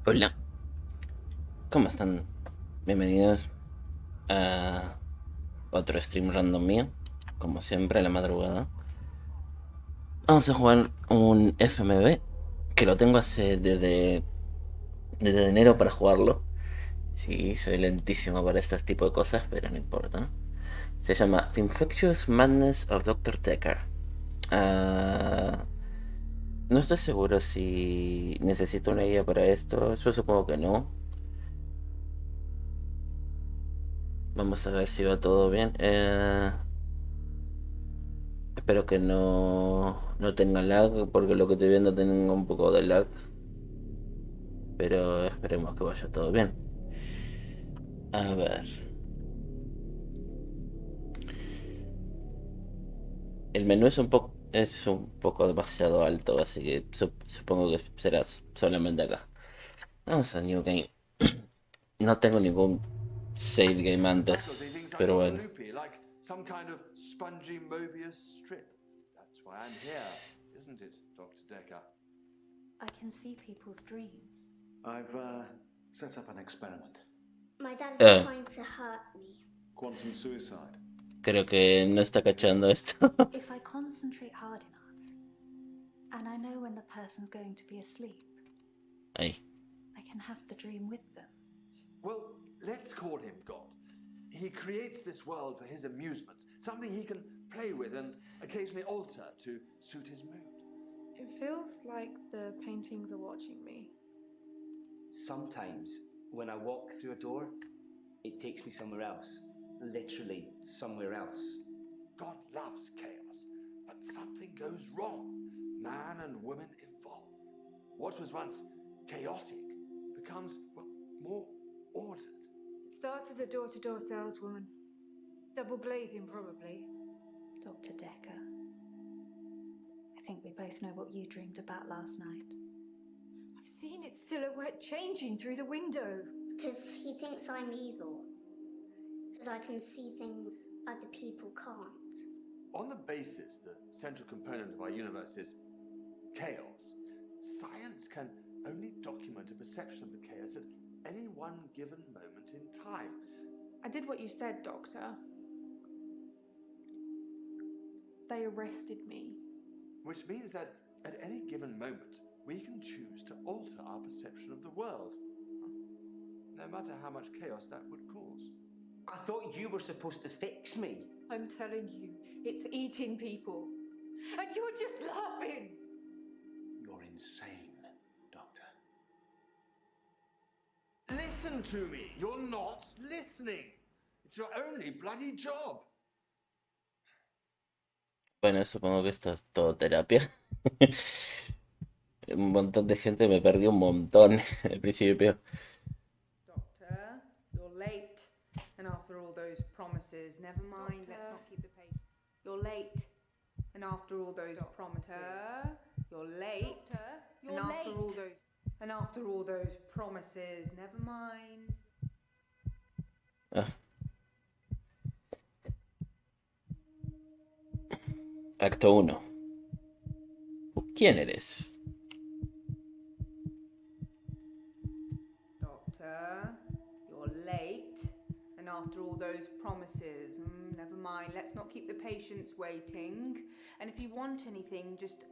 Hola, ¿cómo están? Bienvenidos a otro stream random mío, como siempre a la madrugada. Vamos a jugar un FMV, que lo tengo desde enero para jugarlo. Sí, soy lentísimo para este tipo de cosas, pero no importa. Se llama The Infectious Madness of Dekker. Ah, no estoy seguro si necesito una guía para esto, yo supongo que no. Vamos a ver si va todo bien. Espero que no tenga lag, porque lo que estoy viendo tengo un poco de lag. Pero esperemos que vaya todo bien. A ver. El menú es un poco demasiado alto, así que supongo que será solamente acá. Vamos a New Game. No tengo ningún save game Faculty antes, thinks I've pero gone bueno. loopy, like some kind of spongy Mobius strip. That's why I'm here, isn't it, Dr. Dekker? I can see people's dreams. I've set up an experiment. My dad is Eh, trying to hurt me. Quantum suicide. Creo que no está cachando esto. If I concentrate hard enough, and I know when the person's going to be asleep, Ahí. I can have the dream with them. Well, let's call him God. He creates this world for his amusement, something he can play with and occasionally alter to suit his mood. It feels like the paintings are watching me. Sometimes, when I walk through a door, it takes me somewhere else. Literally, somewhere else. God loves chaos, but something goes wrong. Man and woman evolve. What was once chaotic becomes, well, more ordered. It starts as a door-to-door saleswoman. Double glazing, probably. Dr. Dekker, I think we both know what you dreamed about last night. I've seen its silhouette changing through the window. Because he thinks I'm evil. Because I can see things other people can't. On the basis the central component of our universe is chaos, science can only document a perception of the chaos at any one given moment in time. I did what you said, Doctor. They arrested me. Which means that at any given moment, we can choose to alter our perception of the world, no matter how much chaos that would cause. I thought you were supposed to fix me. I'm telling you, it's eating people. And you're just laughing. You're insane, Doctor. Listen to me! You're not listening! It's your only bloody job! Bueno, supongo que esto es todo terapia. Un montón de gente me perdió un montón al principio. Doctor, you're late. And after all those promises, never mind, let's not keep the patient. You're late. And after all those promises, you're late. You're late. And after all those promises, never mind. Ah. Acto 1. ¿Quién eres? Doctor, you're late. And after all those promises, never mind, let's not keep the patients waiting. And if you want anything, just...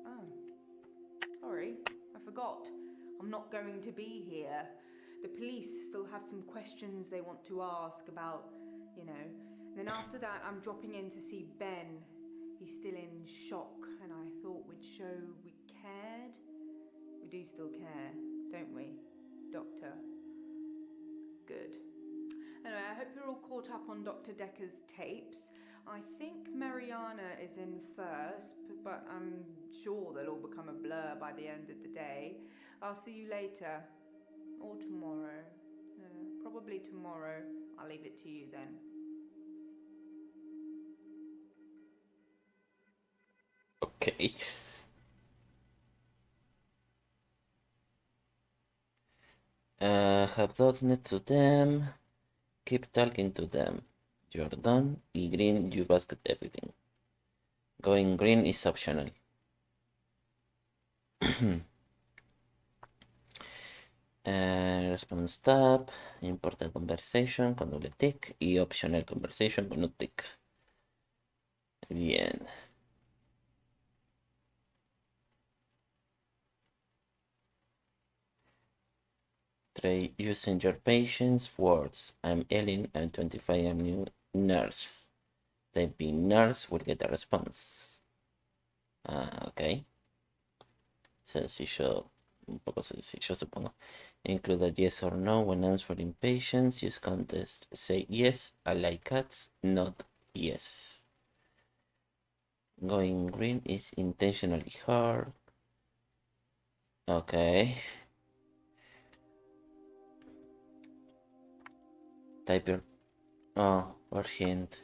Oh, sorry, I forgot. I'm not going to be here. The police still have some questions they want to ask about, you know. And then after that, I'm dropping in to see Ben. He's still in shock, and I thought we'd show we cared. We do still care, don't we, Doctor? Good. Anyway, I hope you're all caught up on Dr. Dekker's tapes. I think Mariana is in first, but I'm sure they'll all become a blur by the end of the day. I'll see you later. Or tomorrow. Probably tomorrow. I'll leave it to you then. Ok. Have thoughts next to them. Keep talking to them. You're done. Y green, you basket everything. Going green is optional. Response tab, importa conversation con doble tick y optional conversation con un tick. Bien. Try using your patient's words. I'm Ellen, I'm 25, I'm new nurse. Typing nurse will get a response. Ok. Sencillo, un poco sencillo supongo. Include a yes or no when answering patients. Use contest. Say yes, I like cats, not yes. Going green is intentionally hard. Okay. Type your... Oh, or hint.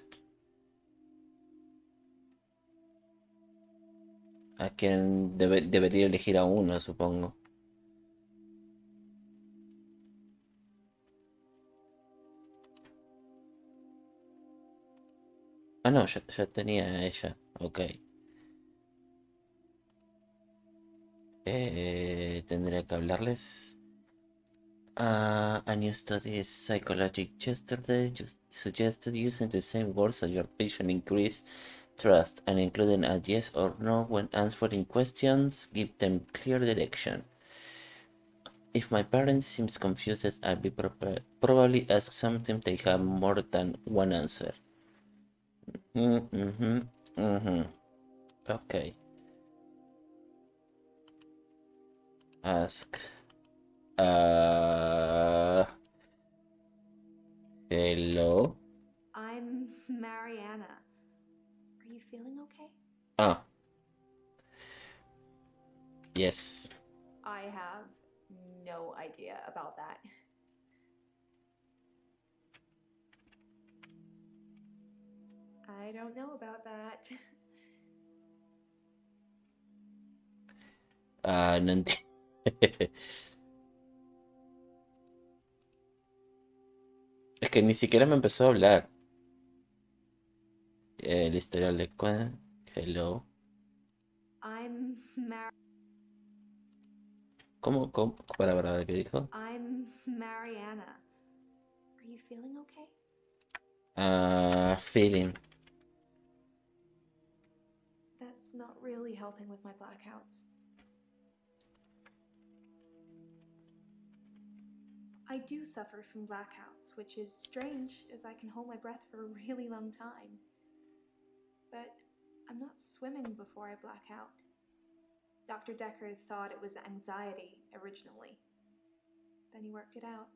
A quien debería elegir a uno, supongo. Ah, no, ya tenía a ella. Ok. Tendría que hablarles. A new study is psychologic yesterday just suggested using the same words as your patient increase trust and including a yes or no when answering questions. Give them clear direction. If my parent seems confused, I'll be probably ask something they have more than one answer. Okay. Ask. Hello. I'm Mariana. Are you feeling okay? Yes. I have no idea about that. I don't know about that. No entiendo. Es que ni siquiera me empezó a hablar. El historial de Hello. I'm ¿Cómo? Para, ¿qué dijo? I'm Mariana. Are you feeling okay? Feeling. That's not really helping with my blackouts. I do suffer from blackouts, which is strange as I can hold my breath for a really long time. But I'm not swimming before I black out. Dr. Dekker thought it was anxiety originally. Then he worked it out.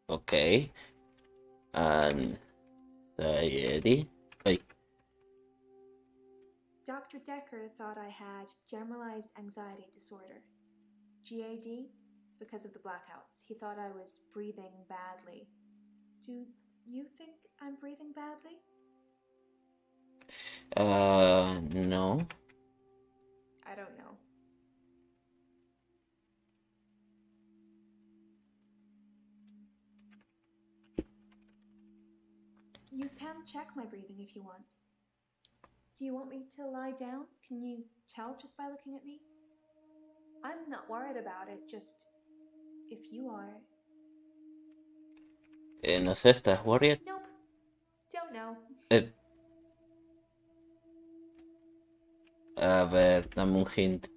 Okay. Anxiety. Ay. Dr. Dekker thought I had generalized anxiety disorder. GAD, because of the blackouts. He thought I was breathing badly. Do you think I'm breathing badly? No. I don't know. You can check my breathing if you want. Do you want me to lie down? Can you tell just by looking at me? I'm not worried about it, just if you are. No sé, ¿estás worried? Nope. Don't know. A ver, dame un hint.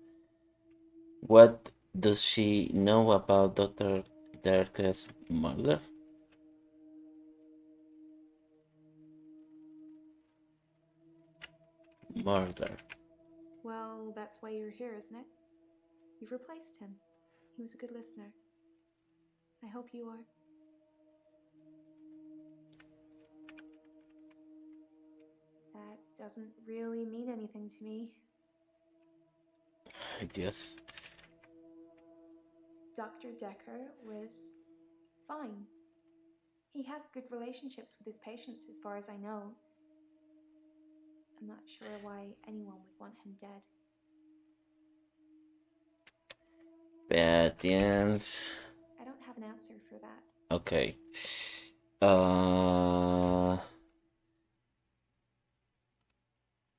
What does she know about Dr. Dekker's murder? Murder. Well, that's why you're here, isn't it? You've replaced him. He was a good listener. I hope you are. That doesn't really mean anything to me. Yes. Dr. Dekker was fine. He had good relationships with his patients, as far as I know. I'm not sure why anyone would want him dead. Patience. I don't have an answer for that. Okay.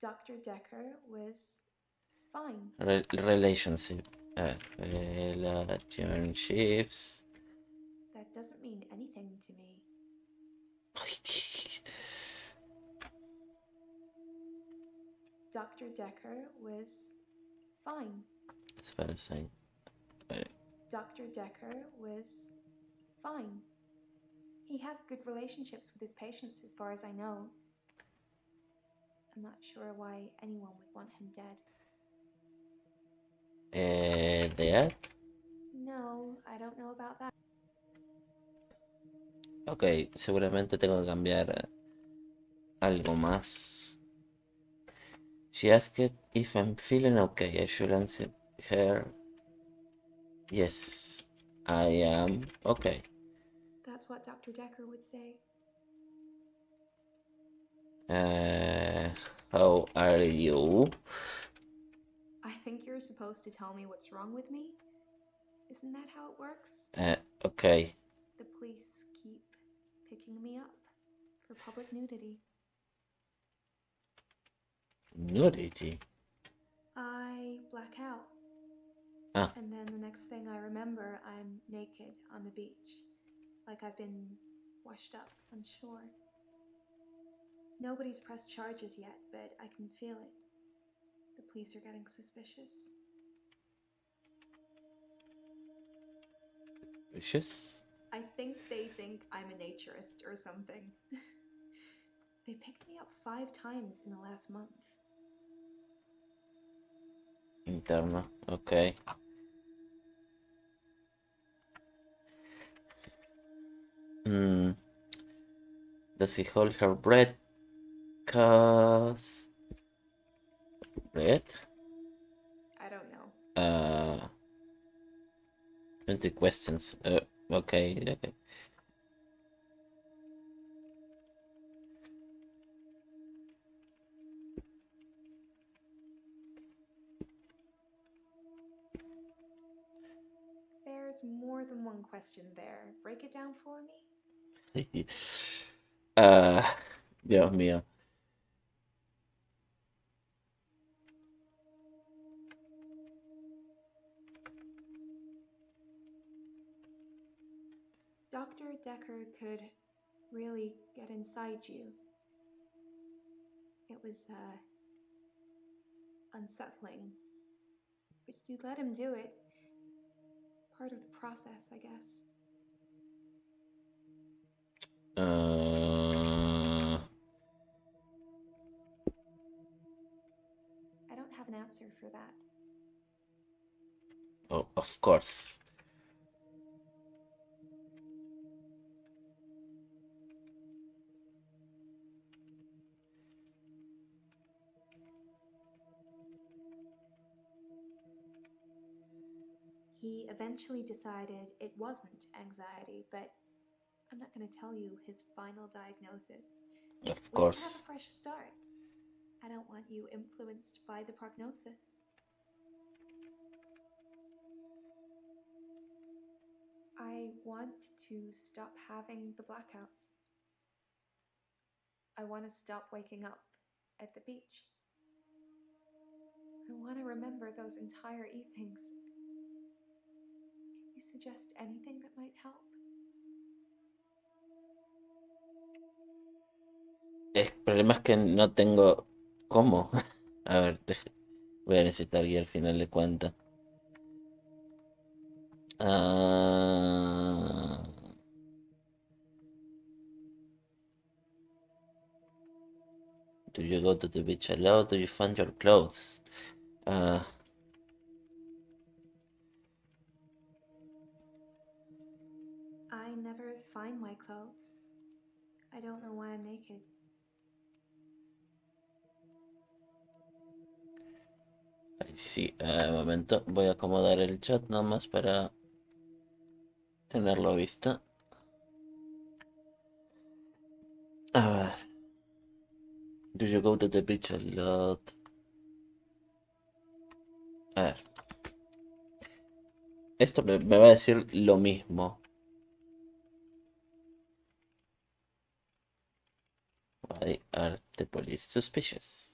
Dr. Dekker was fine. Relationship. Relationships. That doesn't mean anything to me. Dr. Dekker was fine. That's what I'm saying. Dr. Dekker was fine. He had good relationships with his patients, as far as I know. I'm not sure why anyone would want him dead. Dead? No, I don't know about that. Ok, seguramente tengo que cambiar algo más. She asked if I'm feeling okay. I should answer her. Yes, I am okay. That's what Dr. Dekker would say. How are you? I think you're supposed to tell me what's wrong with me. Isn't that how it works? Okay. The police keep picking me up for public nudity. Nudity? I black out. Ah. And then the next thing I remember, I'm naked on the beach, like I've been washed up on shore. Nobody's pressed charges yet, but I can feel it. The police are getting suspicious. Suspicious? I think they think I'm a naturist or something. They picked me up 5 times in the last month. Interno, okay. Does he hold her breath? Cause... Breath? I don't know. 20 questions. Okay. There's more than one question there. Break it down for me? Dios mío. Dr. Dekker could really get inside you. It was, unsettling. But you let him do it. Part of the process, I guess. I don't have an answer for that. Oh, of course. He eventually decided it wasn't anxiety, but I'm not going to tell you his final diagnosis. Of We course. should have a fresh start. I don't want you influenced by the prognosis. I want to stop having the blackouts. I want to stop waking up at the beach. I want to remember those entire evenings. Can you suggest anything that might help? El problema es que no tengo cómo. A ver, voy a necesitar guía al final de cuentas. Do you go to the beach alone? Do you find your clothes? I never find my clothes. I don't know why I'm naked. Ay, sí, un momento. Voy a acomodar el chat nomás para tenerlo visto. A ver. Do you go to the beach a lot? A ver. Esto me va a decir lo mismo. Why are the police suspicious?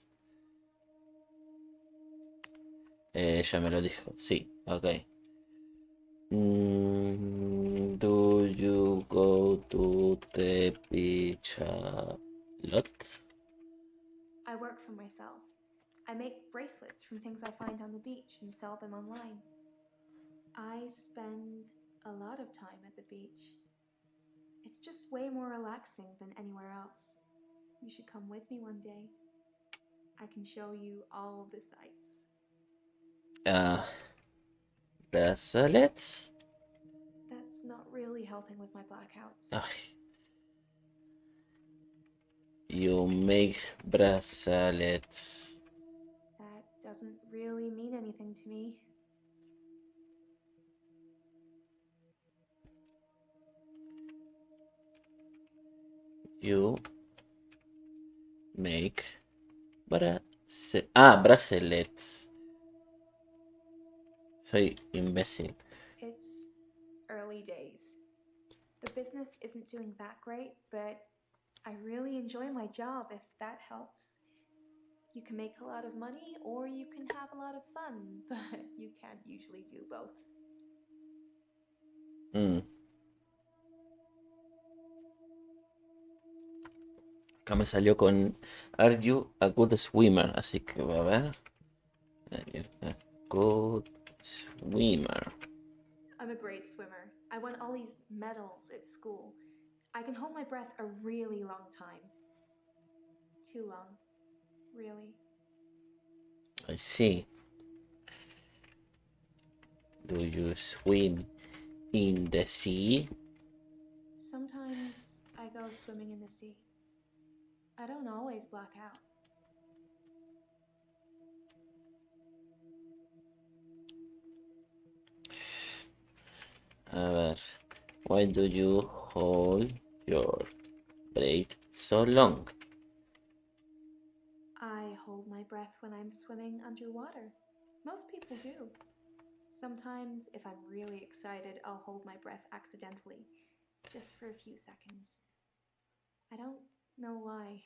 Ya me lo dijo, sí. Okay. Do you go to the beach a lot? I work for myself. I make bracelets from things I find on the beach and sell them online. I spend a lot of time at the beach. It's just way more relaxing than anywhere else. You should come with me one day. I can show you all the sights. Bracelets? That's not really helping with my blackouts. Ay, you make bracelets. That doesn't really mean anything to me. You make bracelets. Soy imbécil. It's early days. The business isn't doing that great, but I really enjoy my job if that helps. You can make a lot of money or you can have a lot of fun, but you can't usually do both. Acá me salió con Are you a good swimmer? Así que voy a ver. Are you a good swimmer? I'm a great swimmer. I won all these medals at school. I can hold my breath a really long time. Too long, really. I see. Do you swim in the sea? Sometimes I go swimming in the sea. I don't always black out. A ver. Why do you hold your breath so long? I hold my breath when I'm swimming underwater. Most people do. Sometimes, if I'm really excited, I'll hold my breath accidentally, just for a few seconds. I don't know why.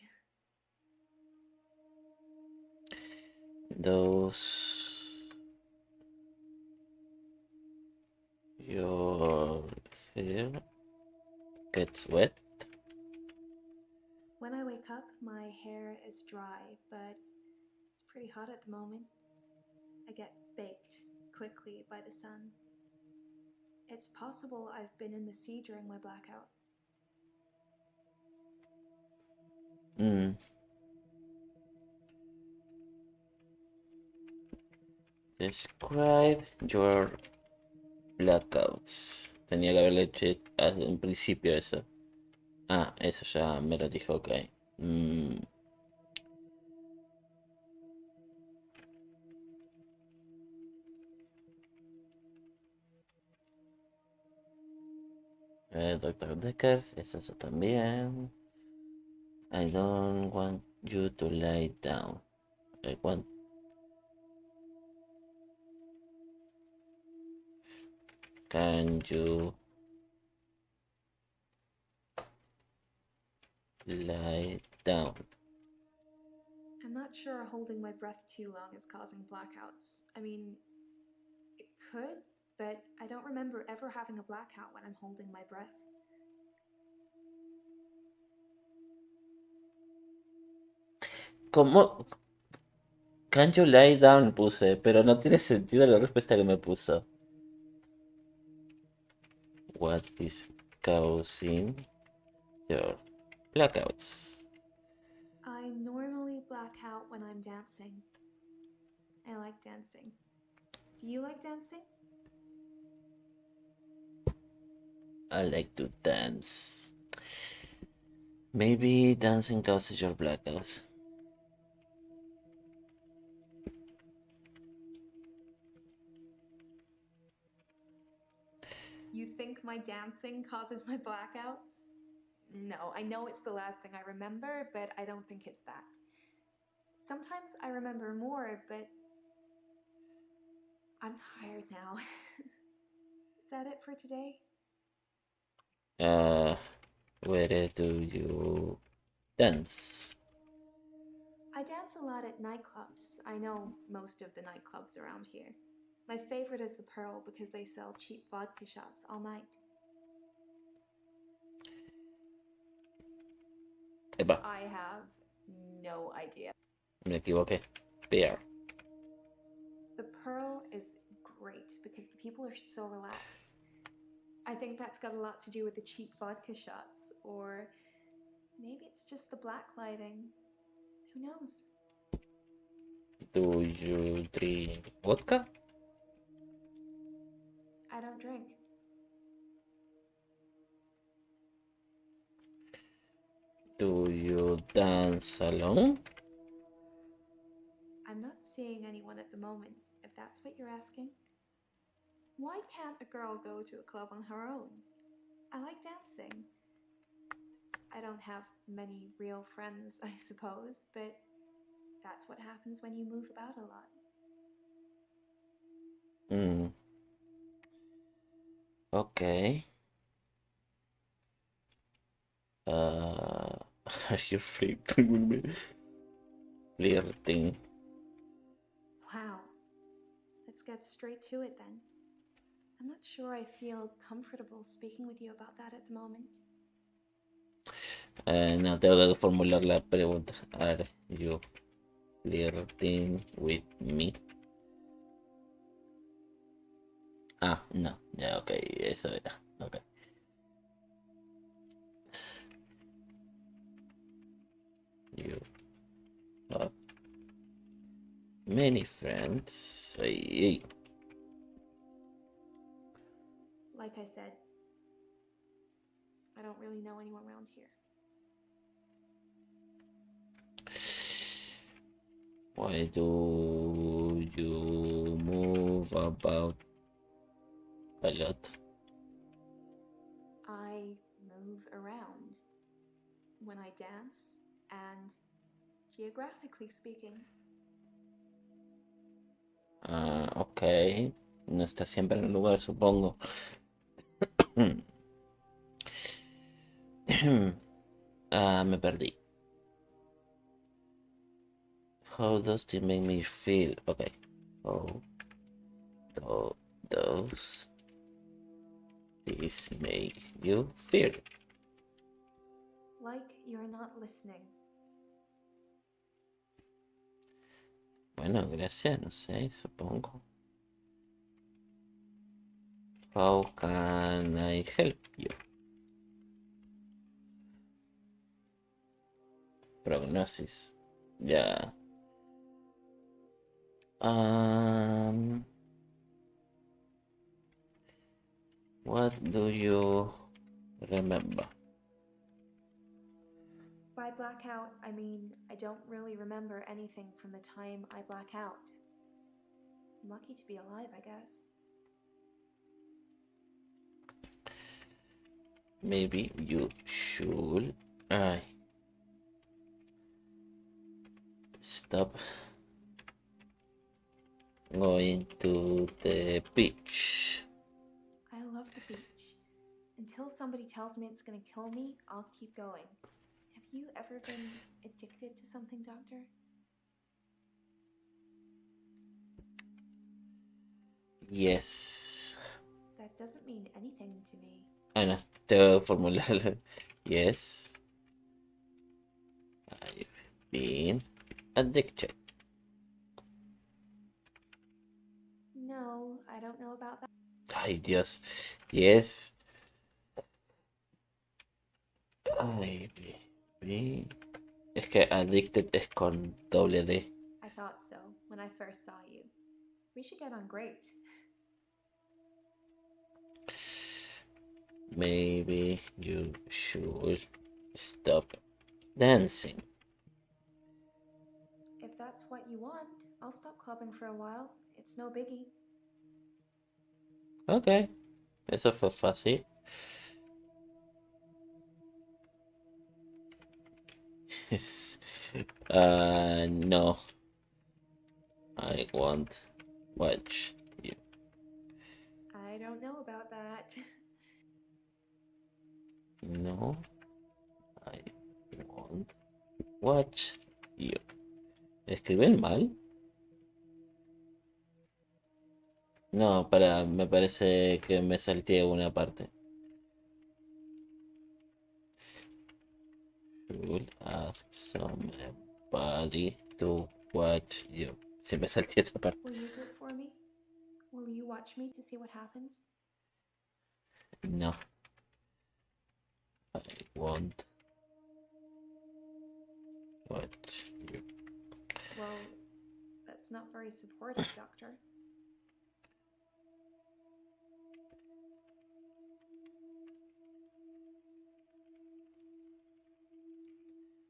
Does your hair gets wet? When I wake up, my hair is dry, but it's pretty hot at the moment. I get baked quickly by the sun. It's possible I've been in the sea during my blackout. Describe your blackouts. Tenía que haberle hecho en principio eso. Ah, eso ya me lo dijo, ok. Doctor Dekker, es eso también. I don't want you to lie down. I want. Can you lie down? I'm not sure holding my breath too long is causing blackouts. I mean, it could, but I don't remember ever having a blackout when I'm holding my breath. ¿Cómo? Can you lie down? Puse, pero no tiene sentido la respuesta que me puso. What is causing your blackouts? I normally black out when I'm dancing. I like dancing. Do you like dancing? I like to dance. Maybe dancing causes your blackouts. You think my dancing causes my blackouts? No, I know it's the last thing I remember, but I don't think it's that. Sometimes I remember more, but I'm tired now. Is that it for today? Where do you dance? I dance a lot at nightclubs. I know most of the nightclubs around here. My favorite is the Pearl because they sell cheap vodka shots all night. Epa, I have no idea. me equivoqué. Pear. The Pearl is great because the people are so relaxed. I think that's got a lot to do with the cheap vodka shots, or maybe it's just the black lighting. Who knows? Do you drink vodka? I don't drink. Do you dance alone? I'm not seeing anyone at the moment, if that's what you're asking. Why can't a girl go to a club on her own? I like dancing. I don't have many real friends, I suppose, but that's what happens when you move about a lot. Okay. Are you flirting with me? Flirting. Wow. Let's get straight to it then. I'm not sure I feel comfortable speaking with you about that at the moment. No, tengo que formular la pregunta. Are you flirting with me? Ah, no, ya, ok, eso era, ok. You have many friends. Ay. Like I said, I don't really know anyone around here. Why do you move about a lot? I move around when I dance and geographically speaking. Ok. No está siempre en el lugar, supongo. Me perdí. How does it make me feel? Okay. How does this make you feel? Like you're not listening. Bueno, gracias, no sé, supongo. How can I help you? Prognosis. Ya. What do you remember? By blackout, I mean I don't really remember anything from the time I black out. I'm lucky to be alive, I guess. Maybe you should stop going to the beach. I love the beach. Until somebody tells me it's gonna kill me, I'll keep going. Have you ever been addicted to something, Doctor? Yes. That doesn't mean anything to me. No, tengo que formularlo. Yes. I've been addicted. No, I don't know about that. Ay, Dios. Yes. I've been... Es que addicted es con doble D. I thought so when I first saw you. We should get on great. Maybe you should stop dancing. If that's what you want, I'll stop clubbing for a while. It's no biggie. Ok. Eso fue fácil. No. I won't watch you. I don't know about that. No. I won't watch you. ¿Escriben mal? No, me parece que me salté una parte. Should ask somebody to watch you. Sí, me salté esa parte. Will you do it for me? Will you watch me to see what happens? No, I won't watch you. Well, that's not very supportive, Doctor.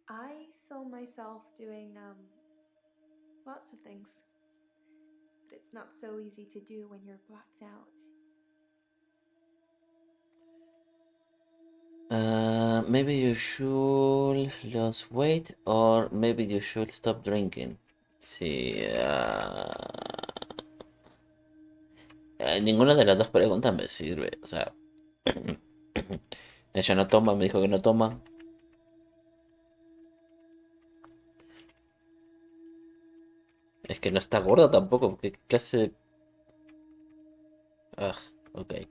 I film myself doing lots of things. But it's not so easy to do when you're blacked out. Maybe you should lose weight or maybe you should stop drinking. Sí, ninguna de las dos preguntas me sirve. O sea, ella no toma, me dijo que no toma. Es que no está gorda tampoco. ¿Qué clase de... Ah, ok.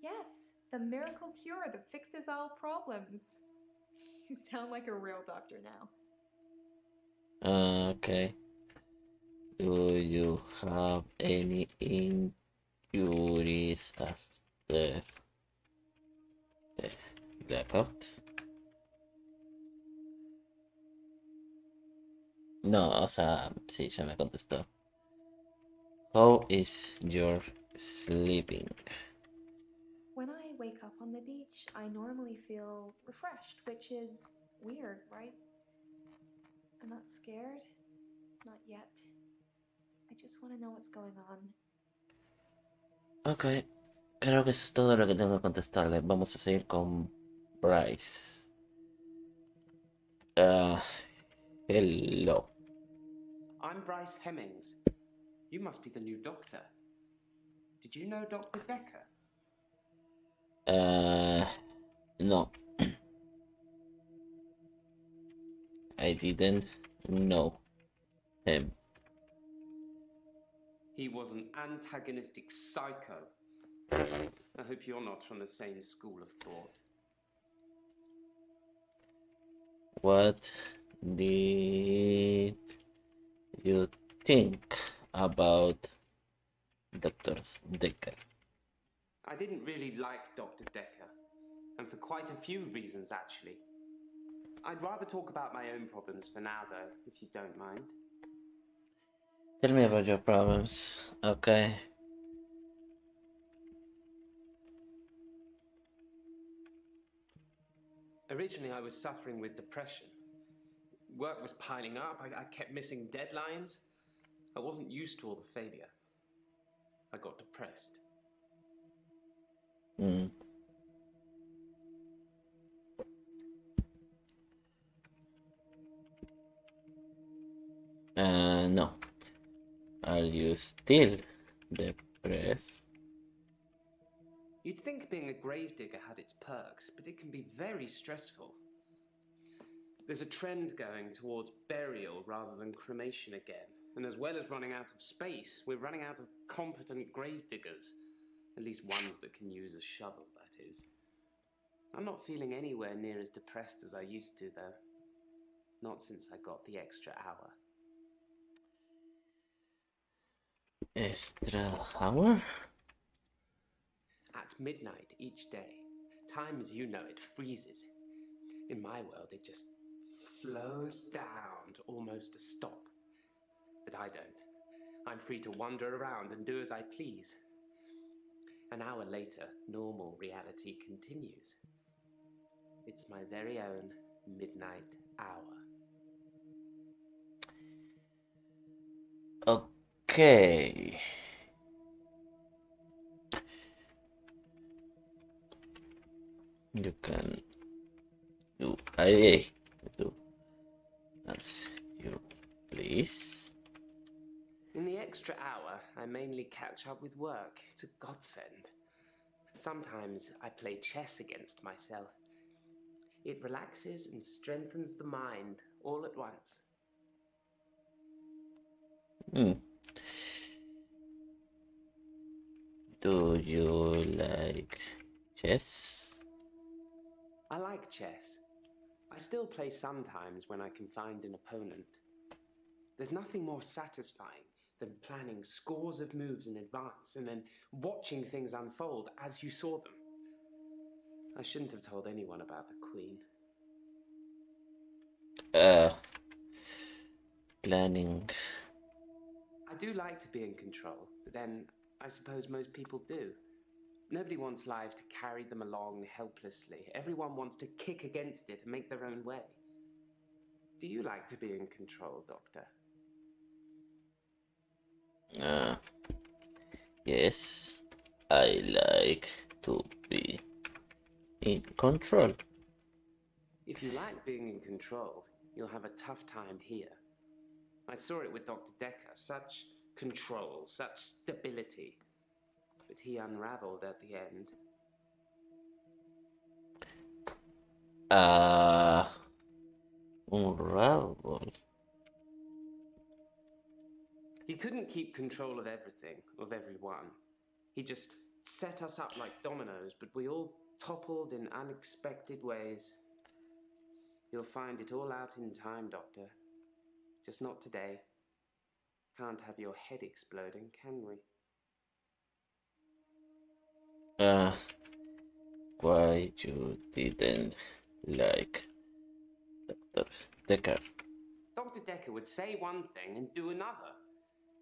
Yes, the miracle cure that fixes all problems. You sound like a real doctor now. Okay. Do you have any injuries after the blackout? No, o sea, sí, ya me contestó. How is your sleeping? When I wake up on the beach, I normally feel refreshed, which is weird, right? I'm not scared. Not yet. I just want to know what's going on. Ok, creo que eso es todo lo que tengo que contestarle. Vamos a seguir con Bryce. Hello. I'm Bryce Hemmings. You must be the new doctor. Did you know Dr. Dekker? No. I didn't know him. He was an antagonistic psycho. I hope you're not from the same school of thought. What did you think about Dr. Dekker? I didn't really like Dr. Dekker, and for quite a few reasons, actually. I'd rather talk about my own problems for now, though, if you don't mind. Tell me about your problems, okay? Originally, I was suffering with depression. Work was piling up, I kept missing deadlines. I wasn't used to all the failure. I got depressed. No. Are you still depressed? You'd think being a gravedigger had its perks, but it can be very stressful. There's a trend going towards burial rather than cremation again. And as well as running out of space, we're running out of competent gravediggers. At least ones that can use a shovel, that is. I'm not feeling anywhere near as depressed as I used to, though. Not since I got the extra hour. Extra hour? At midnight each day, time as you know it freezes. In my world, it just slows down to almost a stop. But I don't. I'm free to wander around and do as I please. An hour later, normal reality continues. It's my very own midnight hour. Okay. You can do as you please. In the extra hour, I mainly catch up with work. It's a godsend. Sometimes I play chess against myself. It relaxes and strengthens the mind all at once. Do you like chess? I like chess. I still play sometimes when I can find an opponent. There's nothing more satisfying than planning scores of moves in advance and then watching things unfold as you saw them. I shouldn't have told anyone about the Queen. Planning. I do like to be in control, but then I suppose most people do. Nobody wants life to carry them along helplessly. Everyone wants to kick against it and make their own way. Do you like to be in control, Doctor? Yes, I like to be in control. If you like being in control, you'll have a tough time here. I saw it with Dr. Dekker. Such control, such stability. But he unraveled at the end. Unravel. He couldn't keep control of everything, of everyone. He just set us up like dominoes, but we all toppled in unexpected ways. You'll find it all out in time, Doctor. Just not today. Can't have your head exploding, can we? Why you didn't like Dr. Dekker? Dr. Dekker would say one thing and do another.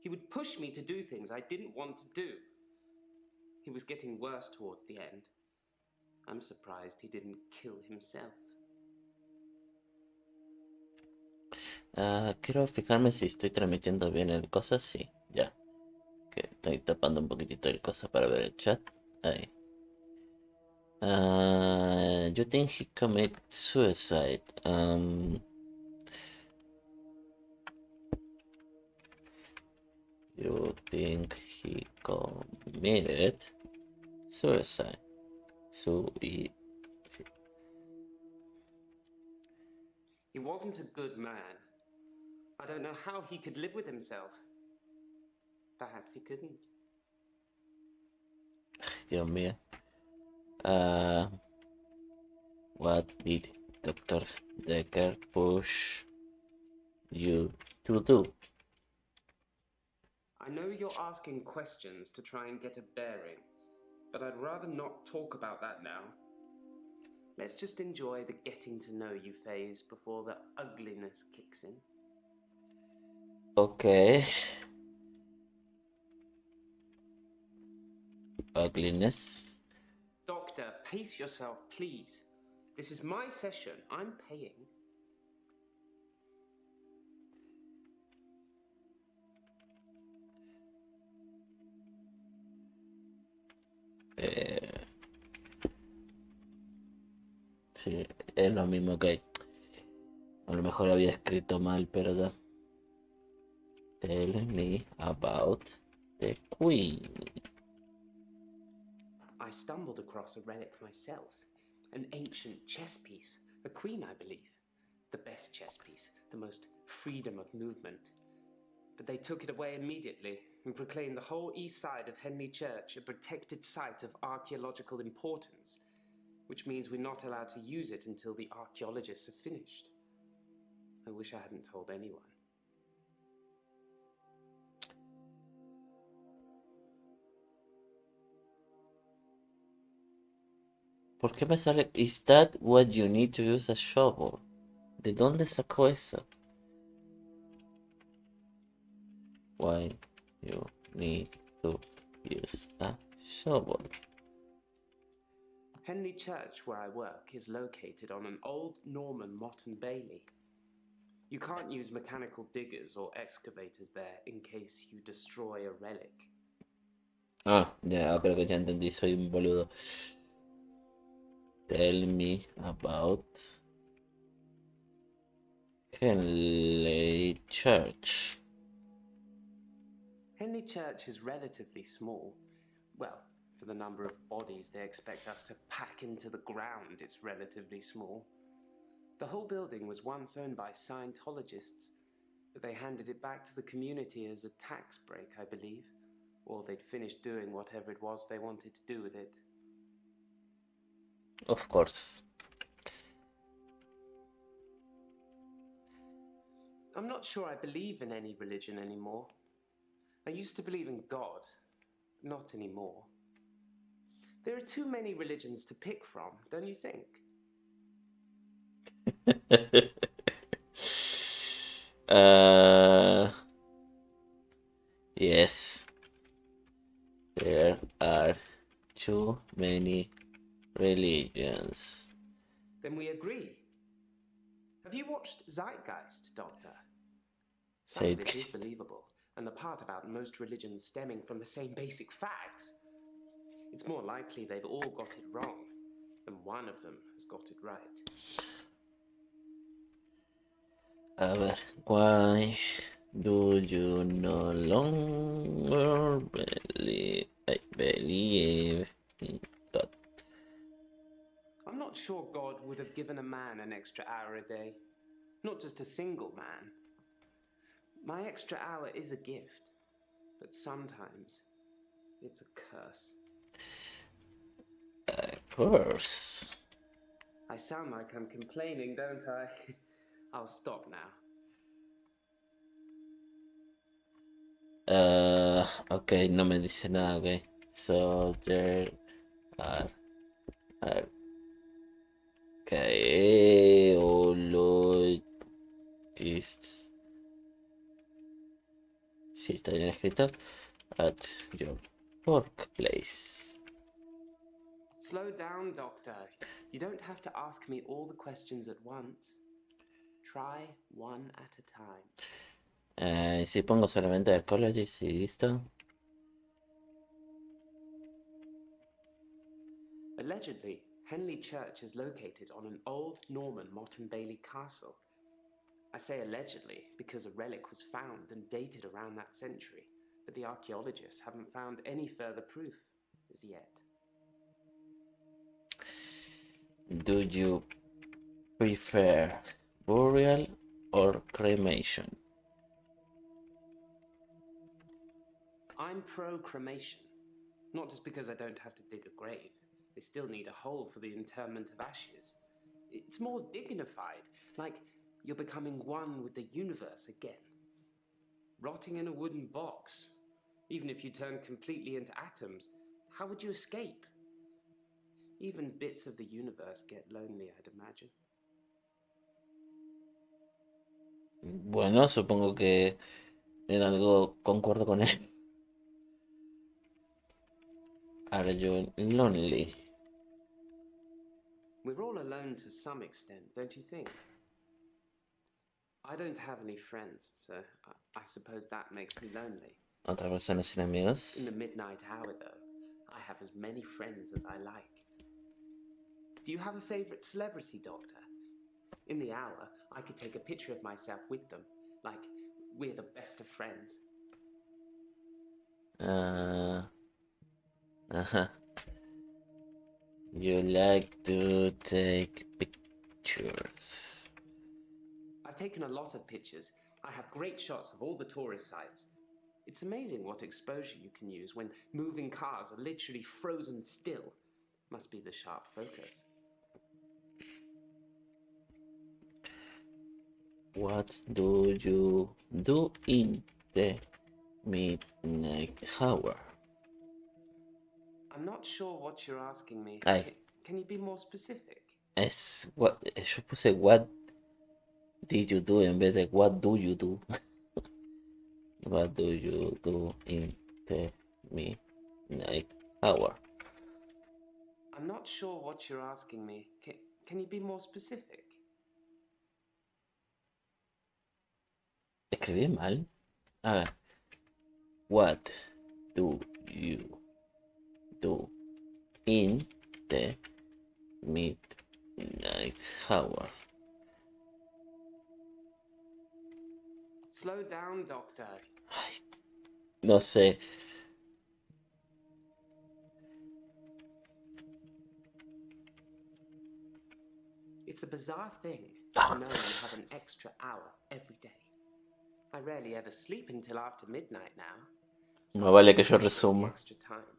He would push me to do things I didn't want to do. He was getting worse towards the end. I'm surprised he didn't kill himself. Quiero fijarme si estoy transmitiendo bien el cosa. Sí, ya. Que estoy tapando un poquitito el cosa para ver el chat. Ahí. You think he committed suicide? You think he committed suicide? He wasn't a good man. I don't know how he could live with himself. Perhaps he couldn't. Dios mío. What did Dr. Dekker push you to do? I know you're asking questions to try and get a bearing, but I'd rather not talk about that now. Let's just enjoy the getting to know you phase before the ugliness kicks in. Okay. Ugliness. Doctor, pace yourself, please. This is my session. I'm paying. Sí, es lo mismo que a lo mejor había escrito mal, pero ya. Tell me about the Queen. I stumbled across a relic myself. An ancient chess piece. A queen, I believe. The best chess piece. The most freedom of movement. But they took it away immediately and proclaimed the whole east side of Henley Church a protected site of archaeological importance, which means we're not allowed to use it until the archaeologists have finished. I wish I hadn't told anyone. ¿Por qué me sale? Is that what you need to use a shovel? ¿De dónde sacó eso? Why you need to use a shovel? Henley Church, where I work, is located on an old Norman motte and bailey. You can't use mechanical diggers or excavators there in case you destroy a relic. Ah, ya, creo que ya entendí, soy un boludo. Tell me about Henley Church. Henley Church is relatively small. Well, for the number of bodies they expect us to pack into the ground, it's relatively small. The whole building was once owned by Scientologists, but they handed it back to the community as a tax break, I believe. or they'd finished doing whatever it was they wanted to do with it. Of course. I'm not sure I believe in any religion anymore. I used to believe in God, not anymore. There are too many religions to pick from, don't you think? Yes, there are too many religions. Then we agree. Have you watched Zeitgeist, Doctor? Some of it is Zeitgeist. believable, and the part about most religions stemming from the same basic facts. It's more likely they've all got it wrong, and one of them has got it right. A ver, why do you no longer believe in God? I'm not sure God would have given a man an extra hour a day. Not just a single man. My extra hour is a gift, but sometimes it's a curse. Curse. I sound like I'm complaining, don't I? I'll stop now. Ok, no me dice nada, ok. So there are archaeologists. Sí, está bien escrito. At your workplace. Slow down, Doctor. You don't have to ask me all the questions at once. Try one at a time. Si pongo solamente archaeologists y listo. Allegedly, Henley Church is located on an old Norman Motte and Bailey castle. I say allegedly because a relic was found and dated around that century, but the archaeologists haven't found any further proof as yet. Do you prefer burial or cremation? I'm pro-cremation, not just because I don't have to dig a grave. They still need a hole for the interment of ashes. It's more dignified, like you're becoming one with the universe again. Rotting in a wooden box, even if you turn completely into atoms, how would you escape? Even bits of the universe get lonely, I'd imagine. Bueno, supongo que en algo concuerdo con él. Are you lonely? We're all alone to some extent, don't you think? I don't have any friends, so I suppose that makes me lonely. Otra persona sin amigos. In the midnight hour, though, I have as many friends as I like. Do you have a favorite celebrity, Doctor? In the hour, I could take a picture of myself with them, like we're the best of friends. You like to take pictures. I've taken a lot of pictures. I have great shots of all the tourist sites. It's amazing what exposure you can use when moving cars are literally frozen still. Must be the sharp focus. What do you do in the midnight hour? I'm not sure what you're asking me. Ay. Can you be more specific? Yo puse what did you do en vez de what do you do. What do you do in the midnight hour? I'm not sure what you're asking me. Can you be more specific? Escribí mal. A ver. What do you do in the midnight hour? Slow down, Doctor. Ay, no sé. It's a bizarre thing to know you have an extra hour every day. I rarely ever sleep until after midnight now. Me hard vale to que yo believe with the resuma. extra time.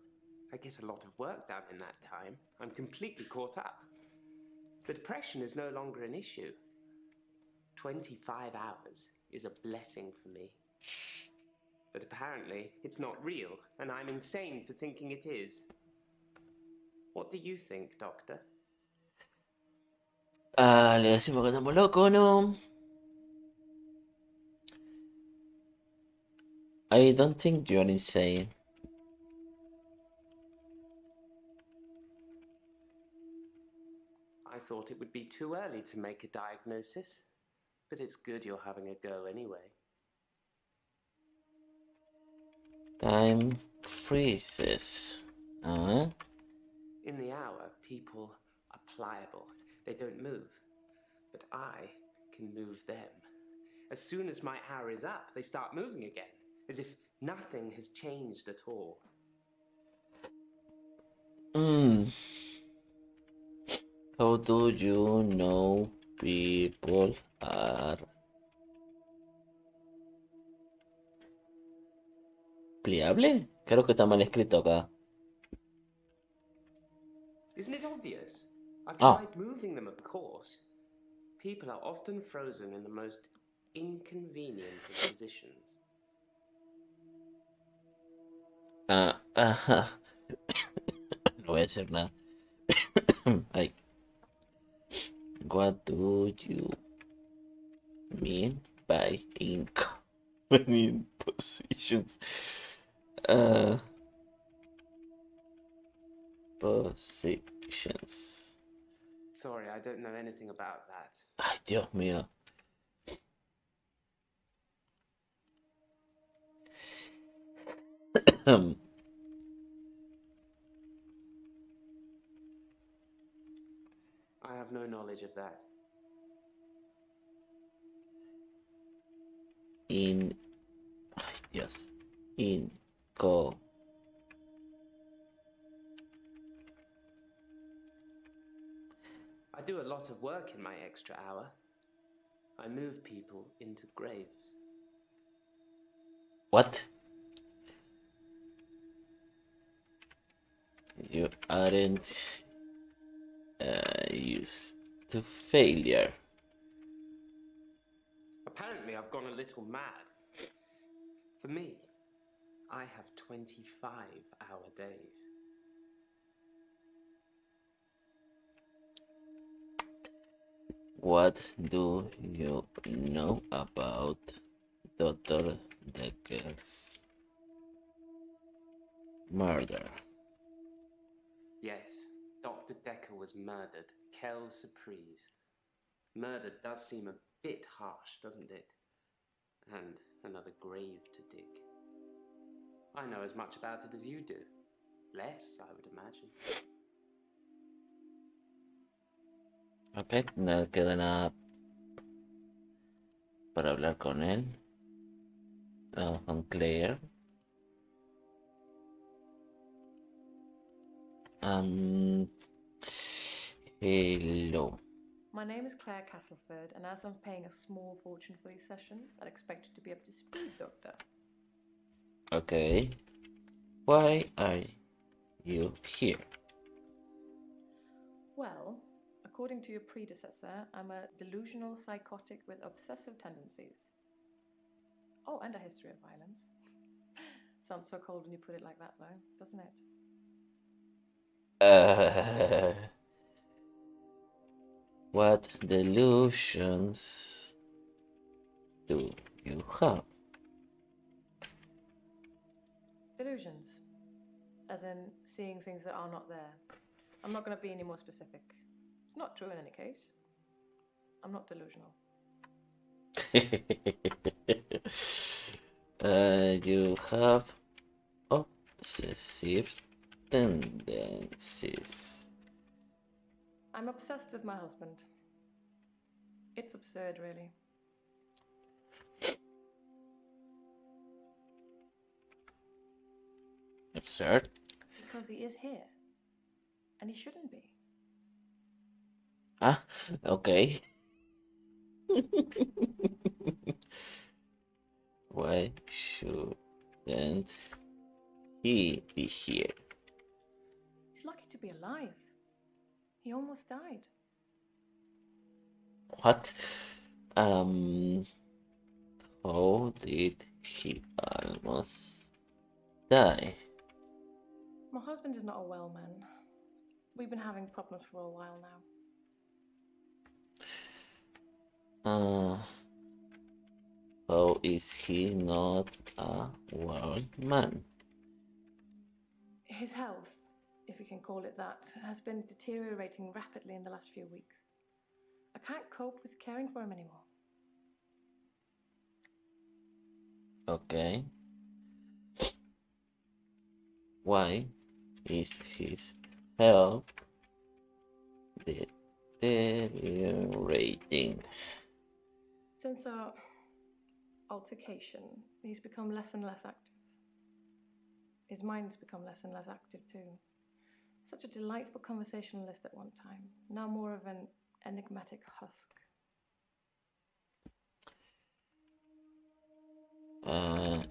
I get a lot of work done in that time. I'm completely caught up. The depression is no longer an issue. 25 hours is a blessing for me. But apparently, it's not real, and I'm insane for thinking it is. What do you think, Doctor? Ah, le decimos que estamos locos, ¿no? I don't think you're insane. I thought it would be too early to make a diagnosis, but it's good you're having a go anyway. Time freezes. Huh? In the hour, people are pliable. They don't move. But I can move them. As soon as my hour is up, they start moving again, as if nothing has changed at all. How do you know people are pliable? Creo que está mal escrito acá. Isn't it obvious? I've Ah. tried moving them, of course. People are often frozen in the most inconvenient of positions. Ajá. No voy a decir nada. Ay. What do you mean by inconvenient positions? Positions. Sorry, I don't know anything about that. Ay, Dios mío. I have no knowledge of that. Ay, Dios. I do a lot of work in my extra hour. I move people into graves. What? You aren't used to failure. Apparently, I've gone a little mad. For me, I have 25-hour days. What do you know about Dr. Dekker's murder? Yes, Dr. Dekker was murdered. Quelle surprise. Murder does seem a bit harsh, doesn't it? And another grave to dig. I know as much about it as you do. Less, I would imagine. Ok, no queda nada para hablar con él. Con Claire. Hello. My name is Claire Castleford, and as I'm paying a small fortune for these sessions, I'd expect you to be up to speed, Doctor. Okay. Why are you here? Well, according to your predecessor, I'm a delusional psychotic with obsessive tendencies. Oh, and a history of violence. Sounds so cold when you put it like that, though, doesn't it? What delusions do you have? Delusions. As in seeing things that are not there. I'm not going to be any more specific. It's not true in any case. I'm not delusional. You have obsessive tendencies. I'm obsessed with my husband. It's absurd, really. Absurd? Because he is here. And he shouldn't be. Ah, okay. Why shouldn't he be here? He's lucky to be alive. He almost died. What? How did he almost die? My husband is not a well man. We've been having problems for a while now. How is he not a well man? His health, if you can call it that, has been deteriorating rapidly in the last few weeks. I can't cope with caring for him anymore. Okay. Why is his health deteriorating? Since our altercation, he's become less and less active. His mind's become less and less active too. Such a delightful conversationalist at one time, now more of an enigmatic husk.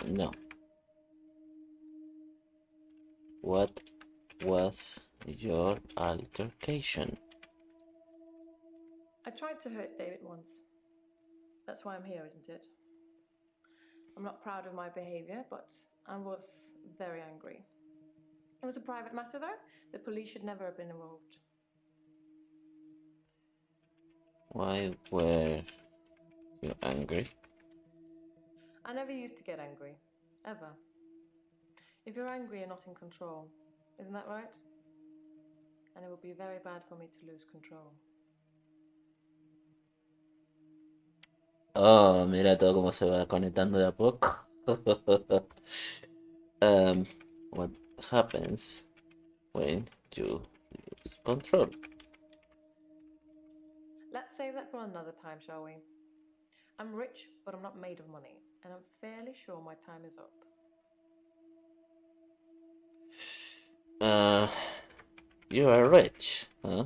No. What was your altercation? I tried to hurt David once. That's why I'm here, isn't it? I'm not proud of my behavior, but I was very angry. It was a private matter, though. The police should never have been involved. Why were you angry? I never used to get angry, ever. If you're angry, you're not in control. Isn't that right? And it would be very bad for me to lose control. Oh, mira todo cómo se va conectando de a poco. What happens when you lose control? Let's save that for another time, shall we? I'm rich, but I'm not made of money, and I'm fairly sure my time is up. You are rich, huh?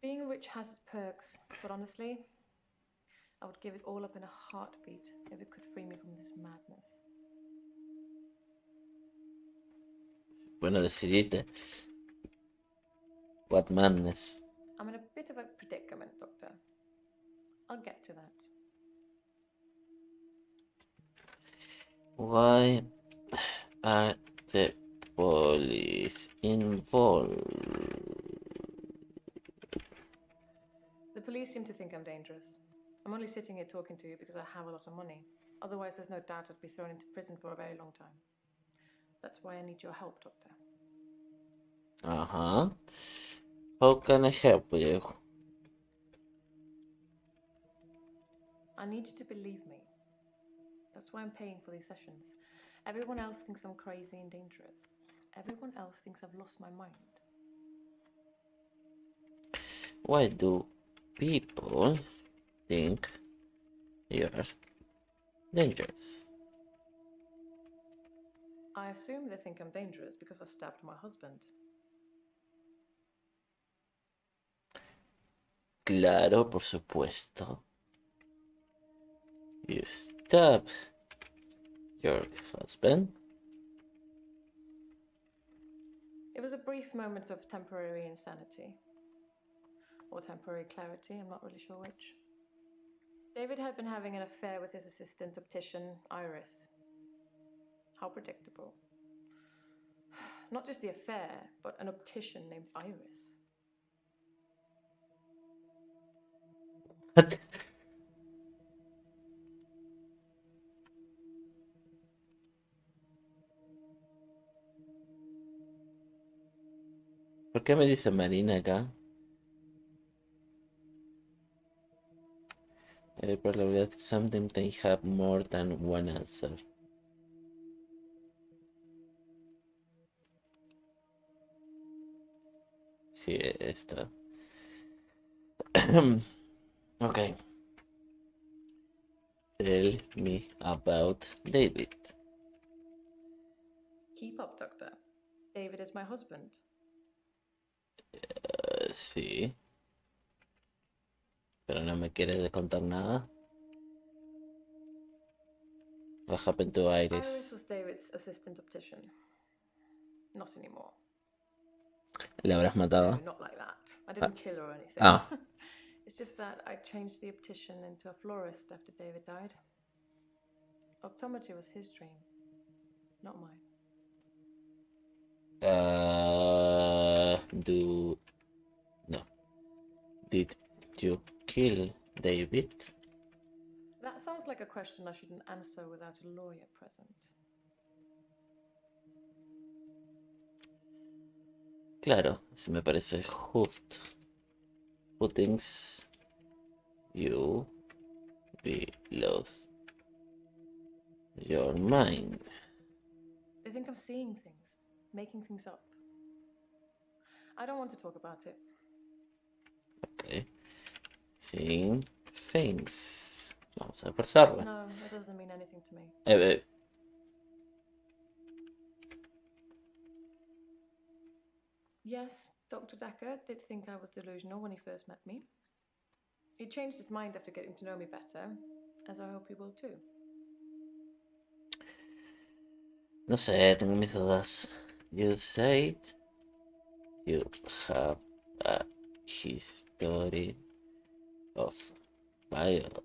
Being rich has its perks, but honestly, I would give it all up in a heartbeat if it could free me from this madness. Bueno, decidiste. What madness? I'm in a bit of a predicament, Doctor. I'll get to that. Why are the police involved? The police seem to think I'm dangerous. I'm only sitting here talking to you because I have a lot of money. Otherwise, there's no doubt I'd be thrown into prison for a very long time. That's why I need your help, Doctor. Uh-huh. How can I help you? I need you to believe me. That's why I'm paying for these sessions. Everyone else thinks I'm crazy and dangerous. Everyone else thinks I've lost my mind. Why do people think you're dangerous? I assume they think I'm dangerous because I stabbed my husband. Claro, por supuesto. You stabbed your husband? It was a brief moment of temporary insanity. Or temporary clarity, I'm not really sure which. David had been having an affair with his assistant optician, Iris. How predictable. Not just the affair, but an optician named Iris. What? ¿Por qué me dice Marina acá? Probabilidad that something may have more than one answer. Sí, esto. Okay. Tell me about David. Keep up, Doctor. David is my husband. Sí. Pero no me quieres contar nada. What happened to Iris Iris? was David's assistant optician. Not anymore. ¿La habrás No, matado? not like that. I didn't kill her or anything. Ah. It's just that I changed the optician into a florist after David died. Optometry was his dream, not mine. Did you kill David? That sounds like a question I shouldn't answer without a lawyer present. Claro, eso me parece justo. Who thinks you be lost your mind? They think I'm seeing things, making things up. I don't want to talk about it. Okay. Seeing things. Vamos a forzarla. No, that doesn't mean anything to me. Yes, Dr. Dekker did think I was delusional when he first met me. He changed his mind after getting to know me better, as I hope he will too. No sé, tengo mis dudas. You said you have a history of violent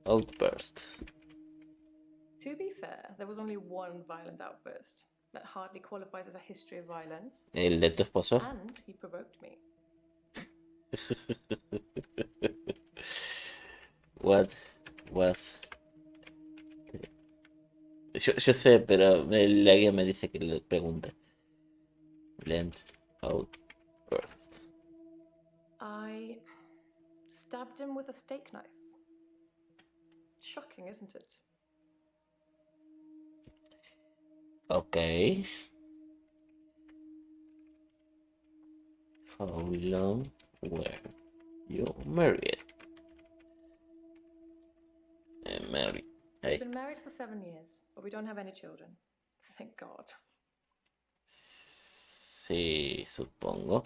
outburst. To be fair, there was only one violent outburst. That hardly qualifies as a history of violence. ¿El de tu esposo? And he provoked me. What was... Yo sé, pero la guía me dice que le pregunte. Violent outburst. I stabbed him with a steak knife. Shocking, isn't it? Okay. How long were you married? Married. We've been married for 7 years, but we don't have any children. Thank God. Sí, supongo.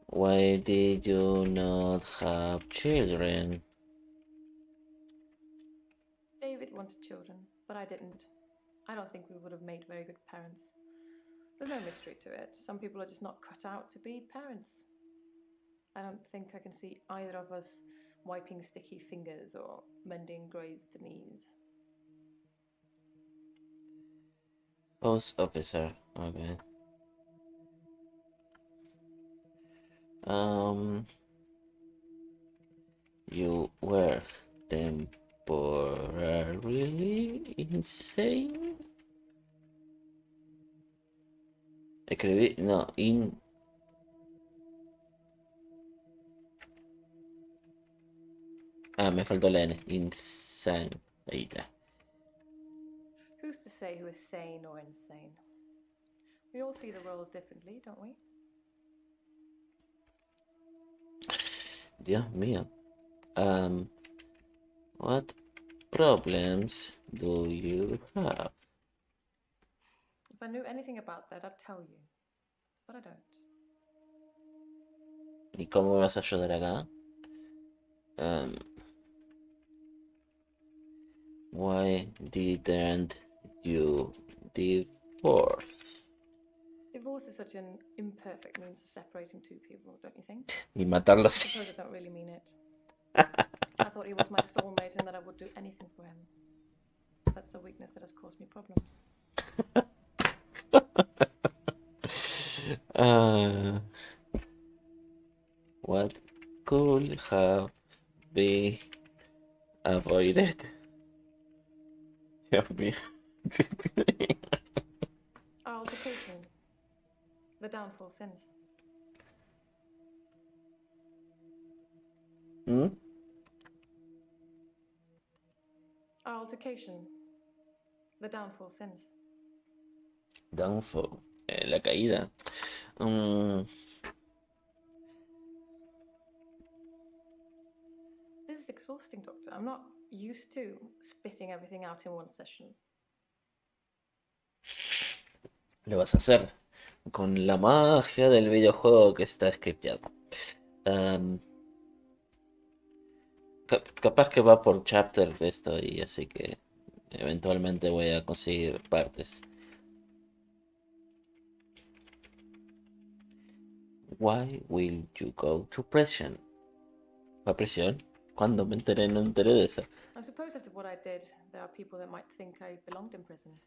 Why did you not have children? David wanted children, but I didn't. I don't think we would have made very good parents. There's no mystery to it. Some people are just not cut out to be parents. I don't think I can see either of us wiping sticky fingers or mending grazed knees. Post officer. Okay. You were temporarily insane. Escribí, no, me faltó la N. Insane. Ahí está. Who's to say who is sane or insane? We all see the world differently, don't we? Dios mío. What problems do you have? If I knew anything about that, I'd tell you. But I don't. ¿Y cómo me vas a ayudar acá? Why didn't you divorce? Divorce is such an imperfect means of separating two people, don't you think? Y matarlos. I suppose I don't really mean it. I thought he was my soulmate and that I would do anything for him. That's a weakness that has caused me problems. What could have been avoided? Dios mío. Our altercation. The downfall since. Our altercation. The downfall since. Downfall. La caída. This is exhausting, Doctor. I'm not used to spitting everything out in one session. Lo vas a hacer con la magia del videojuego que está scripteado. capaz que va por chapter de esto y así que eventualmente voy a conseguir partes. Why will you go to prison? ¿Fue a prisión? ¿Cuándo me enteré? No me enteré de eso. I suppose after what I did, there are people that might think I belonged in prison.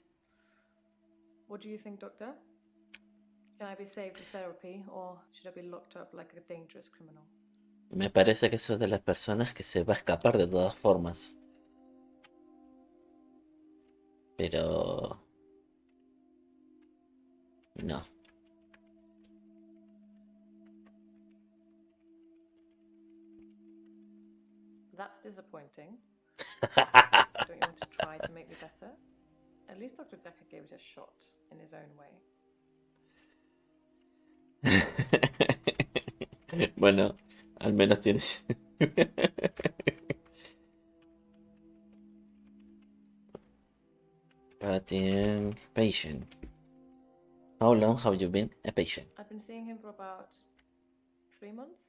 What do you think, Doctor? Can I be saved with therapy, or should I be locked up like a dangerous criminal? Me parece que sos de las personas que se va a escapar de todas formas. Pero... no. That's disappointing. Don't you want to try to make me better? At least Dr. Dekker gave it a shot in his own way. Bueno, al menos tienes... patient. How long have you been a patient? I've been seeing him for about 3 months.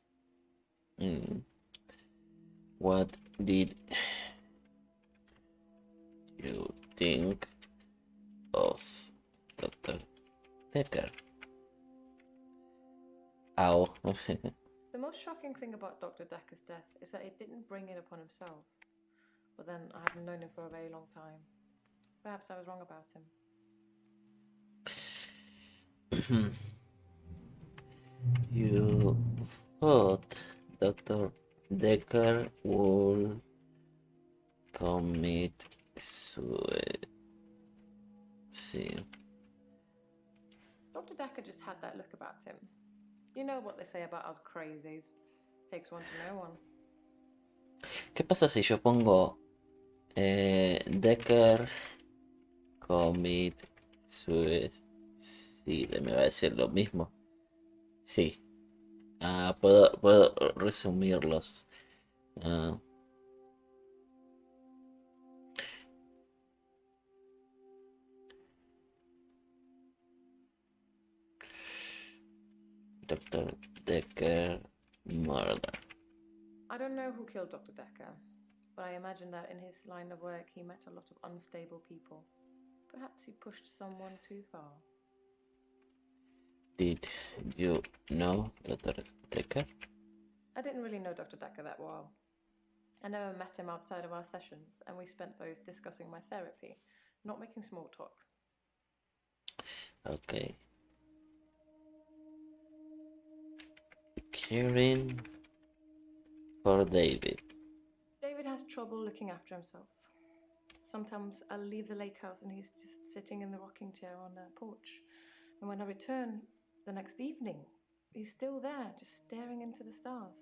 What did you think of Dr. Dekker? Ow. The most shocking thing about Dr. Dekker's death is that he didn't bring it upon himself. But then I hadn't known him for a very long time. Perhaps I was wrong about him. You thought Dr. Dekker would commit suicide. Dr. Dekker just had that look about him. You know what they say about us crazies. Takes one to know one. ¿Qué pasa si yo pongo Dekker commit suicide? Me va a decir lo mismo. Sí. Puedo resumirlos. Dr. Dekker murder. I don't know who killed Dr. Dekker, but I imagine that in his line of work he met a lot of unstable people. Perhaps he pushed someone too far. Did you know Dr. Dekker? I didn't really know Dr. Dekker that well. I never met him outside of our sessions, and we spent those discussing my therapy, not making small talk. Okay. Caring for David. David has trouble looking after himself. Sometimes I'll leave the lake house and he's just sitting in the rocking chair on the porch. And when I return the next evening, he's still there, just staring into the stars.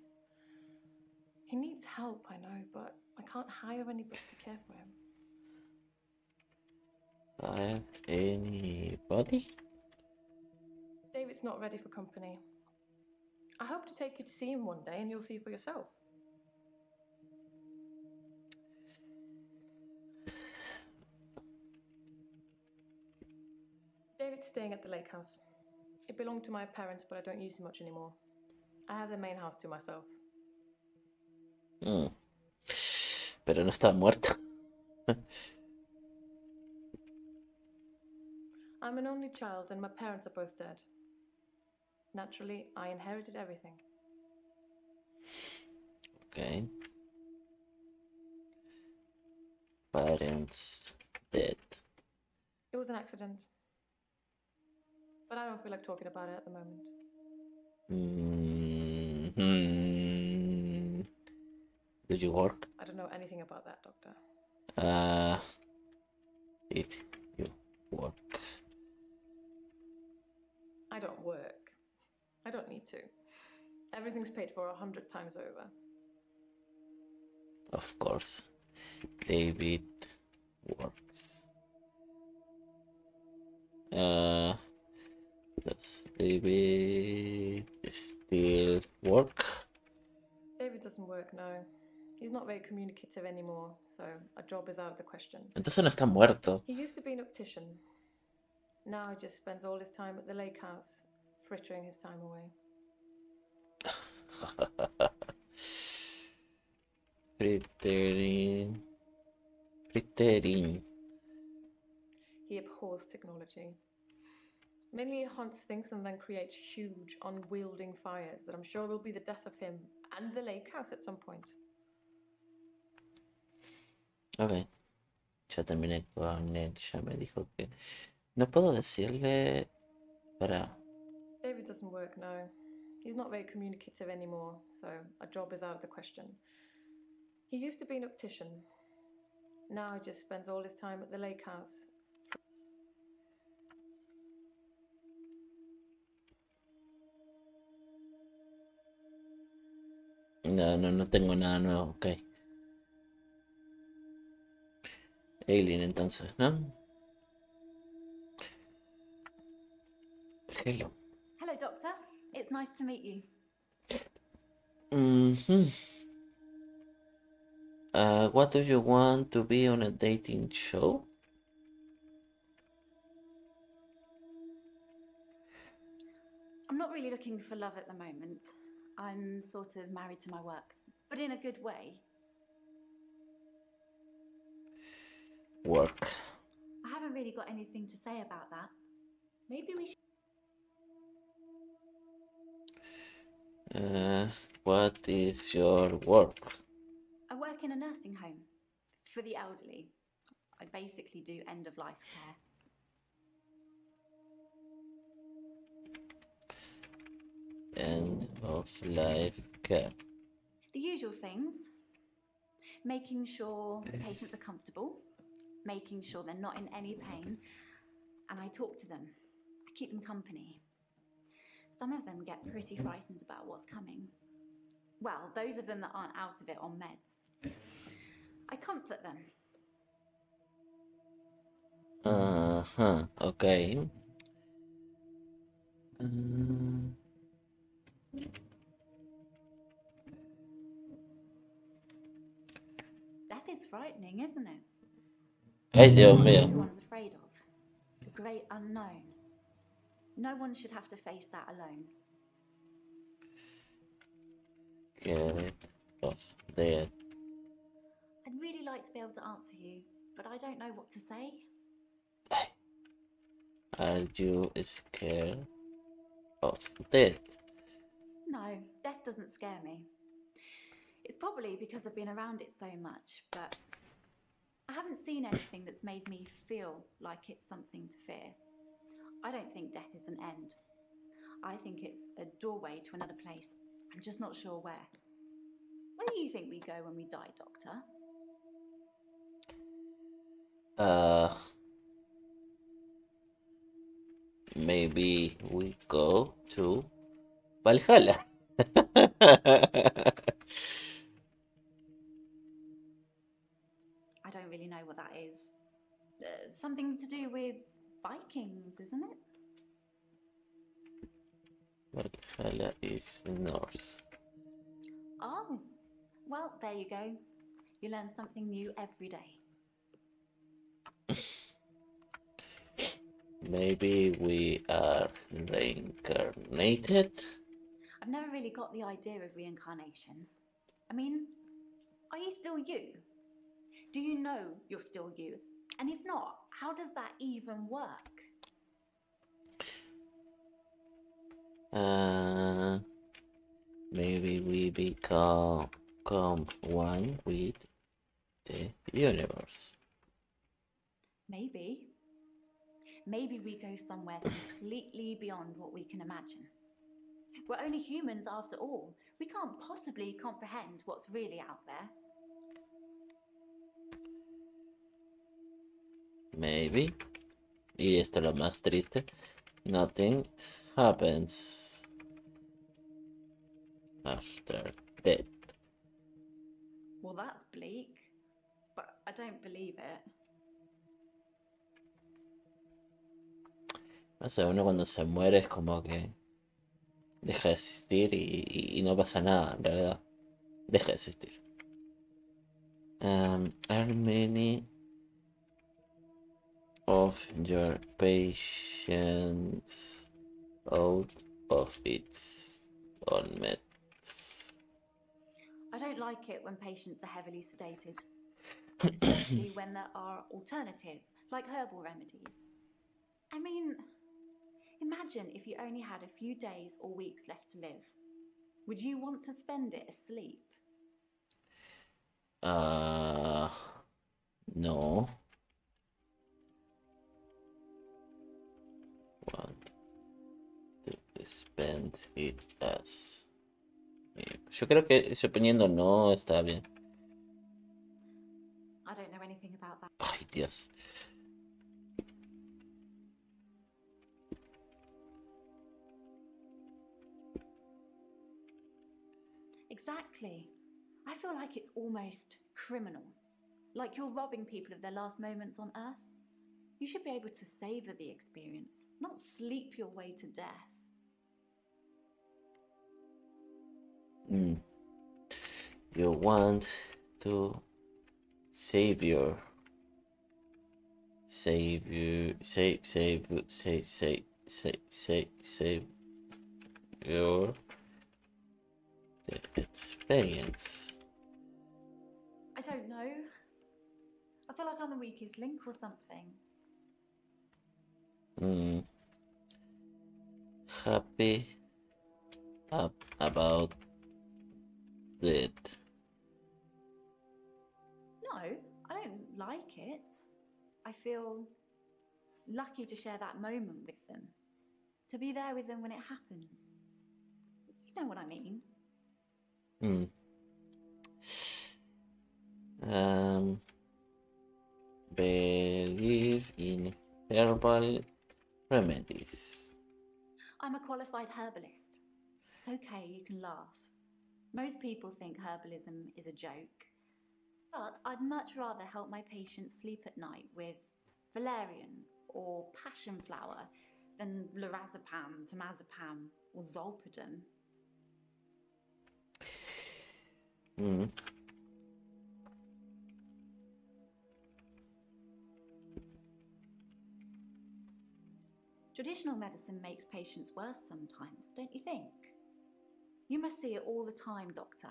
He needs help, I know, but I can't hire anybody to care for him. Hire anybody? David's not ready for company. I hope to take you to see him one day and you'll see for yourself. David's staying at the lake house. It belonged to my parents, but I don't use it much anymore. I have the main house to myself. Pero no está muerta. I'm an only child and my parents are both dead. Naturally, I inherited everything. Okay. Parents dead. It was an accident. But I don't feel like talking about it at the moment. Do you work? I don't know anything about that, Doctor. Did you work? I don't work. I don't need to. Everything's paid for 100 times over. Of course. David works. Does David still work? David doesn't work, no. He's not very communicative anymore, so a job is out of the question. Entonces no está muerto. He used to be an optician. Now he just spends all his time at the lake house, frittering his time away. Frittering. He abhors technology. Mainly he hunts things and then creates huge, unwielding fires that I'm sure will be the death of him and the lake house at some point. Ok. Ya terminé con él. Ya me dijo que... No puedo decirle... Para... David doesn't work now. He's not very communicative anymore, so a job is out of the question. He used to be an optician. Now he just spends all his time at the lake house. No tengo nada nuevo, ok. Alien entonces, ¿no? Hello. Hello, Doctor. It's nice to meet you. What do you want to be on a dating show? I'm not really looking for love at the moment. I'm sort of married to my work, but in a good way. Work. I haven't really got anything to say about that. Maybe we should. What is your work? I work in a nursing home for the elderly. I basically do end-of-life care. End of life care. The usual things. Making sure the patients are comfortable, making sure they're not in any pain, and I talk to them. I keep them company. Some of them get pretty frightened about what's coming. Well, those of them that aren't out of it on meds. I comfort them. Okay. Death is frightening, isn't it? Ay, Dios What mío. everyone's afraid of. The great unknown. No one should have to face that alone. Get off dead. I'd really like to be able to answer you, but I don't know what to say. Are you scared of death? No, death doesn't scare me. It's probably because I've been around it so much, but I haven't seen anything that's made me feel like it's something to fear. I don't think death is an end. I think it's a doorway to another place. I'm just not sure where. Where do you think we go when we die, Doctor? Maybe we go to Valhalla. I don't really know what that is. Something to do with Vikings, isn't it? Valhalla is Norse. Oh, well, there you go. You learn something new every day. Maybe we are reincarnated? I've never really got the idea of reincarnation. I mean, are you still you? Do you know you're still you? And if not, how does that even work? Maybe we become one with the universe. Maybe. Maybe we go somewhere completely beyond what we can imagine. We're only humans after all. We can't possibly comprehend what's really out there. Maybe. Y esto es lo más triste. Nothing happens after death. Well, that's bleak, but I don't believe it. No sé, uno cuando se muere es como que deja de existir y no pasa nada, en realidad. Deja de existir. Are many of your patients out of its own meds? I don't like it when patients are heavily sedated, especially when there are alternatives, like herbal remedies. I mean, imagine if you only had a few days or weeks left to live. Would you want to spend it asleep? No. Want to spend it as. Yo creo que suponiendo no está bien. I don't know anything about that. Ay, Dios. Exactly. I feel like it's almost criminal. Like you're robbing people of their last moments on Earth. You should be able to savor the experience, not sleep your way to death. You want to save your your experience. I don't know. I feel like I'm the weakest link or something. Happy about it. No, I don't like it. I feel lucky to share that moment with them, to be there with them when it happens. You know what I mean? Believe in herbal remedies. I'm a qualified herbalist. It's okay, you can laugh. Most people think herbalism is a joke. But I'd much rather help my patients sleep at night with valerian or passion flower than lorazepam, temazepam, or zolpidem. Traditional medicine makes patients worse sometimes, don't you think? You must see it all the time, doctor.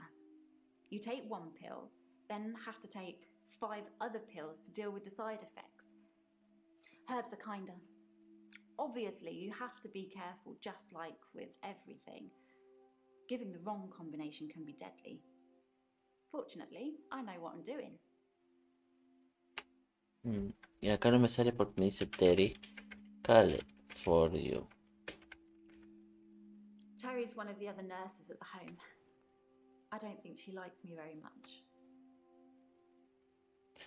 You take one pill, then have to take 5 other pills to deal with the side effects. Herbs are kinder. Obviously, you have to be careful, just like with everything. Giving the wrong combination can be deadly. Fortunately, I know what I'm doing. Y acá no me sale porque me dice Terry. Call for you. Terry's one of the other nurses at the home. I don't think she likes me very much.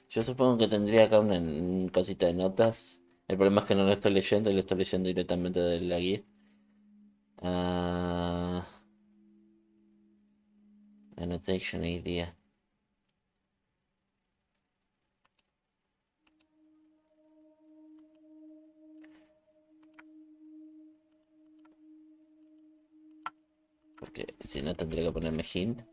Yo supongo que tendría acá una cosita de notas. El problema es que no lo estoy leyendo y lo estoy leyendo directamente de la guía. Annotation idea. Porque si no tendría que ponerme hint.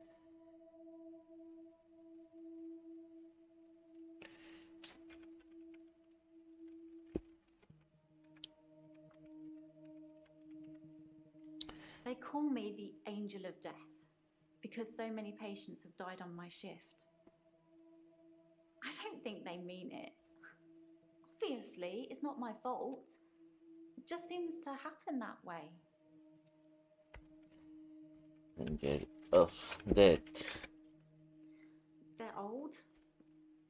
They call me the angel of death because so many patients have died on my shift. I don't think they mean it. Obviously, it's not my fault. It just seems to happen that way. Angel of death. They're old.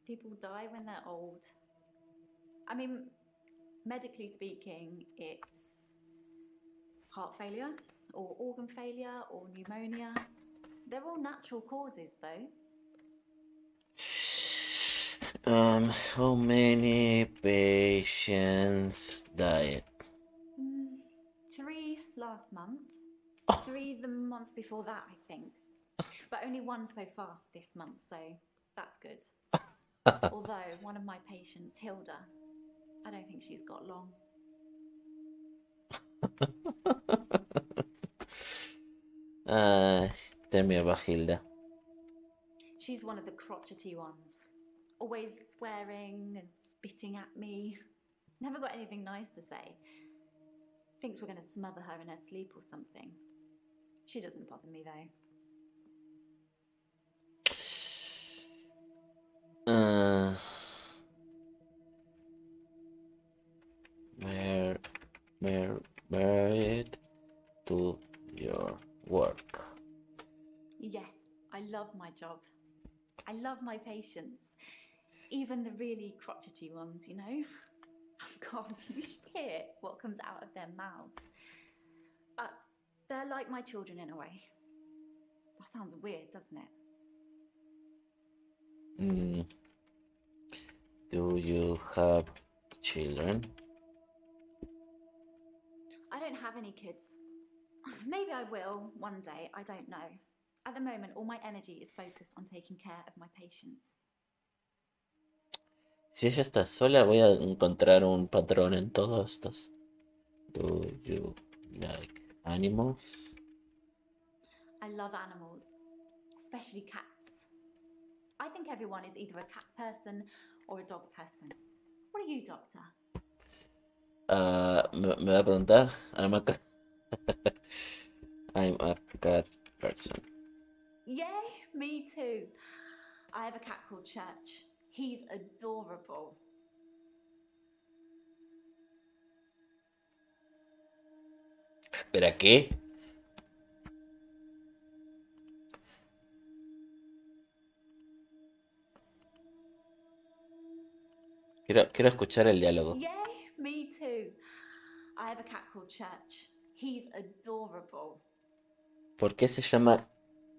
People die when they're old. I mean, medically speaking, it's heart failure, or organ failure, or pneumonia. They're all natural causes, though. How many patients died? 3 last month. 3 the month before that, I think. But only 1 so far this month, so that's good. Although one of my patients, Hilda, I don't think she's got long. Tell me about Hilda. She's one of the crotchety ones. Always swearing and spitting at me. Never got anything nice to say. Thinks we're going to smother her in her sleep or something. She doesn't bother me, though. Uh, mar- married to your work. Yes, I love my job. I love my patients. Even the really crotchety ones, you know? Oh God, you should hear what comes out of their mouths. They're like my children in a way. That sounds weird, doesn't it? Do you have children? I don't have any kids. Maybe I will one day, I don't know. At the moment, all my energy is focused on taking care of my patients. Si ella está sola, voy a encontrar un patrón en todos estos. Do you like animals? I love animals, especially cats. I think everyone is either a cat person or a dog person. What are you, Doctor? Me va a preguntar. I'm a cat person. Yay, me too. I have a cat called Church. He's adorable. ¿Espera qué? Quiero escuchar el diálogo. Yay, me too. I have a cat called Church. He's adorable. ¿Por qué se llama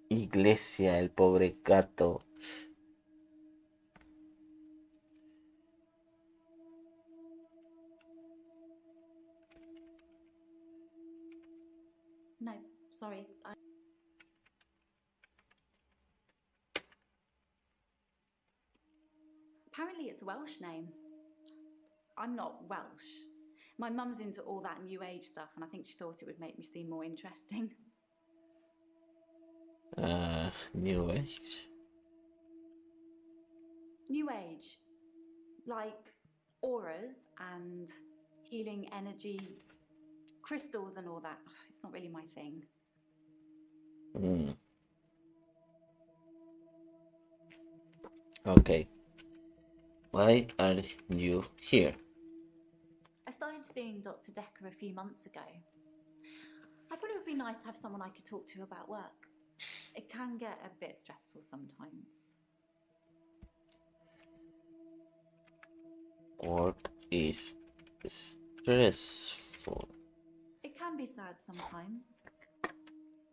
Iglesia el pobre gato? No, sorry. Apparently it's a Welsh name. I'm not Welsh. My mum's into all that New Age stuff, and I think she thought it would make me seem more interesting. New Age. New Age. Like auras and healing energy, crystals and all that. It's not really my thing. Okay. Why are you here? I started seeing Dr. Dekker a few months ago. I thought it would be nice to have someone I could talk to about work. It can get a bit stressful sometimes. Work is stressful. It can be sad sometimes.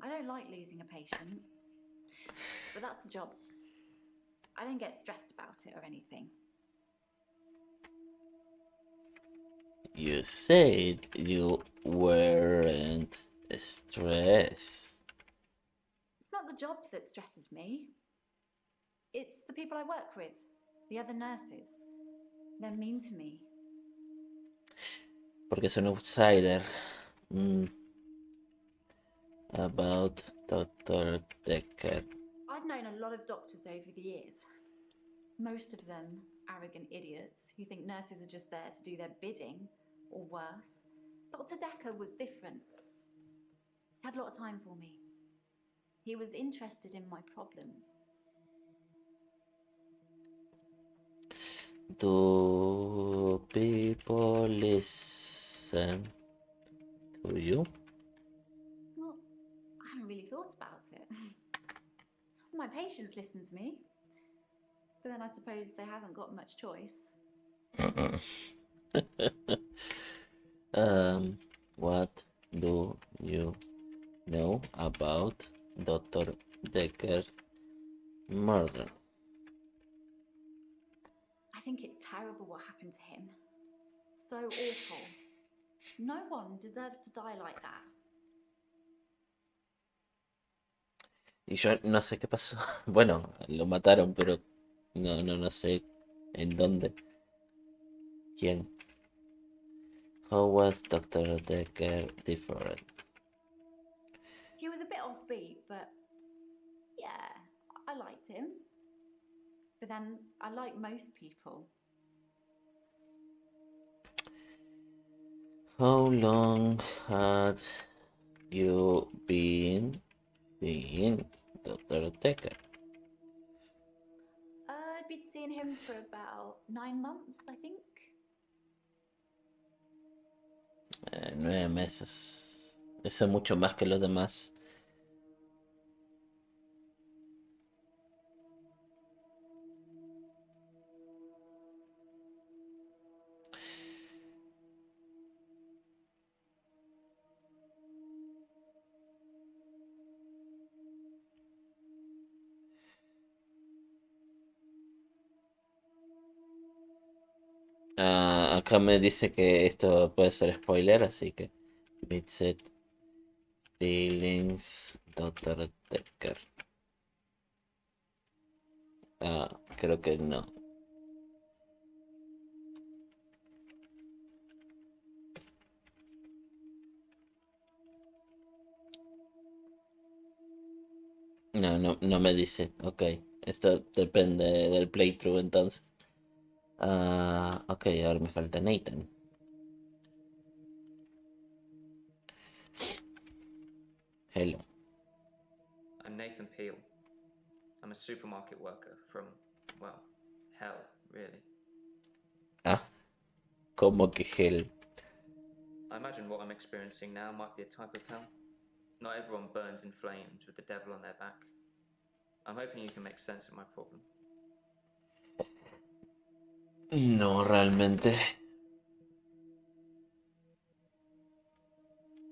I don't like losing a patient, but that's the job. I don't get stressed about it or anything. You said you weren't stressed. It's not the job that stresses me. It's the people I work with, the other nurses. They're mean to me. Porque es un outsider. About Dr. Dekker. I've known a lot of doctors over the years. Most of them arrogant idiots who think nurses are just there to do their bidding, or worse. Dr. Dekker was different. He had a lot of time for me. He was interested in my problems. Do people listen to you? Well, I haven't really thought about it. My patients listen to me, but then I suppose they haven't got much choice. What do you know about Dr. Dekker's murder? I think it's terrible what happened to him. So awful. No one deserves to die like that. Y yo no sé qué pasó. Bueno, lo mataron, pero no sé en dónde. ¿Quién? How was Dr. Dekker different? He was a bit offbeat, but yeah, I liked him. But then I like most people. How long had you been seeing Dr. Dekker? I'd been seeing seeing him for about 9 months, I think. 9 meses. Eso es mucho más que los demás. Acá me dice que esto puede ser spoiler, así que Vincent Feelings Dr. Dekker. Creo que no. No me dice. Ok, esto depende del playthrough entonces. Ok, ahora me falta Nathan. Hello. I'm Nathan Peel. I'm a supermarket worker from, well, hell, really. ¿Cómo que hell? I imagine what I'm experiencing now might be a type of hell. Not everyone burns in flames with the devil on their back. I'm hoping you can make sense of my problem. No, realmente.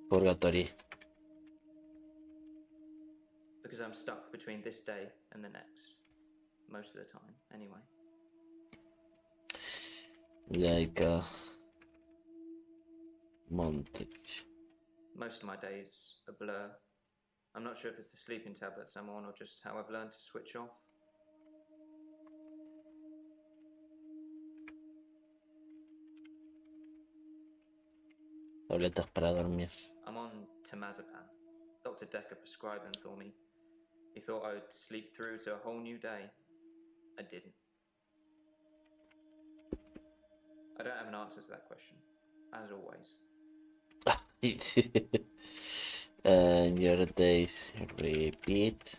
Purgatory. Because I'm stuck between this day and the next. Most of the time, anyway. Like a montage. Most of my days a blur. I'm not sure if it's the sleeping tablets I'm on or just how I've learned to switch off. Tabletas para dormir. I'm on temazepam. Dr. Dekker prescribed them for me. He thought I would sleep through to a whole new day. I didn't. I don't have an answer to that question, as always. And your days repeat.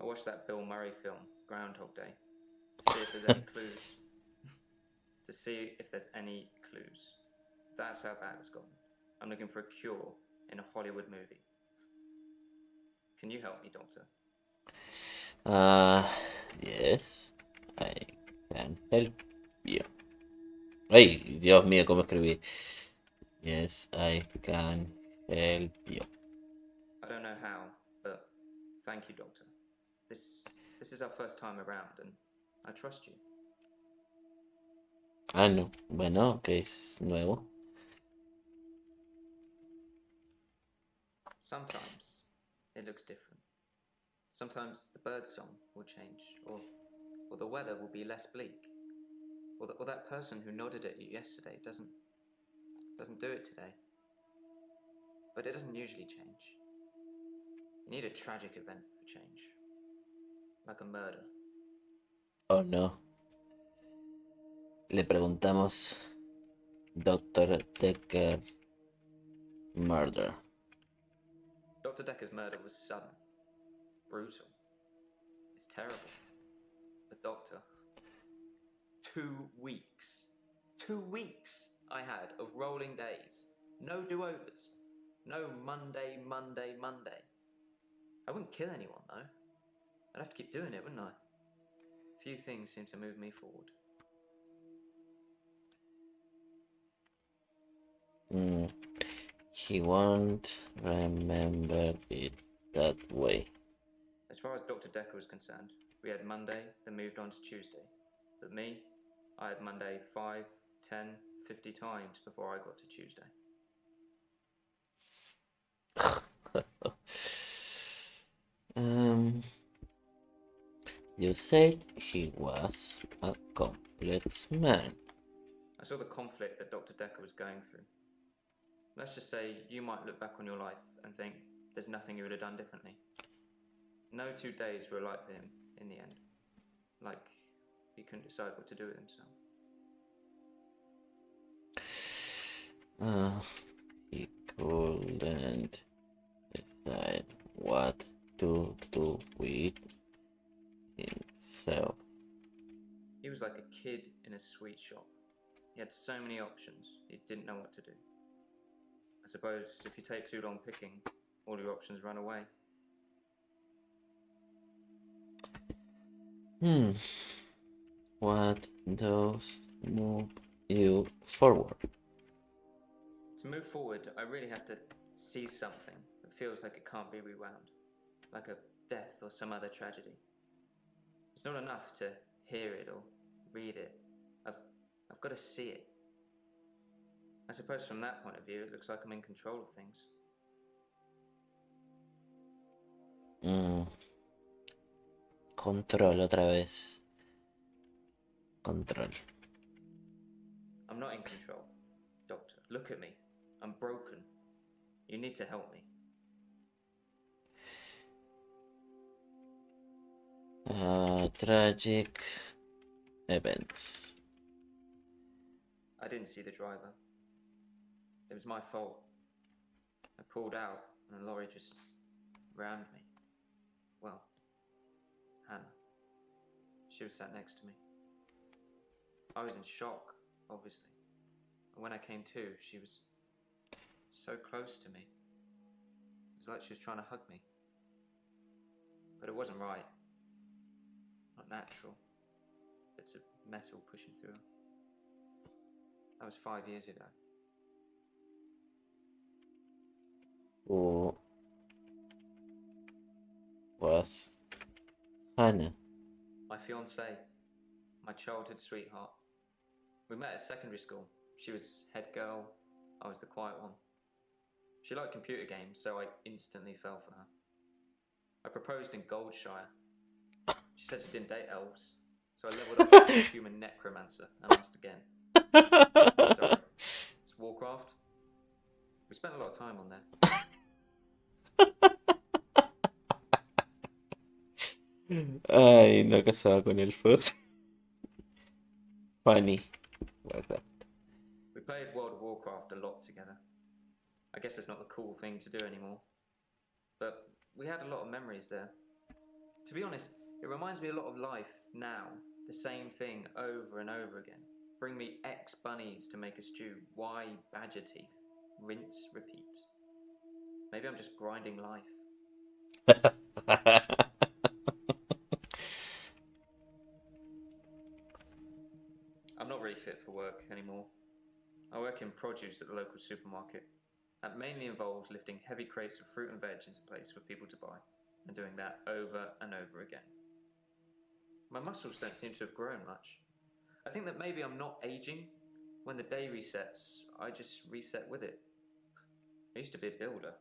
I watched that Bill Murray film, Groundhog Day, to see if there's any clues. To see if there's any clues. That's how bad it's gotten. I'm looking for a cure in a Hollywood movie. Can you help me, Doctor? Yes, I can help you. Ay, Dios mío, ¿cómo escribí? Yes, I can help you. I don't know how, but thank you, Doctor. This is our first time around, and I trust you. No. Bueno, que es nuevo. Sometimes it looks different. Sometimes the bird song will change, or the weather will be less bleak, or that person who nodded at you yesterday doesn't do it today. But it doesn't usually change. You need a tragic event for change, like a murder. Oh no. Le preguntamos Dr. Dekker murder. Dr. Dekker's murder was sudden, brutal. It's terrible. But Doctor, 2 weeks. 2 weeks I had of rolling days. No do-overs. No Monday. I wouldn't kill anyone, though. I'd have to keep doing it, wouldn't I? Few things seem to move me forward. He won't remember it that way. As far as Dr. Dekker was concerned, we had Monday, then moved on to Tuesday. But me, I had Monday 5, 10, 50 times before I got to Tuesday. You said he was a complex man. I saw the conflict that Dr. Dekker was going through. Let's just say you might look back on your life and think there's nothing you would have done differently. No 2 days were alike for him in the end. Like he couldn't decide what to do with himself. He couldn't decide what to do with himself. He was kid in a sweet shop. He had so many options, he didn't know what to do. I suppose if you take too long picking, all your options run away. What does move you forward? To move forward, I really have to see something that feels like it can't be rewound, like a death or some other tragedy. It's not enough to hear it or read it. I've got to see it. I suppose from that point of view, it looks like I'm in control of things. Control otra vez. Control. I'm not in control. Doctor, look at me. I'm broken. You need to help me. Tragic events. I didn't see the driver. It was my fault. I pulled out and the lorry just rammed me. Well, Hannah. She was sat next to me. I was in shock, obviously. And when I came to, she was so close to me. It was like she was trying to hug me. But it wasn't right. Not natural. Bits of metal pushing through her. That was 5 years ago. Who was Hannah? My fiancée. My childhood sweetheart. We met at secondary school. She was head girl. I was the quiet one. She liked computer games, so I instantly fell for her. I proposed in Goldshire. She said she didn't date elves, so I leveled up to a human necromancer and asked again. Sorry, it's Warcraft. We spent a lot of time on there. Ay, no casaba con elfos. Funny. Warcraft. We played World of Warcraft a lot together. I guess it's not the cool thing to do anymore. But we had a lot of memories there. To be honest, it reminds me a lot of life now. The same thing over and over again. Bring me X bunnies to make a stew. Y badger teeth. Rinse, repeat. Maybe I'm just grinding life. I'm not really fit for work anymore. I work in produce at the local supermarket. That mainly involves lifting heavy crates of fruit and veg into place for people to buy, and doing that over and over again. My muscles don't seem to have grown much. I think that maybe I'm not aging. When the day resets, I just reset with it. I used to be a builder.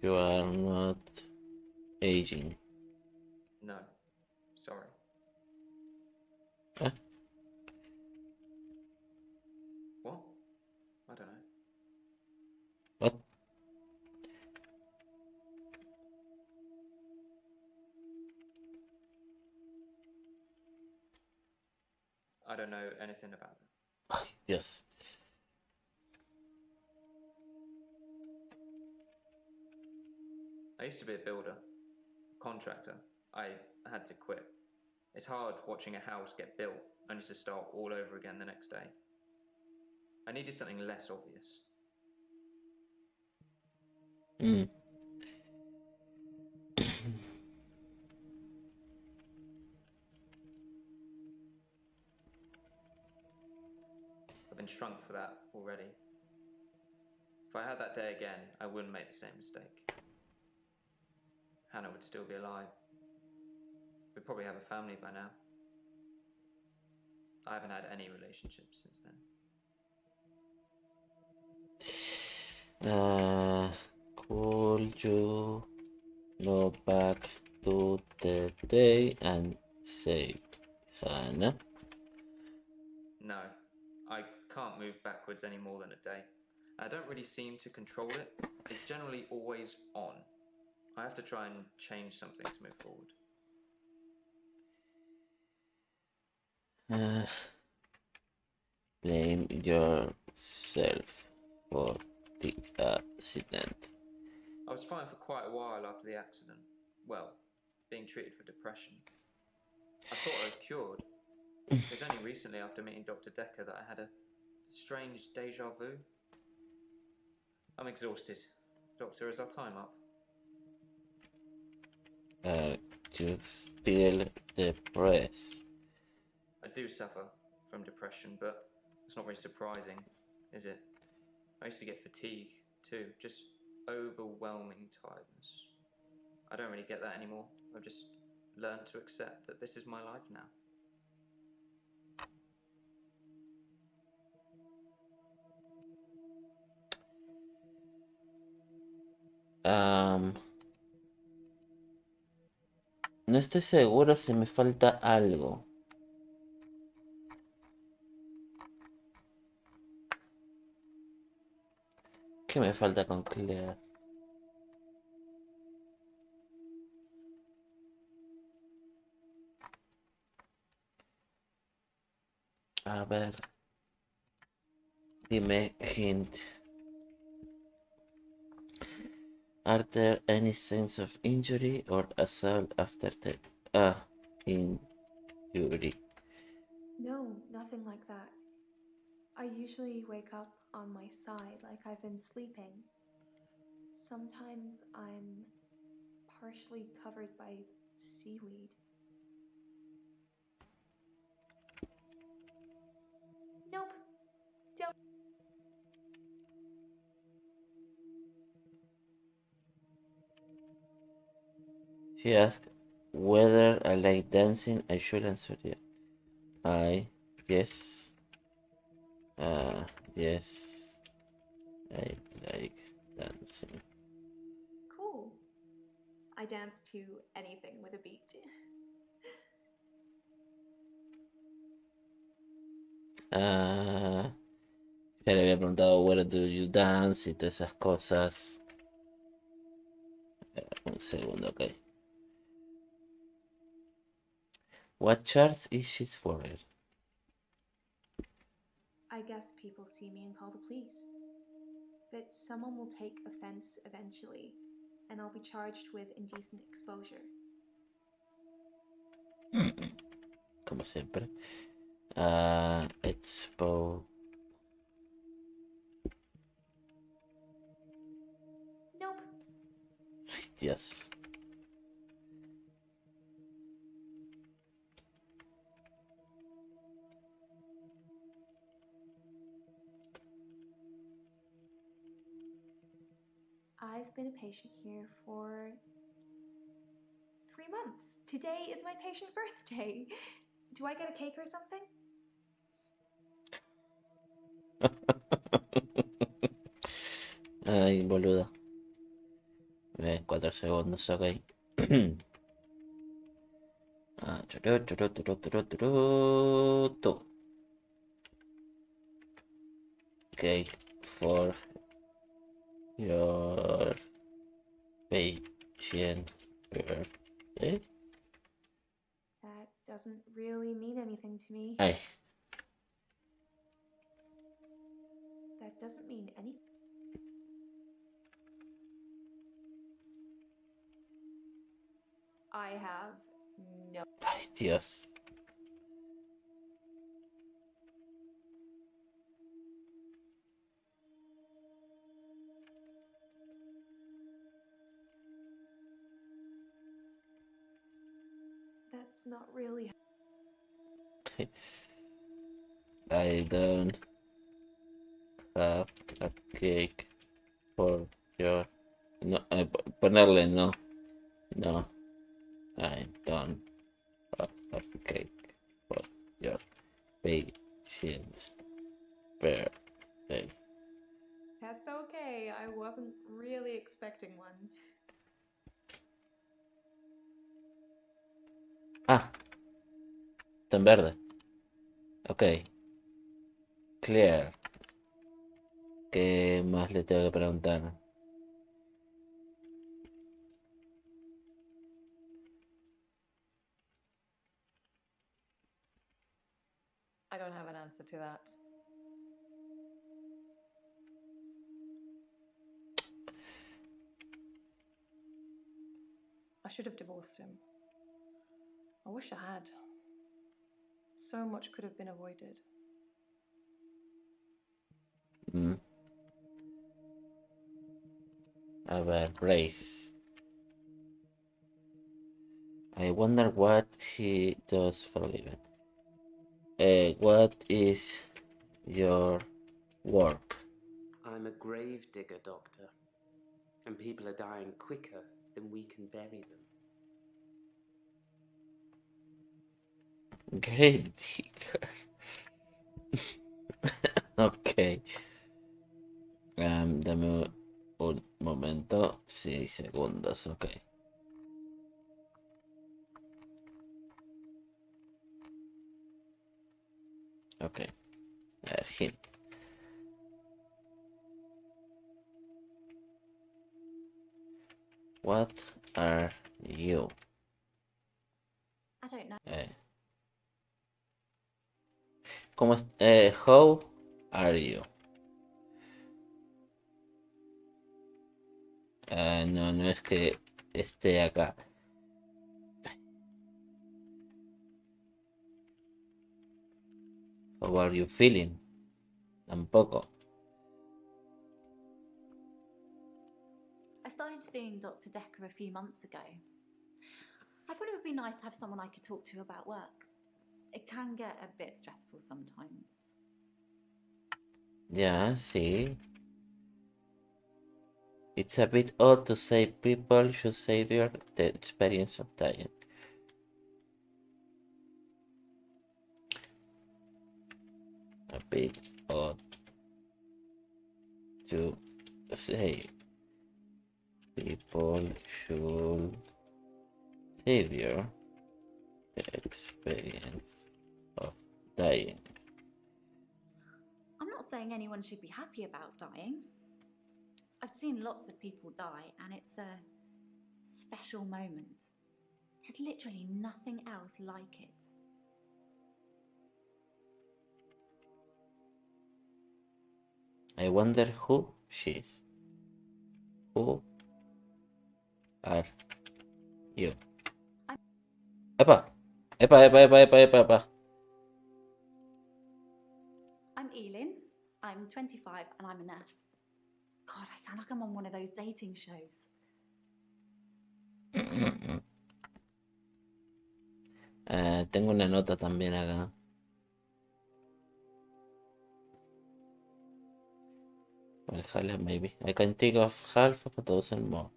You are not aging. No, sorry. Huh? What? I don't know. What? I don't know anything about that. Yes. I used to be a builder, contractor. I had to quit. It's hard watching a house get built only to start all over again the next day. I needed something less obvious. I've been shrunk for that already. If I had that day again, I wouldn't make the same mistake. Hannah would still be alive. We'd probably have a family by now. I haven't had any relationships since then. Could you go back to the day and say Hannah? No, I can't move backwards any more than a day. I don't really seem to control it. It's generally always on. I have to try and change something to move forward. Blame yourself for the accident. I was fine for quite a while after the accident. well, being treated for depression. I thought I was cured. It was only recently after meeting Dr. Dekker that I had a strange deja vu. I'm exhausted. Doctor, is our time up? Are you still depressed? I do suffer from depression, but it's not very surprising, is it? I used to get fatigue, too. Just overwhelming tiredness. I don't really get that anymore. I've just learned to accept that this is my life now. No estoy seguro si me falta algo. ¿Qué me falta con Claire? A ver. Dime hint. Are there any signs of injury or assault after the injury? No, nothing like that. I usually wake up on my side like I've been sleeping. Sometimes I'm partially covered by seaweed. Nope. Don't. She asked whether I like dancing. I should answer yes. Yes. Yes. I like dancing. Cool. I dance to anything with a beat. Ya le había preguntado where do you dance y todas esas cosas. Un segundo, ok. What charge is she for? I guess people see me and call the police. But someone will take offense eventually, and I'll be charged with indecent exposure. Como siempre. Expo. Nope. Ay, Dios. I've been a patient here for 3 months. Today is my patient birthday. Do I get a cake or something? Ay, boludo. 4 segundos, ok. Okay, for your patient birthday. That doesn't really mean anything to me. Ay, That doesn't mean anything. I have no. ay, Dios. That's not really. I don't have a cake for your. No, ponerle no. No, I don't have a cake for your patient's birthday. That's okay. I wasn't really expecting one. Ah, está en verde. Ok. Claire. ¿Qué más le tengo que preguntar? I don't have an answer to that. I should have divorced him. I wish I had. So much could have been avoided. A ver, Grace. I wonder what he does for a living. What is your work? I'm a grave digger, Doctor. And people are dying quicker than we can bury them. Grave digger. Ok. Dame un momento. 6 segundos, ok. Ok. A ver, hint. What are you? I don't know. ¿Cómo es? How are you? No, no es que esté acá. How are you feeling? Tampoco. I started seeing Dr. Dekker a few months ago. I thought it would be nice to have someone I could talk to about work. It can get a bit stressful sometimes. Yeah, sí. It's a bit odd to say people should savor the experience of dying. A bit odd to say people should savor the experience of dying. I'm not saying anyone should be happy about dying. I've seen lots of people die, and it's a special moment. There's literally nothing else like it. I wonder who she is. Who are you? Epa! Epa, epa, epa, epa, epa, epa. I'm Elin. I'm 25 and I'm a nurse. God, I sound like I'm on one of those dating shows. Tengo una nota también acá. Well, half maybe. I can think of half of a dozen more.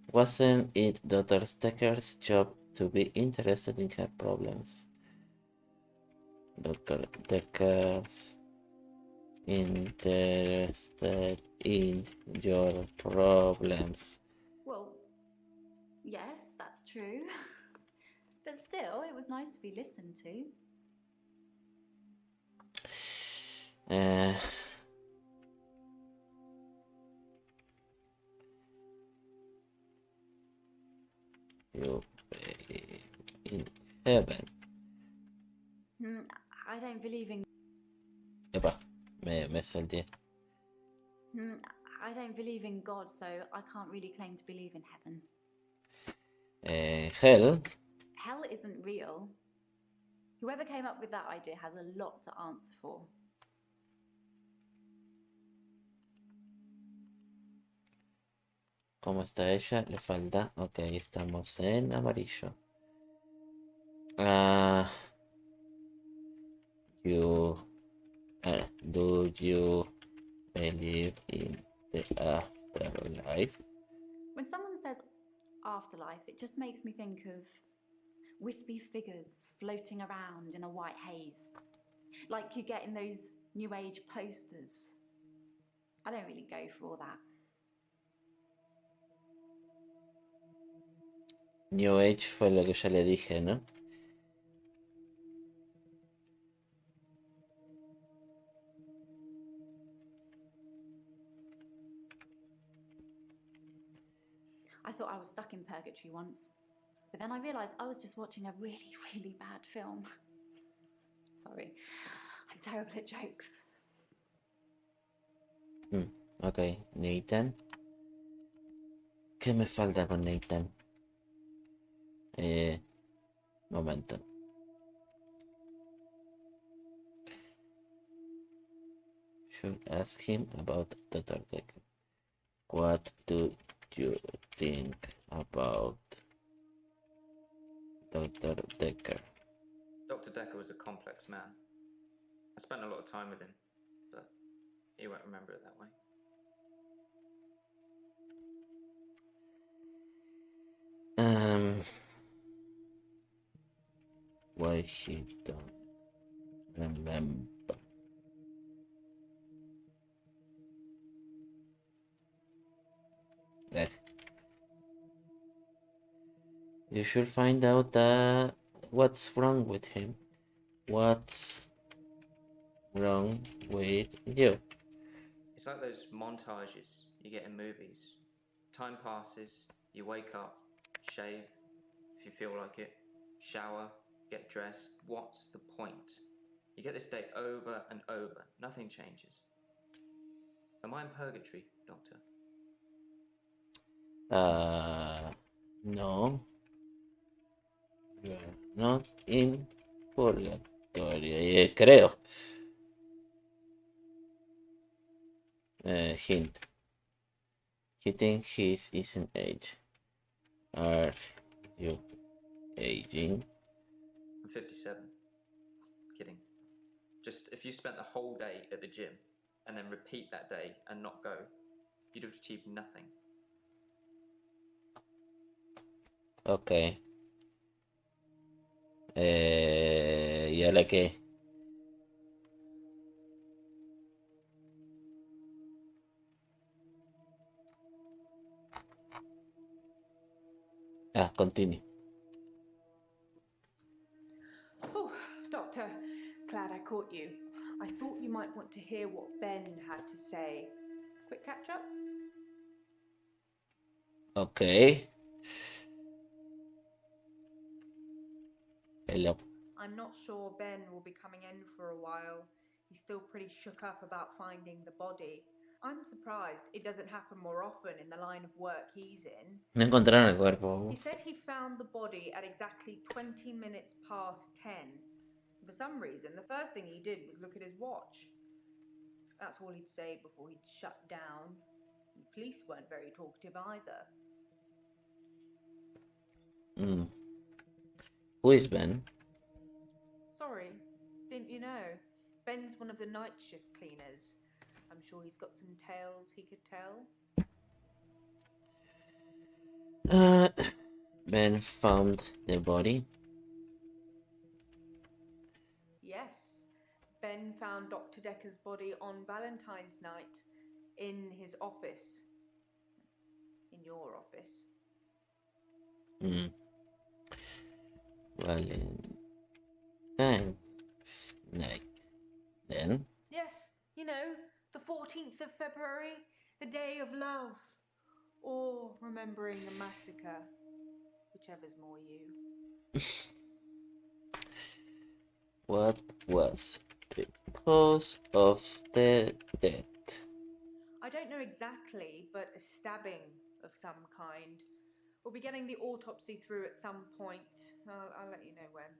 Wasn't it Dr. Dekker's job to be interested in her problems? Dr. Dekker's interested in your problems. Well, yes, that's true. But still, it was nice to be listened to. You believe in heaven. I don't believe in... Epa, me salté. I don't believe in God, so I can't really claim to believe in heaven. Hell. Hell isn't real. Whoever came up with that idea has a lot to answer for. ¿Cómo está ella? Le falta. Ok, estamos en amarillo. Do you believe in the afterlife? When someone says afterlife, it just makes me think of wispy figures floating around in a white haze, like you get in those New Age posters. I don't really go for all that. New Age fue lo que ya le dije, ¿no? I thought I was stuck in purgatory once, but then I realised I was just watching a really, really bad film. Sorry, I'm terrible at jokes. Ok, Nathan. ¿Qué me falta con Nathan? Momento. Should ask him about Dr. Dekker. What do you think about Dr. Dekker? Dr. Dekker was a complex man. I spent a lot of time with him, but he won't remember it that way. Why he don't remember? You should find out what's wrong with him. What's wrong with you? It's like those montages you get in movies. Time passes, you wake up, shave, if you feel like it, shower, get dressed. What's the point? You get this day over and over. Nothing changes. Am I in purgatory, Doctor? No. You're not in purgatory, creo. Hint. He thinks he's isn't age. Are you aging? I'm 57. Kidding. Just if you spent the whole day at the gym and then repeat that day and not go, you'd have achieved nothing. Okay. ¿Y ahora qué? Continue. Oh, Doctor, glad I caught you. I thought you might want to hear what Ben had to say. Quick catch up? Okay. Hello. I'm not sure Ben will be coming in for a while. He's still pretty shook up about finding the body. I'm surprised it doesn't happen more often in the line of work he's in. No encontraron el cuerpo. He said he found the body at exactly 20 minutes past 10. For some reason, the first thing he did was look at his watch. That's all he'd say before he'd shut down. The police weren't very talkative either. Who is Ben? Sorry, didn't you know? Ben's one of the night shift cleaners. I'm sure he's got some tales he could tell. Ben found the body. Yes, Ben found Dr. Dekker's body on Valentine's night in his office. In your office. Valentine's night. Then? Yes, you know, the 14th of February, the day of love. Or remembering the massacre. Whichever's more you. What was the cause of the death? I don't know exactly, but a stabbing of some kind. We'll be getting the autopsy through at some point. I'll let you know when.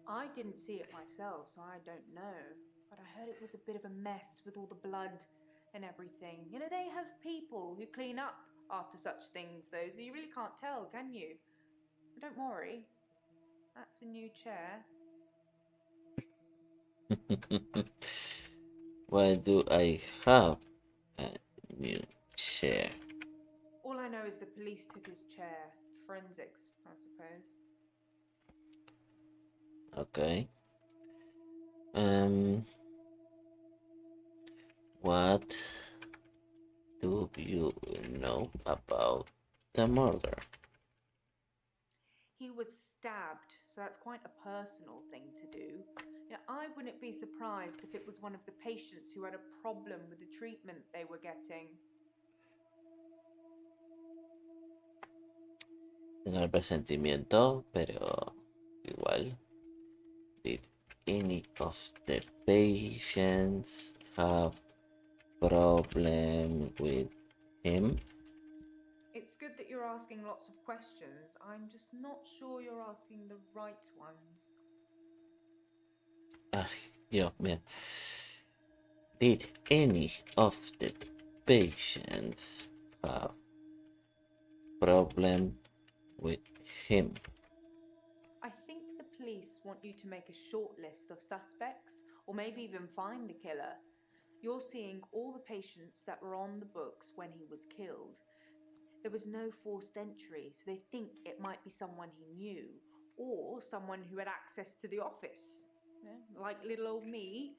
I didn't see it myself, so I don't know. But I heard it was a bit of a mess with all the blood and everything. You know, they have people who clean up after such things, though, so you really can't tell, can you? But don't worry. That's a new chair. Why do I have a new chair? All I know is the police took his chair. Forensics, I suppose. Okay. What do you know about the murder? He was stabbed, so that's quite a personal thing to do. You know, I wouldn't be surprised if it was one of the patients who had a problem with the treatment they were getting. Tengo el presentimiento, pero igual. Did any of the patients have problem with him? It's good that you're asking lots of questions. I'm just not sure you're asking the right ones. Ay, Dios mío. Did any of the patients have problem with him? I think the police want you to make a short list of suspects, or maybe even find the killer. You're seeing all the patients that were on the books when he was killed. There was no forced entry, so they think it might be someone he knew, or someone who had access to the office. Like little old me.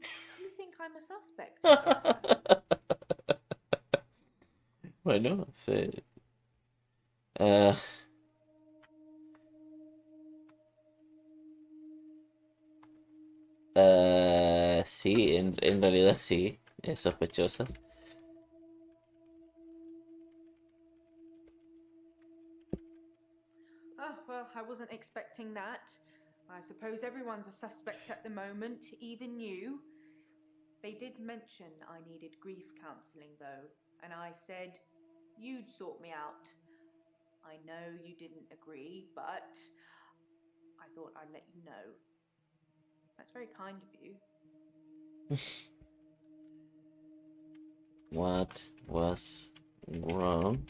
Do you think I'm a suspect, Doctor? Bueno, ah, sí, en realidad sí, sospechosas. Oh, well, I wasn't expecting that. I suppose everyone's a suspect at the moment, even you. They did mention I needed grief counselling, though, and I said you'd sort me out. I know you didn't agree, but I thought I'd let you know. That's very kind of you. What was wrong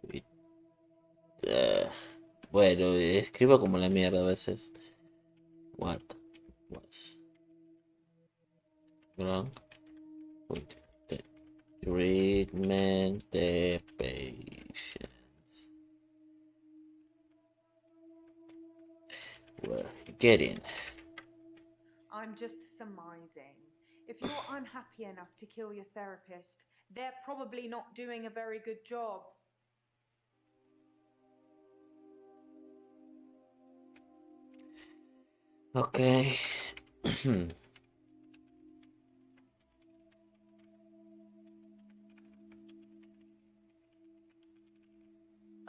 with... bueno, escribo como la mierda a veces. What was wrong with the treatment the patients were getting? I'm just surmising. If you're unhappy enough to kill your therapist, they're probably not doing a very good job. Okay. I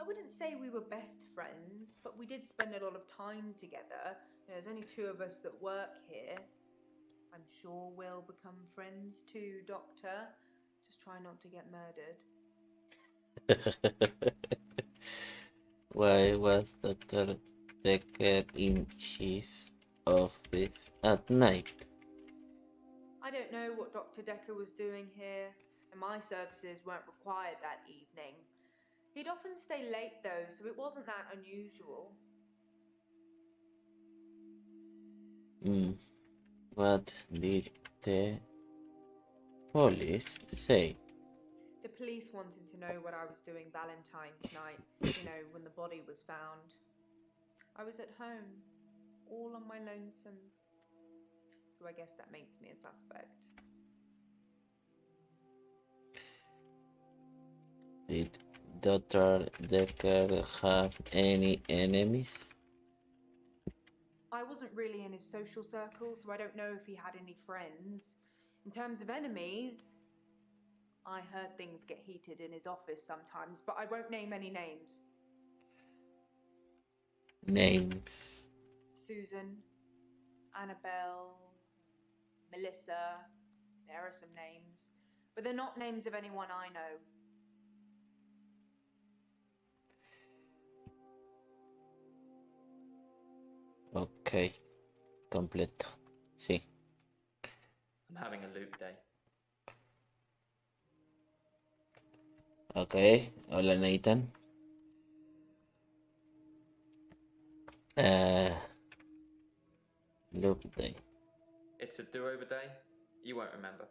wouldn't say we were best friends, but we did spend a lot of time together. There's only two of us that work here. I'm sure we'll become friends too, Doctor. Just try not to get murdered. Why was Dr. Dekker in his office at night? I don't know what Dr. Dekker was doing here, and my services weren't required that evening. He'd often stay late though, so it wasn't that unusual. What did the police say? The police wanted to know what I was doing Valentine's night, you know, when the body was found. I was at home, all on my lonesome. So I guess that makes me a suspect. Did Dr. Dekker have any enemies? I wasn't really in his social circle, so I don't know if he had any friends. In terms of enemies, I heard things get heated in his office sometimes, but I won't name any names. Names. Susan, Annabelle, Melissa, there are some names, but they're not names of anyone I know. Ok, completo. Sí. I'm having a loop day. Ok, hola Nathan. Loop day. It's a do-over day? You won't remember.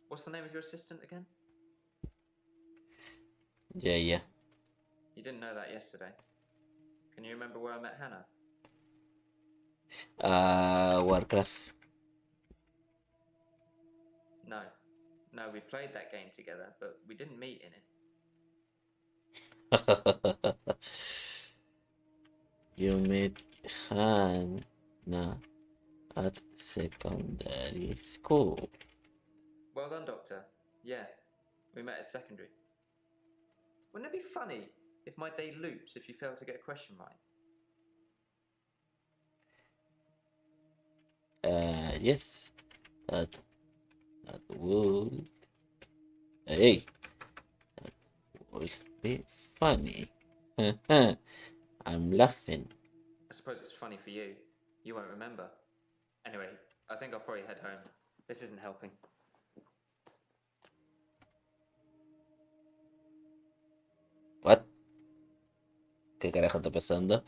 What's the name of your assistant again? Yeah. You didn't know that yesterday. Can you remember where I met Hannah? Warcraft. No, we played that game together, but we didn't meet in it. You met Hannah at secondary school. Well done, Doctor. Yeah, we met at secondary. Wouldn't it be funny if my day loops if you fail to get a question right? Yes. That would. Hey, would be funny. I'm laughing. I suppose it's funny for you. You won't remember. Anyway, I think I'll probably head home. This isn't helping. What? ¿Qué carajo está pasando?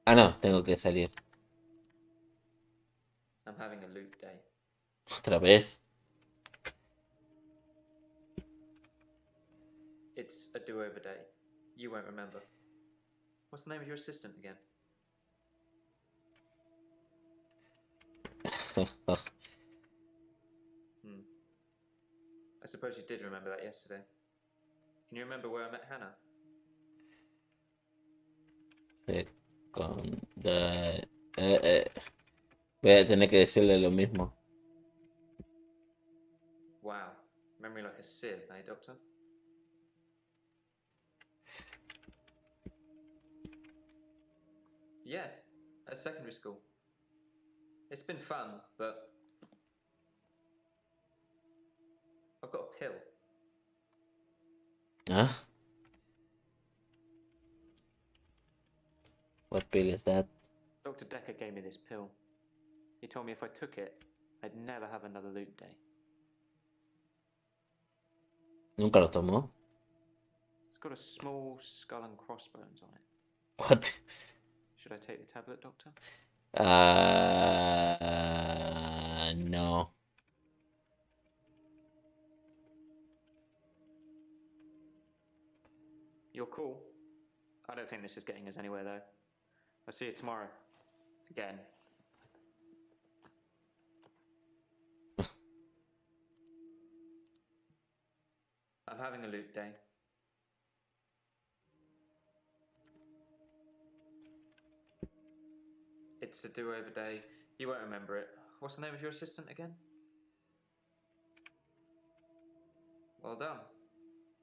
Ah, no, tengo que salir. I'm having a loop day. Otra vez. It's a do-over day. You won't remember. What's the name of your assistant again? I suppose you did remember that yesterday. Can you remember where I met Hannah? Voy a tener que decirle lo mismo. Wow. Memory like a sieve, eh, Doctor? Yeah, at secondary school. It's been fun, but I've got a pill. Huh? What pill is that? Dr. Dekker gave me this pill. He told me if I took it, I'd never have another loop day. Nunca lo tomó. It's got a small skull and crossbones on it. What? Should I take the tablet, Doctor? No. You're cool. I don't think this is getting us anywhere, though. I'll see you tomorrow. Again. I'm having a loop day. It's a do-over day. You won't remember it. What's the name of your assistant again? Well done.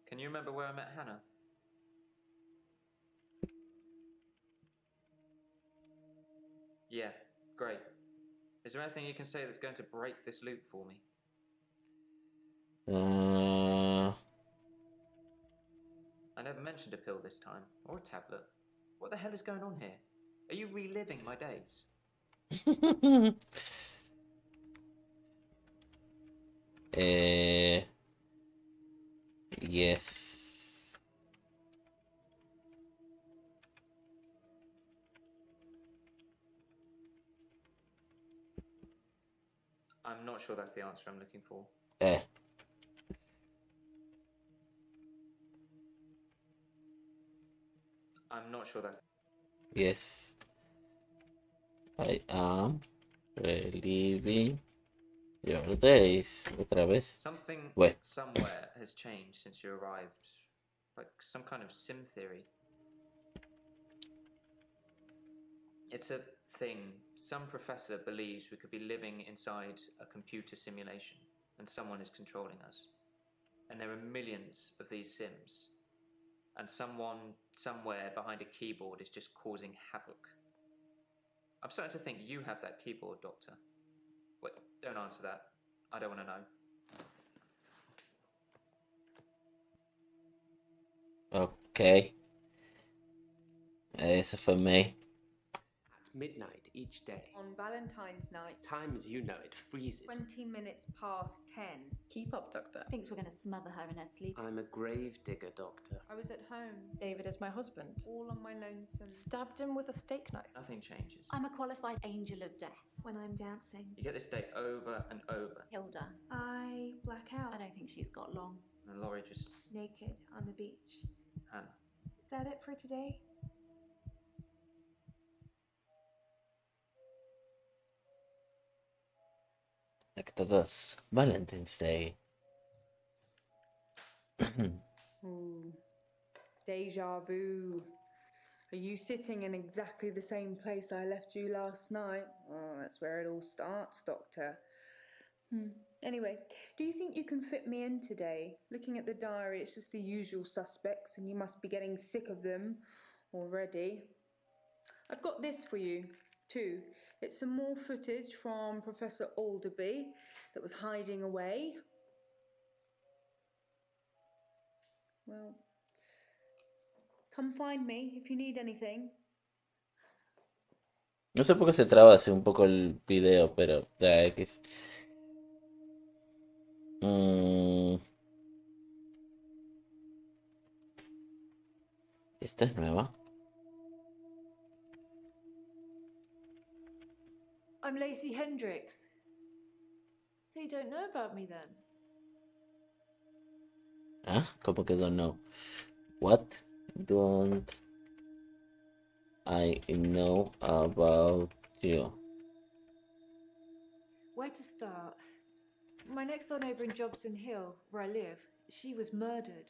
Can you remember where I met Hannah? Yeah, great. Is there anything you can say that's going to break this loop for me? I never mentioned a pill this time, or a tablet. What the hell is going on here? Are you reliving my days? Yes. I'm not sure that's the answer I'm looking for. I'm not sure that's... Yes. I am reliving your days. Otra vez. Something Wait. somewhere has changed since you arrived. Like some kind of sim theory. It's a thing. Some professor believes we could be living inside a computer simulation and someone is controlling us. And there are millions of these sims. And someone somewhere behind a keyboard is just causing havoc. I'm starting to think you have that keyboard, Doctor. Wait, don't answer that. I don't want to know. Okay. Eso fue me. At midnight each day. On Valentine's night. Time as you know it freezes. 20 minutes past 10. Keep up, Doctor. Thinks we're going to smother her in her sleep. I'm a grave digger, Doctor. I was at home. David is my husband. All on my lonesome. Stabbed him with a steak knife. Nothing changes. I'm a qualified angel of death. When I'm dancing, You get this day over and over. Hilda. I black out. I don't think she's got long. And Laurie just... Naked on the beach. Hannah. Is that it for today? Acto 2. Valentine's Day. Deja vu. Are you sitting in exactly the same place I left you last night? Oh, that's where it all starts, Doctor. Anyway, do you think you can fit me in today? Looking at the diary, it's just the usual suspects, and you must be getting sick of them already. I've got this for you, too. It's some more footage from Professor Alderby that was hiding away. Well, come find me if you need anything. No sé por qué se traba así un poco el video, pero ya X. Esta es nueva. I'm Lacey Hendricks. So you don't know about me then? ¿Ah? ¿Cómo que don't know? What don't I know about you? Where to start? My next door neighbour in Jobson Hill, where I live, she was murdered.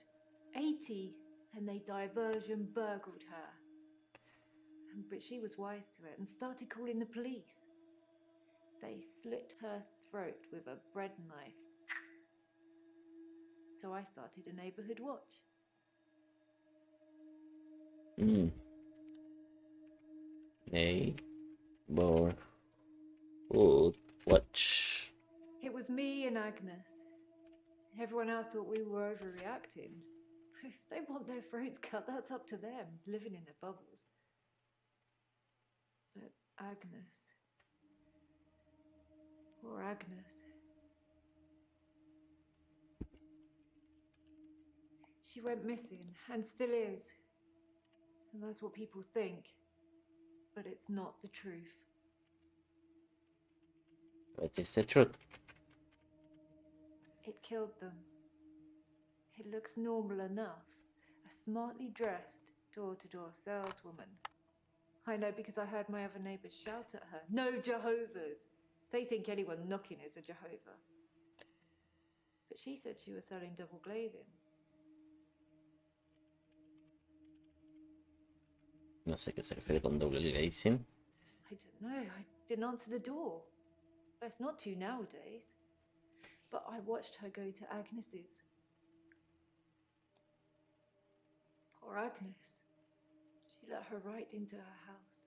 80, and they diversion burgled her. But she was wise to it and started calling the police. They slit her throat with a bread knife. So I started a neighbourhood watch. Neighborhood watch. It was me and Agnes. Everyone else thought we were overreacting. If they want their throats cut, that's up to them, living in their bubbles. But Agnes... Poor Agnes. She went missing, and still is. And that's what people think. But it's not the truth. What is the truth? It killed them. It looks normal enough. A smartly dressed, door-to-door saleswoman. I know because I heard my other neighbours shout at her. No Jehovah's! They think anyone knocking is a Jehovah. But she said she was selling double glazing. No sé qué se refiere con doble glazing. I don't know. I didn't answer the door. Best not to nowadays. But I watched her go to Agnes's. Poor Agnes. She let her right into her house.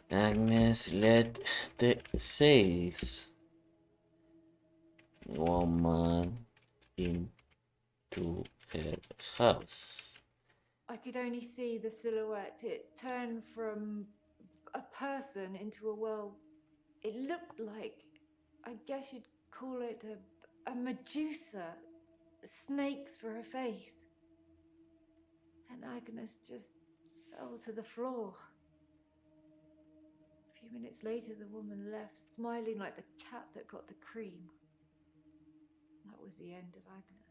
Agnes let the sales woman into her house. I could only see the silhouette. It turned from a person into a, well, it looked like, I guess you'd call it a Medusa. Snakes for her face. And Agnes just fell to the floor. A few minutes later, the woman left, smiling like the cat that got the cream. That was the end of Agnes.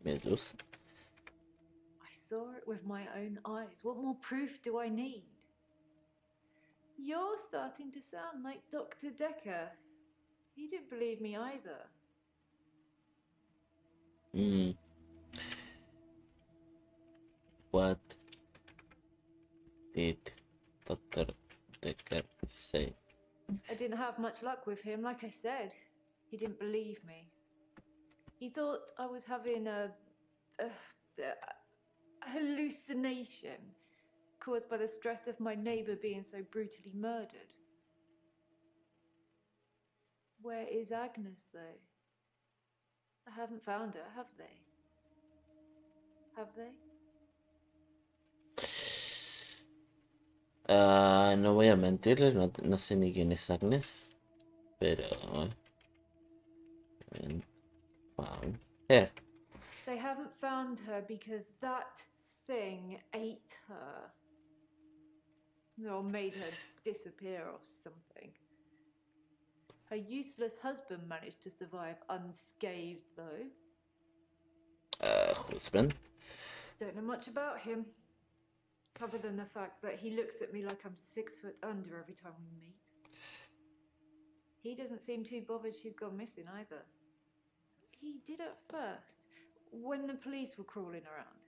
Medusa. I saw it with my own eyes. What more proof do I need? You're starting to sound like Dr. Dekker. He didn't believe me either. What did Dr. Dekker say? I didn't have much luck with him, like I said. He didn't believe me. He thought I was having a hallucination caused by the stress of my neighbour being so brutally murdered. Where is Agnes, though? I haven't found her, have they? Have they? No voy a mentirle, no sé ni quién es Agnes, pero found her. They haven't found her because that thing ate her. Or made her disappear or something. Her useless husband managed to survive unscathed, though. Husband? Don't know much about him. Other than the fact that he looks at me like I'm 6 foot under every time we meet. He doesn't seem too bothered she's gone missing either. He did at first, when the police were crawling around.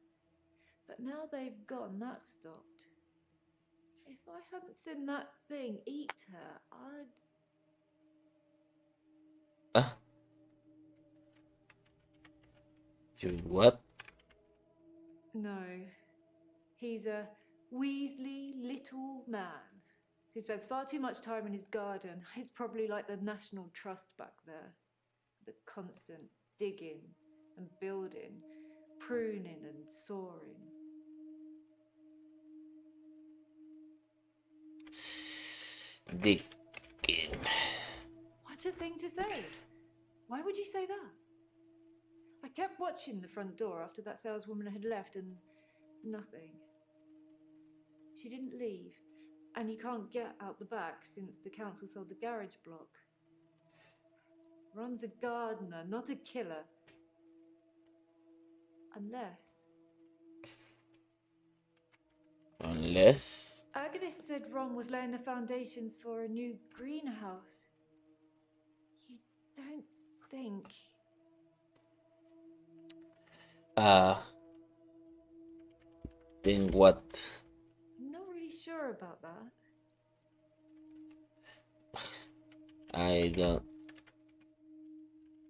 But now they've gone, that's stopped. If I hadn't seen that thing eat her, I'd... You what? No. He's a Weasley little man who spends far too much time in his garden. It's probably like the National Trust back there. The constant digging and building, pruning and sawing. Digging. What a thing to say! Why would you say that? I kept watching the front door after that saleswoman had left and nothing. She didn't leave, and you can't get out the back since the council sold the garage block. Ron's a gardener, not a killer. Unless... Agnes said Ron was laying the foundations for a new greenhouse. You don't think... Then what? I'm not really sure about that. I don't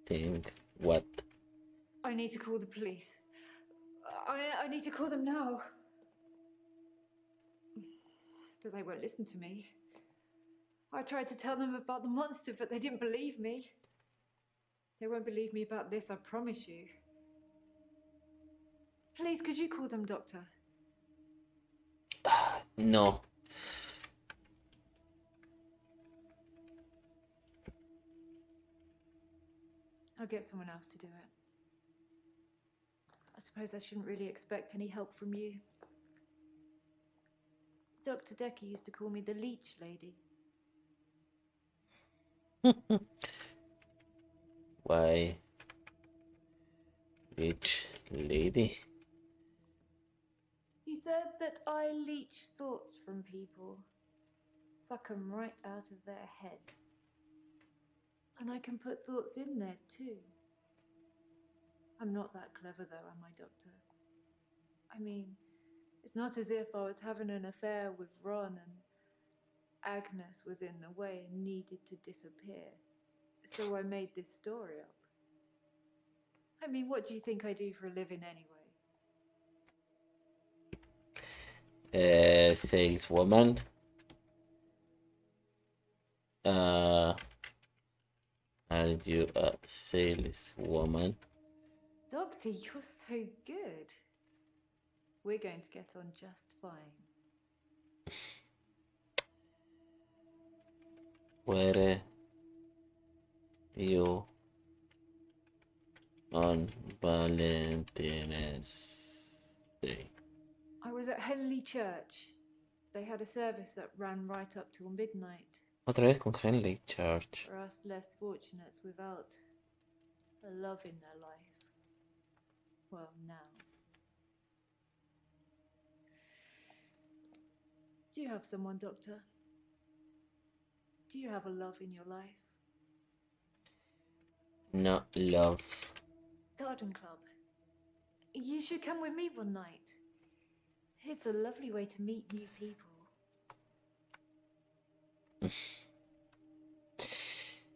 think what. I need to call the police. I need to call them now. But they won't listen to me. I tried to tell them about the monster, but they didn't believe me. They won't believe me about this, I promise you. Please, could you call them, Doctor? No. I'll get someone else to do it. I suppose I shouldn't really expect any help from you. Dr. Dekker used to call me the leech lady. Why? Which lady? He said that I leech thoughts from people, suck them right out of their heads. And I can put thoughts in there too. I'm not that clever though, am I, Doctor? I mean, it's not as if I was having an affair with Ron and Agnes was in the way and needed to disappear. So I made this story up. I mean, what do you think I do for a living anyway? Saleswoman. Are you a saleswoman? Doctor, you're so good. We're going to get on just fine. Were you on Valentine's Day? I was at Henley Church. They had a service that ran right up till midnight. Otra vez con Henley Church. For us less fortunates without a love in their life. Well, now. Do you have someone, Doctor? Do you have a love in your life? Not love. Garden club. You should come with me one night. It's a lovely way to meet new people.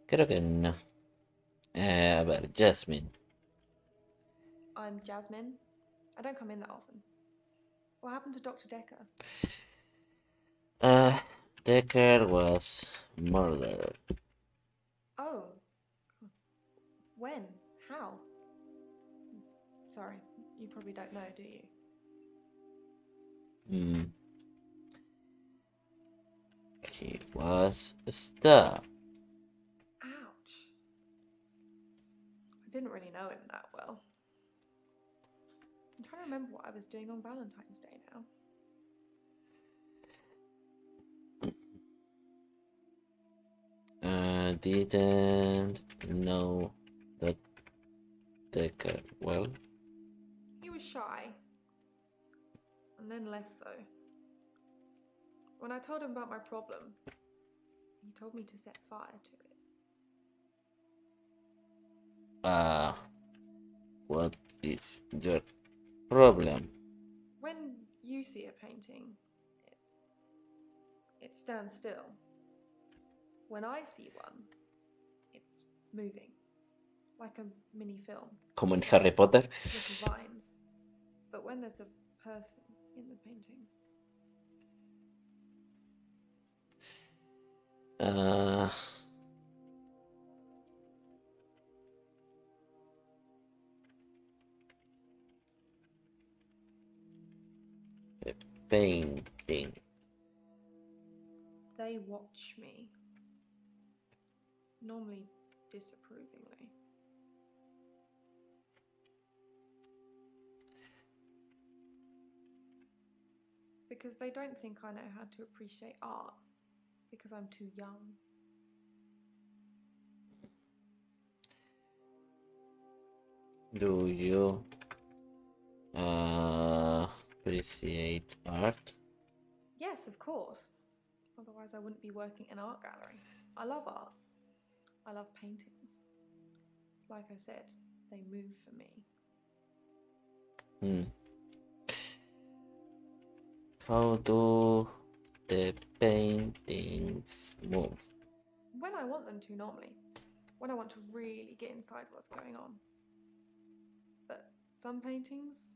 Creo que no. A ver, Jasmine. I'm Jasmine. I don't come in that often. What happened to Dr. Dekker? Dekker was murdered. Oh. When? How? Sorry, you probably don't know, do you? He was stabbed. Ouch. I didn't really know him that well. I'm trying to remember what I was doing on Valentine's Day now. Didn't know that Dekker well. He was shy. And then less so. When I told him about my problem, he told me to set fire to it. What is your problem? When you see a painting, it stands still. When I see one, it's moving, like a mini film. Como en Harry Potter. Little vines. But when there's a person in the painting, Painting. they watch me. Normally disapprovingly. Because they don't think I know how to appreciate art. Because I'm too young. Do you appreciate art? Yes, of course. Otherwise I wouldn't be working in an art gallery. I love art. I love paintings. Like I said, they move for me. How do the paintings move? When I want them to, normally. When I want to really get inside what's going on. But some paintings,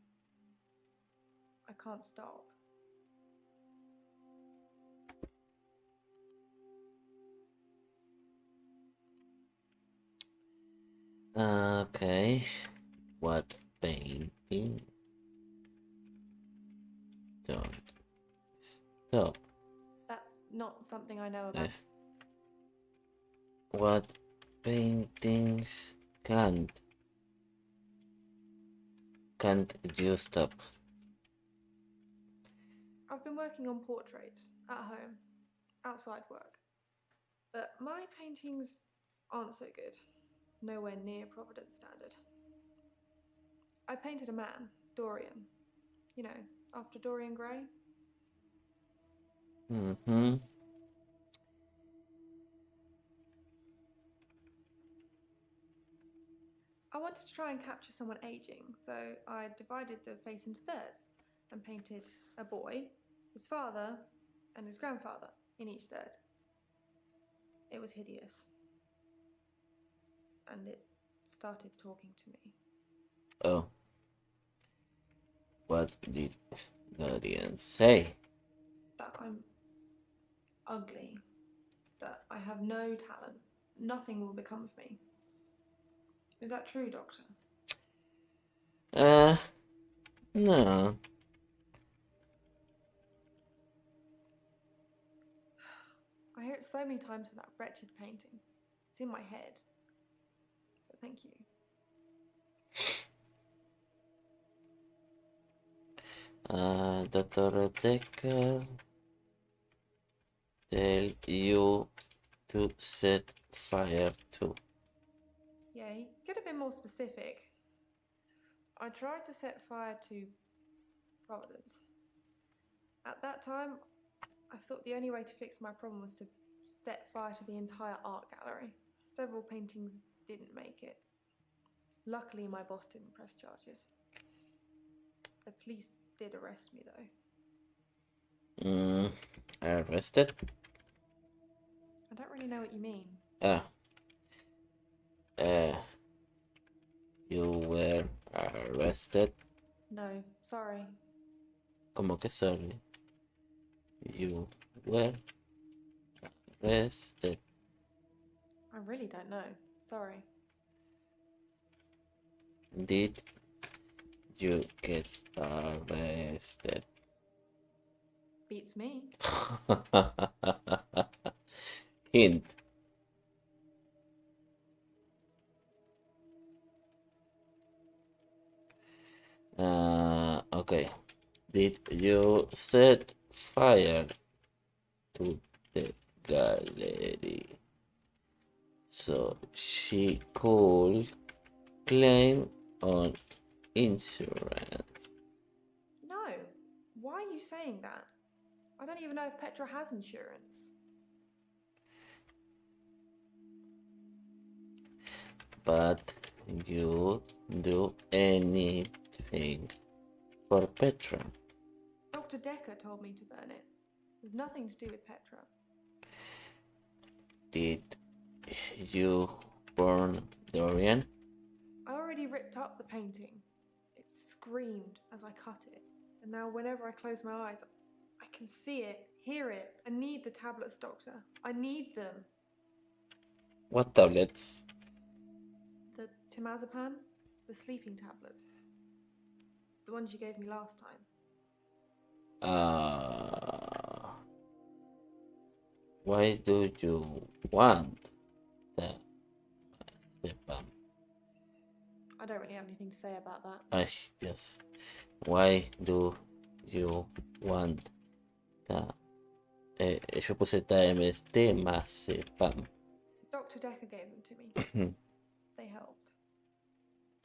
I can't stop. Okay. What painting? Don't stop. That's not something I know about. What paintings can't you stop? I've been working on portraits at home, outside work. But my paintings aren't so good. Nowhere near Providence standard. I painted a man, Dorian. You know, after Dorian Gray. I wanted to try and capture someone aging, so I divided the face into thirds and painted a boy, his father, and his grandfather in each third. It was hideous. And it started talking to me. Oh. What did Dorian say? That I'm ugly. That I have no talent. Nothing will become of me. Is that true, Doctor? No. I hear it so many times from that wretched painting. It's in my head. But thank you. Dr. Dekker tell you to set fire to. Yeah, he could have been more specific. I tried to set fire to Providence. At that time, I thought the only way to fix my problem was to set fire to the entire art gallery. Several paintings didn't make it. Luckily, my boss didn't press charges. The police did arrest me, though. Arrested? I don't really know what you mean. You were arrested? No, sorry. ¿Cómo que sorry? You were arrested. I really don't know. Sorry. Did you get arrested? Beats me. Hint. Okay. Did you set fire to the gallery so she could claim on insurance? No. Why are you saying that? I don't even know if Petra has insurance. But you do anything for Petra. Dekker told me to burn it. It was nothing to do with Petra. Did you burn Dorian? I already ripped up the painting. It screamed as I cut it. And now whenever I close my eyes, I can see it, hear it. I need the tablets, Doctor. I need them. What tablets? The temazepam, the sleeping tablets. The ones you gave me last time. Why do you want the Sepam? I don't really have anything to say about that. Yes. Why do you want the... yo puse TMST más Sepam. Dr. Dekker gave them to me. They helped.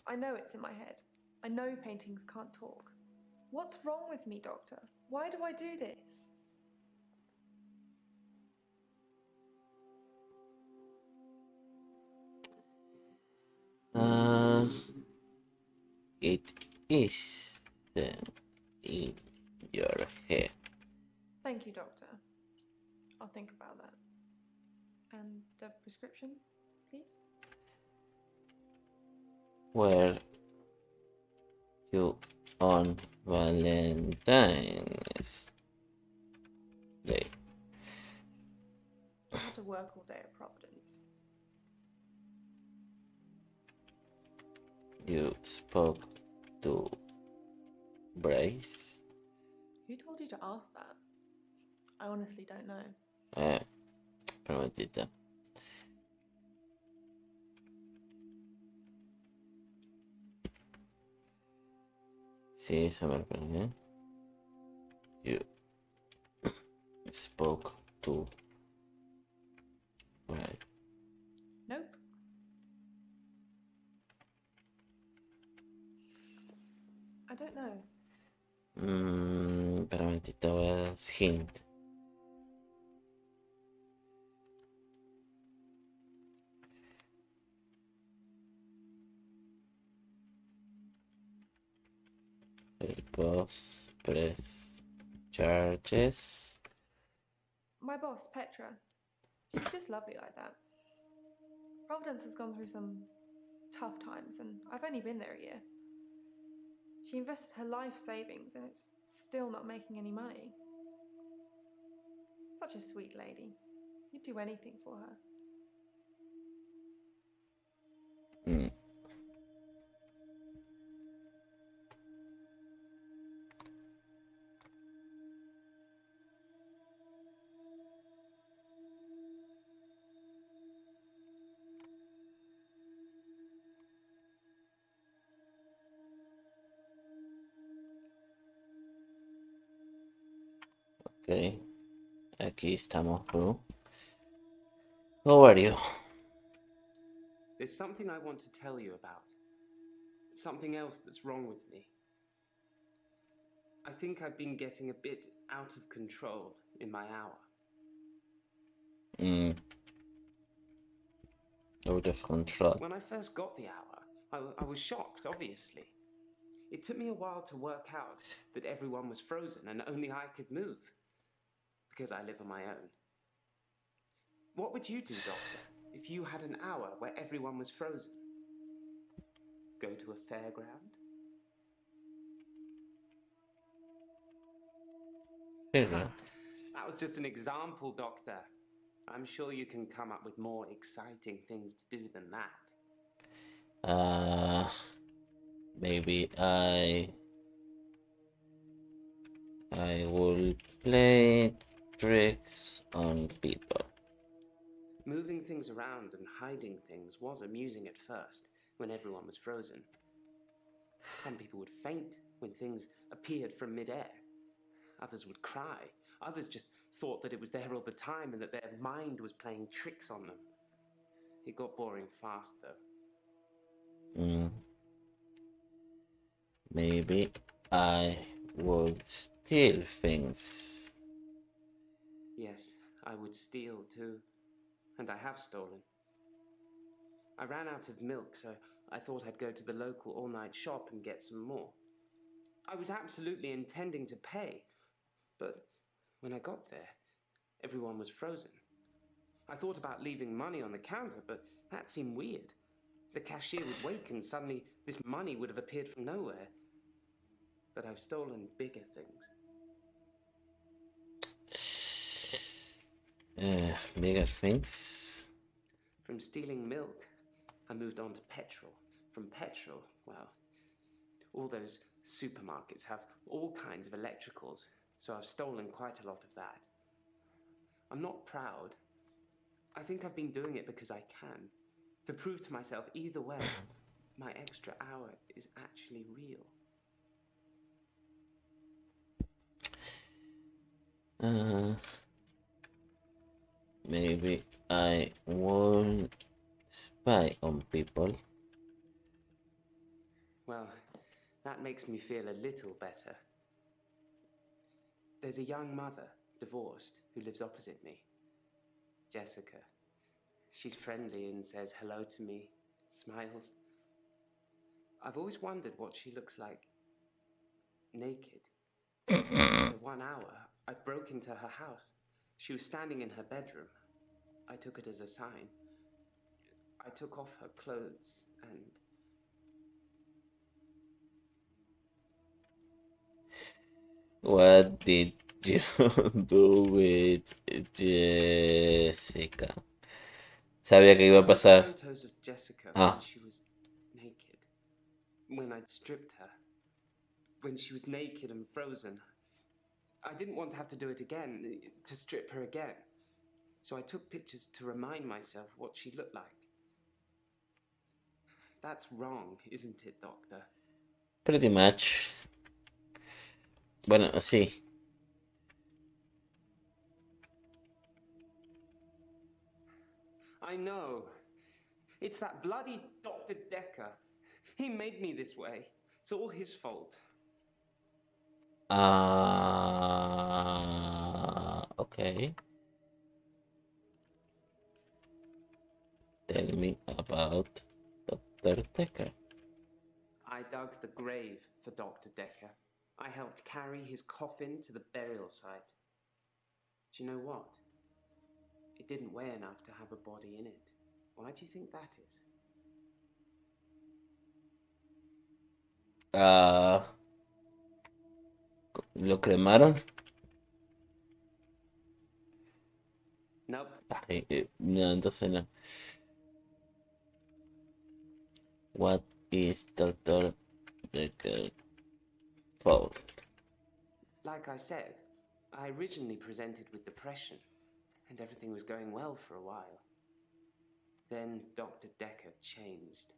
I know it's in my head. I know paintings can't talk. What's wrong with me, Doctor? Why do I do this? It is in your head. Thank you, Doctor. I'll think about that. And the prescription, please? Were you on Valentine's Day? I had to work all day at Providence. You spoke to Bryce? Who told you to ask that? I honestly don't know. Un momentito. Sí, eso me lo perdí. You spoke to Bryce. Nope. I don't know. Pero un momentito, was hint. Boss press charges. My boss, Petra. She's just lovely like that. Providence has gone through some tough times, and I've only been there a year. She invested her life savings, and it's still not making any money. Such a sweet lady. You'd do anything for her. Ok, aquí estamos, bro. How are you? There's something I want to tell you about. Something else that's wrong with me. I think I've been getting a bit out of control in my hour. Out of control. When I first got the hour, I was shocked, obviously. It took me a while to work out that everyone was frozen and only I could move. Because I live on my own. What would you do, Doctor, if you had an hour where everyone was frozen? Go to a fairground? That was just an example, Doctor. I'm sure you can come up with more exciting things to do than that. Maybe I will play tricks on people. Moving things around and hiding things was amusing at first, when everyone was frozen. Some people would faint when things appeared from mid-air. Others would cry. Others just thought that it was there all the time and that their mind was playing tricks on them. It got boring fast, though. Maybe I would steal things. Yes, I would steal too. And I have stolen. I ran out of milk, so I thought I'd go to the local all-night shop and get some more. I was absolutely intending to pay, But when I got there, everyone was frozen. I thought about leaving money on the counter, but that seemed weird. The cashier would wake and suddenly this money would have appeared from nowhere. But I've stolen bigger things. Bigger things. From stealing milk, I moved on to petrol. From petrol, well, all those supermarkets have all kinds of electricals, so I've stolen quite a lot of that. I'm not proud. I think I've been doing it because I can. To prove to myself, either way, my extra hour is actually real. Maybe I won't spy on people. Well, that makes me feel a little better. There's a young mother, divorced, who lives opposite me. Jessica. She's friendly and says hello to me, smiles. I've always wondered what she looks like naked. So 1 hour, I broke into her house. She was standing in her bedroom. I took it as a sign. I took off her clothes and... What did you do with Jessica? Sabía que iba a pasar. Photos of Jessica Ah. when she was naked. When I'd stripped her. When she was naked and frozen. I didn't want to have to do it again, to strip her again. So I took pictures to remind myself what she looked like. That's wrong, isn't it, Doctor? Pretty much. Bueno, sí. I know. It's that bloody Dr. Dekker. He made me this way. It's all his fault. Okay. Tell me about Dr. Dekker. I dug the grave for Dr. Dekker. I helped carry his coffin to the burial site. Do you know what? It didn't weigh enough to have a body in it. Why do you think that is? ¿Lo cremaron? Nope. Ay, no, entonces no. What is Dr. Dekker fault? Like I said, I originally presented with depression, and everything was going well for a while. Then Dr. Dekker changed.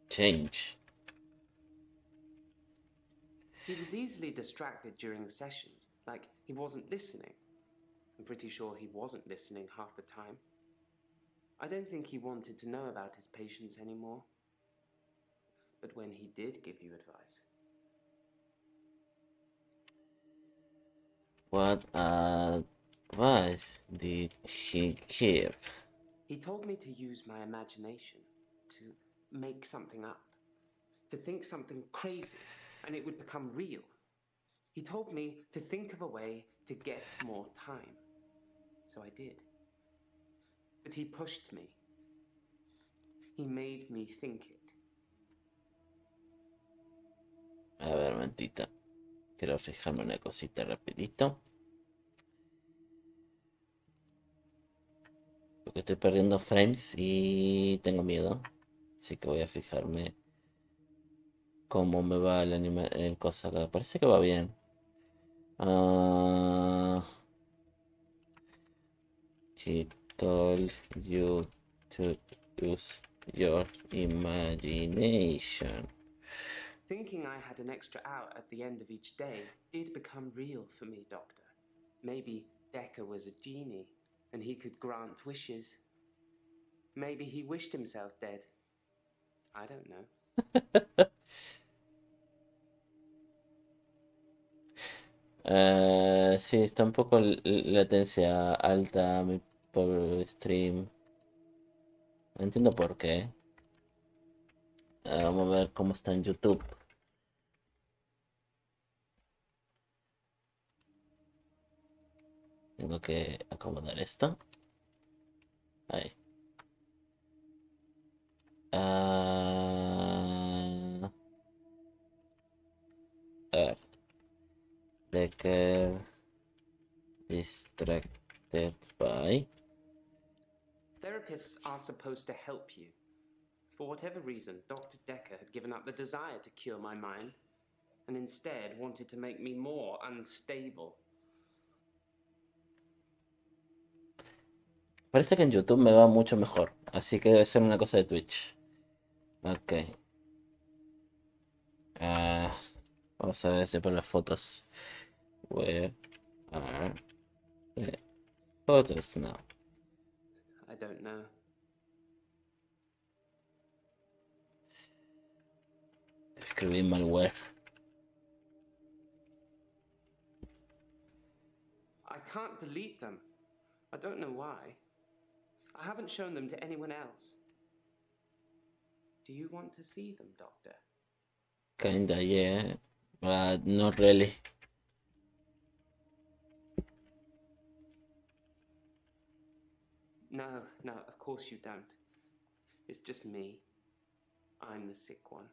Change. He was easily distracted during sessions, like he wasn't listening. I'm pretty sure he wasn't listening half the time. I don't think he wanted to know about his patients anymore. But when he did give you advice... What advice did he give? He told me to use my imagination, to make something up, to think something crazy, and it would become real. He told me to think of a way to get more time. So I did. But he pushed me. He made me think it. A ver, momentito. Quiero fijarme una cosita rapidito. Porque estoy perdiendo frames y tengo miedo. Así que voy a fijarme cómo me va el anime, el cosa acá. Parece que va bien. He told you to use your imagination. Thinking I had an extra hour at the end of each day did become real for me, Doctor. Maybe Dekker was a genie, and he could grant wishes. Maybe he wished himself dead. I don't know. Sí, está un poco latencia alta por stream. No entiendo por qué. Vamos a ver cómo está en YouTube. tengo que acomodar esto. Ahí. A ver. Dekker distracted by. Therapists are supposed to help you. For whatever reason, Dr. Dekker had given up the desire to cure my mind and instead wanted to make me more unstable. Parece que en YouTube me va mucho mejor, así que debe ser una cosa de Twitch. Ok. Vamos a ver si por las fotos. Where are the photos now? I don't know. Escribí malware. I can't delete them. I don't know why. I haven't shown them to anyone else. Do you want to see them, Doctor? Kinda, yeah. But not really. No, of course you don't. It's just me. I'm the sick one.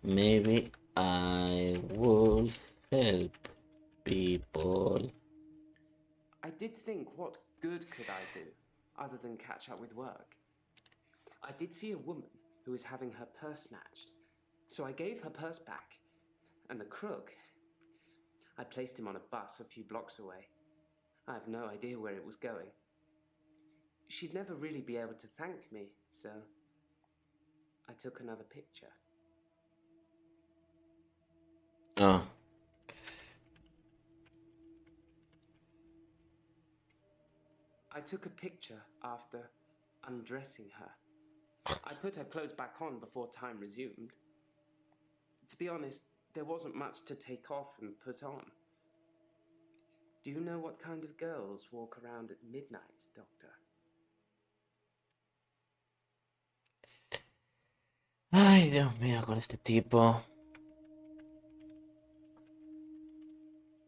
Maybe I will help people. I did think, what good could I do, other than catch up with work? I did see a woman who was having her purse snatched, so I gave her purse back, and the crook, I placed him on a bus a few blocks away. I have no idea where it was going. She'd never really be able to thank me, so I took another picture. Oh. I took a picture after undressing her. I put her clothes back on before time resumed. To be honest, there wasn't much to take off and put on. Do you know what kind of girls walk around at midnight, Doctor? Ay, Dios mío, con este tipo.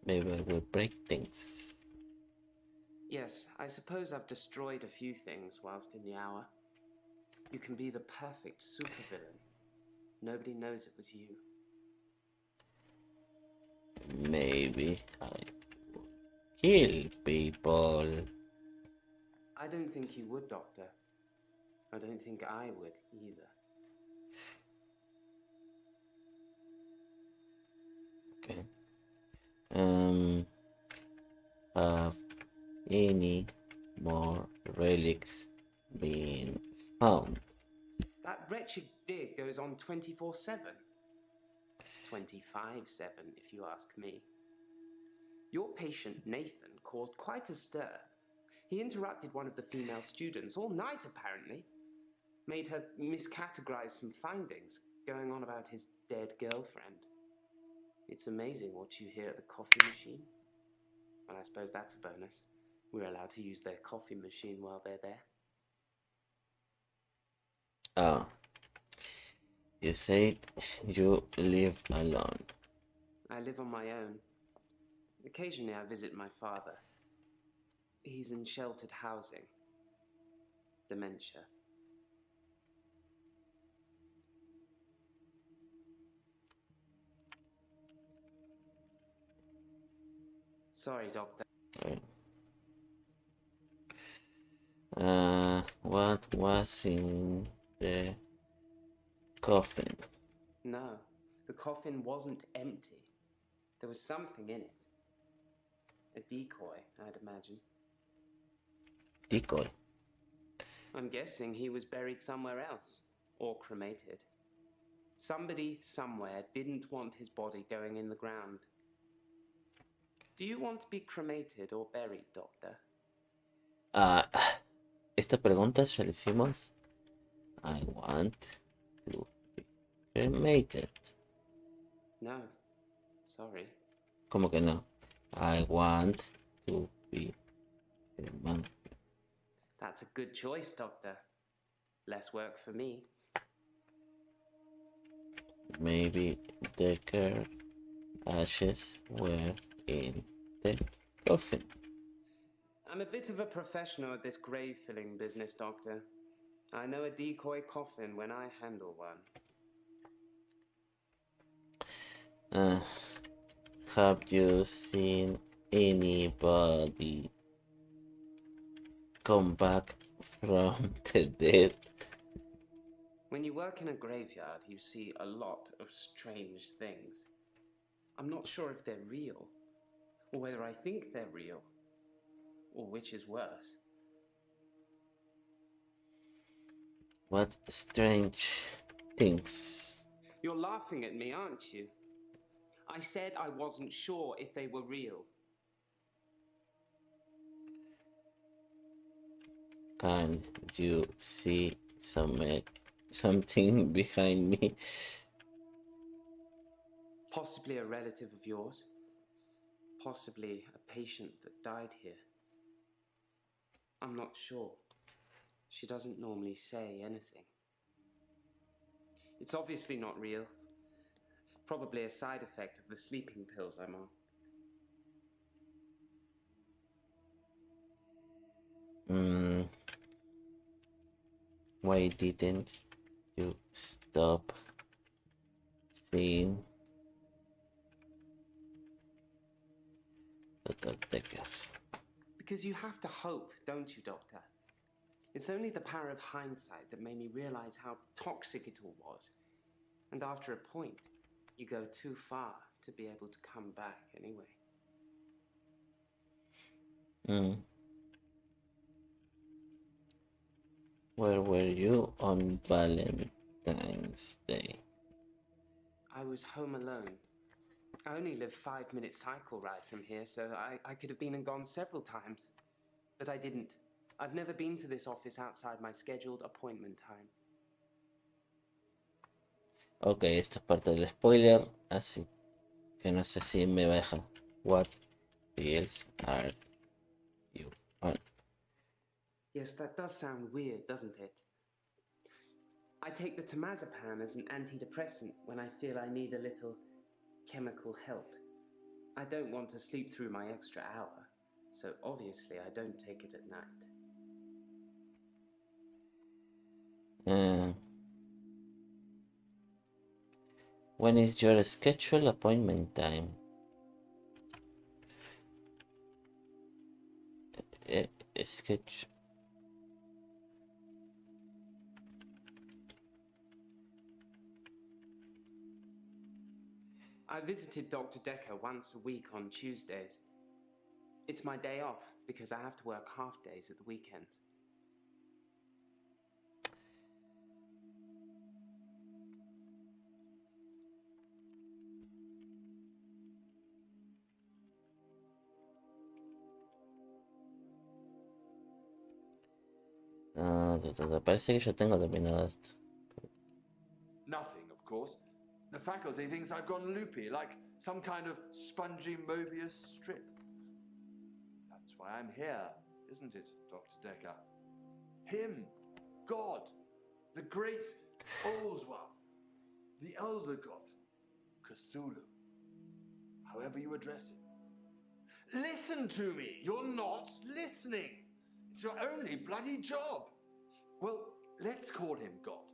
Maybe I will break things. Yes, I suppose I've destroyed a few things whilst in the hour. You can be the perfect supervillain. Nobody knows it was you. Maybe I will kill people. I don't think you would, Doctor. I don't think I would either. Okay. Have any more relics been found? That wretched dig goes on 24/7. 25/7, if you ask me. Your patient, Nathan, caused quite a stir. He interrupted one of the female students all night, apparently. Made her miscategorize some findings, going on about his dead girlfriend. It's amazing what you hear at the coffee machine. Well, I suppose that's a bonus. We're allowed to use their coffee machine while they're there. Oh. You said you live alone. I live on my own. Occasionally I visit my father. He's in sheltered housing. Dementia. Sorry, Doctor. What was in the coffin? No, the coffin wasn't empty. There was something in it. A decoy, I'd imagine. Decoy. I'm guessing he was buried somewhere else, or cremated. Somebody somewhere didn't want his body going in the ground. Do you want to be cremated or buried, Doctor? Esta pregunta ya la hicimos. I want to be cremated. No, sorry. ¿Cómo que no? I want to be cremated. That's a good choice, Doctor. Less work for me. Maybe Dekker ashes were in the coffin. I'm a bit of a professional at this grave filling business, Doctor. I know a decoy coffin when I handle one. Have you seen anybody come back from the dead? When you work in a graveyard, you see a lot of strange things. I'm not sure if they're real, or whether I think they're real, or which is worse. What strange things? You're laughing at me, aren't you? I said I wasn't sure if they were real. Can you see something behind me? Possibly a relative of yours. Possibly a patient that died here. I'm not sure. She doesn't normally say anything. It's obviously not real. Probably a side effect of the sleeping pills I'm on. Why didn't you stop seeing Dr. Dekker? Because you have to hope, don't you, Doctor? It's only the power of hindsight that made me realize how toxic it all was. And after a point, you go too far to be able to come back anyway. Where were you on Valentine's Day? I was home alone. I only live 5-minute cycle ride from here, so I could have been and gone several times. But I didn't. I've never been to this office outside my scheduled appointment time. Ok, esto es parte del spoiler, así que no sé si me va a dejar. What pills are you on? Yes, that does sound weird, doesn't it? I take the temazepam as an antidepressant when I feel I need a little chemical help. I don't want to sleep through my extra hour, so obviously I don't take it at night. When is your scheduled appointment time? Sketch. I visited Dr. Dekker once a week on Tuesdays. It's my day off because I have to work half days at the weekends. Parece que yo tengo terminado esto. Nothing, of course. The faculty thinks I've gone loopy, like some kind of spongy Mobius strip. That's why I'm here, isn't it, Dr. Dekker? Him, God, the great old one, the elder god, Cthulhu, however you address him. Listen to me! You're not listening! It's your only bloody job! Well, let's call him God.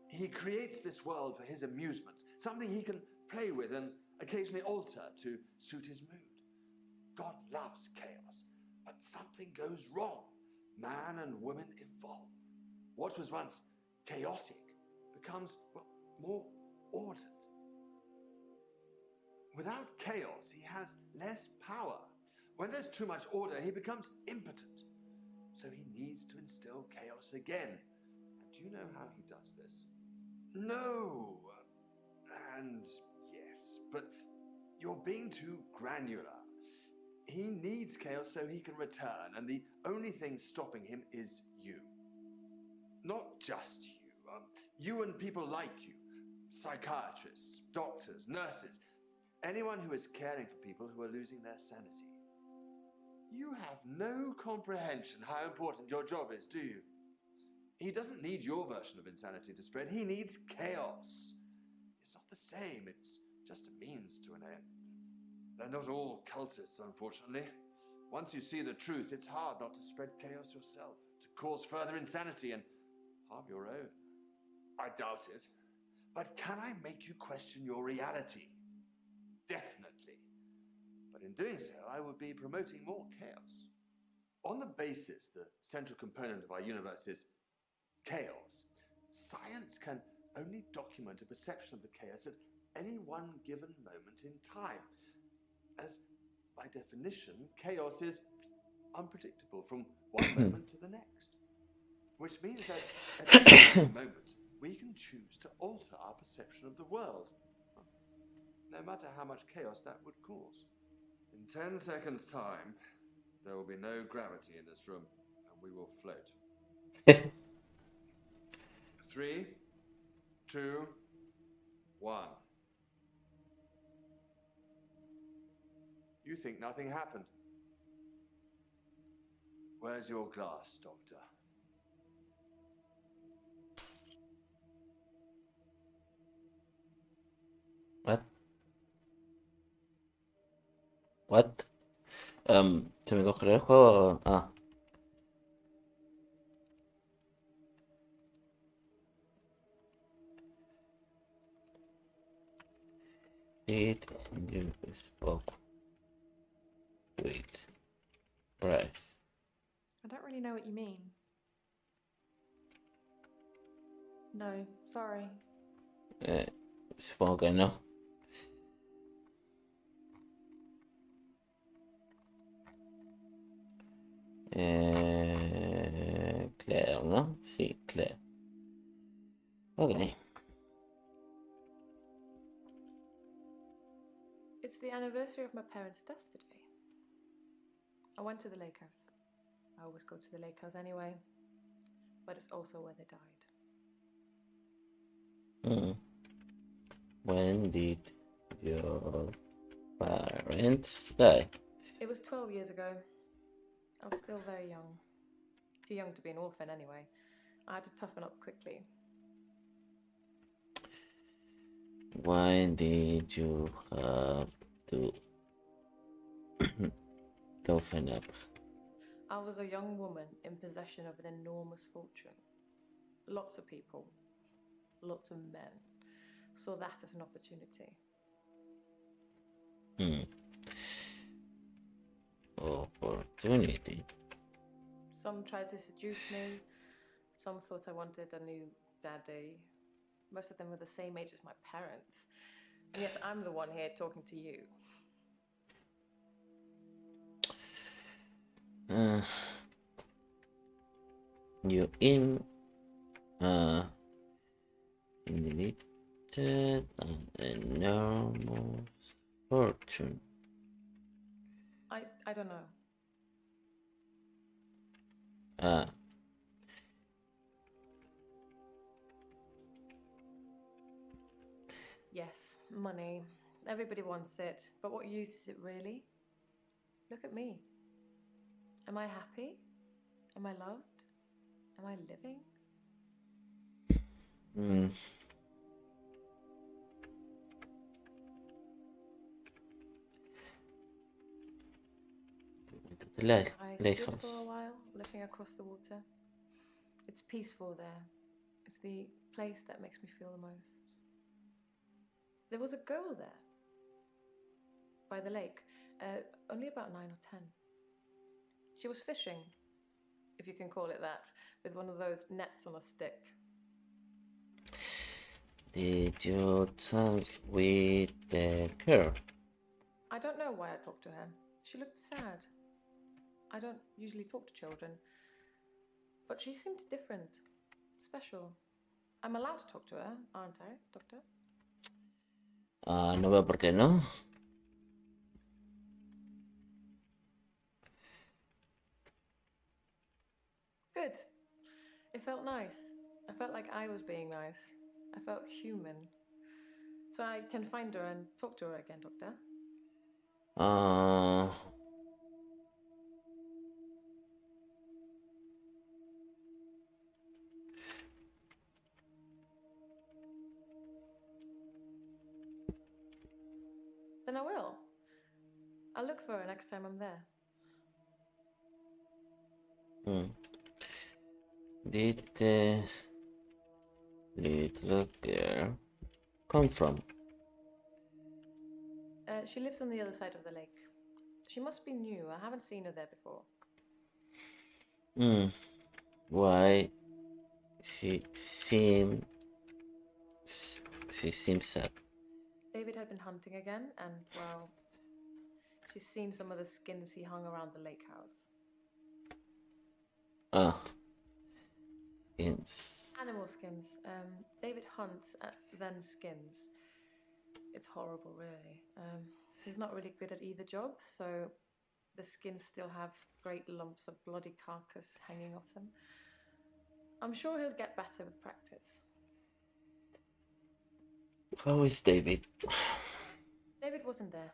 He creates this world for his amusement, something he can play with and occasionally alter to suit his mood. God loves chaos, but something goes wrong. Man and woman evolve. What was once chaotic becomes, well, more ordered. Without chaos, he has less power. When there's too much order, he becomes impotent. So he needs to instill chaos again. And do you know how he does this? No. And yes, but you're being too granular. He needs chaos so he can return, and the only thing stopping him is you. Not just you. You and people like you. Psychiatrists, doctors, nurses. Anyone who is caring for people who are losing their sanity. You have no comprehension how important your job is, do you? He doesn't need your version of insanity to spread. He needs chaos. It's not the same. It's just a means to an end. They're not all cultists, unfortunately. Once you see the truth, it's hard not to spread chaos yourself, to cause further insanity and harm your own. I doubt it. But can I make you question your reality? Definitely. But in doing so, I would be promoting more chaos. On the basis the central component of our universe is chaos, science can only document a perception of the chaos at any one given moment in time, as by definition, chaos is unpredictable from one moment to the next. Which means that at any given moment, we can choose to alter our perception of the world, no matter how much chaos that would cause. In 10 seconds' time, there will be no gravity in this room, and we will float. 3, 2, 1. You think nothing happened. Where's your glass, Doctor? What? What? ¿Se me congeló el juego? Ah. Did you spoke with Bryce? I don't really know what you mean. No, sorry. Supongo que no. Claire, ¿no? Sí, Claire. Okay. It's the anniversary of my parents' death today. I went to the lake house. I always go to the lake house anyway, but it's also where they died. When did your parents die? It was 12 years ago. I was still very young. Too young to be an orphan anyway. I had to toughen up quickly. Why did you have to toughen up? I was a young woman in possession of an enormous fortune. Lots of people, lots of men, saw that as an opportunity. Opportunity. Some tried to seduce me. Some thought I wanted a new daddy. Most of them were the same age as my parents. And yet I'm the one here talking to you. You inherited an enormous fortune. I don't know. Yes, money. Everybody wants it. But what use is it really? Look at me. Am I happy? Am I loved? Am I living? I stood for a while, looking across the water. It's peaceful there. It's the place that makes me feel the most. There was a girl there, by the lake, only about 9 or 10. She was fishing, if you can call it that, with one of those nets on a stick. Did you talk with the girl? I don't know why I talked to her. She looked sad. I don't usually talk to children, but she seemed different, special. I'm allowed to talk to her, aren't I, Doctor? No veo por qué no. Good. It felt nice. I felt like I was being nice. I felt human. So I can find her and talk to her again, Doctor? Then I will. I'll look for her next time I'm there. Did the little girl come from? She lives on the other side of the lake. She must be new. I haven't seen her there before. Why? She seems sad. David had been hunting again, and, well, she's seen some of the skins he hung around the lake house. Skins. Animal skins. David hunts, then skins. It's horrible, really. He's not really good at either job, so the skins still have great lumps of bloody carcass hanging off them. I'm sure he'll get better with practice. How is David? David wasn't there.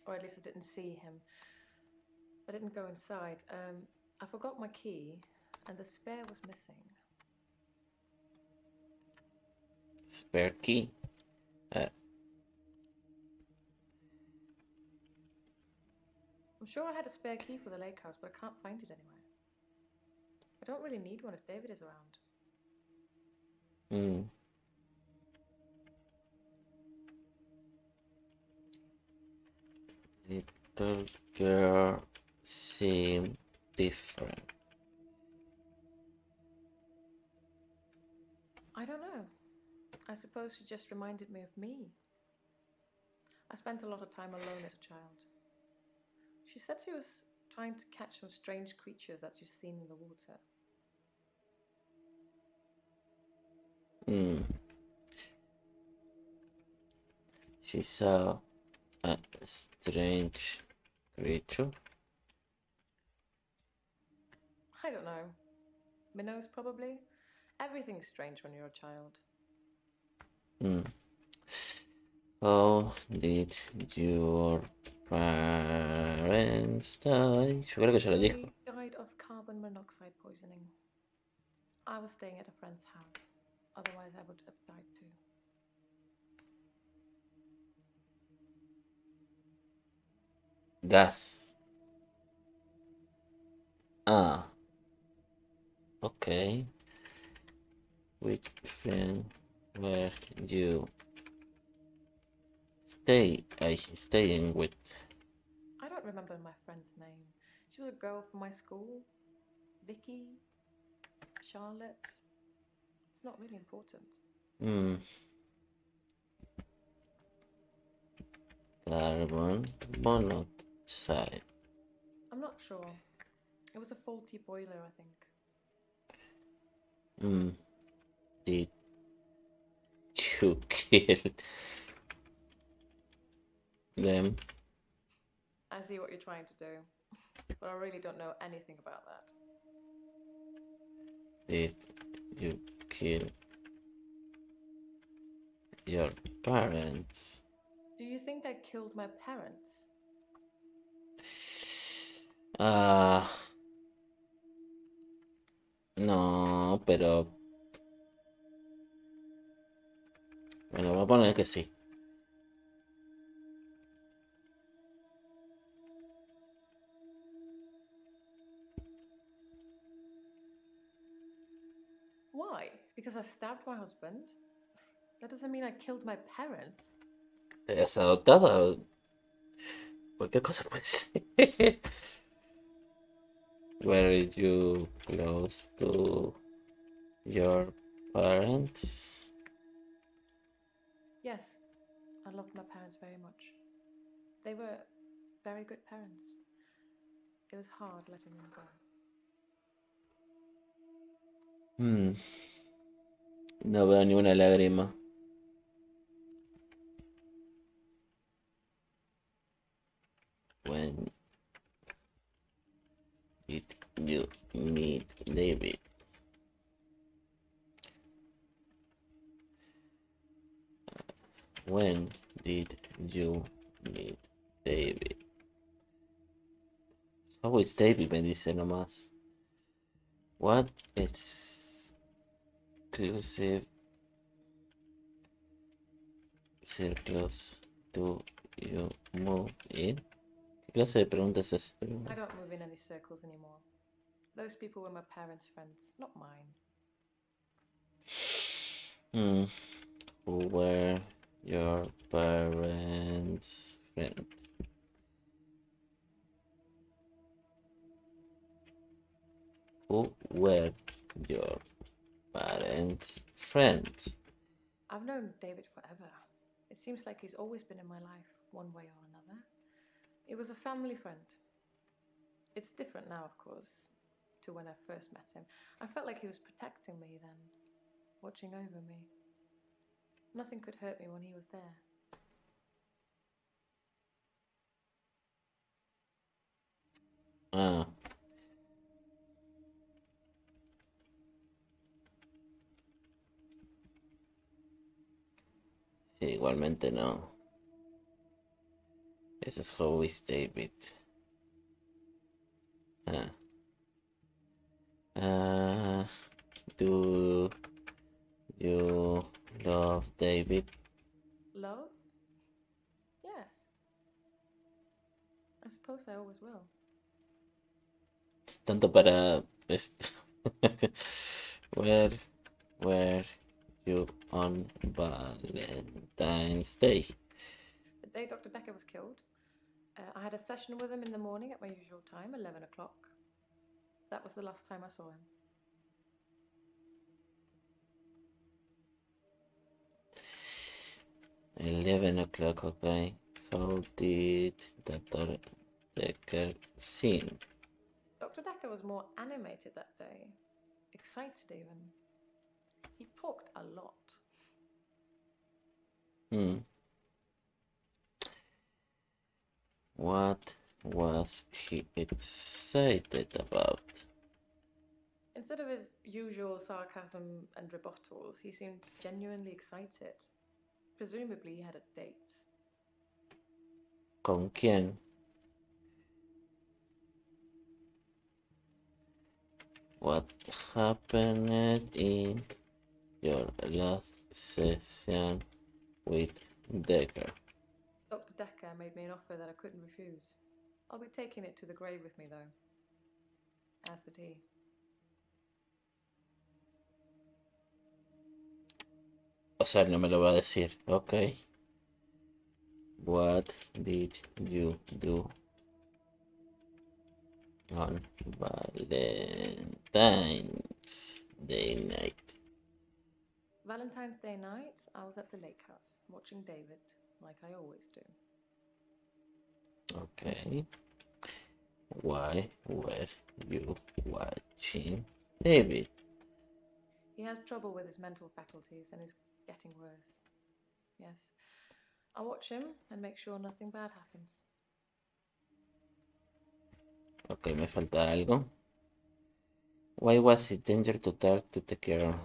Or at least I didn't see him. I didn't go inside. I forgot my key, and the spare was missing. Spare key? I'm sure I had a spare key for the lake house, but I can't find it anywhere. I don't really need one if David is around. Little girl seemed different. I don't know. I suppose she just reminded me of me. I spent a lot of time alone as a child. She said she was trying to catch some strange creatures that she's seen in the water. She saw a strange creature. I don't know. Minnows, probably. Everything's strange when you're a child. How did your parents die? Yo creo que ya lo dijo. They died of carbon monoxide poisoning. I was staying at a friend's house. Otherwise, I would have died too. Gas. Okay. Which friend were you staying with? I don't remember my friend's name. She was a girl from my school. Vicky, Charlotte. It's not really important. Carbon monoxide. I'm not sure. It was a faulty boiler, I think. Did you kill them? I see what you're trying to do, but I really don't know anything about that. Did you kill your parents? Do you think I killed my parents? No, pero bueno, voy a poner que sí. Why? Because I stabbed my husband? That doesn't mean I killed my parents. ¿Es adoptada? Cualquier cosa puede ser. Were you close to your parents? Yes, I loved my parents very much. They were very good parents. It was hard letting them go. No veo ni una lágrima. When did you meet David? When did you meet David? How is David? Me dice nomás. What exclusive circles do you move in? clase de preguntas es esa? I don't move in any circles anymore. Those people were my parents' friends, not mine. Who were your parents' friends? Who were your parents' friends? I've known David forever. It seems like he's always been in my life, one way or another. He was a family friend. It's different now, of course, to when I first met him. I felt like he was protecting me then, watching over me. Nothing could hurt me when he was there. Ah. Sí, igualmente no. Ese es How is David. Do you love David? Love? Yes. I suppose I always will. Tanto para where were you on Valentine's Day? The day Dr. Dekker was killed, I had a session with him in the morning at my usual time, 11 o'clock. That was the last time I saw him. $11, okay. How did Dr. Dekker seem? Dr. Dekker was more animated that day, excited even. He talked a lot. What was he excited about? Instead of his usual sarcasm and rebuttals, he seemed genuinely excited. Presumably he had a date. ¿Con quién? What happened in your last session with Dekker? Dr. Dekker made me an offer that I couldn't refuse. I'll be taking it to the grave with me, though. As did he. O sea, no me lo va a decir. Okay. What did you do on Valentine's Day night? Valentine's Day night, I was at the lake house, watching David, like I always do. Okay. Why were you watching David? He has trouble with his mental faculties and is getting worse. Yes. I'll watch him and make sure nothing bad happens. Ok, me falta algo. Why was it dangerous to talk to the girl?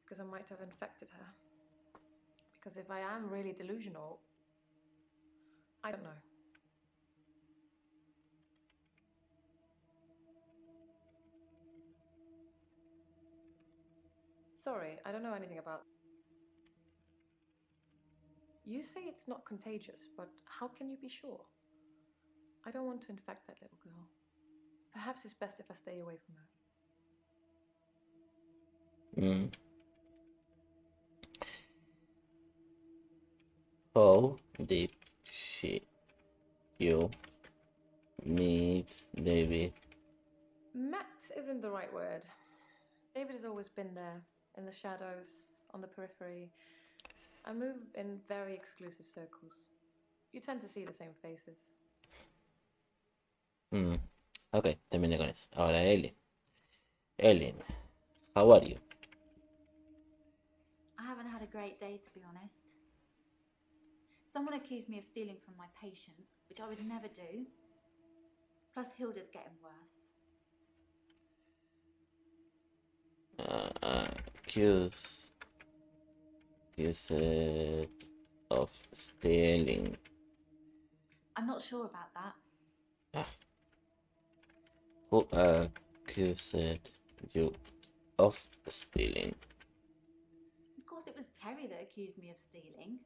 Because I might have infected her. Because if I am really delusional, I don't know. Sorry, I don't know anything about... You say it's not contagious, but how can you be sure? I don't want to infect that little girl. Perhaps it's best if I stay away from her. How did you meet David? Met isn't the right word. David has always been there, in the shadows, on the periphery. I move in very exclusive circles. You tend to see the same faces. Ok, terminé con eso. Ahora Ellen. Ellen, how are you? I haven't had a great day, to be honest. Someone accused me of stealing from my patients, which I would never do. Plus, Hilda's getting worse. Accused of stealing. I'm not sure about that. Who accused you of stealing. Of course, it was Terry that accused me of stealing.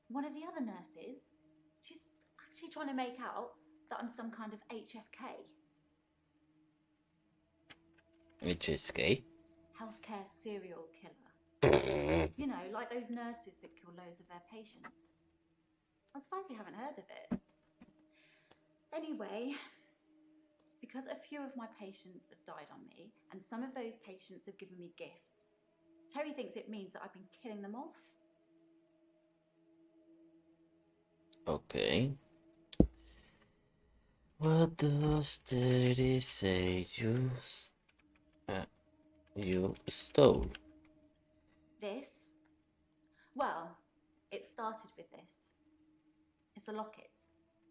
One of the other nurses. She's actually trying to make out that I'm some kind of HSK. HSK? Healthcare serial killer. You know, like those nurses that kill loads of their patients. I'm surprised you haven't heard of it. Anyway, because a few of my patients have died on me, and some of those patients have given me gifts, Terry thinks it means that I've been killing them off. Okay. What does Terry say you stole? This? Well, it started with this. It's a locket.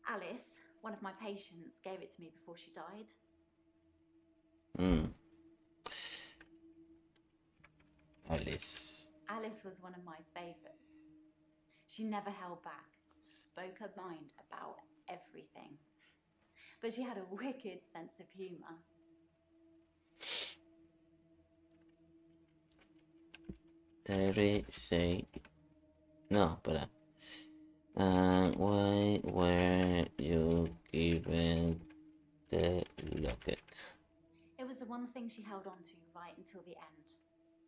Alice, one of my patients, gave it to me before she died. Alice. Alice was one of my favourites. She never held back, spoke her mind about everything. But she had a wicked sense of humour. Terry say no, but why were you given the locket? It was the one thing she held on to right until the end.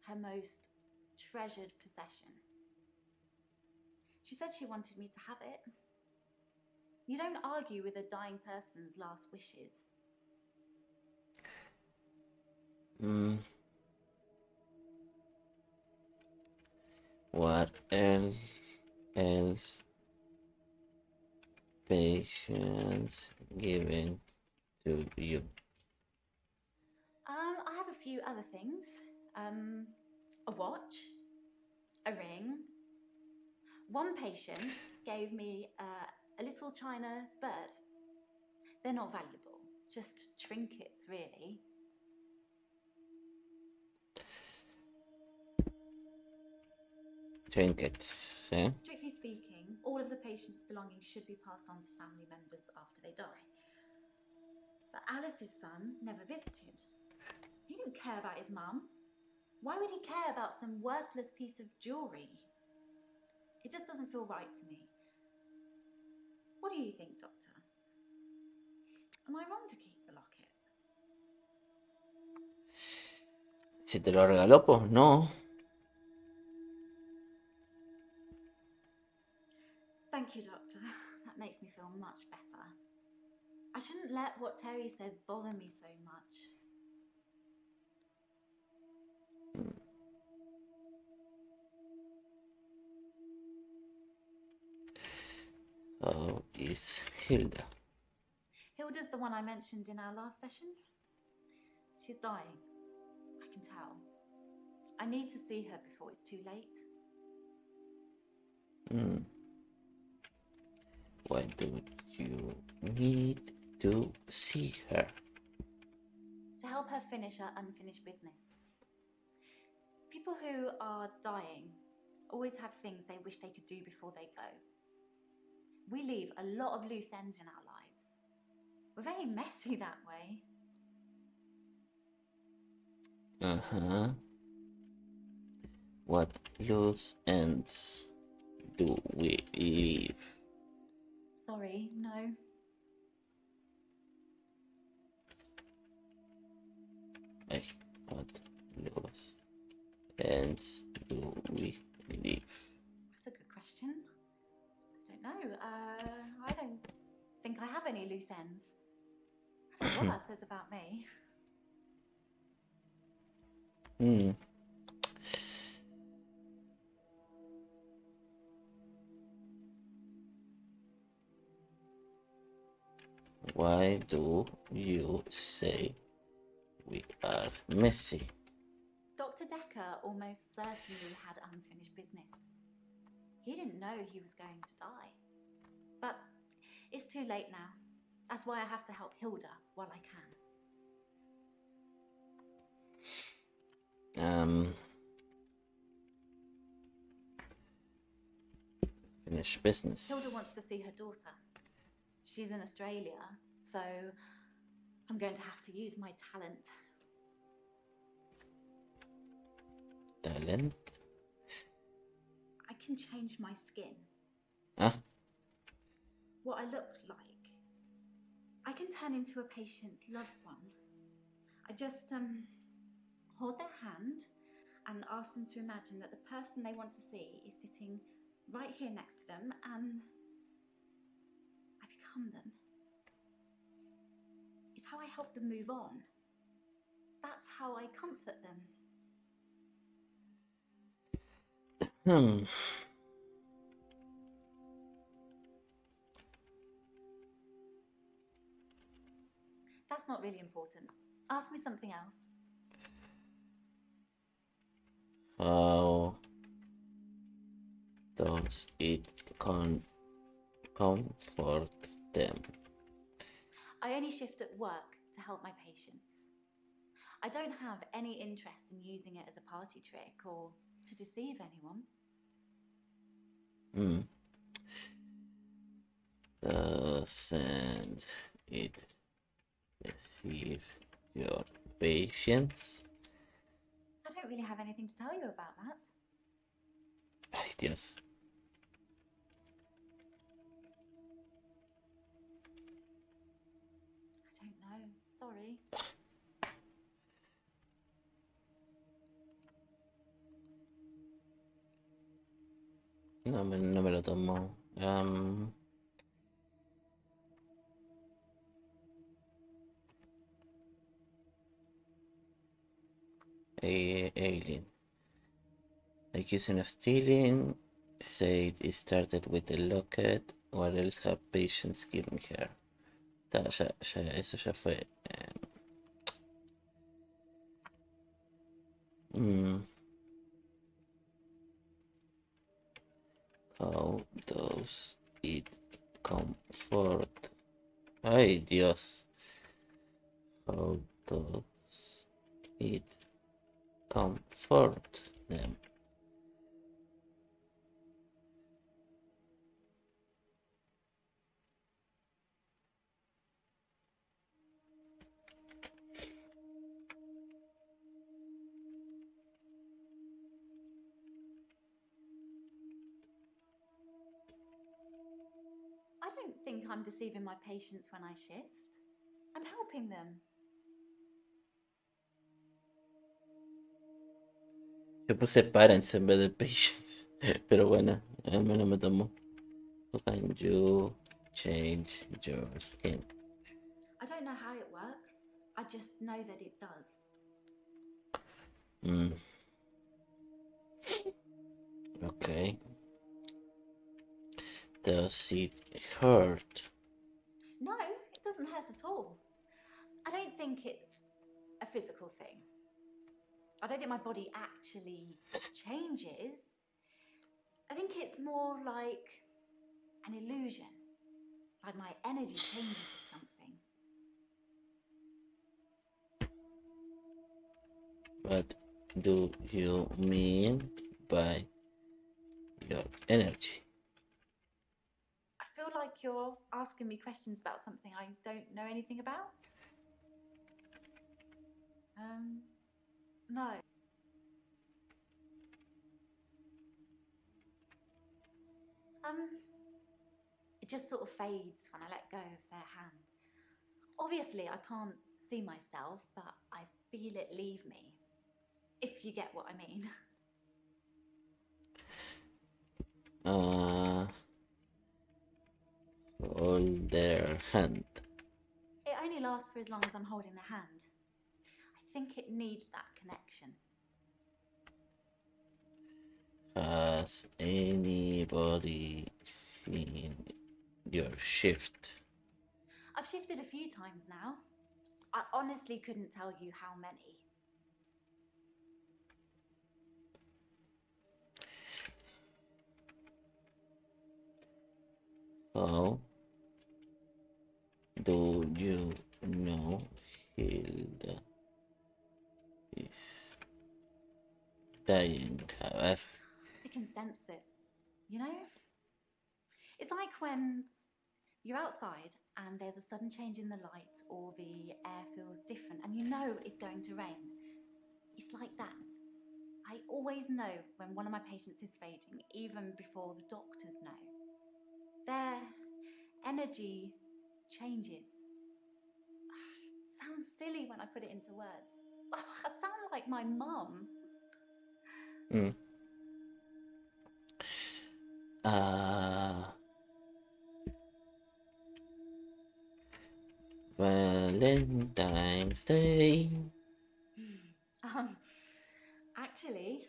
Her most treasured possession. She said she wanted me to have it. You don't argue with a dying person's last wishes. What else patients given to you? I have a few other things. A watch, a ring. One patient gave me a little china bird. They're not valuable, just trinkets, really. Trinkets, eh? Strictly speaking, all of the patient's belongings should be passed on to family members after they die. But Alice's son never visited. He didn't care about his mum. Why would he care about some worthless piece of jewellery? It just doesn't feel right to me. What do you think, Doctor? Am I wrong to keep the locket? Si te lo regaló, pues no. Thank you, Doctor. That makes me feel much better. I shouldn't let what Terry says bother me so much. How is Hilda? Hilda's the one I mentioned in our last session. She's dying. I can tell. I need to see her before it's too late. Why do you need to see her? To help her finish her unfinished business. People who are dying always have things they wish they could do before they go. We leave a lot of loose ends in our lives. We're very messy that way. What loose ends do we leave? Sorry, no. What loose ends do we leave? That's a good question. I don't know. I don't think I have any loose ends. I don't know what that says about me. Why do you say we are messy? Dr. Dekker almost certainly had unfinished business. He didn't know he was going to die. But it's too late now. That's why I have to help Hilda while I can. Finish business. Hilda wants to see her daughter. She's in Australia, so I'm going to have to use my talent. talent. I can change my skin. Ah, What I look like. I can turn into a patient's loved one. I just hold their hand and ask them to imagine that the person they want to see is sitting right here next to them, and I become them. It's how I help them move on. That's how I comfort them. hmm. That's not really important. Ask me something else. How does it comfort them? I only shift at work to help my patients. I don't have any interest in using it as a party trick or to deceive anyone. Doesn't it deceive your patients? I don't really have anything to tell you about that. Yes. I don't know. Sorry. No me lo tomo. Alien. Accusation of stealing. Said it started with a locket. What else have patients given her? Eso ya fue. How does it comfort? Ay, Dios. How does it comfort them? I don't think I'm deceiving my patients when I shift. I'm helping them. Yo puse parents en vez de patients. Pero bueno, al menos me tomó. How can you change your skin? I don't know how it works. I just know that it does. Okay. Does it hurt? No, it doesn't hurt at all. I don't think it's a physical thing. I don't think my body actually changes. I think it's more like an illusion. Like my energy changes or something. What do you mean by your energy? I feel like you're asking me questions about something I don't know anything about. No. It just sort of fades when I let go of their hand. Obviously, I can't see myself, but I feel it leave me. If you get what I mean. Hold their hand. It only lasts for as long as I'm holding the hand. I think it needs that connection. Has anybody seen your shift? I've shifted a few times now. I honestly couldn't tell you how many. How do you know Hilda is dying? However, I can sense it, you know? It's like when you're outside and there's a sudden change in the light or the air feels different and you know it's going to rain. It's like that. I always know when one of my patients is fading, even before the doctors know. Their energy changes. It sounds silly when I put it into words. I sound like my mum. Mm. Ah, Valentine's Day. Actually,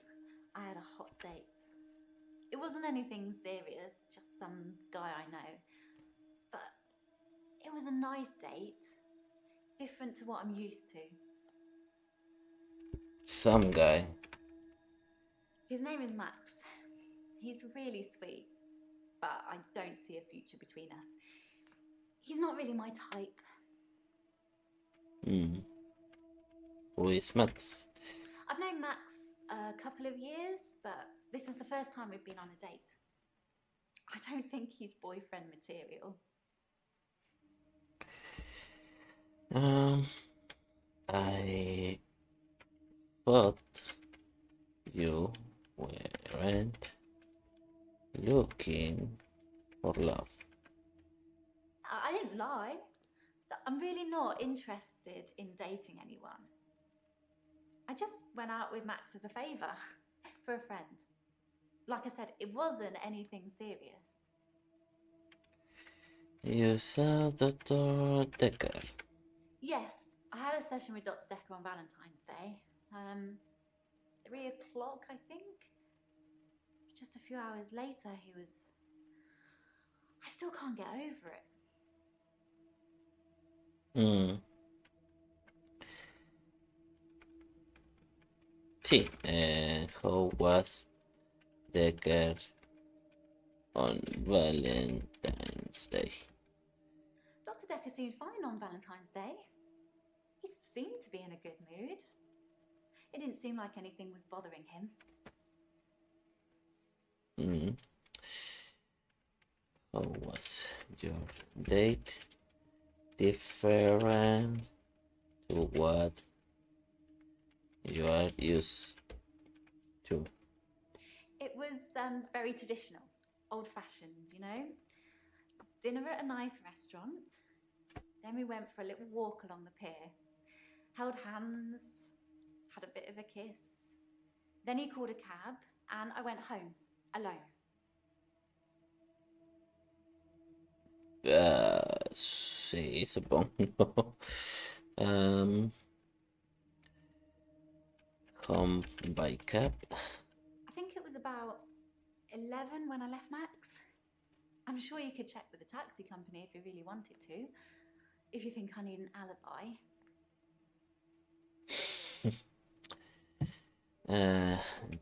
I had a hot date. It wasn't anything serious, just some guy I know. But it was a nice date, different to what I'm used to. Some guy. His name is Max. He's really sweet, but I don't see a future between us. He's not really my type. Hmm. Who is Max? I've known Max a couple of years, but this is the first time we've been on a date. I don't think he's boyfriend material. I thought you weren't looking for love. I didn't lie. I'm really not interested in dating anyone. I just went out with Max as a favour, for a friend. Like I said, it wasn't anything serious. You saw Dr. Dekker. Yes, I had a session with Dr. Dekker on Valentine's Day. 3 o'clock, I think. Just a few hours later, he was... I still can't get over it. Sí, how was Dekker on Valentine's Day? Dr. Dekker seemed fine on Valentine's Day. He seemed to be in a good mood. It didn't seem like anything was bothering him. How was your date different to what you are used to? It was very traditional, old-fashioned, you know? Dinner at a nice restaurant. Then we went for a little walk along the pier. Held hands, had a bit of a kiss. Then he called a cab and I went home, alone. Sí, supongo. Home by cab. I think it was about 11 when I left Max. I'm sure you could check with the taxi company if you really wanted to, if you think I need an alibi.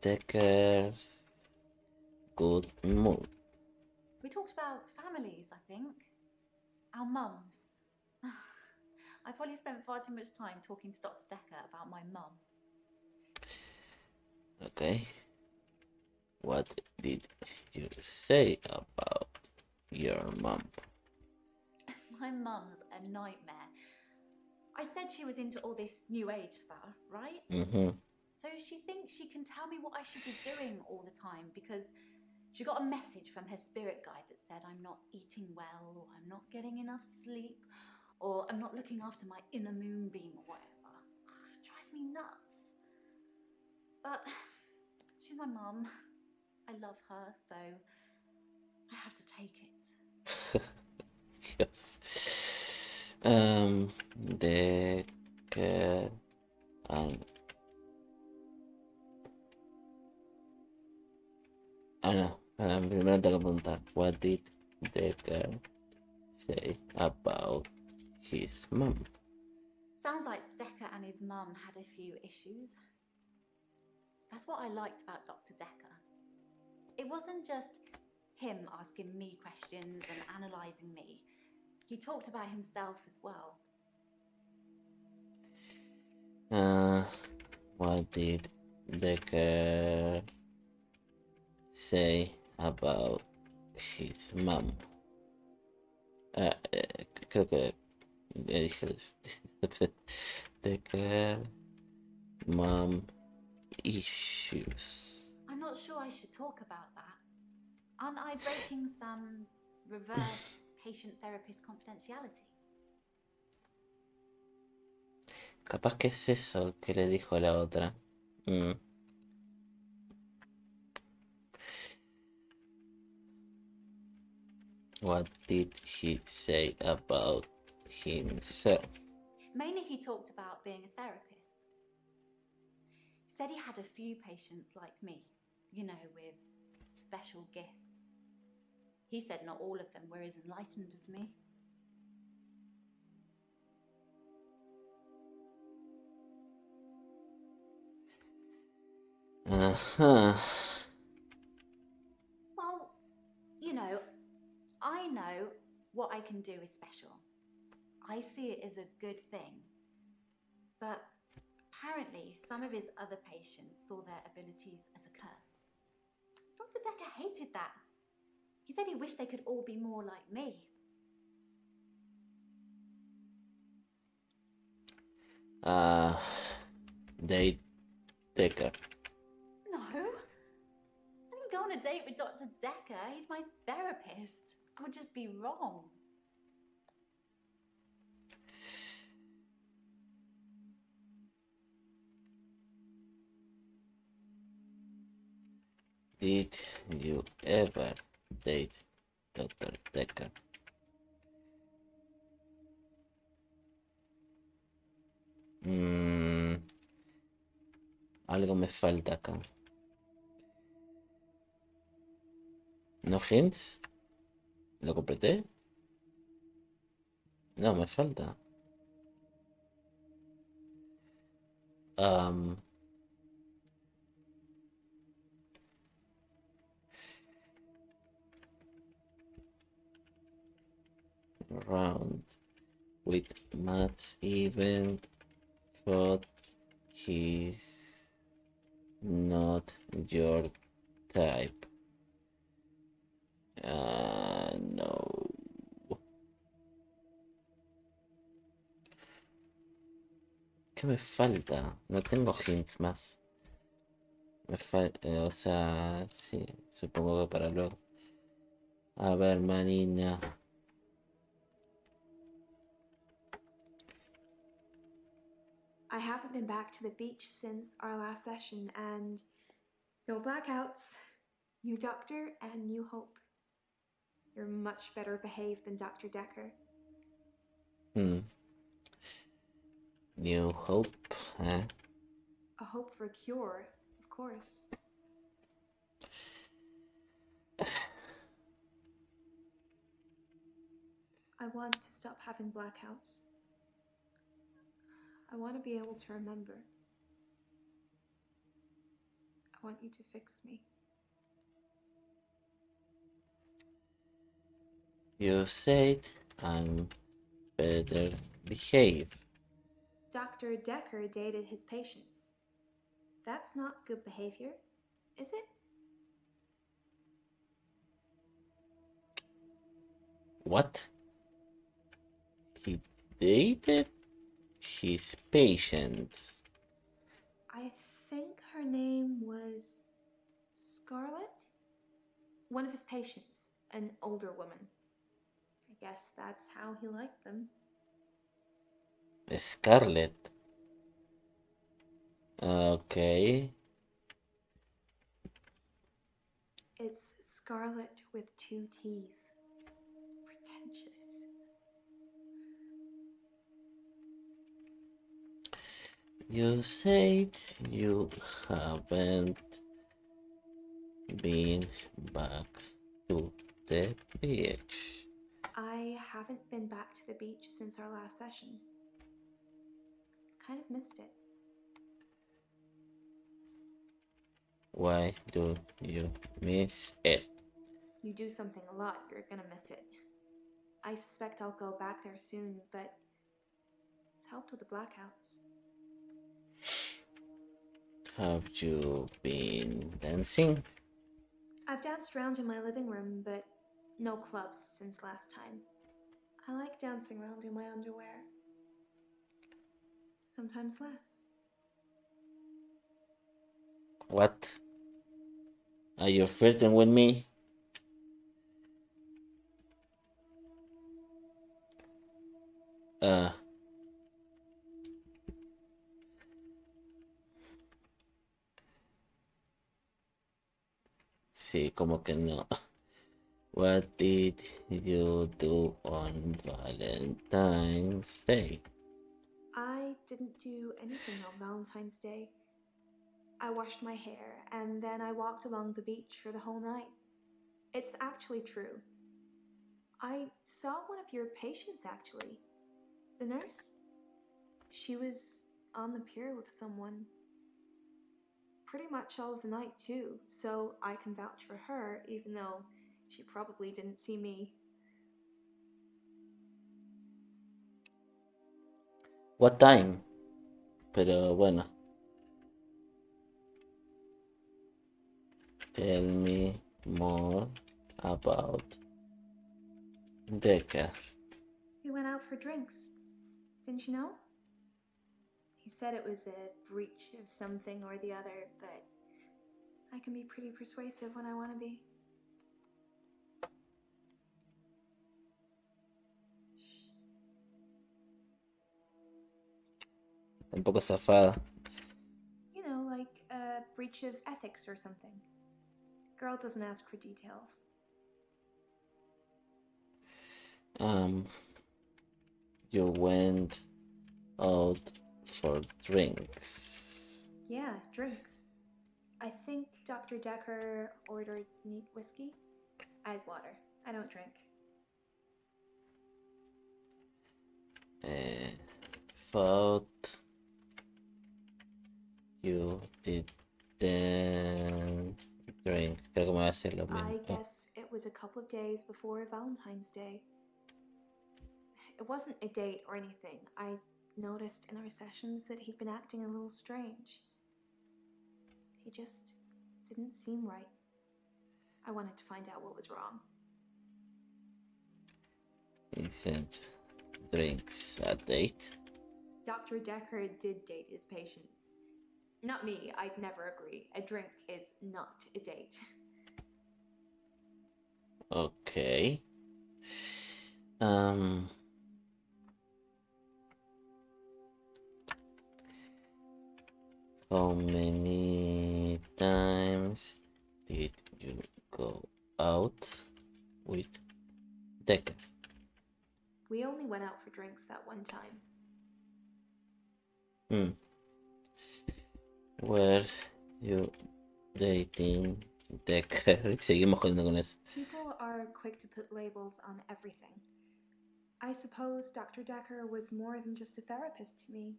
Dekker, good mood. We talked about families, I think. Our mums. I probably spent far too much time talking to Dr. Dekker about my mum. Okay. What did you say about your mum? My mum's a nightmare. I said she was into all this new age stuff, right? So she thinks she can tell me what I should be doing all the time because she got a message from her spirit guide that said I'm not eating well, or I'm not getting enough sleep, or I'm not looking after my inner moonbeam or whatever. It drives me nuts. But she's my mum. I love her, so I have to take it. Yes. Dekker and no. Primero tengo que preguntar, what did Dekker say about his mum? Sounds like Dekker and his mum had a few issues. That's what I liked about Dr. Dekker. It wasn't just him asking me questions and analysing me. He talked about himself as well. What did Dekker say about his mum? Creo que le dije Dekker, mom, issues. I'm not sure I should talk about that. Aren't I breaking some reverse patient-therapist confidentiality? Capaz que es eso que le dijo a la otra. What did he say about himself? Mainly he talked about being a therapist. He said he had a few patients like me, you know, with special gifts. He said not all of them were as enlightened as me. Well, you know, I know what I can do is special. I see it as a good thing. But apparently, some of his other patients saw their abilities as a curse. Dr. Dekker hated that. He said he wished they could all be more like me. Date Dekker. No. I didn't go on a date with Dr. Dekker. He's my therapist. I would just be wrong. Did you ever date Dr. Dekker? Algo me falta acá. ¿No hints? ¿Lo completé? No, me falta. Round with Matt's even thought he's not your type. No. ¿Qué me falta? No tengo hints más. O sea, sí, supongo que para luego. A ver, manina. I haven't been back to the beach since our last session, and no blackouts, new doctor, and new hope. You're much better behaved than Dr. Dekker. New hope, eh? A hope for a cure, of course. I want to stop having blackouts. I want to be able to remember. I want you to fix me. You said I'm better behave. Dr. Dekker dated his patients. That's not good behavior, is it? What? He dated his patients. I think her name was Scarlett? One of his patients, an older woman. I guess that's how he liked them. Scarlett. Okay. It's Scarlett with 2 T's. Pretentious. You said you haven't been back to the beach. I haven't been back to the beach since our last session. Kind of missed it. Why do you miss it? You do something a lot, you're gonna miss it. I suspect I'll go back there soon, but it's helped with the blackouts. Have you been dancing? I've danced around in my living room, but no clubs since last time. I like dancing around in my underwear. Sometimes less. What? Are you flirting with me? Sí, como que no. What did you do on Valentine's Day? I didn't do anything on Valentine's Day. I washed my hair and then I walked along the beach for the whole night. It's actually true. I saw one of your patients, actually. The nurse. She was on the pier with someone. Pretty much all of the night, too, so I can vouch for her, even though she probably didn't see me. What time? Pero bueno. Tell me more about Dekker. We went out for drinks. Didn't you know? He said it was a breach of something or the other, but I can be pretty persuasive when I want to be. Un poco zafada. You know, like a breach of ethics or something. Girl doesn't ask for details. You went out for drinks. Yeah, drinks. I think Dr. Dekker ordered neat whiskey. I had water. I don't drink. Thought you didn't drink. Creo que me va a decir lo mismo. I guess it was a couple of days before Valentine's Day. It wasn't a date or anything. I noticed in our sessions that he'd been acting a little strange. He just didn't seem right. I wanted to find out what was wrong. Isn't drinks a date? Dr. Dekker did date his patients. Not me, I'd never agree. A drink is not a date. Okay. How many times did you go out with Dekker? We only went out for drinks that one time. Were you dating Dekker? Seguimos con eso. People are quick to put labels on everything. I suppose Dr. Dekker was more than just a therapist to me.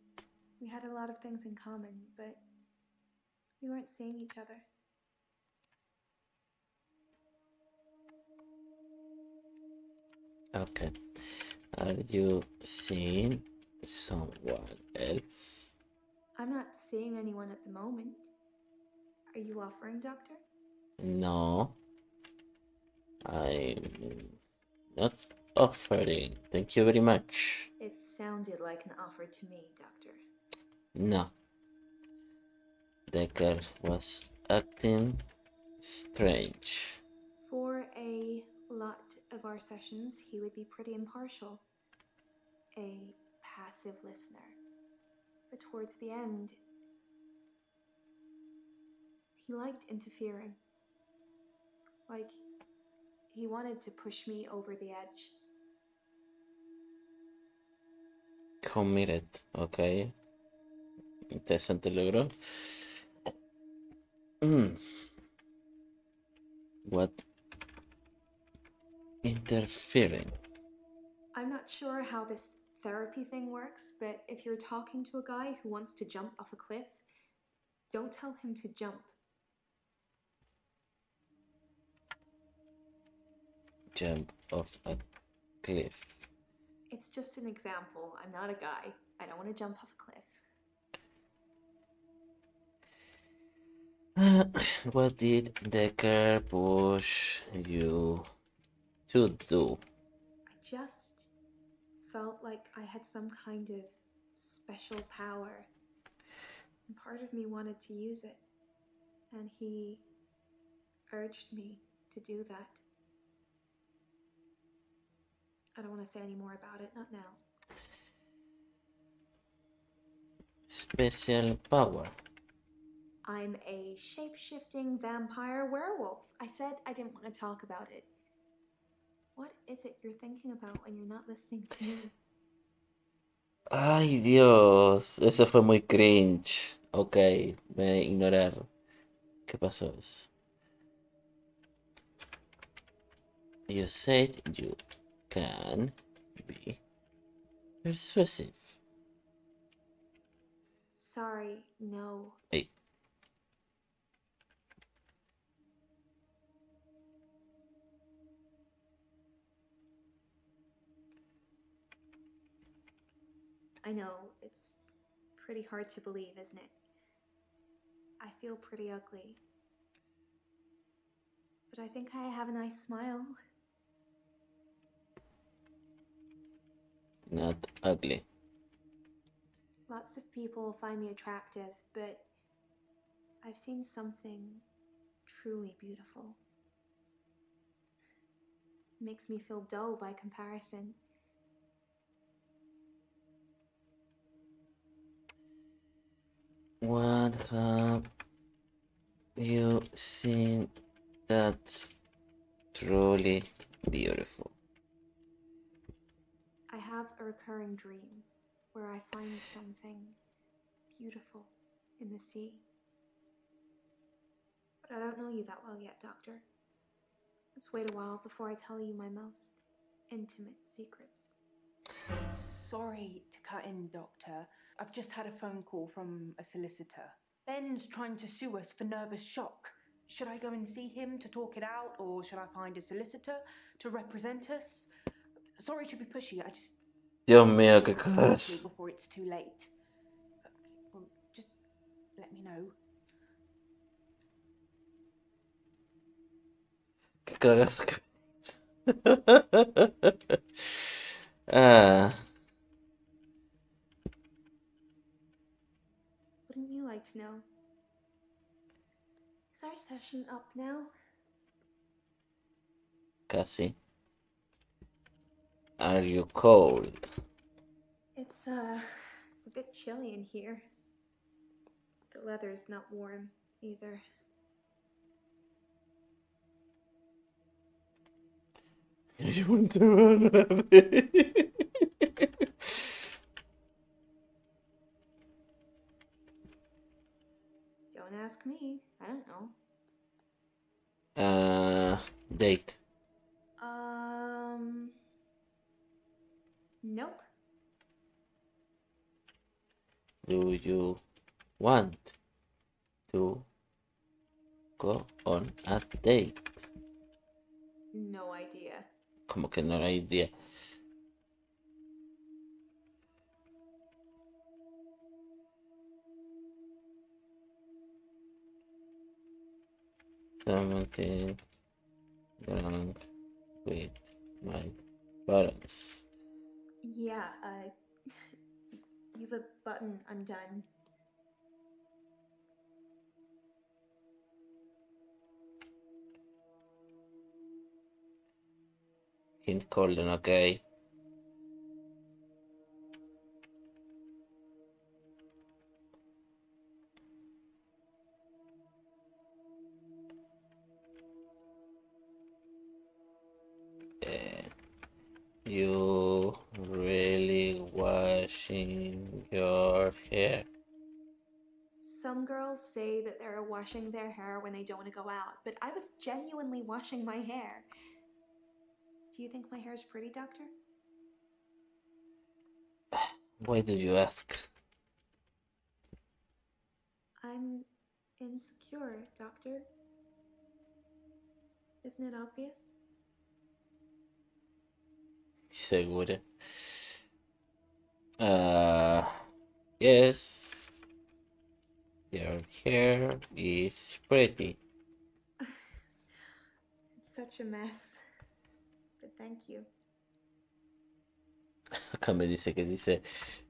We had a lot of things in common, but we weren't seeing each other. Okay. Are you seeing someone else? I'm not seeing anyone at the moment. Are you offering, Doctor? No. I'm not offering. Thank you very much. It sounded like an offer to me, Doctor. No. Dekker was acting strange. For a lot of our sessions, he would be pretty impartial. A passive listener. But towards the end, he liked interfering. Like, he wanted to push me over the edge. Committed, okay. Interesante logro. What? Interfering. I'm not sure how this therapy thing works, but if you're talking to a guy who wants to jump off a cliff, don't tell him to jump. Jump off a cliff. It's just an example. I'm not a guy. I don't want to jump off a cliff. What did Dekker push you to do? I just felt like I had some kind of special power, and part of me wanted to use it. and he urged me to do that. I don't want to say any more about it, not now. Special power. I'm a shape-shifting vampire werewolf. I said I didn't want to talk about it. What is it you're thinking about when you're not listening to me? Ay, Dios. Eso fue muy cringe. Ok, voy a ignorar. ¿Qué pasó eso? You said you can be persuasive. Sorry, no. Hey. I know, it's pretty hard to believe, isn't it? I feel pretty ugly. But I think I have a nice smile. Not ugly. Lots of people find me attractive, but I've seen something truly beautiful. It makes me feel dull by comparison. What have you seen that's truly beautiful? I have a recurring dream where I find something beautiful in the sea. But I don't know you that well yet, Doctor. Let's wait a while before I tell you my most intimate secrets. Sorry to cut in, Doctor. I've just had a phone call from a solicitor. Ben's trying to sue us for nervous shock. Should I go and see him to talk it out, or should I find a solicitor to represent us? Sorry to be pushy, I just... Dios mío, qué cagas. Before it's too late. Okay, well, just let me know. Qué cagas. Ah. Wouldn't you like to know? Is our session up now? Casi. Are you cold? It's a bit chilly in here. The leather's not warm either. You want to run away? Don't ask me. I don't know. Date. Nope. Do you want to go on a date? No idea. Como que no hay idea. Something wrong with my buttons. Yeah, you've a button undone. Hint Colden, okay. You really washing your hair? Some girls say that they're washing their hair when they don't want to go out, but I was genuinely washing my hair. Do you think my hair's pretty, Doctor? Why do you ask? I'm insecure, Doctor. Isn't it obvious? Segura. Yes. Your hair is pretty. It's such a mess. But thank you. Acá me dice que dice,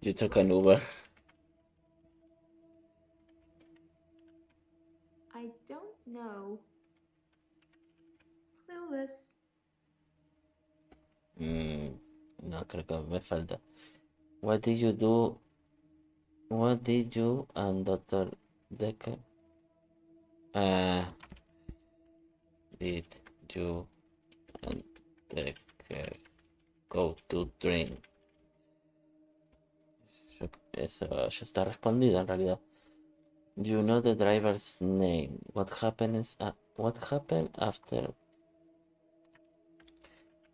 you took an Uber. I don't No, creo que me falta. What did you do? What did you and Dr. Dekker? Did you and Dekker go to drink? Eso ya está respondido en realidad. You know the driver's name. What happens? What happened after?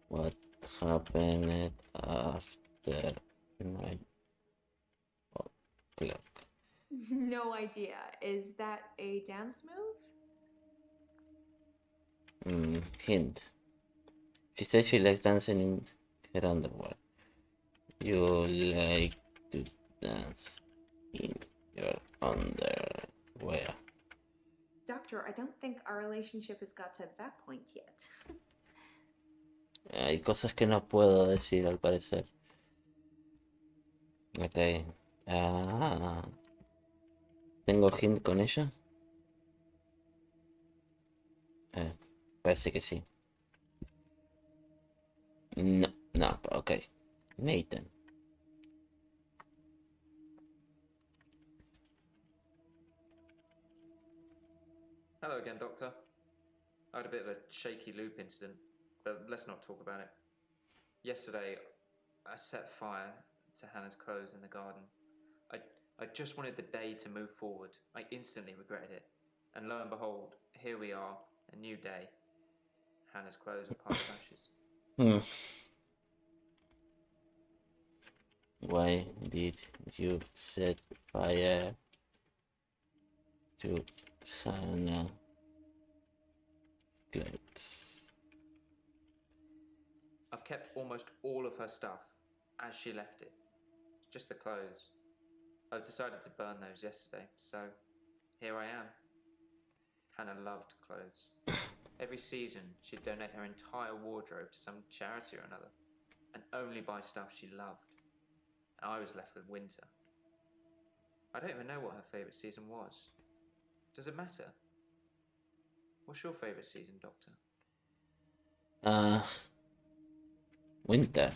What happened after 9 o'clock? No idea. Is that a dance move? Hint. She says she likes dancing in her underwear. You like to dance in your underwear. Doctor, I don't think our relationship has got to that point yet. Hay cosas que no puedo decir al parecer. Ok. ¿Tengo hint con ella? Parece que sí. No, no, ok. Nathan. Hello again, Doctor. I had a bit of a shaky loop incident, but let's not talk about it. Yesterday, I set fire to Hannah's clothes in the garden. I just wanted the day to move forward. I instantly regretted it. And lo and behold, here we are, a new day. Hannah's clothes are piled ashes. Why did you set fire to Hannah's clothes? I've kept almost all of her stuff as she left it. It's just the clothes. I've decided to burn those yesterday, so here I am. Hannah loved clothes. Every season, she'd donate her entire wardrobe to some charity or another, and only buy stuff she loved. I was left with winter. I don't even know what her favourite season was. Does it matter? What's your favourite season, Doctor? Winter.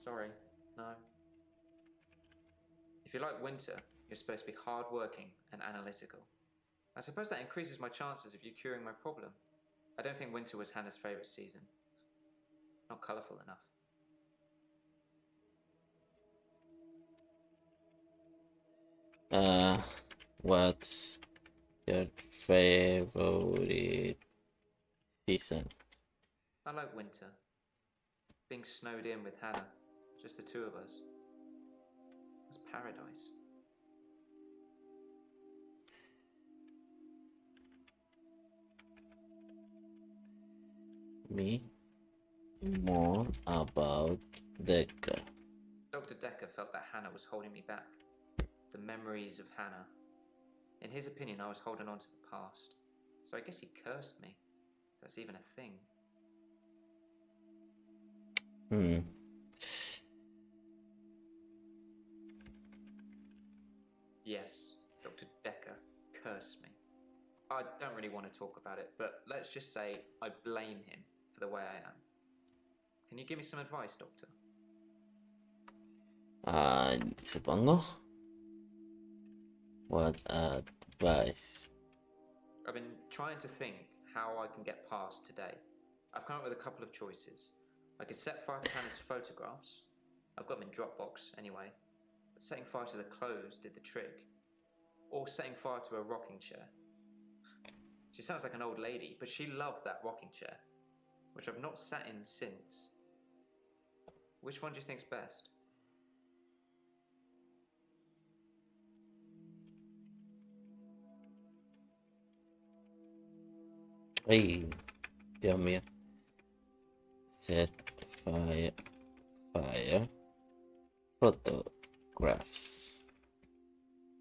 Sorry, no. If you like winter, you're supposed to be hard-working and analytical. I suppose that increases my chances of you curing my problem. I don't think winter was Hannah's favourite season. Not colourful enough. What's your favorite season? I like winter. Being snowed in with Hannah, just the two of us. It's paradise. Me? More about Dekker. Dr. Dekker felt that Hannah was holding me back. The memories of Hannah. In his opinion, I was holding on to the past. So I guess he cursed me. If that's even a thing. Yes, Dr. Dekker cursed me. I don't really want to talk about it, but let's just say I blame him for the way I am. Can you give me some advice, Doctor? Supongo. What advice? I've been trying to think how I can get past today. I've come up with a couple of choices. I could set fire to Hannah's photographs. I've got them in Dropbox anyway. But setting fire to the clothes did the trick. Or setting fire to a rocking chair. She sounds like an old lady, but she loved that rocking chair, which I've not sat in since. Which one do you think's best? Ay, Dios mío. Set fire. Photographs.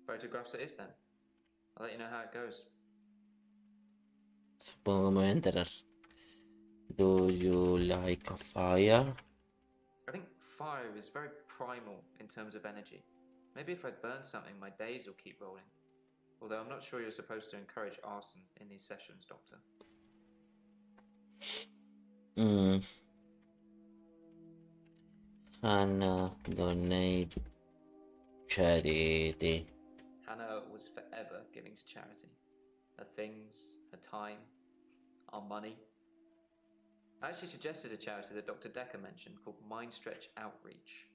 Photographs it is then. I'll let you know how it goes. Supongo que me voy a enterar. Do you like fire? I think fire is very primal in terms of energy. Maybe if I burn something, my days will keep rolling. Although I'm not sure you're supposed to encourage arson in these sessions, Doctor. Hannah donate charity. Hannah was forever giving to charity. Her things, her time, our money. I actually suggested a charity that Dr. Dekker mentioned called Mind Stretch Outreach.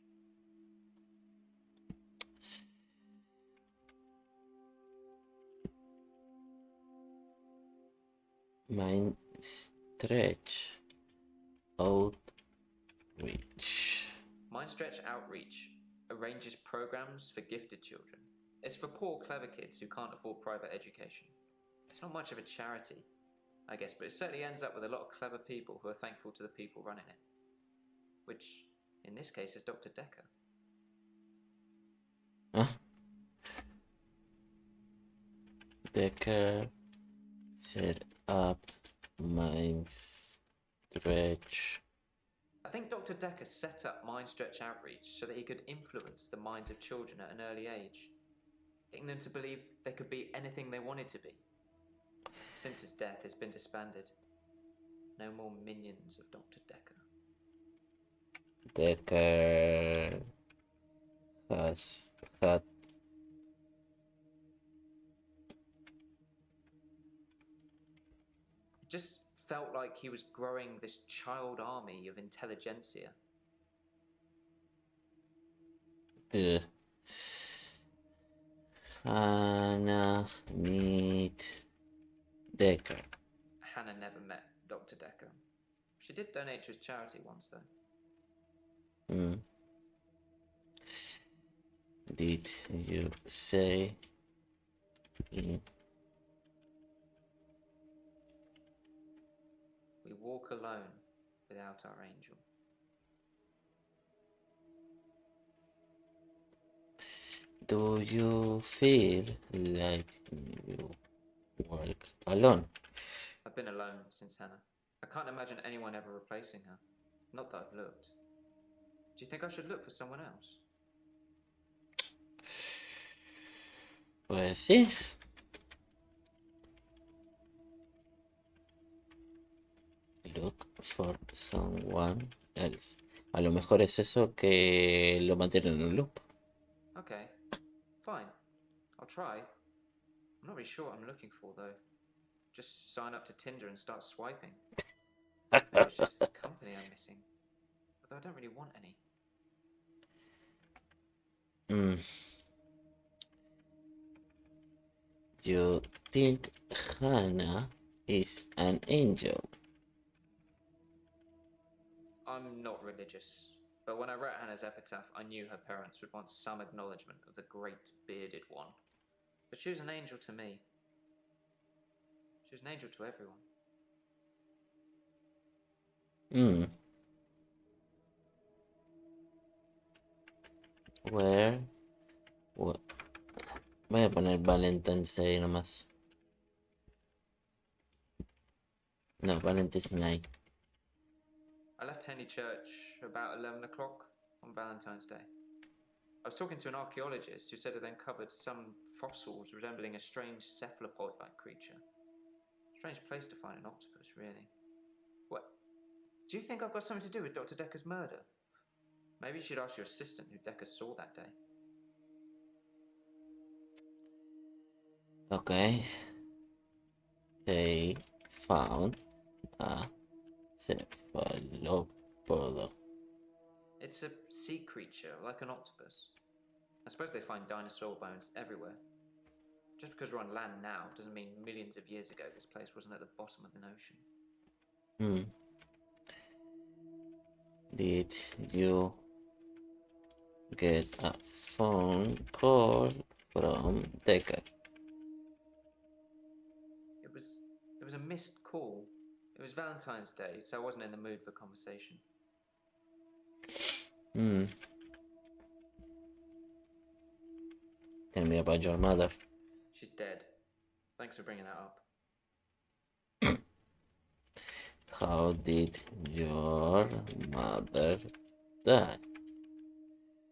Mind Stretch Outreach. Mind Stretch Outreach arranges programs for gifted children. It's for poor, clever kids who can't afford private education. It's not much of a charity, I guess, but it certainly ends up with a lot of clever people who are thankful to the people running it. Which, in this case, is Dr. Dekker. Huh? Dekker set up Mind Stretch. I think Dr. Dekker set up Mind Stretch Outreach so that he could influence the minds of children at an early age, getting them to believe they could be anything they wanted to be. Since his death, it's been disbanded. No more minions of Dr. Dekker. Dekker has had It just felt like he was growing this child army of intelligentsia. Hannah meet Dekker. Hannah never met Dr. Dekker. She did donate to his charity once, though. Did you say in We walk alone without our angel. do you feel like you work alone? I've been alone since Hannah. I can't imagine anyone ever replacing her. Not that I've looked. Do you think I should look for someone else? Pues sí. Look for someone else. A lo mejor es eso que lo mantiene en un loop. Okay, fine. I'll try. I'm not really sure what I'm looking for, though. Just sign up to Tinder and start swiping. Maybe it's just company I'm missing. Although I don't really want any. You think Hannah is an angel? I'm not religious, but when I wrote Hannah's epitaph, I knew her parents would want some acknowledgement of the great bearded one. But she was an angel to me. She was an angel to everyone. Where? What? Voy a poner Valentine's Day nomás. No, Valentine's Night. I left Henley Church about 11 o'clock on Valentine's Day. I was talking to an archaeologist who said they'd uncovered some fossils resembling a strange cephalopod-like creature. Strange place to find an octopus, really. What? Do you think I've got something to do with Dr. Dekker's murder? Maybe you should ask your assistant who Dekker saw that day. Okay. They found a cephalopod. It's a sea creature, like an octopus. I suppose they find dinosaur bones everywhere. Just because we're on land now doesn't mean millions of years ago this place wasn't at the bottom of the ocean. Did you get a phone call from Dekker? It was a missed call. It was Valentine's Day, so I wasn't in the mood for conversation. Tell me about your mother. She's dead. Thanks for bringing that up. How did your mother die?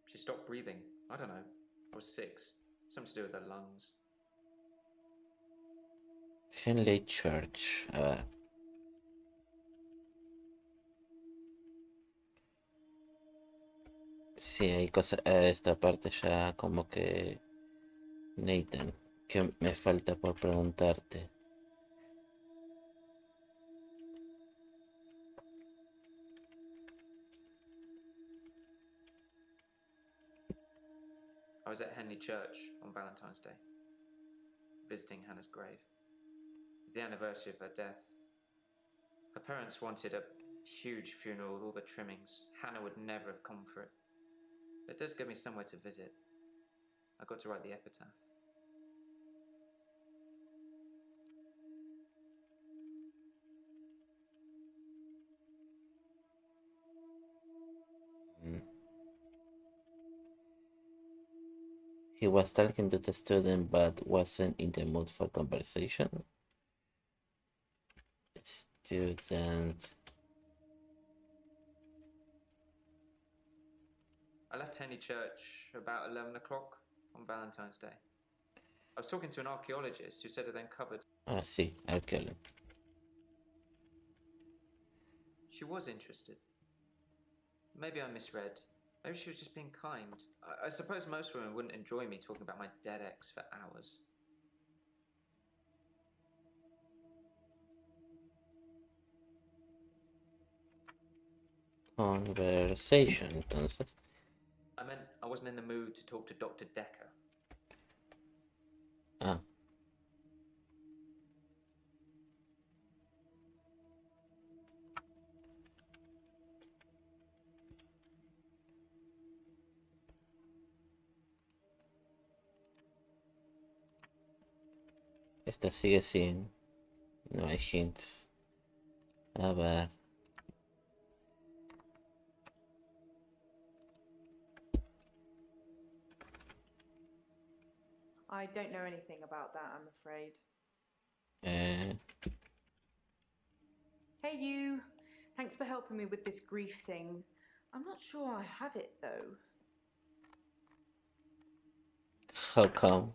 She stopped breathing. I don't know. I was 6. Something to do with her lungs. Henley Church. A ver. Sí, hay cosas. Esta parte ya como que. Nathan, ¿qué me falta por preguntarte? I was at Henley Church on Valentine's Day, visiting Hannah's grave. It's the anniversary of her death. Her parents wanted a huge funeral with all the trimmings. Hannah would never have come for it. It does give me somewhere to visit. I got to write the epitaph. He was talking to the student but wasn't in the mood for conversation. Student. I left Henley Church about 11 o'clock on Valentine's Day. I was talking to an archaeologist who said it uncovered. Ah, sí, arqueólogo. She was interested. Maybe I misread. Maybe she was just being kind. I suppose most women wouldn't enjoy me talking about my dead ex for hours. Conversation, entonces. I meant I wasn't in the mood to talk to Dr. Dekker. Ah. Esta sigue sin. No hay hints. A ver. I don't know anything about that, I'm afraid. Hey, you. Thanks for helping me with this grief thing. I'm not sure I have it, though. How come?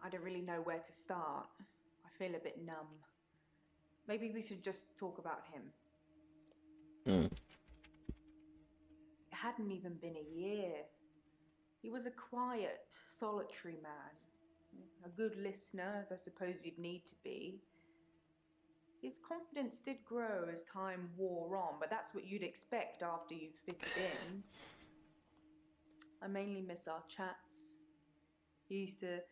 I don't really know where to start. I feel a bit numb. Maybe we should just talk about him. Hmm. It hadn't even been a year. He was a quiet, solitary man. A good listener, as I suppose you'd need to be. His confidence did grow as time wore on, but that's what you'd expect after you've fitted in. I mainly miss our chats. He used to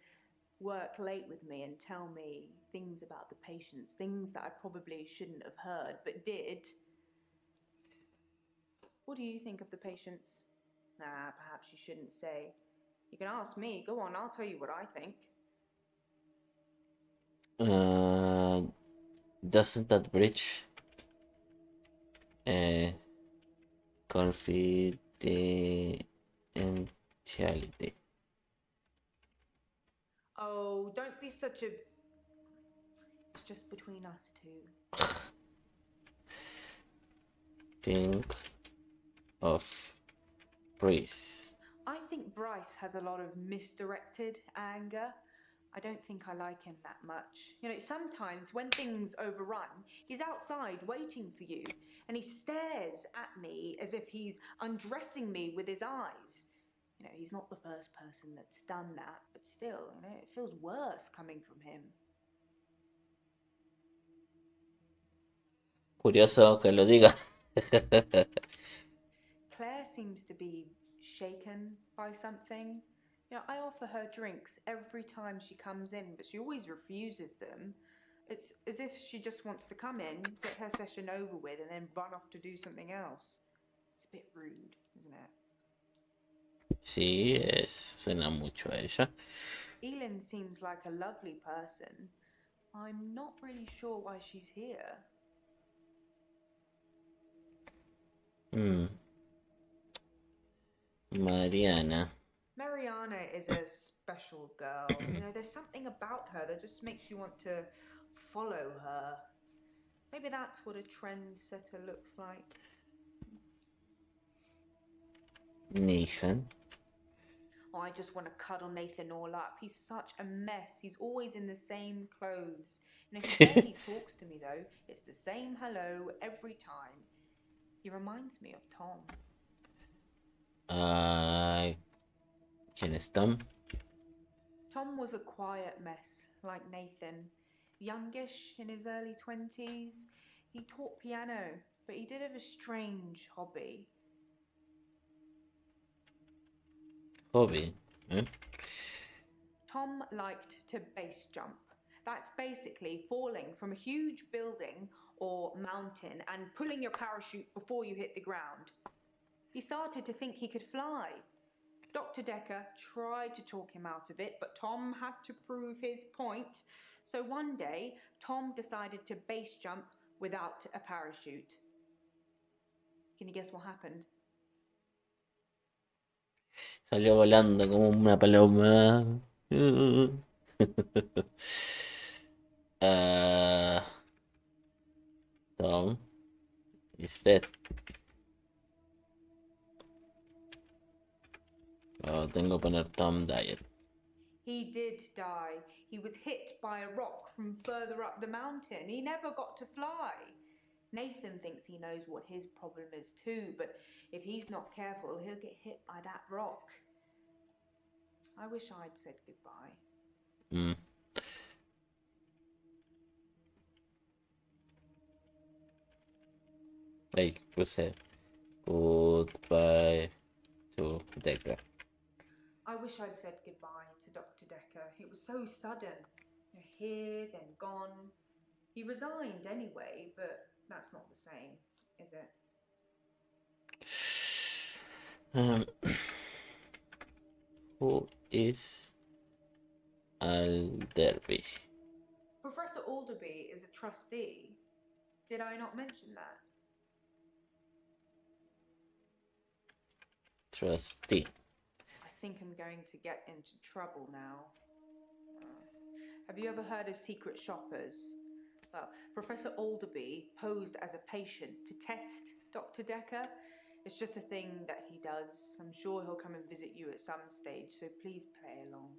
work late with me and tell me things about the patients, things that I probably shouldn't have heard, but did. What do you think of the patients? Nah, perhaps you shouldn't say. You can ask me. Go on, I'll tell you what I think. Doesn't that breach confidentiality? Oh, don't be such a... It's just between us two. Think of Breeze. I think Bryce has a lot of misdirected anger. I don't think I like him that much. You know, sometimes when things overrun, he's outside waiting for you, and he stares at me as if he's undressing me with his eyes. You know, he's not the first person that's done that, but still, you know, it feels worse coming from him. Curioso que lo diga. Claire seems to be shaken by something. You know, I offer her drinks every time she comes in, but she always refuses them. It's as if she just wants to come in, get her session over with, and then run off to do something else. It's a bit rude, isn't it? Sí, suena mucho a ella. Elin seems like a lovely person. I'm not really sure why she's here. Mariana. Mariana is a special girl. You know, there's something about her that just makes you want to follow her. Maybe that's what a trendsetter looks like. Nathan. Oh, I just want to cuddle Nathan all up. He's such a mess. He's always in the same clothes. And if he barely talks to me, though, it's the same hello every time. He reminds me of Tom. ¿Quién es Tom? Tom was a quiet mess, like Nathan. Youngish, in his early 20s. He taught piano, but he did have a strange hobby. Hobby. Tom liked to base jump. That's basically falling from a huge building or mountain and pulling your parachute before you hit the ground. He started to think he could fly. Dr. Dekker tried to talk him out of it, but Tom had to prove his point. So one day, Tom decided to base jump without a parachute. Can you guess what happened? Salió volando como una paloma. Tom is dead. Oh, tengo que poner Tom died. He did die. He was hit by a rock from further up the mountain. He never got to fly. Nathan thinks he knows what his problem is too, but if he's not careful, he'll get hit by that rock. I wish I'd said goodbye. Hey, puse goodbye to Dekker. I wish I'd said goodbye to Dr. Dekker. It was so sudden. Here, then gone. He resigned anyway, but that's not the same, is it? Who is Alderby? Professor Alderby is a trustee. Did I not mention that? Trustee. I think I'm going to get into trouble now. Have you ever heard of secret shoppers? Well, Professor Alderby posed as a patient to test Dr. Dekker. It's just a thing that he does. I'm sure he'll come and visit you at some stage, so please play along.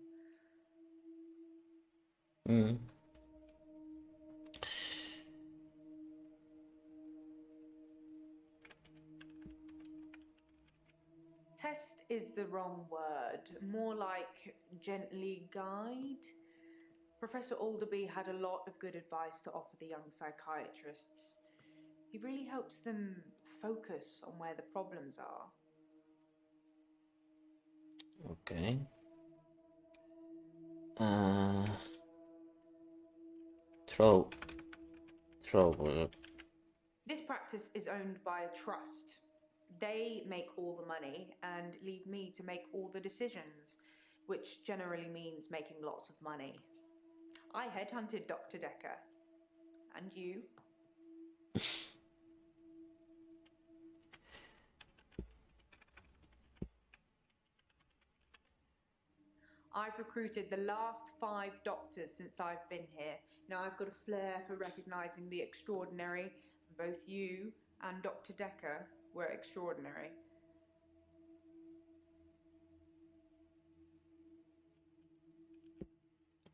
Test is the wrong word. More like gently guide. Professor Alderby had a lot of good advice to offer the young psychiatrists. He really helps them focus on where the problems are. Okay. Trouble. This practice is owned by a trust. They make all the money and leave me to make all the decisions, which generally means making lots of money. I headhunted Dr. Dekker. And you? I've recruited the last 5 doctors since I've been here. Now I've got a flair for recognizing the extraordinary. Both you and Dr. Dekker were extraordinary.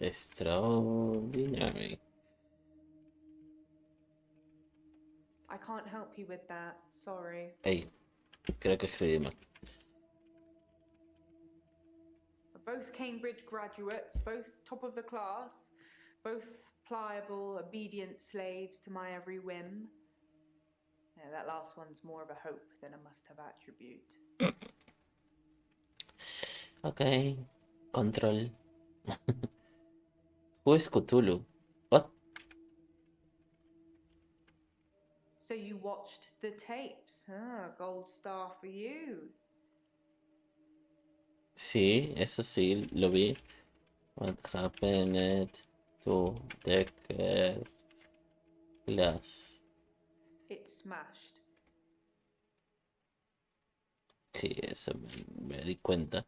Extraordinary. I can't help you with that. Sorry. Hey, creo que escribí mal. Both Cambridge graduates, both top of the class, both pliable, obedient slaves to my every whim. Yeah, that last one's more of a hope than a must-have attribute. Okay, control. Who is Cthulhu? What? So you watched the tapes? Gold star for you. Sí, eso sí, lo vi. What happened to Dekker glass? It smashed. Sí, eso me di cuenta.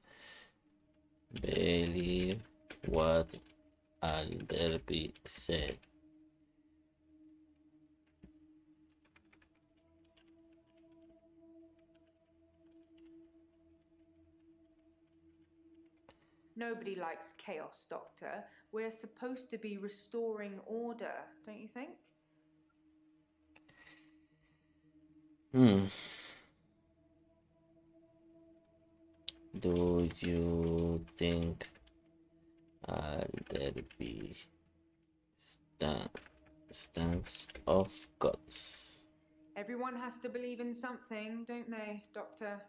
Believe what Alderby said. Nobody likes chaos, Doctor. We're supposed to be restoring order, don't you think? Do you think there be stands of gods? Everyone has to believe in something, don't they, Doctor?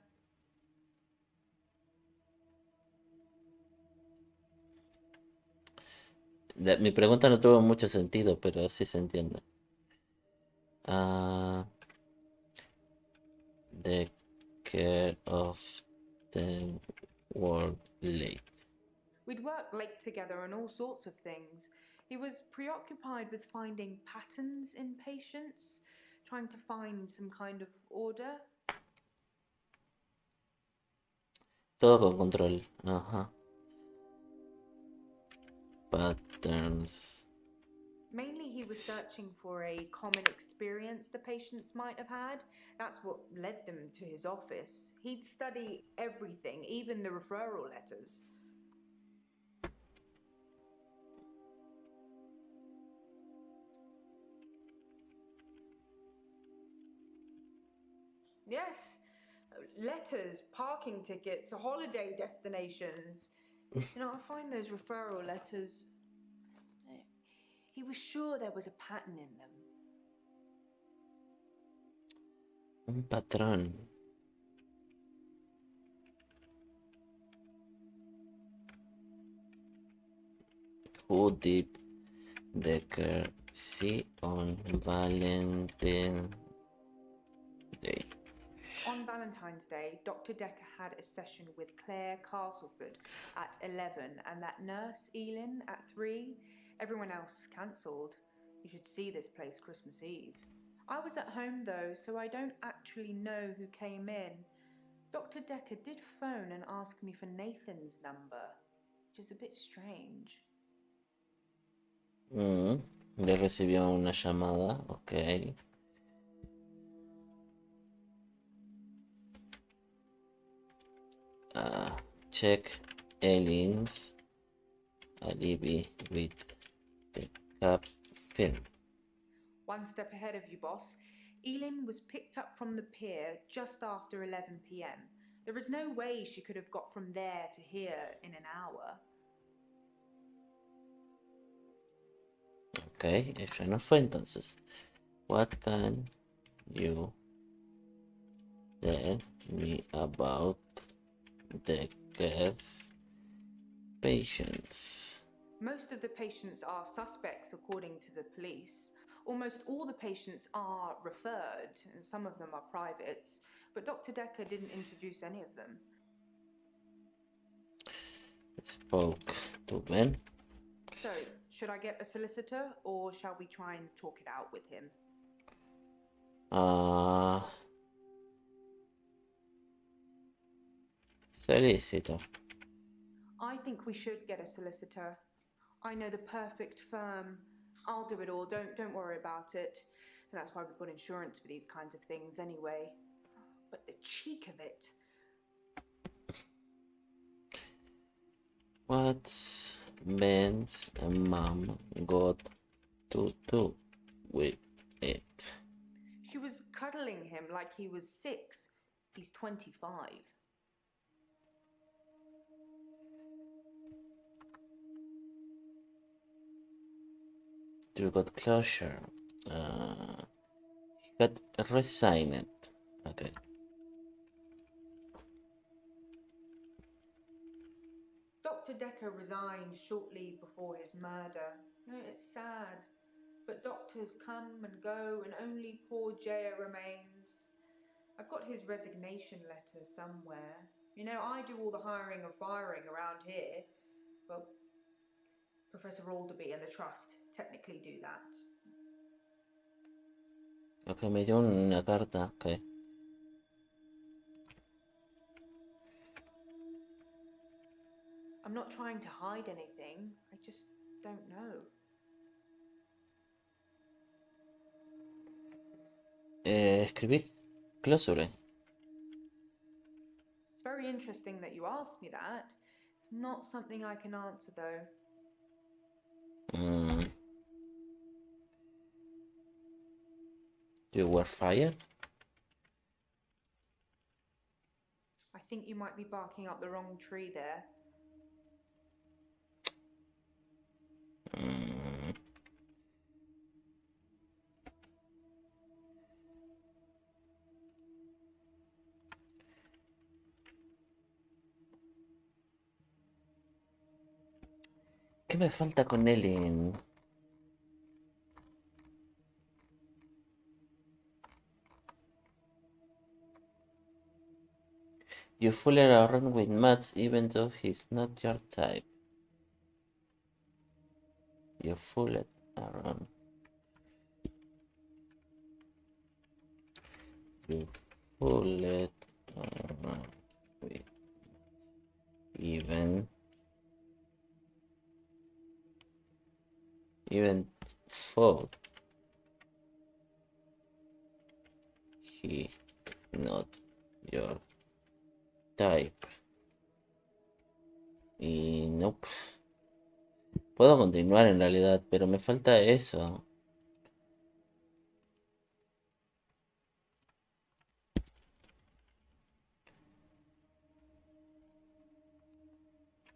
Mi pregunta no tuvo mucho sentido, pero sí se entiende. The care of the world late. We'd work late together on all sorts of things. He was preoccupied with finding patterns in patients, trying to find some kind of order. Todo con control. Ajá. Patterns. Mainly, he was searching for a common experience the patients might have had. That's what led them to his office. He'd study everything, even the referral letters. Yes, letters, parking tickets, holiday destinations. I find those referral letters. He was sure there was a pattern in them. Un patrón. Who did Dekker see on Valentine's Day? On Valentine's Day, Dr. Dekker had a session with Claire Castleford at 11 and that nurse, Elin, at 3. Everyone else cancelled. You should see this place Christmas Eve. I was at home though, so I don't actually know who came in. Dr. Dekker did phone and ask me for Nathan's number, which is a bit strange. Le recibió una llamada, ok. Check Elin's alibi with the cap film. One step ahead of you, boss. Elin was picked up from the pier just after 11 p.m. There is no way she could have got from there to here in an hour. Ok, ella no fue entonces. What can you tell me about Dekker's patients? Most of the patients are suspects, according to the police. Almost all the patients are referred, and some of them are privates, but Dr. Dekker didn't introduce any of them. Spoke to Ben. So, should I get a solicitor, or shall we try and talk it out with him? Solicitor. I think we should get a solicitor. I know the perfect firm. I'll do it all. Don't worry about it. And that's why we've got insurance for these kinds of things anyway. But the cheek of it. What's Ben's mom got to do with it? She was cuddling him like he was 6. He's 25. You got closure. He got resigned. Okay. Dr. Dekker resigned shortly before his murder. It's sad. But doctors come and go, and only poor Jaya remains. I've got his resignation letter somewhere. I do all the hiring and firing around here. Well, Professor Alderby and the Trust technically do that. Ok, me dio una carta. Ok. I'm not trying to hide anything. I just don't know. Escribí closure. It's very interesting that you asked me that. It's not something I can answer, though. You were fired? I think you might be barking up the wrong tree there. ¿Qué me falta con Ellen? You fool around with Mats even though he's not your type. You fool around. You fool around with even though he not your type. Y nope. Puedo continuar en realidad, pero me falta eso.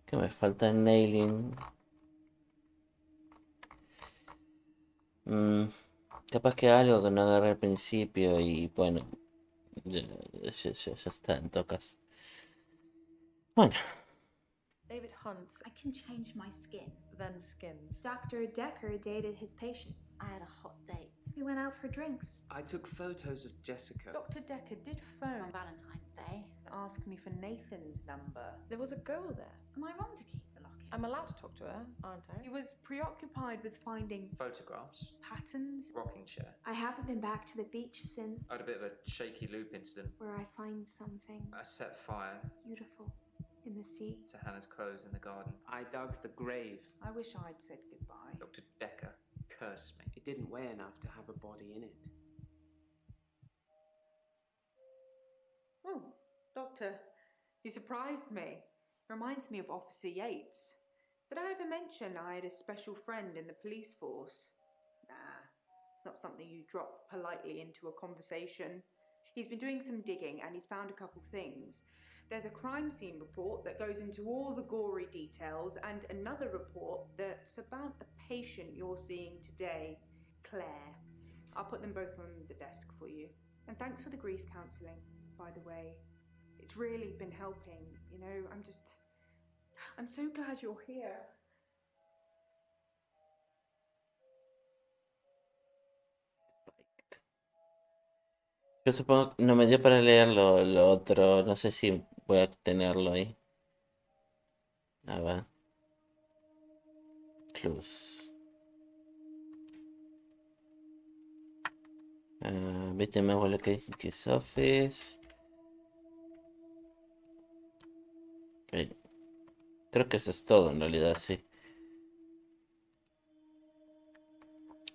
Que me falta nailing. Capaz que algo que no agarré al principio y bueno, ya está en tocas. Bueno. David Hunt. I can change my skin. Then skins. Dr. Dekker dated his patients. I had a hot date. We went out for drinks. I took photos of Jessica. Dr. Dekker did phone On Valentine's Day. and ask me for Nathan's number. There was a girl there. Am I wrong to keep the locket? I'm allowed to talk to her, aren't I? He was preoccupied with finding Photographs, patterns. rocking chair. I haven't been back to the beach since, I had a bit of a shaky loop incident. where I find something I set fire beautiful in the sea. to Hannah's clothes in the garden. I dug the grave. I wish I'd said goodbye. Dr. Dekker cursed me. It didn't weigh enough to have a body in it. Oh, Doctor, you surprised me. Reminds me of Officer Yates. Did I ever mention I had a special friend in the police force? Nah, it's not something you drop politely into a conversation. He's been doing some digging and he's found a couple things. There's a crime scene report that goes into all the gory details and another report that's about a patient you're seeing today, Claire. I'll put them both on the desk for you. And thanks for the grief counselling, by the way. It's really been helping, you know, I'm so glad you're here. Yo supongo que no me dio para leer lo otro. No sé si voy a tenerlo ahí. A ver. Clues. Victim of location his office. Ok. Creo que eso es todo en realidad, sí.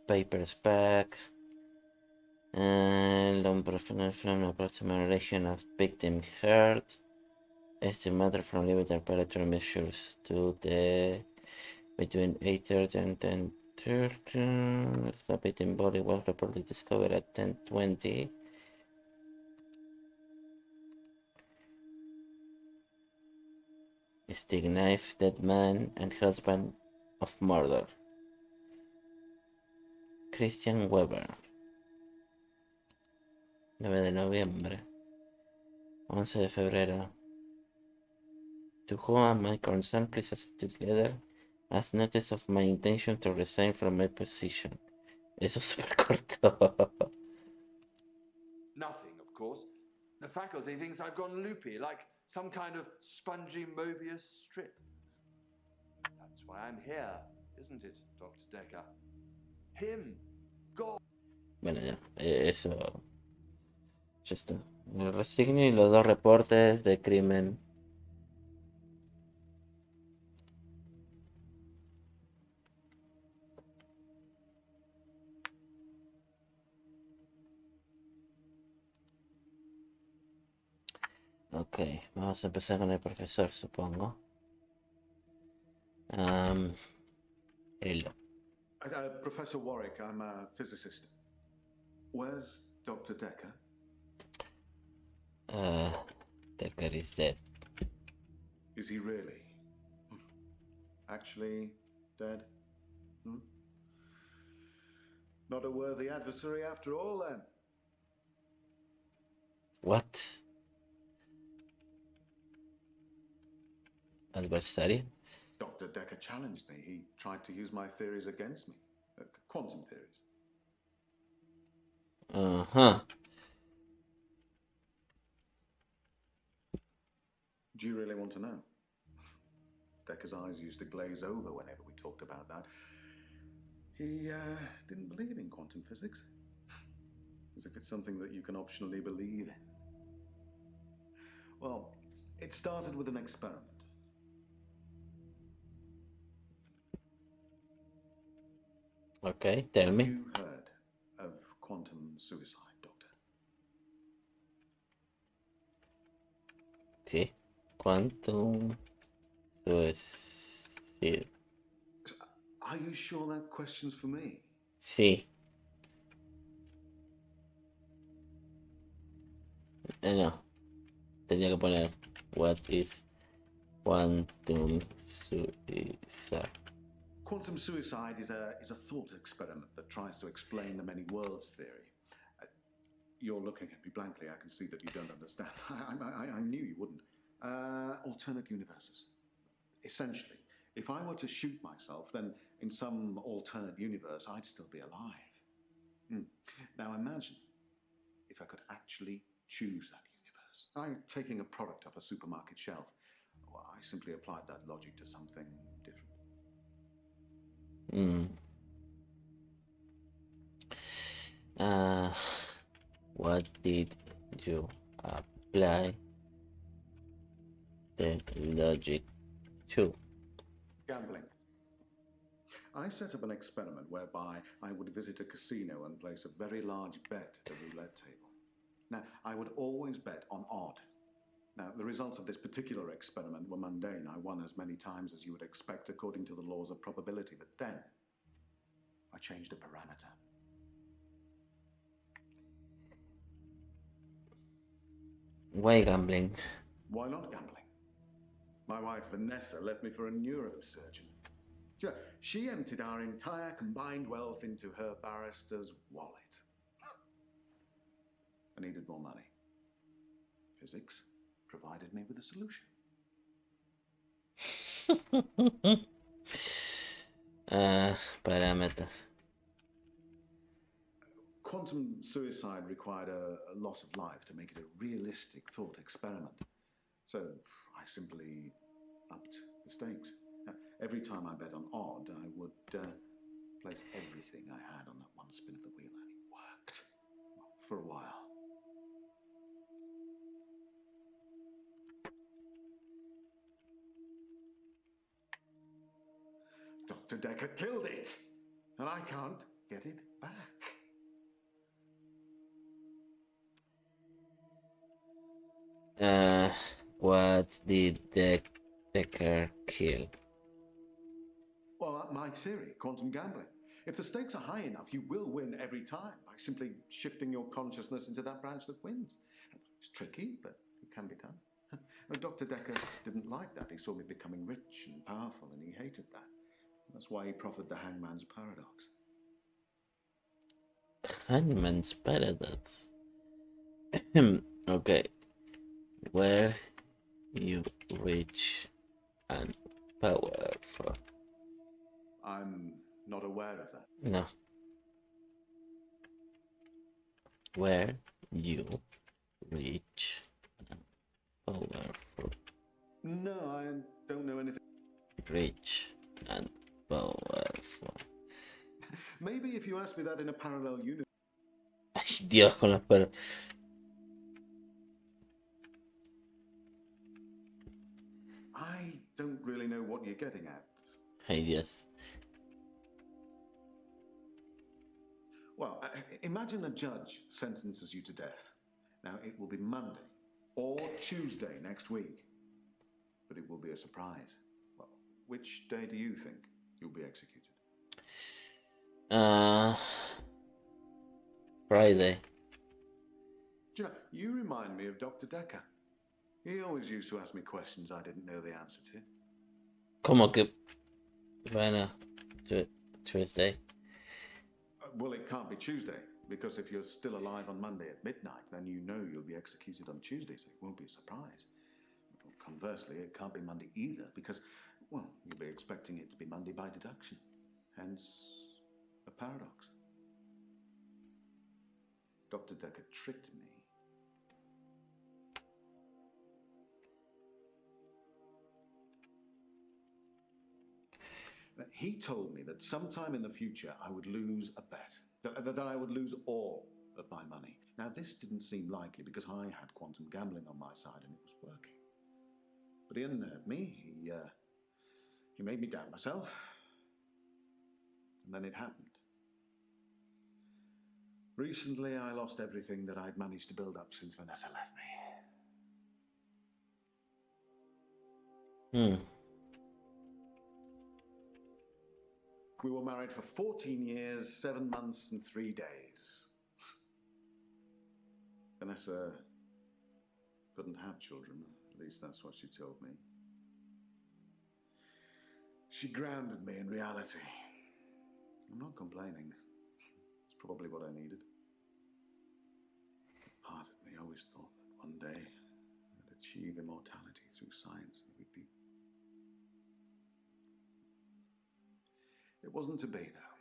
Papers back. Long professional from approximation of victim hurt. Estimated from limited parameter measures to the between 8:30 and 10:30. The victim body was reportedly discovered at 10:20. Stick knife, dead man, and husband of murder. Christian Weber. 9 de noviembre. 11 de febrero. To whom am I concerned, please accept this letter as notice of my intention to resign from my position. Eso es súper corto. Nothing, of course. The faculty thinks I've gone loopy, like some kind of spongy Mobius strip. That's why I'm here, isn't it, Dr. Dekker? Him. God. Bueno, ya. Eso. Ya está. Me resigno y los dos reportes de crimen. Ok, vamos a empezar con el profesor, supongo. Hello. Professor Warwick, I'm a physicist. Where's Dr. Dekker? Dekker is dead. Is he really? Actually dead? Not a worthy adversary after all, then? What? Adversary? Dr. Dekker challenged me. He tried to use my theories against me. Quantum theories. Uh-huh. Do you really want to know? Dekker's eyes used to glaze over whenever we talked about that. He didn't believe in quantum physics. As if it's something that you can optionally believe in. Well, it started with an experiment. Okay, tell me. Have you heard of quantum suicide, Doctor? Sí. Quantum suicide. Are you sure that question's for me? Sí. No. Tenía que poner what is quantum suicide. Quantum suicide is a thought experiment that tries to explain the many worlds theory. You're looking at me blankly. I can see that you don't understand. I knew you wouldn't. Alternate universes. Essentially, if I were to shoot myself, then in some alternate universe, I'd still be alive. Now imagine if I could actually choose that universe. Taking a product off a supermarket shelf. Well, I simply applied that logic to something different. What did you apply the logic to? Gambling. I set up an experiment whereby I would visit a casino and place a very large bet at a roulette table. Now, I would always bet on odd. Now, the results of this particular experiment were mundane. I won as many times as you would expect according to the laws of probability. But then, I changed a parameter. Why gambling? Why not gambling? My wife Vanessa left me for a neurosurgeon. She emptied our entire combined wealth into her barrister's wallet. I needed more money. Physics provided me with a solution. Parameter. Quantum suicide required a loss of life to make it a realistic thought experiment. So I simply upped the stakes. Every time I bet on odd, I would place everything I had on that one spin of the wheel, and it worked. For a while. Dr. Dekker killed it, and I can't get it back. What did Dekker kill? Well, my theory, quantum gambling. If the stakes are high enough, you will win every time by simply shifting your consciousness into that branch that wins. It's tricky, but it can be done. Dr. Dekker didn't like that. He saw me becoming rich and powerful, and he hated that. That's why he proffered the hangman's paradox. Hangman's paradox. Okay. Where you rich and powerful. I'm not aware of that. No. Where you rich and powerful. No, I don't know anything. Rich and powerful. Maybe if you asked me that in a parallel universe. Ay, Dios, con las palabras. I don't really know what you're getting at. Ay, Dios. Well, imagine a judge sentences you to death. Now, it will be Monday or Tuesday next week. But it will be a surprise. Well, Which day do you think you'll be executed? Friday. Do you know, you remind me of Dr. Dekker. He always used to ask me questions I didn't know the answer to. ¿Cómo que? Bueno, Tuesday. Well, it can't be Tuesday, because if you're still alive on Monday at midnight, then you know you'll be executed on Tuesday, so it won't be a surprise. Conversely, it can't be Monday either, because, well, you'll be expecting it to be Monday by deduction. Hence, a paradox. Dr. Dekker tricked me. He told me that sometime in the future I would lose a bet, that I would lose all of my money. Now, this didn't seem likely because I had quantum gambling on my side and it was working. But he unnerved me. He made me doubt myself. And then it happened. Recently, I lost everything that I'd managed to build up since Vanessa left me. We were married for 14 years, 7 months, and 3 days. Vanessa couldn't have children, at least that's what she told me. She grounded me in reality. I'm not complaining. It's probably what I needed. Part of me always thought that one day I'd achieve immortality through science and we'd be... It wasn't to be, though.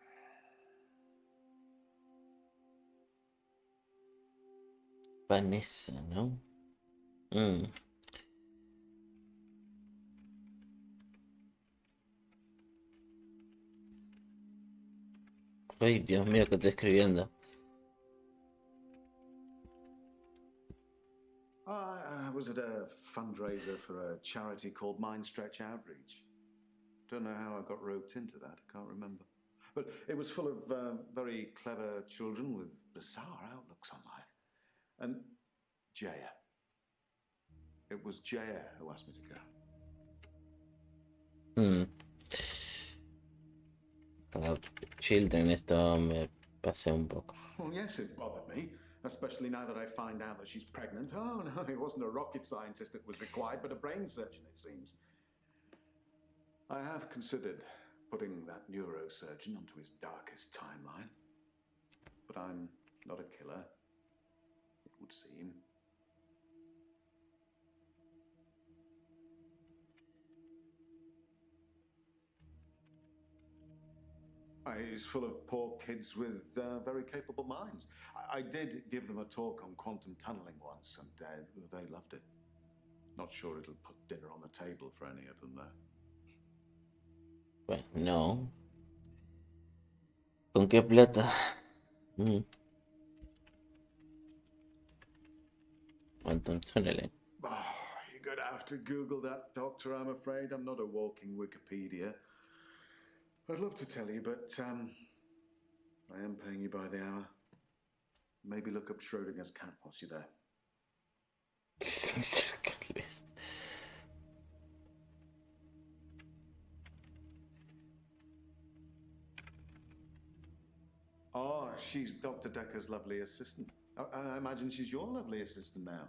Vanessa, ¿no? Ay, Dios mío, ¿qué estoy escribiendo? I was at a fundraiser for a charity called Mind Stretch Outreach. Don't know how I got roped into that, I can't remember. But it was full of very clever children with bizarre outlooks on life. And Jaya. It was Jaya who asked me to go. Para children esto me pasé un poco. Well, yes, it bothered me. Especially now that I find out that she's pregnant. Oh, no, it wasn't a rocket scientist that was required, but a brain surgeon, it seems. I have considered putting that neurosurgeon onto his darkest timeline. But I'm not a killer, it would seem. He's full of poor kids with very capable minds. I did give them a talk on quantum tunneling once, and they loved it. Not sure it'll put dinner on the table for any of them, though. Pues no. ¿Con qué plata? Quantum tunneling. Oh, you're going to have to Google that, Doctor, I'm afraid. I'm not a walking Wikipedia. I'd love to tell you, but I am paying you by the hour. Maybe look up Schrodinger's cat whilst you're there. List. Oh, she's Dr. Dekker's lovely assistant. I imagine she's your lovely assistant now.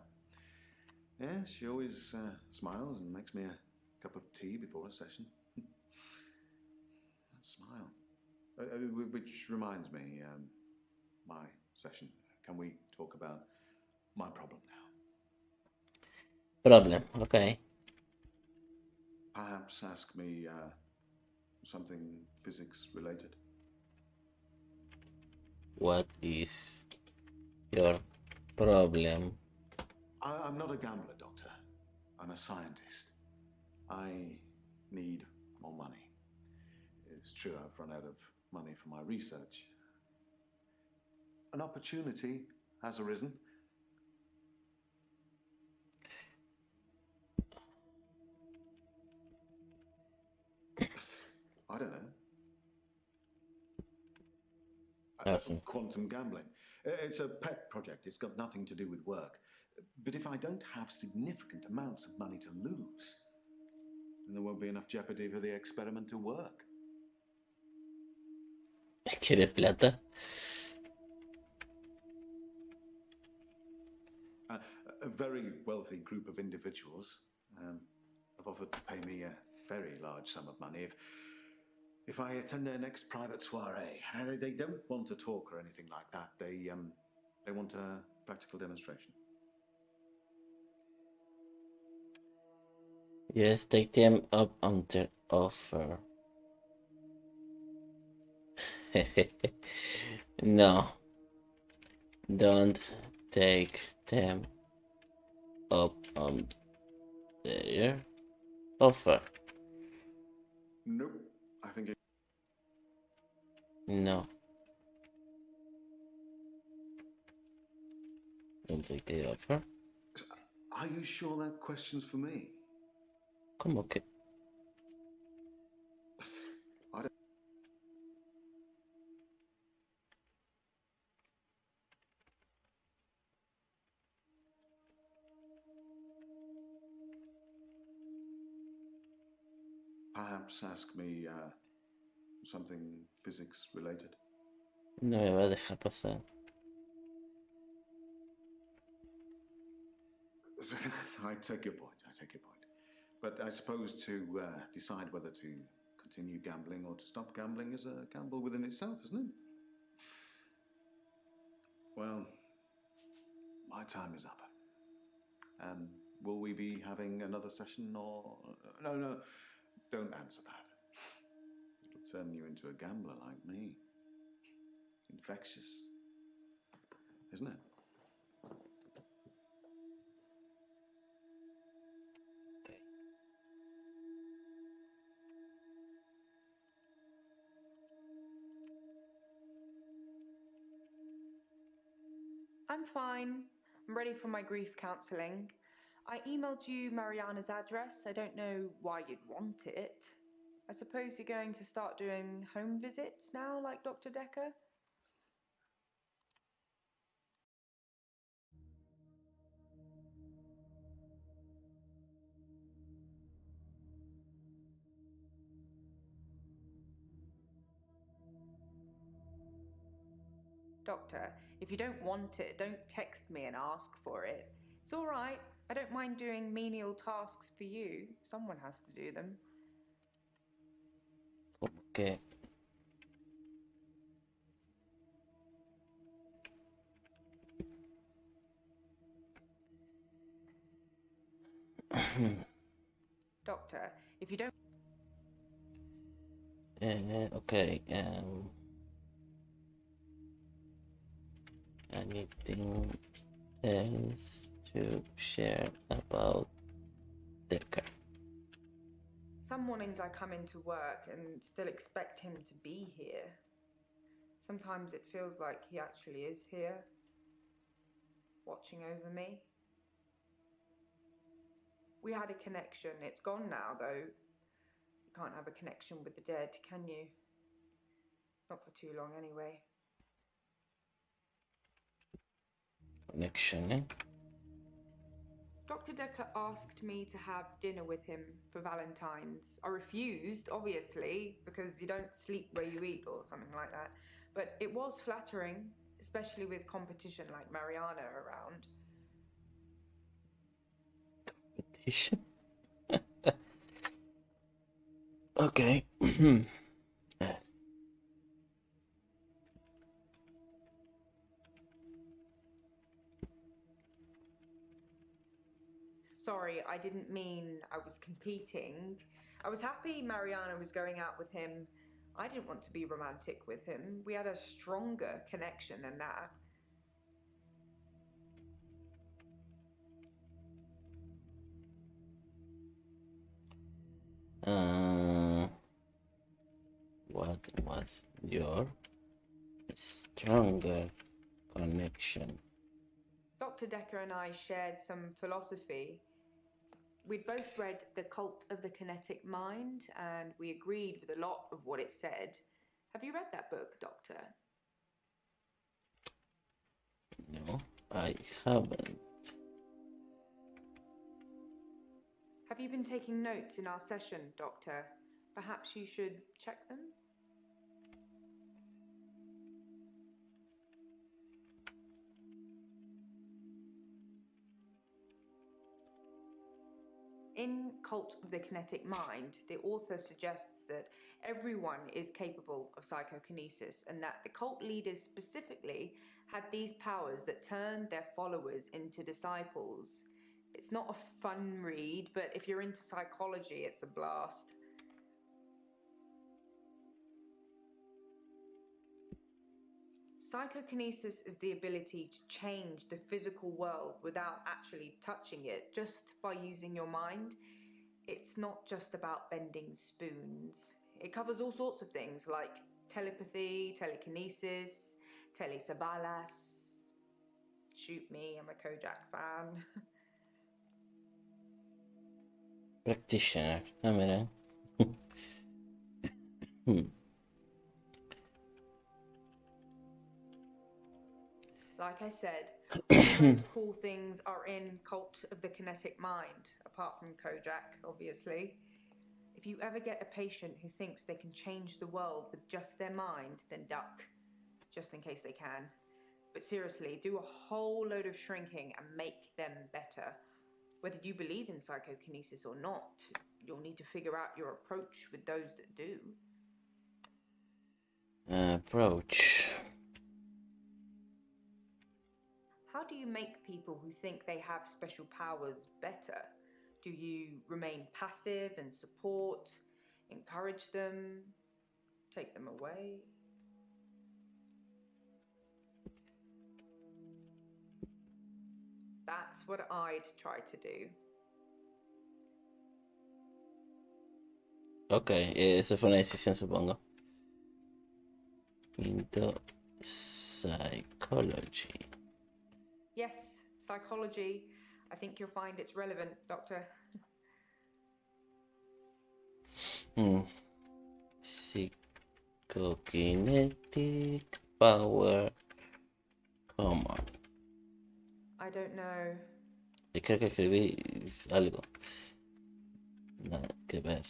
Yeah, she always smiles and makes me a cup of tea before a session. Smile. Which reminds me, my session. Can we talk about my problem now? Problem, okay. Perhaps ask me something physics related. What is your problem? I'm not a gambler, Doctor. I'm a scientist. I need more money. It's true I've run out of money for my research. An opportunity has arisen. I don't know. Awesome. Quantum gambling. It's a pet project. It's got nothing to do with work. But if I don't have significant amounts of money to lose, and there won't be enough jeopardy for the experiment to work. ¿Quiere plata? A very wealthy group of individuals have offered to pay me a very large sum of money if I attend their next private soiree. They don't want a talk or anything like that. They want a practical demonstration. Yes, take them up on their offer. No, don't take them up on their offer. Nope. I think it... No. Don't take the offer. Are you sure that question's for me? ¿Cómo que? I don't... Perhaps ask me something physics related. No me va a dejar pasar. I take your point. But I suppose to decide whether to continue gambling or to stop gambling is a gamble within itself, isn't it? Well, my time is up. Will we be having another session or... No, don't answer that. It'll turn you into a gambler like me. Infectious, isn't it? I'm fine. I'm ready for my grief counselling. I emailed you Mariana's address. I don't know why you'd want it. I suppose you're going to start doing home visits now, like Dr. Dekker? Doctor, if you don't want it, don't text me and ask for it. It's all right. I don't mind doing menial tasks for you. Someone has to do them. Okay. Doctor, if you don't... Okay. Anything else to share about Dekker? Some mornings I come into work and still expect him to be here. Sometimes it feels like he actually is here, watching over me. We had a connection. It's gone now, though. You can't have a connection with the dead, can you? Not for too long, anyway. Connection, eh? Dr. Dekker asked me to have dinner with him for Valentine's. I refused, obviously, because you don't sleep where you eat or something like that. But it was flattering, especially with competition like Mariana around. Competition? Okay. Sorry, I didn't mean I was competing. I was happy Mariana was going out with him. I didn't want to be romantic with him. We had a stronger connection than that. What was your stronger connection? Dr. Dekker and I shared some philosophy. We'd both read The Cult of the Kinetic Mind, and we agreed with a lot of what it said. Have you read that book, Doctor? No, I haven't. Have you been taking notes in our session, Doctor? Perhaps you should check them? In Cult of the Kinetic Mind, the author suggests that everyone is capable of psychokinesis and that the cult leaders specifically had these powers that turned their followers into disciples. It's not a fun read, but if you're into psychology, it's a blast. Psychokinesis is the ability to change the physical world without actually touching it, just by using your mind. It's not just about bending spoons. It covers all sorts of things like telepathy, telekinesis, telesabalas. Shoot me, I'm a Kojak fan. Practitioner. Ah, mira. Like I said, all those cool things are in Cult of the Kinetic Mind, apart from Kojak, obviously. If you ever get a patient who thinks they can change the world with just their mind, then duck, just in case they can. But seriously, do a whole load of shrinking and make them better. Whether you believe in psychokinesis or not, you'll need to figure out your approach with those that do. Approach. How do you make people who think they have special powers better? Do you remain passive and support, encourage them, take them away? That's what I'd try to do. Ok, esa fue una decisión, supongo. Into psychology. Yes, psychology. I think you'll find it's relevant, Doctor. Psychokinetic power common. I don't know. Creo que escribí algo. Nada que ver.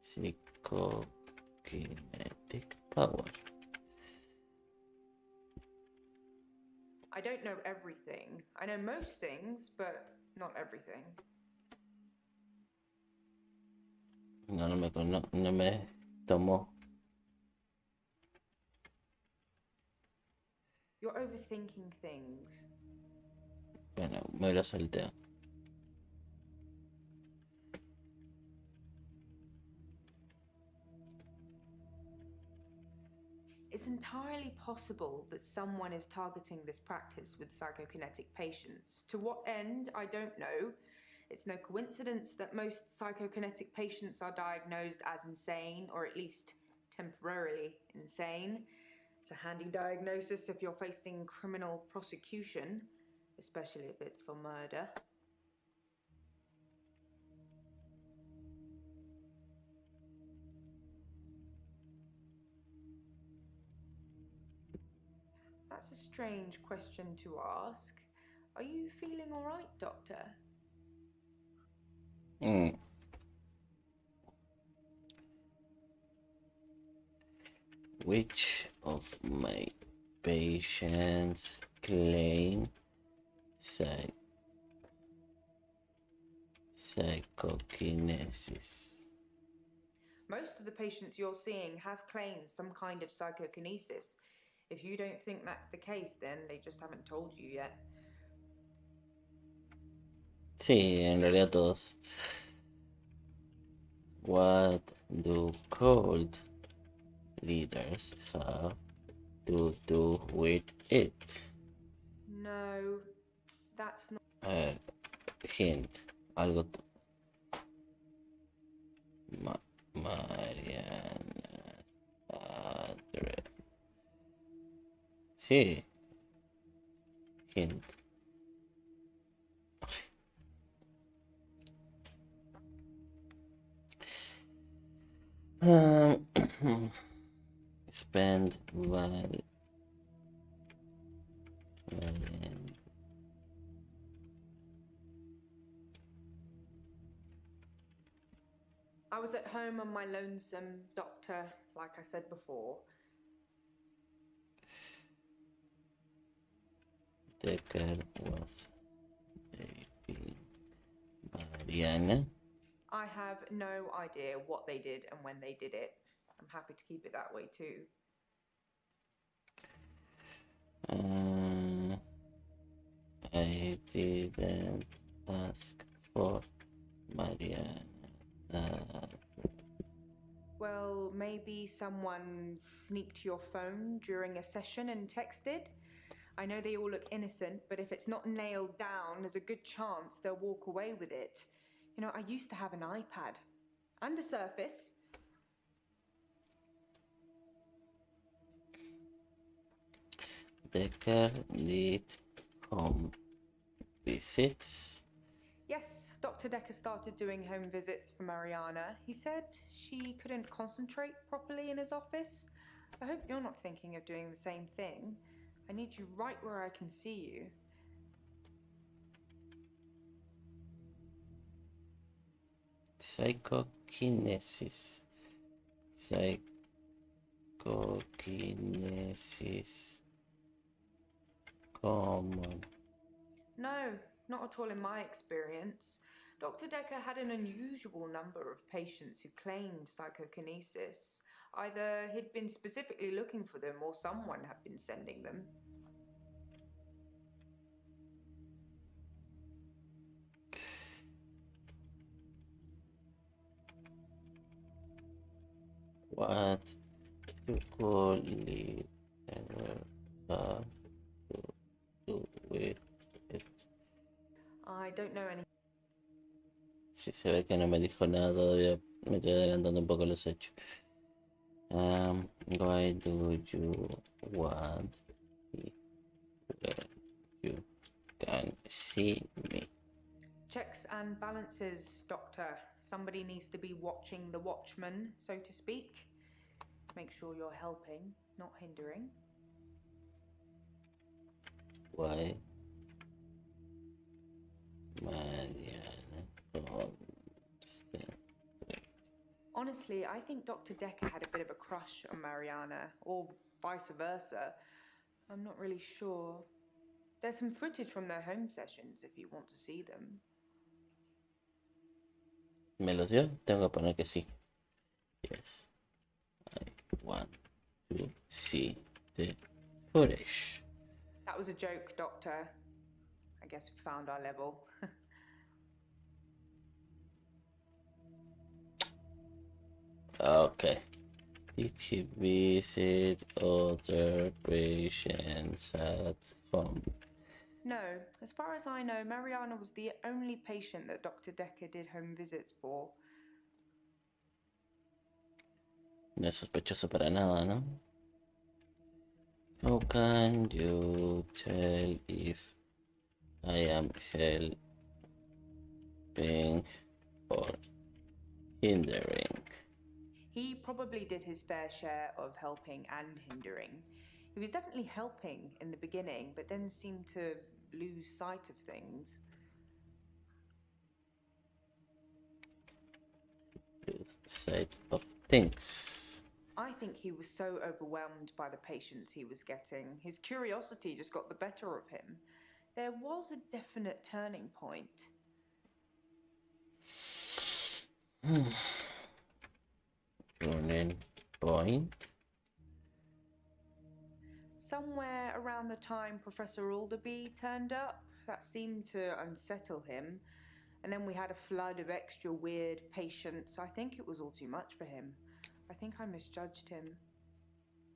Psychokinetic power. I don't know everything. I know most things, but not everything. No me tomó. You're overthinking things. Bueno, me lo salteo. It's entirely possible that someone is targeting this practice with psychokinetic patients. To what end, I don't know. It's no coincidence that most psychokinetic patients are diagnosed as insane, or at least temporarily insane. It's a handy diagnosis if you're facing criminal prosecution, especially if it's for murder. That's a strange question to ask. Are you feeling all right, Doctor? Which of my patients claim psychokinesis? Most of the patients you're seeing have claimed some kind of psychokinesis. If you don't think that's the case, then they just haven't told you yet. Sí, en realidad todos. What do cult leaders have to do with it? No, that's not. Hint. Algo. Mariana. Adre. Sí. Hint. Spend valiant I was at home on my lonesome, Doctor, like I said before. Dekker was dating Mariana. I have no idea what they did and when they did it. I'm happy to keep it that way too. I didn't ask for Mariana. Well, maybe someone sneaked your phone during a session and texted? I know they all look innocent, but if it's not nailed down, there's a good chance they'll walk away with it. You know, I used to have an iPad and a Surface. Dekker did home visits. Yes, Dr. Dekker started doing home visits for Mariana. He said she couldn't concentrate properly in his office. I hope you're not thinking of doing the same thing. I need you right where I can see you. Psychokinesis. Psychokinesis. Common. No, not at all in my experience. Dr. Dekker had an unusual number of patients who claimed psychokinesis. Either he'd been specifically looking for them or someone had been sending them. What could it ever have to do with it? I don't know any. Si se ve que no me dijo nada todavía, me estoy adelantando un poco los hechos. Why do you want me where you can see me? Checks and balances, Doctor. Somebody needs to be watching the watchman, so to speak. Make sure you're helping, not hindering. Why? Mariana. Honestly, I think Dr. Dekker had a bit of a crush on Mariana, or vice versa. I'm not really sure. There's some footage from their home sessions if you want to see them. ¿Me los dio? Tengo que poner que sí. Yes. I want to see the footage. That was a joke, Doctor. I guess we found our level. Okay. Did he visit other patients at home? No, as far as I know, Mariana was the only patient that Dr. Dekker did home visits for. No es sospechoso para nada, ¿no? How can you tell if I am helping or hindering? He probably did his fair share of helping and hindering. He was definitely helping in the beginning, but then seemed to lose sight of things. Lose sight of things. I think he was so overwhelmed by the patients he was getting. His curiosity just got the better of him. There was a definite turning point. Turning point? Somewhere around the time Professor Alderby turned up, that seemed to unsettle him. And then we had a flood of extra weird patients. I think it was all too much for him. I think I misjudged him.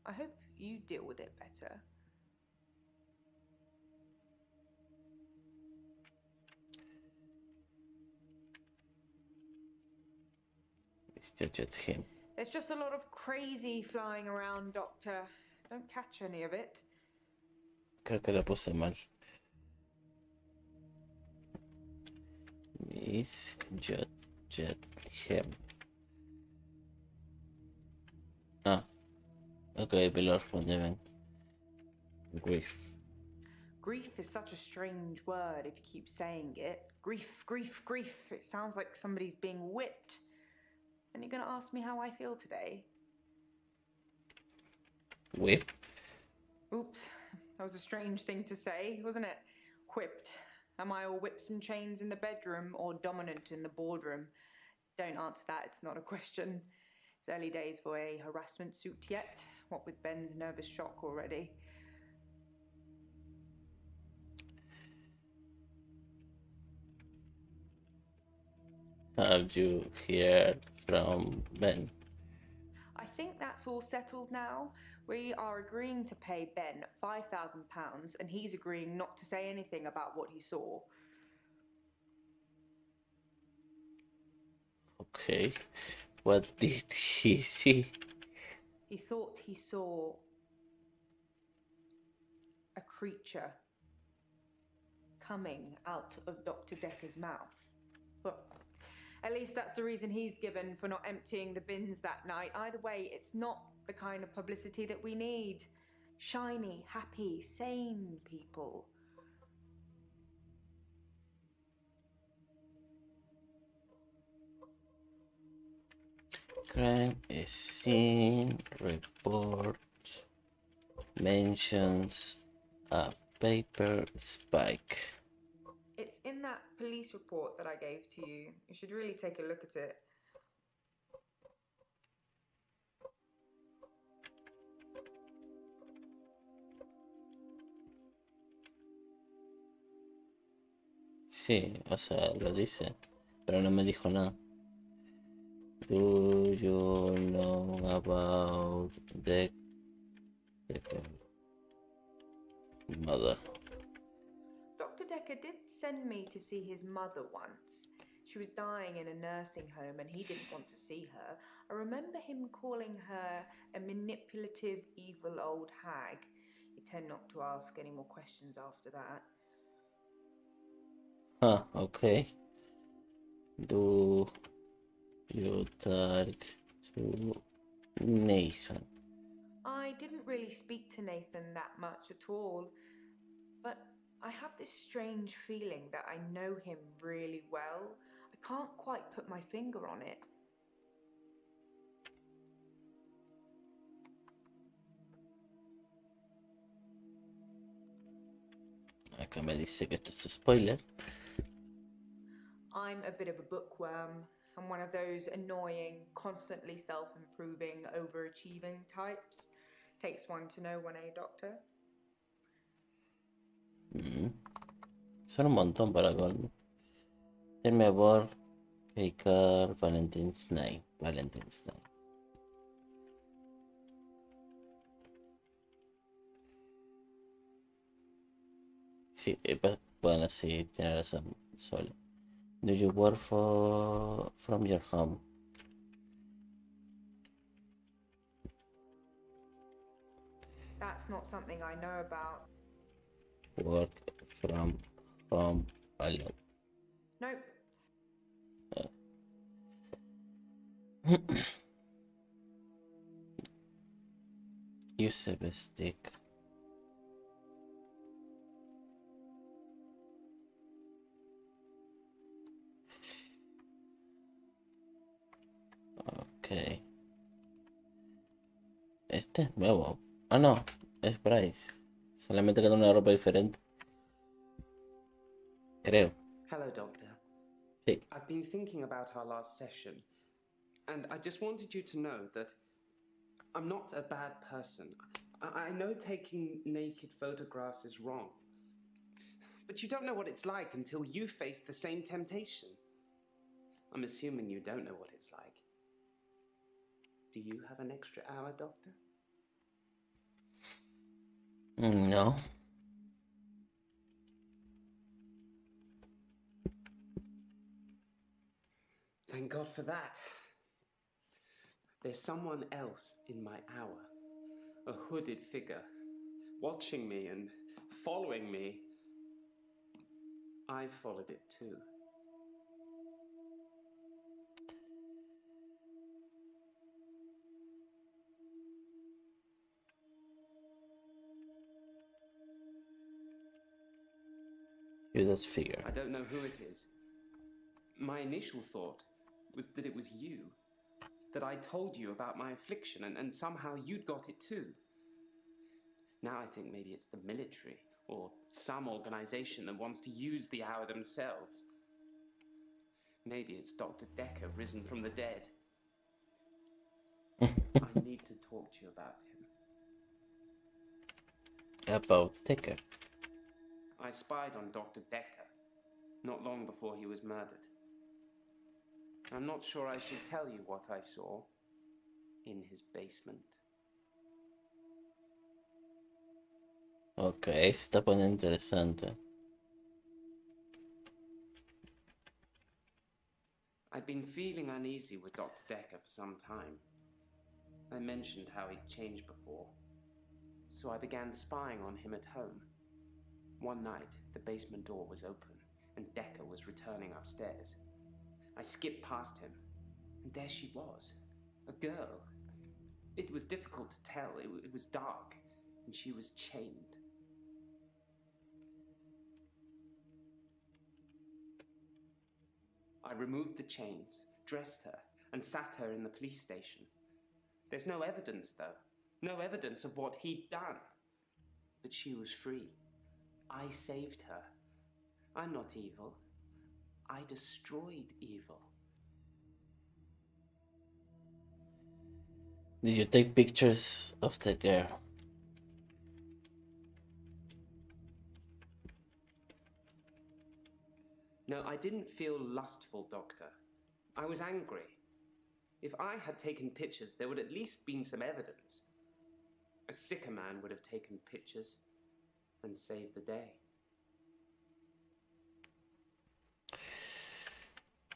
I hope you deal with it better. Misjudged him. There's just a lot of crazy flying around, Doctor. Don't catch any of it. Creo que la puse mal. Misjudged him. Ah. Ok, me lo responde bien. Grief. Grief is such a strange word if you keep saying it. Grief, grief, grief. It sounds like somebody's being whipped. And you're gonna ask me how I feel today? Whip. Oops, that was a strange thing to say, wasn't it? Whipped. Am I all whips and chains in the bedroom or dominant in the boardroom? Don't answer that, it's not a question. It's early days for a harassment suit yet, what with Ben's nervous shock already. Have you heard from Ben? I think that's all settled now. We are agreeing to pay Ben £5,000 and he's agreeing not to say anything about what he saw. Okay. What did he see? He thought he saw a creature coming out of Dr. Dekker's mouth. Well, at least that's the reason he's given for not emptying the bins that night. Either way, it's not the kind of publicity that we need. Shiny, happy, sane people. Crime scene report mentions a paper spike. It's in that police report that I gave to you. You should really take a look at it. Sí, o sea, lo dice, pero no me dijo nada. Do you know about the mother? Dr. Dekker did send me to see his mother once. She was dying in a nursing home and he didn't want to see her. I remember him calling her a manipulative, evil old hag. You tend not to ask any more questions after that. Okay. Do you talk to Nathan? I didn't really speak to Nathan that much at all, but I have this strange feeling that I know him really well. I can't quite put my finger on it. Acá me dice que esto es spoiler. I'm a bit of a bookworm. I'm one of those annoying, constantly self-improving, overachieving types. Takes one to know one, doctor? Son un montón para colmo. Tell me about Dekker Valentine's Night. Valentine's Night. Sí, bueno, sí, tiene razón, solo. Do you work from your home? That's not something I know about. Work from home a lot. Nope. Use a stick. Ok. Este es nuevo. Ah, no. Es Bryce. Solamente que tiene una ropa diferente. Creo. Hello, Doctor. Sí. I've been thinking about our last session, and I just wanted you to know that I'm not a bad person. I know taking naked photographs is wrong, but you don't know what it's like until you face the same temptation. I'm assuming you don't know what it's like. Do you have an extra hour, Doctor? No. Thank God for that. There's someone else in my hour, a hooded figure, watching me and following me. I followed it too. Judas figure. I don't know who it is. My initial thought was that it was you. that I told you about my affliction and somehow you'd got it too. Now I think maybe it's the military or some organization that wants to use the hour themselves. Maybe it's Dr. Dekker risen from the dead. I need to talk to you about him. About Dekker. I spied on Dr. Dekker not long before he was murdered. I'm not sure I should tell you what I saw in his basement. Ok, se está poniendo interesante. I'd been feeling uneasy with Dr. Dekker for some time. I mentioned how he'd changed before, so I began spying on him at home. One night, the basement door was open, and Dekker was returning upstairs. I skipped past him, and there she was, a girl. It was difficult to tell, it was dark, and she was chained. I removed the chains, dressed her, and sat her in the police station. There's no evidence, though. No evidence of what he'd done. But she was free. I saved her. I'm not evil. I destroyed evil. Did you take pictures of the girl? No, I didn't feel lustful, Doctor. I was angry. If I had taken pictures, there would at least been some evidence. A sicker man would have taken pictures and saved the day.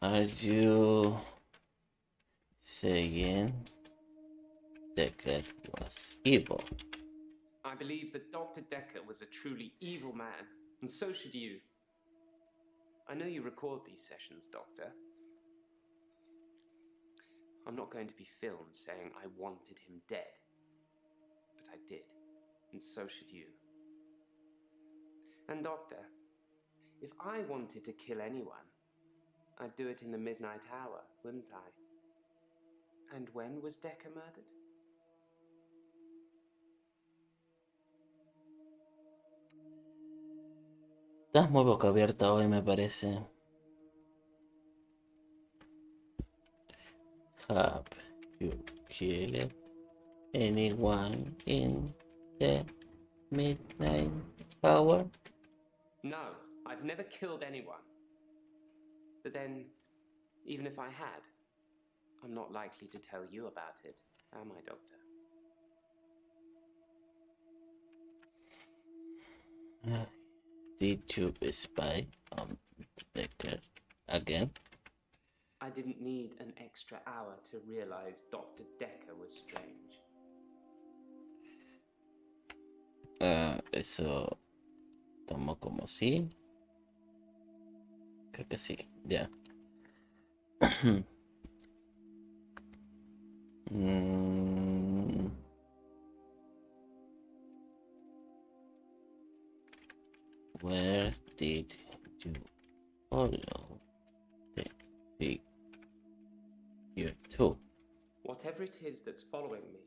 Are you saying Dekker was evil? I believe that Dr. Dekker was a truly evil man, and so should you. I know you record these sessions, Doctor. I'm not going to be filmed saying I wanted him dead. But I did, and so should you. And Doctor, if I wanted to kill anyone, I'd do it in the midnight hour, wouldn't I? And when was Dekker murdered? Estás muy boca abierta hoy, me parece. Have you killed anyone in the midnight hour? No, I've never killed anyone. But then, even if I had, I'm not likely to tell you about it, am I, Doctor? Did you spy on Dekker again? I didn't need an extra hour to realize Dr. Dekker was strange. Eso tomo como sí. Creo que sí, ya. Where did you follow the figure to? Whatever it is that's following me,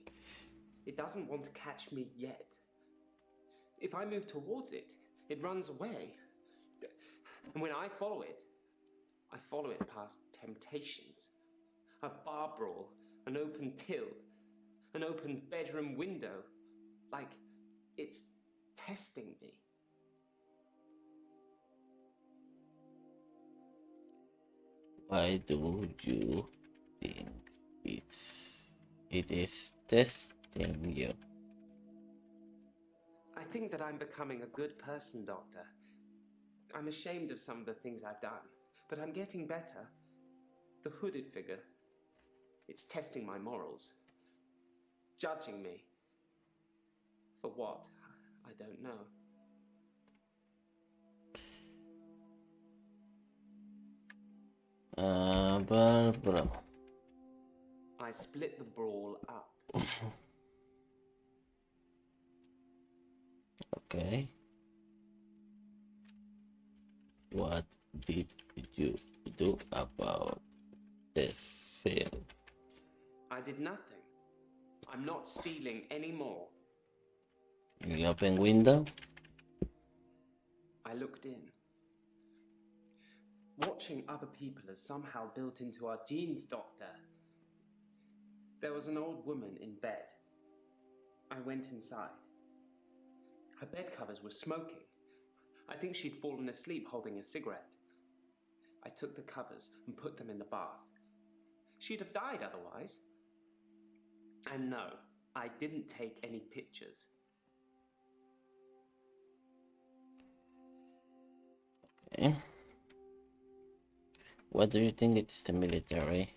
it doesn't want to catch me yet. If I move towards it, it runs away. And when I follow it past temptations. A bar brawl, an open till, an open bedroom window. Like it's testing me. Why do you think it is testing you? I think that I'm becoming a good person, Doctor. I'm ashamed of some of the things I've done, but I'm getting better. The hooded figure, it's testing my morals. Judging me. For what? I don't know. Barbara. I split the brawl up. Okay. What did you do about the film? I did nothing. I'm not stealing anymore. The open window. I looked in. Watching other people is somehow built into our genes, Doctor. There was an old woman in bed. I went inside. Her bed covers were smoking. I think she'd fallen asleep holding a cigarette. I took the covers and put them in the bath. She'd have died otherwise. And no, I didn't take any pictures. Okay. What do you think it's the military?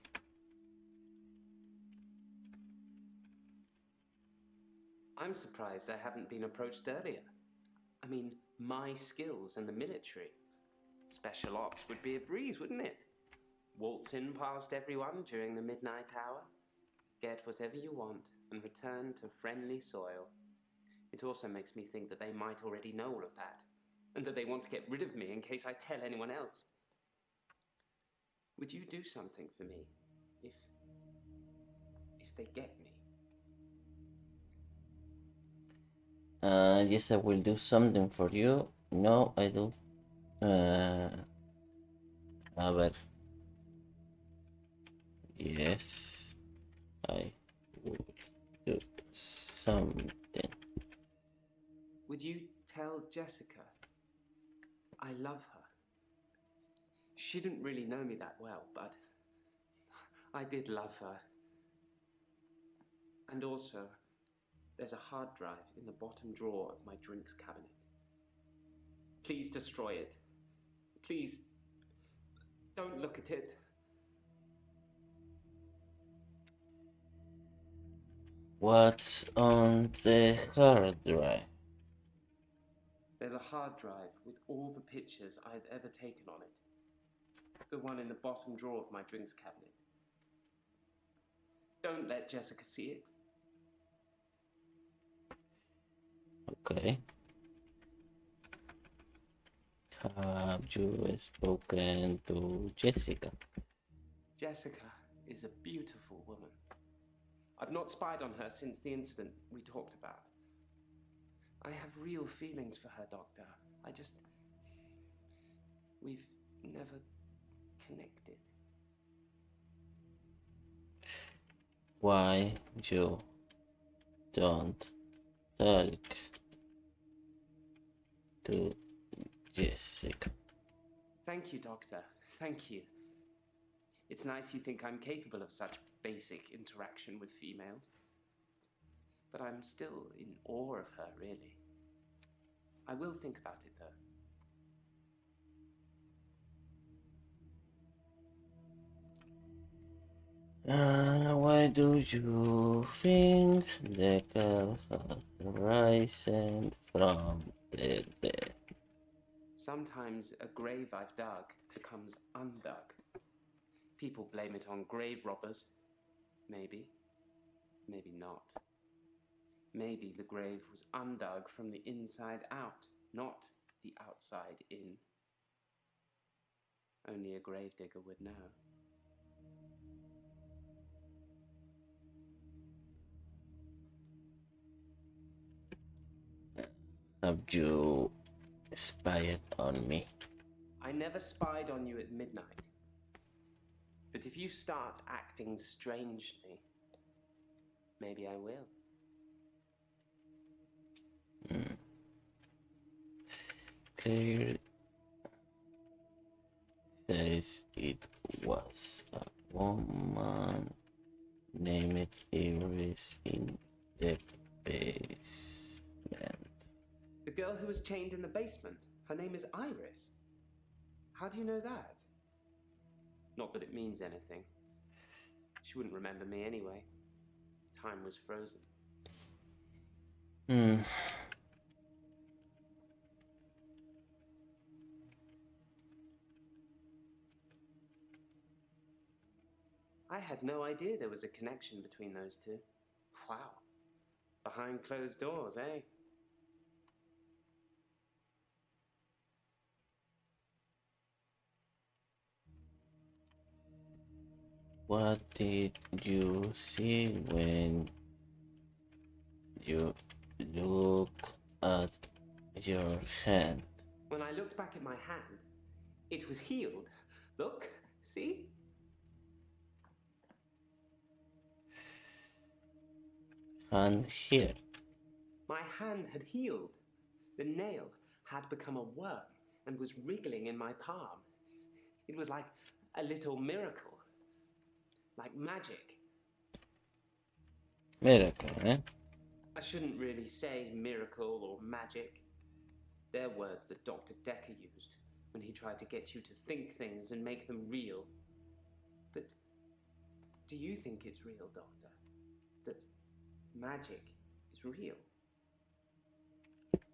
I'm surprised I haven't been approached earlier. I mean, my skills in the military. Special ops would be a breeze, wouldn't it? Waltz in past everyone during the midnight hour, get whatever you want, and return to friendly soil. It also makes me think that they might already know all of that, and that they want to get rid of me in case I tell anyone else. Would you do something for me if they get me? Yes, I will do something for you. No, I do. A ver. Yes, I will do something. Would you tell Jessica I love her? She didn't really know me that well, but I did love her. And also, there's a hard drive in the bottom drawer of my drinks cabinet. Please destroy it. Please, don't look at it. What's on the hard drive? There's a hard drive with all the pictures I've ever taken on it. The one in the bottom drawer of my drinks cabinet. Don't let Jessica see it. Okay. Have you spoken to Jessica? Jessica is a beautiful woman. I've not spied on her since the incident we talked about. I have real feelings for her, Doctor. We've never connected. Why you don't talk to Jessica? Thank you, Doctor. Thank you. It's nice you think I'm capable of such basic interaction with females. But I'm still in awe of her, really. I will think about it, though. Why do you think Dekker has risen from the dead? Sometimes a grave I've dug becomes undug. People blame it on grave robbers. Maybe. Maybe not. Maybe the grave was undug from the inside out, not the outside in. Only a gravedigger would know. Have you spied on me? I never spied on you at midnight. But if you start acting strangely, maybe I will. Claire says it was a woman named Iris in the basement. The girl who was chained in the basement, her name is Iris. How do you know that? Not that it means anything. She wouldn't remember me anyway. Time was frozen. I had no idea there was a connection between those two. Wow. Behind closed doors, eh? What did you see when you look at your hand? When I looked back at my hand, it was healed. Look, see? Hand here. My hand had healed. The nail had become a worm and was wriggling in my palm. It was like a little miracle. Like magic. Miracle, eh? I shouldn't really say miracle or magic. They're words that Dr. Dekker used when he tried to get you to think things and make them real. But do you think it's real, Doctor? That magic is real?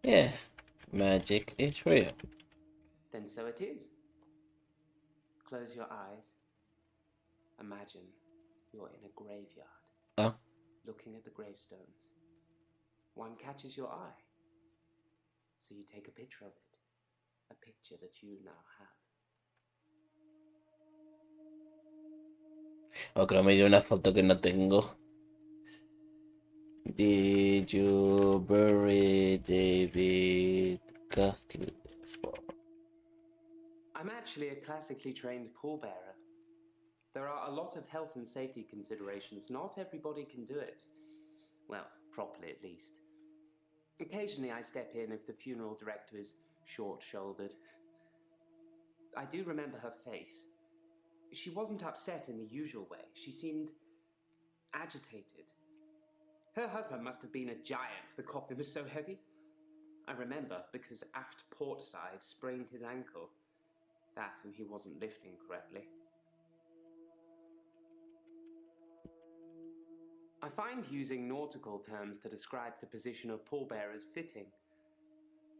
Yeah, magic is real. Then so it is. Close your eyes. Imagine you're in a graveyard, Oh, looking at the gravestones. One catches your eye. So you take a picture of it. A picture that you now have. o creo me dio una foto que no tengo. Did you bury David Castle? I'm actually a classically trained pallbearer. There are a lot of health and safety considerations. Not everybody can do it. Well, properly at least. Occasionally I step in if the funeral director is short-shouldered. I do remember her face. She wasn't upset in the usual way. She seemed agitated. Her husband must have been a giant. The coffin was so heavy. I remember because aft port side sprained his ankle. That and he wasn't lifting correctly. I find using nautical terms to describe the position of pallbearers fitting.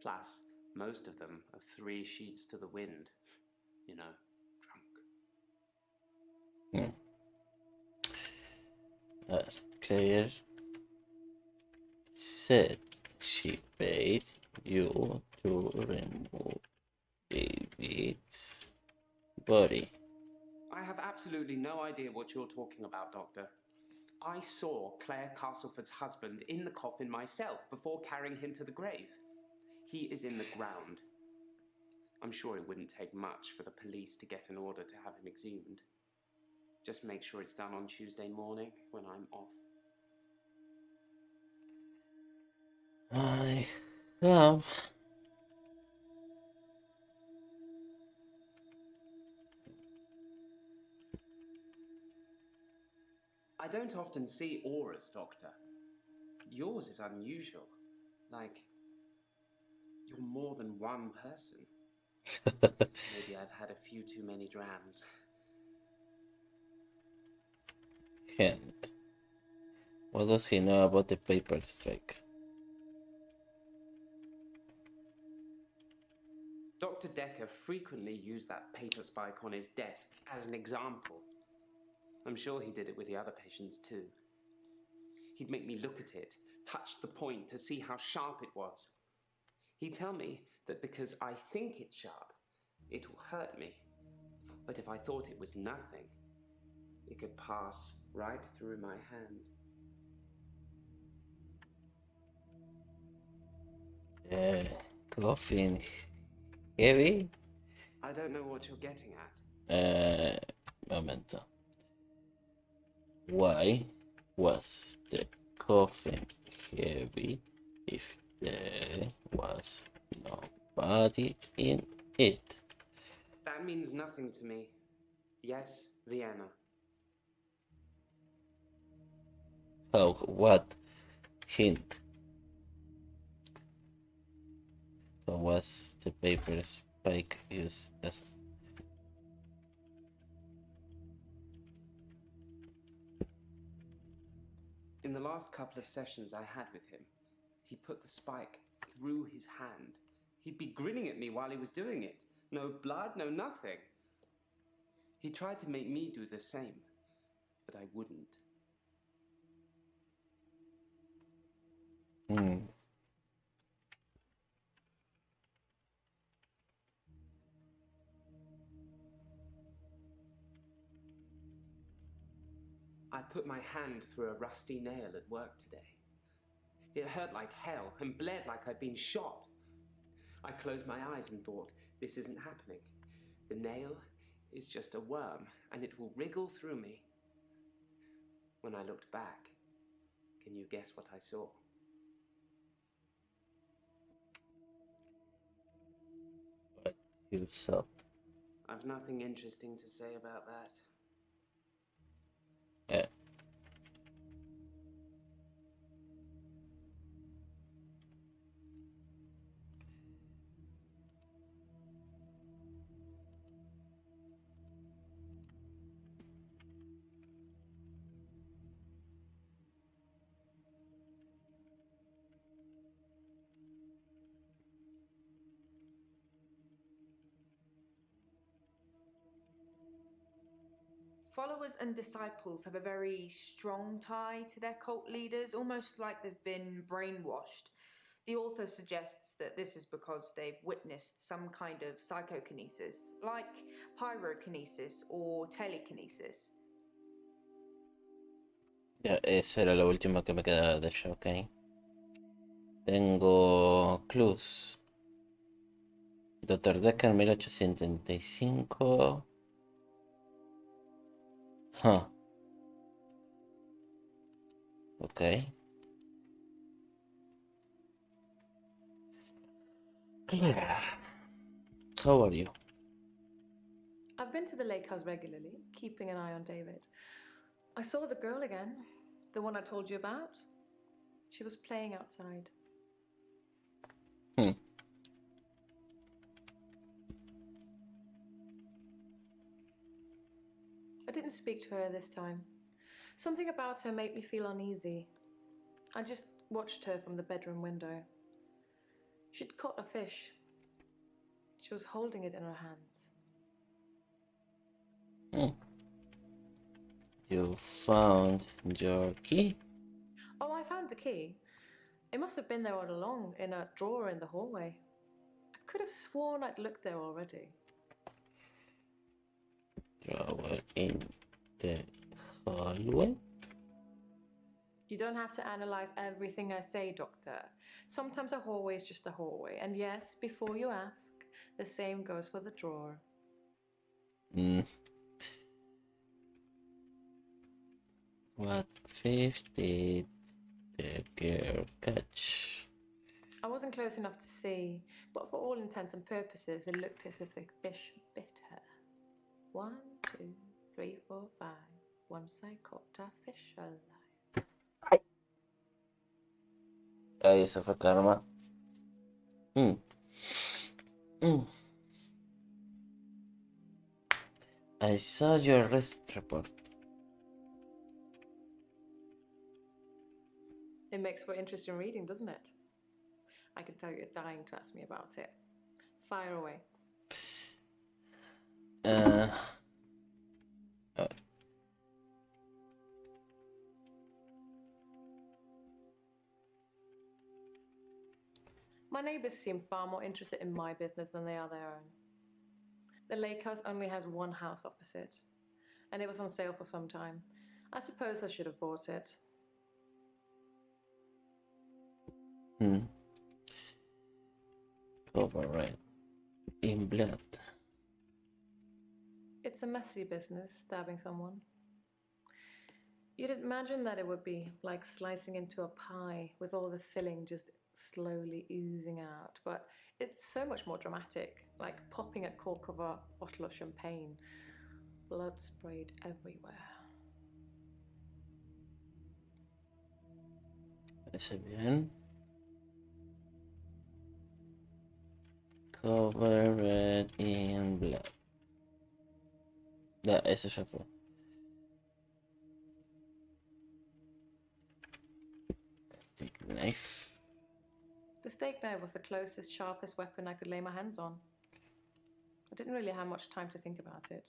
Plus, most of them are 3 sheets to the wind. You know, drunk. Claire said she paid you to remove David's body. I have absolutely no idea what you're talking about, Doctor. I saw Claire Castleford's husband in the coffin myself before carrying him to the grave. He is in the ground. I'm sure it wouldn't take much for the police to get an order to have him exhumed. Just make sure it's done on Tuesday morning when I'm off. I have I don't often see auras, Doctor. Yours is unusual. Like, you're more than one person. Maybe I've had a few too many drams. hint. What does he know about the paper strike? Dr. Dekker frequently used that paper spike on his desk as an example. I'm sure he did it with the other patients too. He'd make me look at it, touch the point to see how sharp it was. He'd tell me that because I think it's sharp, it will hurt me. But if I thought it was nothing, it could pass right through my hand. Coffin heavy? I don't know what you're getting at. Momento. Why was the coffin heavy if there was nobody in it? That means nothing to me. Yes, Vienna. Oh, what? Hint. So was the paper spike used as... In the last couple of sessions I had with him, he put the spike through his hand. He'd be grinning at me while he was doing it. No blood, no nothing. He tried to make me do the same, but I wouldn't. I put my hand through a rusty nail at work today. It hurt like hell and bled like I'd been shot. I closed my eyes and thought, this isn't happening. The nail is just a worm, and it will wriggle through me. When I looked back, can you guess what I saw? What you saw? I've nothing interesting to say about that. Yeah. Followers and disciples have a very strong tie to their cult leaders, almost like they've been brainwashed. The author suggests that this is because they've witnessed some kind of psychokinesis, like pyrokinesis or telekinesis. Ya, eso era lo último que me quedaba de ella, ok. Tengo clues. Dr. Dekker 1875. Huh. Ok. Claire, how are you? I've been to the lake house regularly, keeping an eye on David. I saw the girl again, the one I told you about. She was playing outside. Hmm. I didn't speak to her this time. Something about her made me feel uneasy. I just watched her from the bedroom window. She'd caught a fish. She was holding it in her hands. Hmm. You found your key? Oh, I found the key. It must have been there all along, in a drawer in the hallway. I could have sworn I'd looked there already. Drawer in the hallway? You don't have to analyze everything I say, Doctor. Sometimes a hallway is just a hallway. And yes, before you ask, the same goes for the drawer. Hmm. What fish did the girl catch? I wasn't close enough to see, but for all intents and purposes, it looked as if the fish bit her. 1, 2, 3, 4, 5. Once I caught a fish alive. Ay, eso fue karma. Hmm. Hmm. I saw your arrest report. It makes for interesting reading, doesn't it? I can tell you're dying to ask me about it. Fire away. Uh, My neighbors seem far more interested in my business than they are their own. The lake house only has one house opposite, and it was on sale for some time. I suppose I should have bought it. Covered in blood. It's a messy business, stabbing someone. You'd imagine that it would be like slicing into a pie with all the filling just slowly oozing out, but it's so much more dramatic, like popping a cork of a bottle of champagne. Blood sprayed everywhere. Parece bien. Covered in blood. Ya, eso ya fue. Stick knife. The steak knife was the closest, sharpest weapon I could lay my hands on. I didn't really have much time to think about it.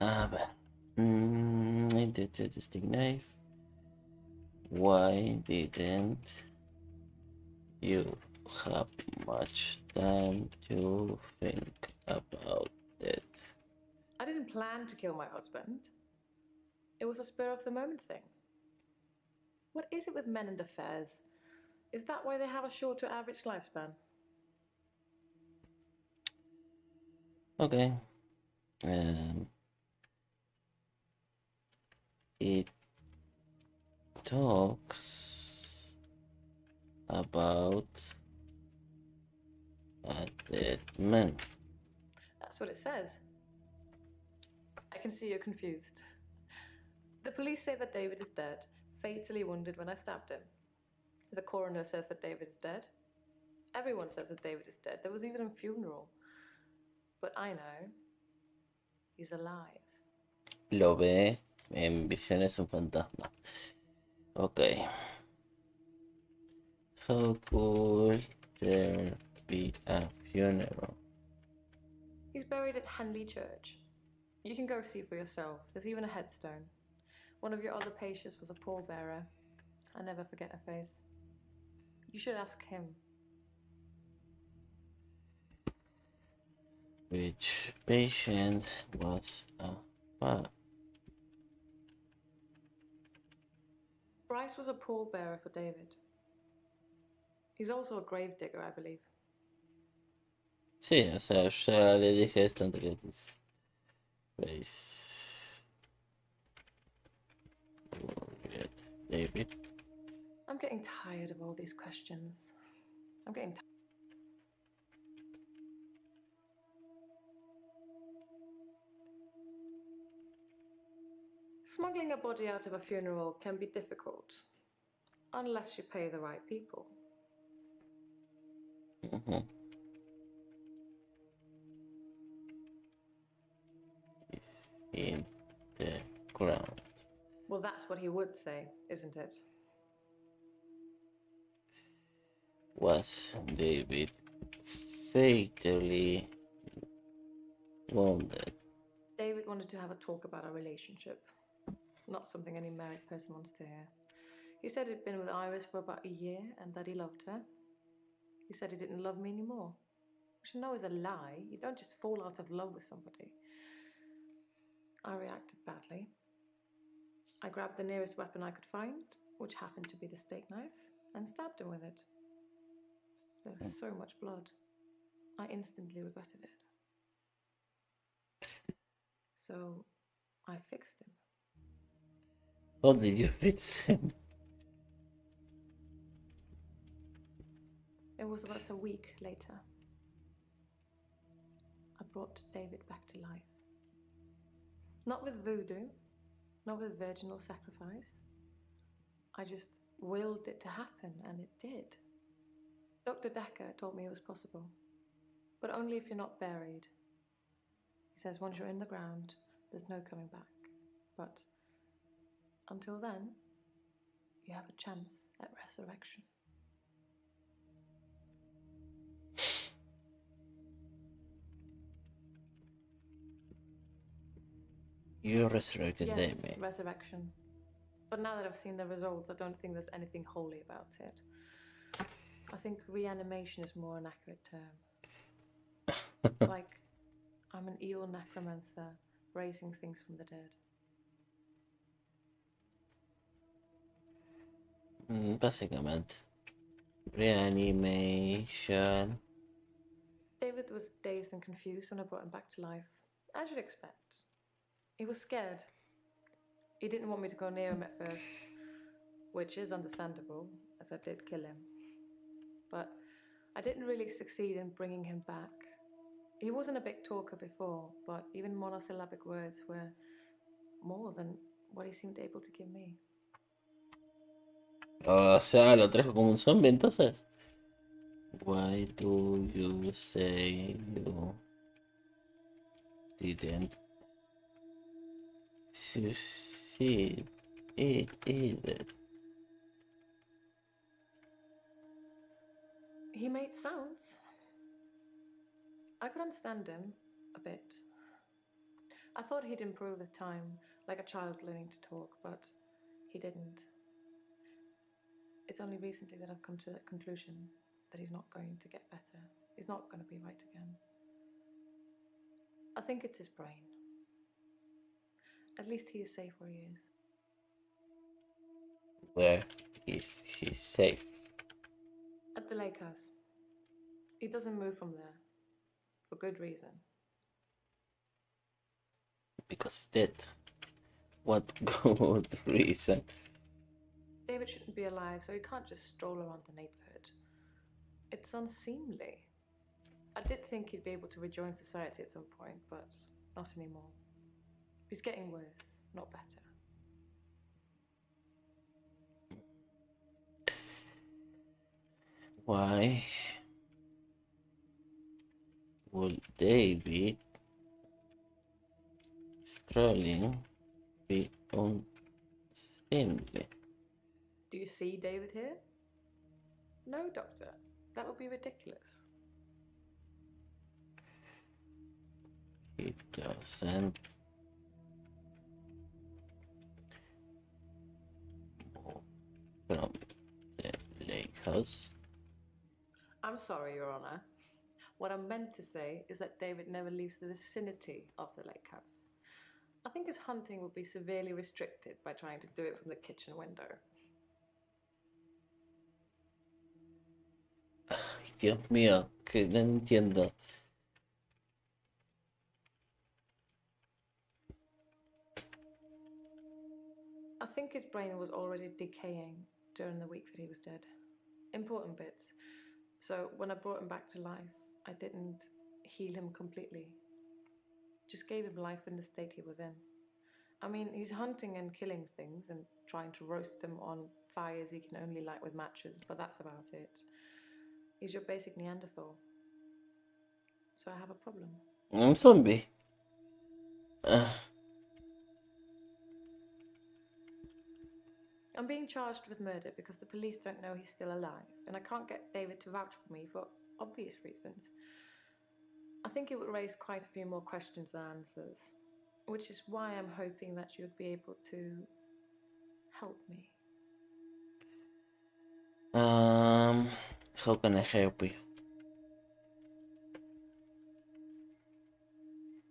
A ver. I did the stick knife. Why didn't you have much time to think about it. I didn't plan to kill my husband. It was a spur of the moment thing. What is it with men and affairs? Is that why they have a shorter average lifespan? Okay. It talks about a dead man. That's what it says. I can see you're confused. The police say that David is dead, fatally wounded when I stabbed him. The coroner says that David is dead. Everyone says that David is dead. There was even a funeral. But I know he's alive. Lo ve en visiones un fantasma. Okay. How could there be a funeral? He's buried at Henley Church. You can go see for yourself. There's even a headstone. One of your other patients was a pallbearer. I never forget her face. You should ask him. Which patient was a what? Bryce was a pallbearer for David. He's also a gravedigger, I believe. Sí, o sea, yo ya le dije esto anteriormente. Place. David. I'm getting tired of all these questions. I'm getting tired. Smuggling a body out of a funeral can be difficult, unless you pay the right people. Mm-hmm. It's in the ground. Well, that's what he would say, isn't it? Was David fatally wounded? David wanted to have a talk about our relationship. Not something any married person wants to hear. He said he'd been with Iris for about a year and that he loved her. He said he didn't love me anymore, which I know is a lie. You don't just fall out of love with somebody. I reacted badly. I grabbed the nearest weapon I could find, which happened to be the steak knife, and stabbed him with it. There was so much blood. I instantly regretted it. So I fixed him. How did you fix him? It was about a week later. I brought David back to life. Not with voodoo, not with virginal sacrifice. I just willed it to happen, and it did. Dr. Dekker told me it was possible, but only if you're not buried. He says once you're in the ground, there's no coming back. But until then, you have a chance at resurrection. You resurrected Yes, David. resurrection. But now that I've seen the results, I don't think there's anything holy about it. I think reanimation is more an accurate term. Like, I'm an eel necromancer, raising things from the dead. Básicamente. Reanimation. David was dazed and confused when I brought him back to life, as you'd expect. He was scared. He didn't want me to go near him at first, which is understandable, as I did kill him. But I didn't really succeed in bringing him back. He wasn't a big talker before, but even monosyllabic words were more than what he seemed able to give me. O sea, lo trajo como un zombie entonces. Why do you say you didn't succeed it either? He made sounds. I could understand him a bit. I thought he'd improve with time, like a child learning to talk, but he didn't. It's only recently that I've come to that conclusion. that he's not going to get better. He's not going to be right again. I think it's his brain. At least he is safe where he is. Where is he safe? At the lake house. He doesn't move from there. For good reason. Because that. What good reason? David shouldn't be alive, so he can't just stroll around the neighborhood. It's unseemly. I did think he'd be able to rejoin society at some point, but not anymore. He's getting worse, not better. Why would David scrolling be unseemly? Do you see David here? No, Doctor. That would be ridiculous. He doesn't move from the lake house. I'm sorry, Your Honor. What I meant to say is that David never leaves the vicinity of the lake house. I think his hunting would be severely restricted by trying to do it from the kitchen window. Ay, Dios mío, que no entiendo. I think his brain was already decaying during the week that he was dead. Important bits. So when I brought him back to life, I didn't heal him completely. Just gave him life in the state he was in. I mean, he's hunting and killing things and trying to roast them on fires he can only light with matches, but that's about it. He's your basic Neanderthal. So I have a problem. Un zombie. I'm being charged with murder because the police don't know he's still alive, and I can't get David to vouch for me for obvious reasons. I think it would raise quite a few more questions than answers, which is why I'm hoping that you would be able to help me. How can I help you?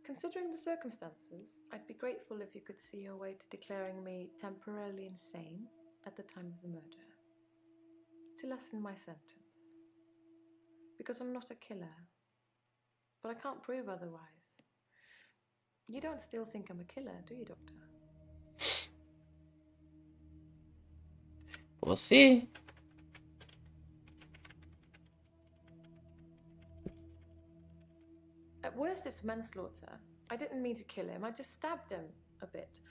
Considering the circumstances, I'd be grateful if you could see your way to declaring me temporarily insane at the time of the murder, to lessen my sentence. Because I'm not a killer, but I can't prove otherwise. You don't still think I'm a killer, do you, Doctor? Pues sí. At worst, it's manslaughter. I didn't mean to kill him. I just stabbed him a bit.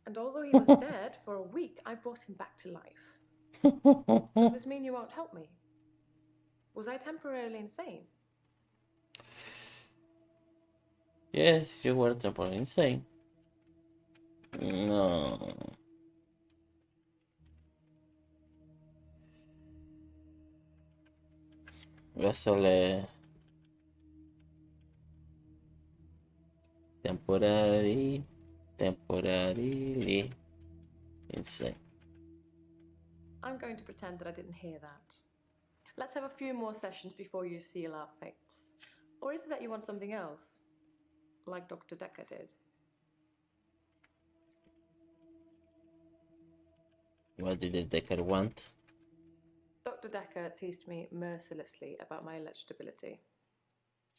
And although he was dead for a week, I brought him back to life. Does this mean you won't help me? Was I temporarily insane? Yes, you were temporarily insane. No. Vessel temporarily insane. I'm going to pretend that I didn't hear that. Let's have a few more sessions before you seal our fates. Or is it that you want something else? Like Dr. Dekker did? What did the Dekker want? Dr. Dekker teased me mercilessly about my eligibility.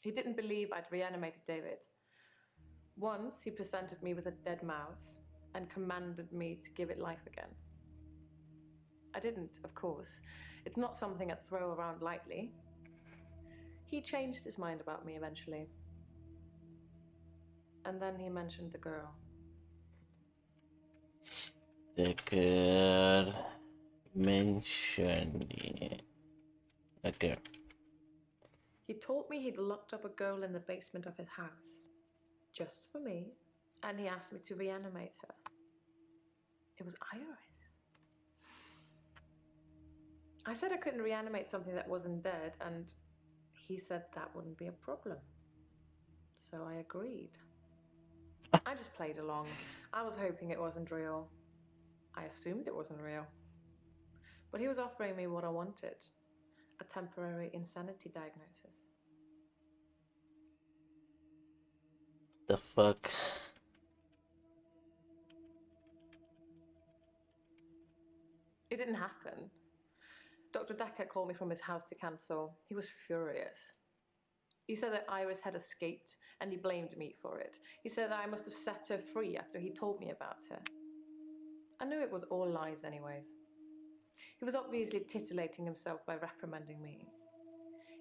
He didn't believe I'd reanimated David. Once, he presented me with a dead mouse and commanded me to give it life again. I didn't, of course. It's not something I'd throw around lightly. He changed his mind about me eventually. And then he mentioned the girl. Dekker mentioning a girl. He told me he'd locked up a girl in the basement of his house, just for me, and he asked me to reanimate her. It was Iris. I said I couldn't reanimate something that wasn't dead, and he said that wouldn't be a problem. So I agreed. I just played along. I was hoping it wasn't real. I assumed it wasn't real. But he was offering me what I wanted. a temporary insanity diagnosis. The fuck? It didn't happen. Dr. Dekker called me from his house to cancel. He was furious. He said that Iris had escaped and he blamed me for it. He said that I must have set her free after he told me about her. I knew it was all lies anyways. He was obviously titillating himself by reprimanding me.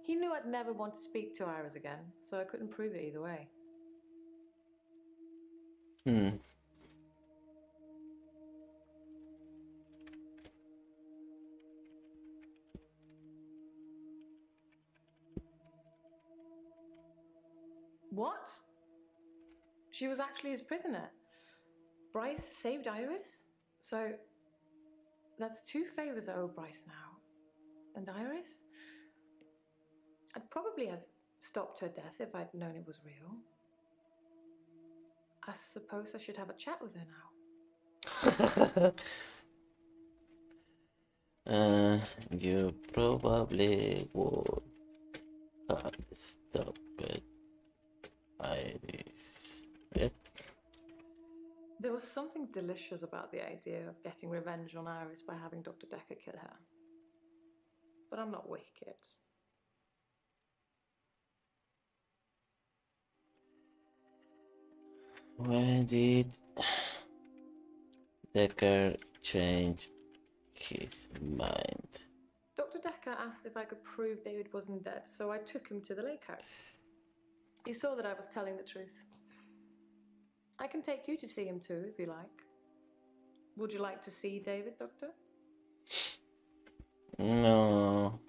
He knew I'd never want to speak to Iris again, so I couldn't prove it either way. What? She was actually his prisoner. Bryce saved Iris? So that's 2 favors I owe Bryce now. And Iris? I'd probably have stopped her death if I'd known it was real. I suppose I should have a chat with her now. You probably would have stopped Iris. Yet. There was something delicious about the idea of getting revenge on Iris by having Dr. Dekker kill her. But I'm not wicked. When did Dekker change his mind? Dr. Dekker asked if I could prove David wasn't dead, so I took him to the lake house. He saw that I was telling the truth. I can take you to see him too, if you like. Would you like to see David, Doctor? No.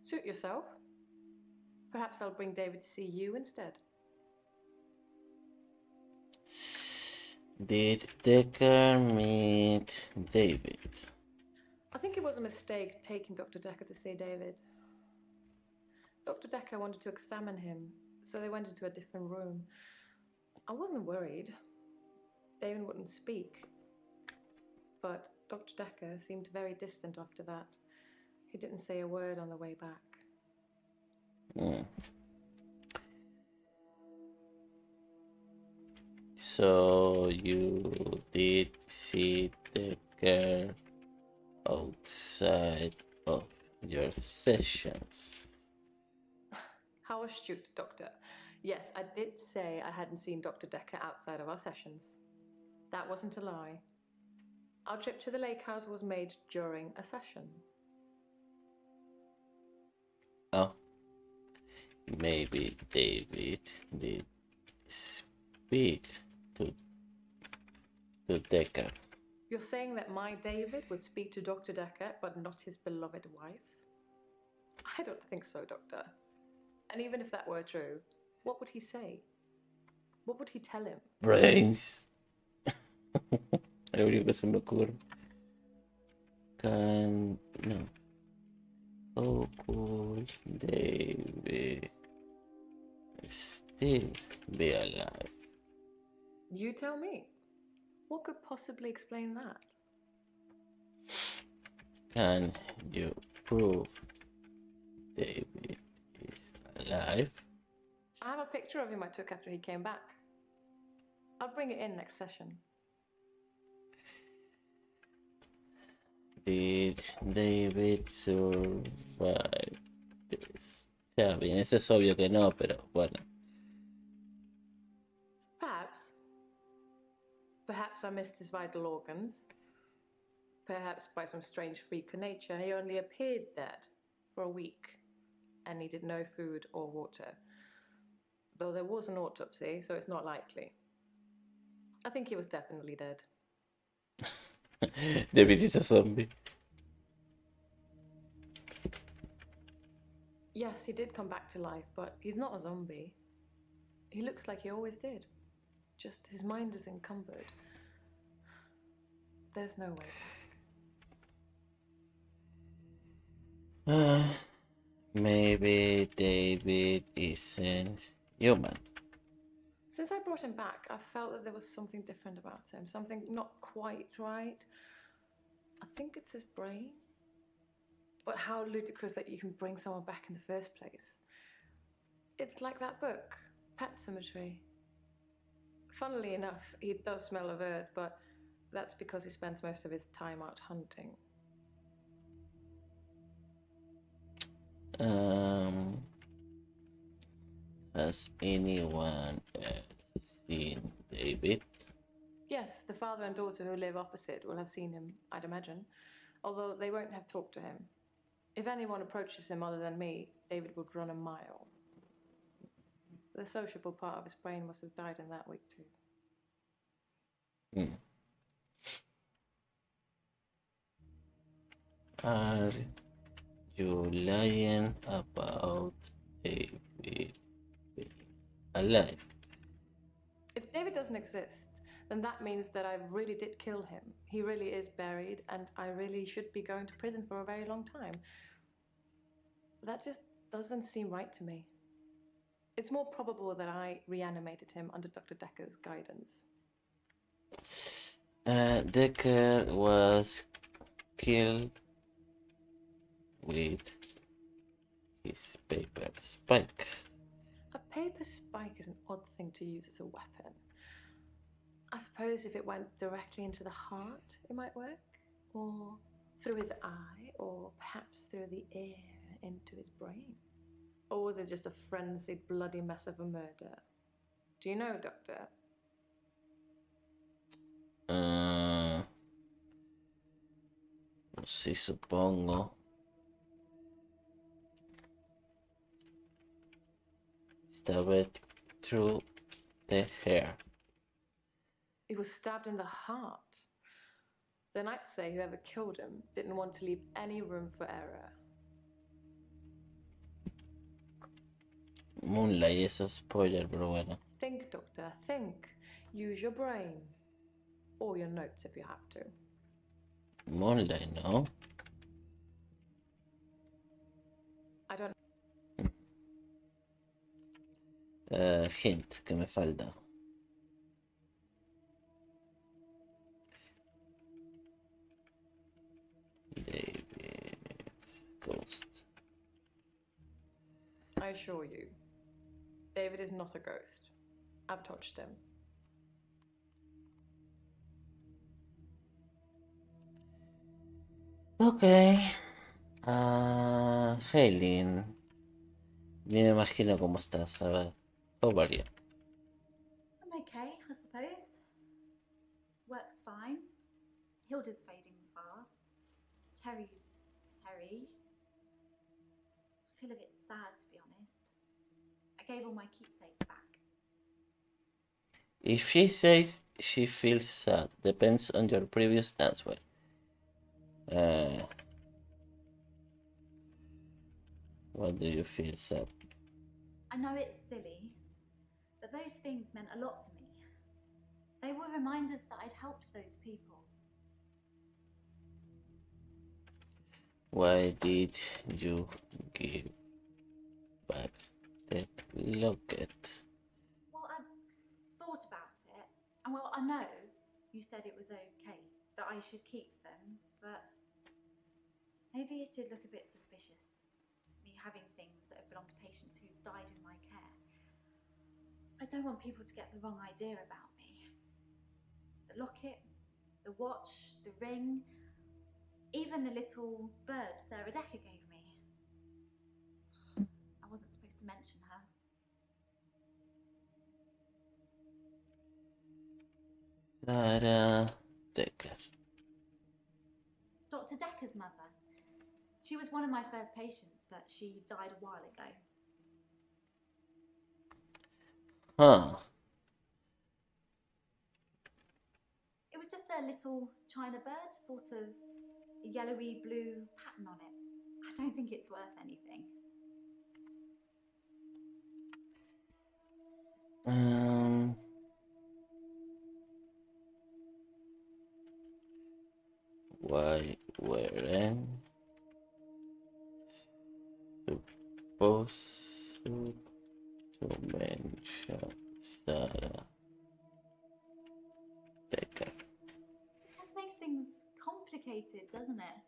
Suit yourself. Perhaps I'll bring David to see you instead. Did Dekker meet David? I think it was a mistake taking Dr. Dekker to see David. Dr. Dekker wanted to examine him, so they went into a different room. I wasn't worried. David wouldn't speak. But Dr. Dekker seemed very distant after that. He didn't say a word on the way back. So you did see Dekker outside of your sessions? How astute, Doctor. Yes, I did say I hadn't seen Dr. Dekker outside of our sessions. That wasn't a lie. Our trip to the lake house was made during a session. Oh. Maybe David did speak to Dekker. You're saying that my David would speak to Dr. Dekker, but not his beloved wife? I don't think so, Doctor. And even if that were true, what would he say? What would he tell him? Brains. È l'unico che se me ocurre. No. How could David still be alive? You tell me. What could possibly explain that? Can you prove David is alive? I have a picture of him I took after he came back. I'll bring it in next session. Did David survive this? Ya bien, eso es obvio que no, pero bueno. Perhaps. Perhaps I missed his vital organs. Perhaps by some strange freak of nature, he only appeared dead for a week and needed no food or water. Though there was an autopsy, so it's not likely. I think he was definitely dead. David is a zombie. Yes, he did come back to life, but he's not a zombie. He looks like he always did. Just his mind is encumbered. There's no way back. Maybe David isn't human. Since I brought him back, I felt that there was something different about him, something not quite right. I think it's his brain. But how ludicrous that you can bring someone back in the first place. It's like that book, Pet Cemetery. Funnily enough, he does smell of earth, but that's because he spends most of his time out hunting. Has anyone else seen David? Yes, the father and daughter who live opposite will have seen him, I'd imagine, although they won't have talked to him. If anyone approaches him other than me, David would run a mile. The sociable part of his brain must have died in that week too. Are you lying about David being alive? If David doesn't exist, then that means that I really did kill him. He really is buried, and I really should be going to prison for a very long time. That just doesn't seem right to me. It's more probable that I reanimated him under Dr. Dekker's guidance. Dekker was killed with his paper spike. A paper spike is an odd thing to use as a weapon. I suppose if it went directly into the heart, it might work. Or through his eye, or perhaps through the ear into his brain. Or was it just a frenzied, bloody mess of a murder? Do you know, Doctor? Sí, supongo. Stabbed through the hair. He was stabbed in the heart. Then I'd say whoever killed him didn't want to leave any room for error. Moonlight, eso es spoiler, pero bueno. Think, Doctor, think. Use your brain. Or your notes if you have to. Moonlight, no? I don't... Hint, que me falta. David's ghost. I assure you, David is not a ghost. I've touched him. Ok. Helen. Ni me imagino cómo estás. A ver. How are you? I'm okay, I suppose. Work's fine. Hilda's fading fast. Terry's Terry. I feel a bit sad, to be honest. I gave all my keepsakes back. If she says she feels sad, depends on your previous answer. What do you feel sad? I know it's silly, but those things meant a lot to me. They were reminders that I'd helped those people. Why did you give back the locket? Well, I thought about it, and well, I know you said it was okay, that I should keep them, but maybe it did look a bit suspicious, me having things that have belonged to patients who've died in my care. I don't want people to get the wrong idea about me. The locket, the watch, the ring, even the little bird Sarah Dekker gave me. I wasn't supposed to mention her. Sarah Dekker. Dr. Dekker's mother. She was one of my first patients, but she died a while ago. Huh. It was just a little china bird, sort of a yellowy blue pattern on it. I don't think it's worth anything. Why weren't supposed to mention Sarah complicated, doesn't it?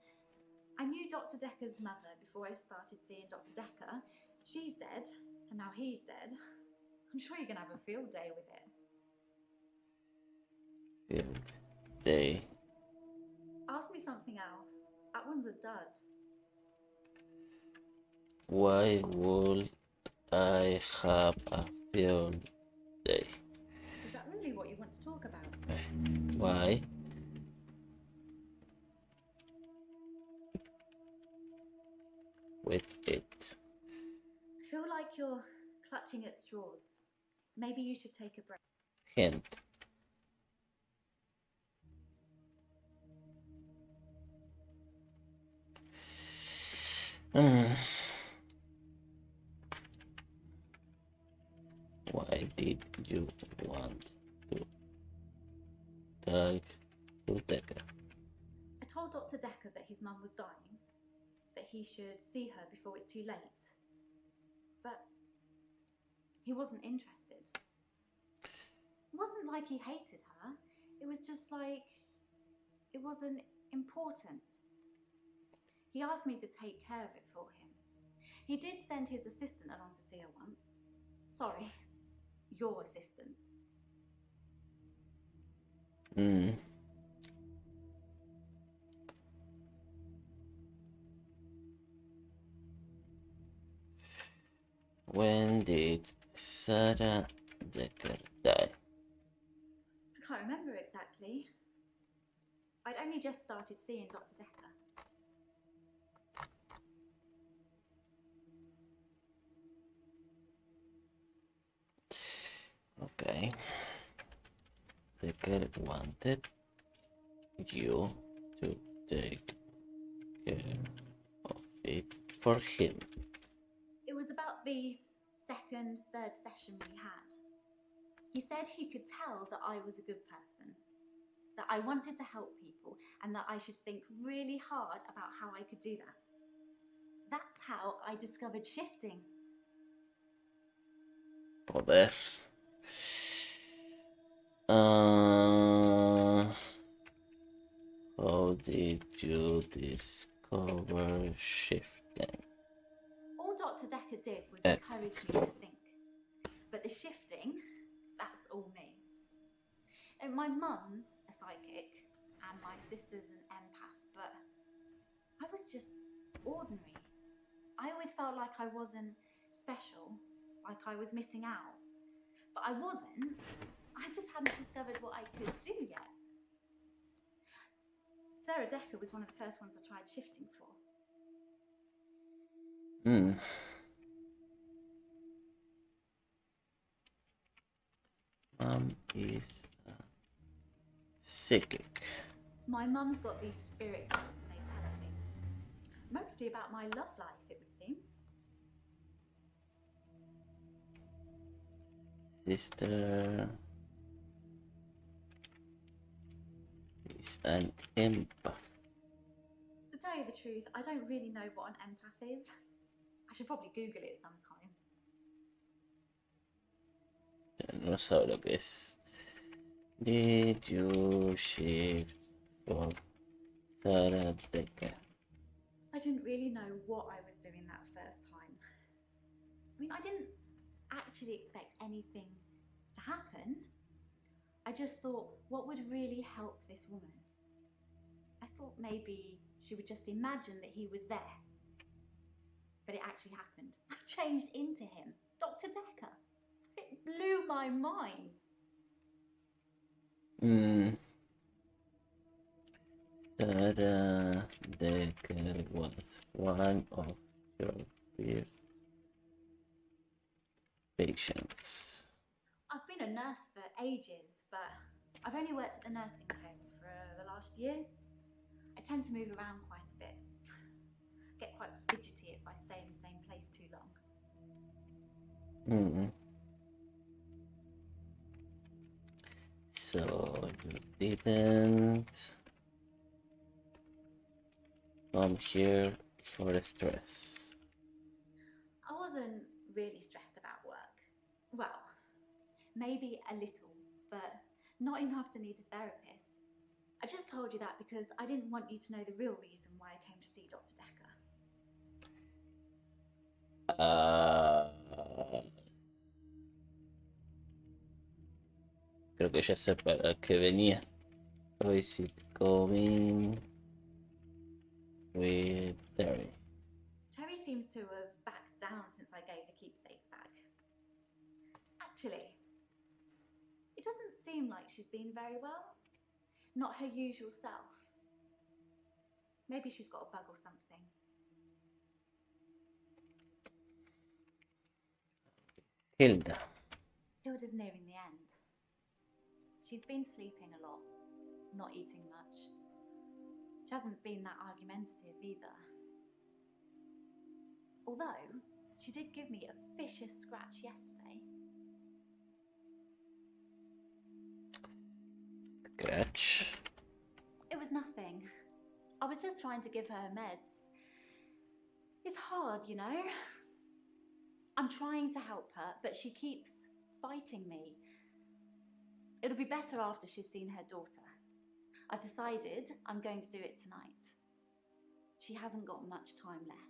I knew Dr. Dekker's mother before I started seeing Dr. Dekker. She's dead, and now he's dead. I'm sure you're going to have a field day with it. Field day. Ask me something else. That one's a dud. Why would I have a field day? Is that really what you want to talk about? Why? With it. I feel like you're clutching at straws. Maybe you should take a break. Hint. Why did you want to talk to Dekker? I told Dr. Dekker that his mum was dying, that he should see her before it's too late. But he wasn't interested. It wasn't like he hated her. It was just like it wasn't important. He asked me to take care of it for him. He did send his assistant along to see her once. Sorry, your assistant. When did Sarah Dekker die? I can't remember exactly. I'd only just started seeing Dr. Dekker. Okay. Dekker wanted you to take care of it for him. It was about the second, third session we had. He said he could tell that I was a good person, that I wanted to help people, and that I should think really hard about how I could do that. That's how I discovered shifting. Joder. How did you discover shifting? All Dr. Dekker did was encourage me to think. But the shifting, that's all me. And my mum's a psychic, and my sister's an empath, but I was just ordinary. I always felt like I wasn't special, like I was missing out. But I wasn't. I just hadn't discovered what I could do yet. Sarah Dekker was one of the first ones I tried shifting for. Mom is psychic. My mum's got these spirit guides and they tell her things. Mostly about my love life, it would seem. Sister is an empath. To tell you the truth, I don't really know what an empath is. I should probably Google it sometime. No sabe lo que es. Did you shift for Sarah Dekker? I didn't really know what I was doing that first time. I mean, I didn't actually expect anything to happen. I just thought, what would really help this woman? I thought maybe she would just imagine that he was there. But it actually happened. I changed into him, Dr. Dekker. It blew my mind. Sarah Dekker was one of your first patients. I've been a nurse for ages, but I've only worked at the nursing home for the last year. I tend to move around quite a bit. I get quite fidgety if I stay in the same place too long. So you didn't come here for the stress. I wasn't really stressed about work. Well, maybe a little, but not enough to need a therapist. I just told you that because I didn't want you to know the real reason why I came to see Dr. Dekker. Creo que ya sé para qué venía. Visit going with Terry. Terry seems to have backed down since I gave the keepsakes back. Actually, it doesn't seem like she's been very well. Not her usual self. Maybe she's got a bug or something. Hilda. Hilda's nearing the end. She's been sleeping a lot, not eating much. She hasn't been that argumentative either. Although, she did give me a vicious scratch yesterday. Scratch. It was nothing. I was just trying to give her meds. It's hard, you know? I'm trying to help her, but she keeps fighting me. It'll be better after she's seen her daughter. I've decided I'm going to do it tonight. She hasn't got much time left.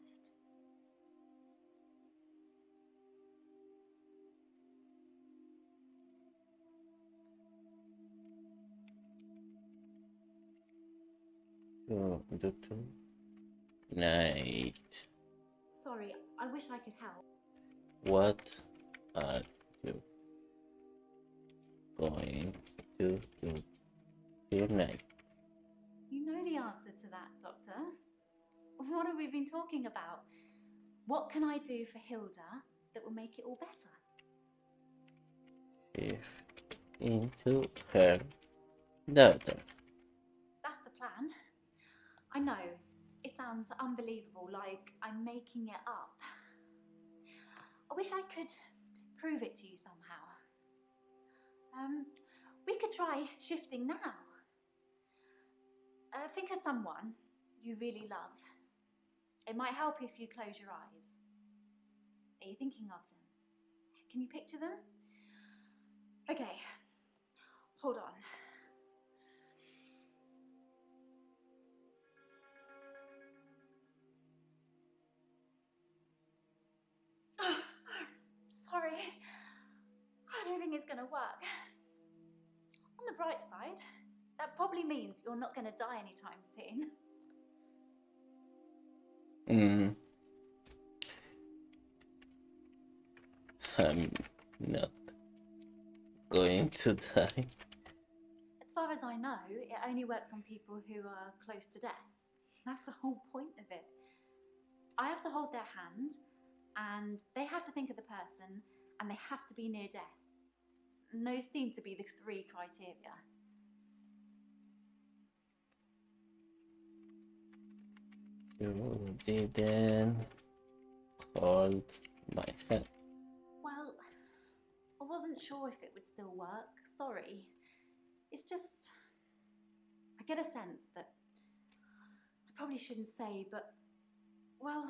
Oh, doctor. Night. Sorry, I wish I could help. What are you going to do tonight? You know the answer to that, Doctor. What have we been talking about? What can I do for Hilda that will make it all better? Shift into her daughter. That's the plan. I know, it sounds unbelievable, like I'm making it up. I wish I could prove it to you somehow. We could try shifting now. Think of someone you really love. It might help if you close your eyes. Are you thinking of them? Can you picture them? Okay, hold on. Sorry, I don't think it's gonna work. On the bright side, that probably means you're not gonna die anytime soon. I'm not going to die. As far as I know, it only works on people who are close to death. That's the whole point of it. I have to hold their hand, and they have to think of the person, and they have to be near death. And those seem to be the 3 criteria. You didn't hold my hand. Well, I wasn't sure if it would still work. Sorry. It's just, I get a sense that I probably shouldn't say, but, well,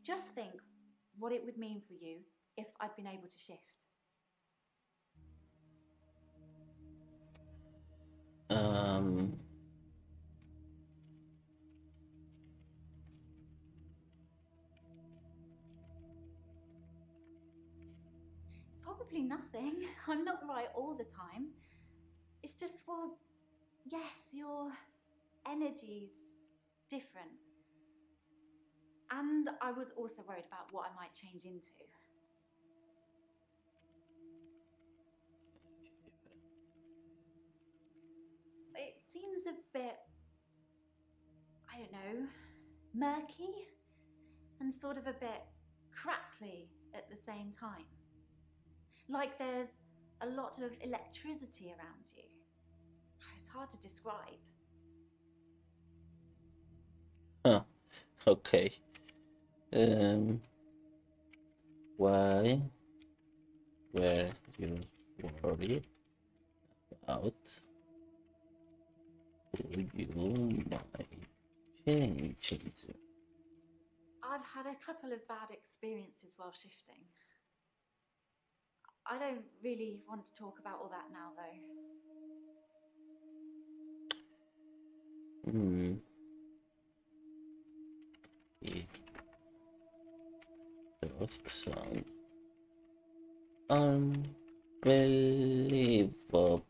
just think what it would mean for you if I'd been able to shift. It's probably nothing. I'm not right all the time. It's just, well, yes, your energy's different. And I was also worried about what I might change into. It seems a bit, I don't know, murky and sort of a bit crackly at the same time. Like there's a lot of electricity around you. It's hard to describe. Huh. Okay. Why were you worried about who you might change into? I've had a couple of bad experiences while shifting. I don't really want to talk about all that now, though. Mm. It does sound unbelievable.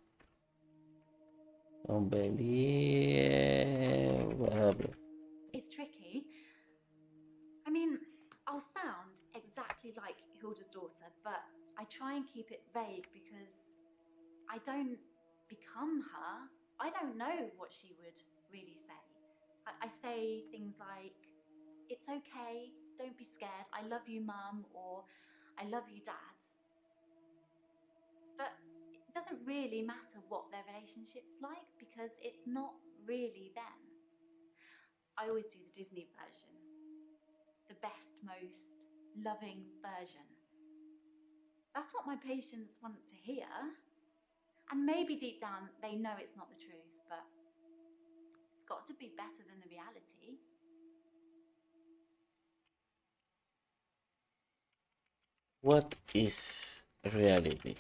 Unbelievable. It's tricky. I mean, I'll sound exactly like Hilda's daughter, but I try and keep it vague because I don't become her. I don't know what she would really say. I say things like, "It's okay, don't be scared, I love you, Mum," or "I love you, Dad." But it doesn't really matter what their relationship's like because it's not really them. I always do the Disney version, the best, most loving version. That's what my patients want to hear. And maybe deep down they know it's not the truth, but it's got to be better than the reality. What is reality?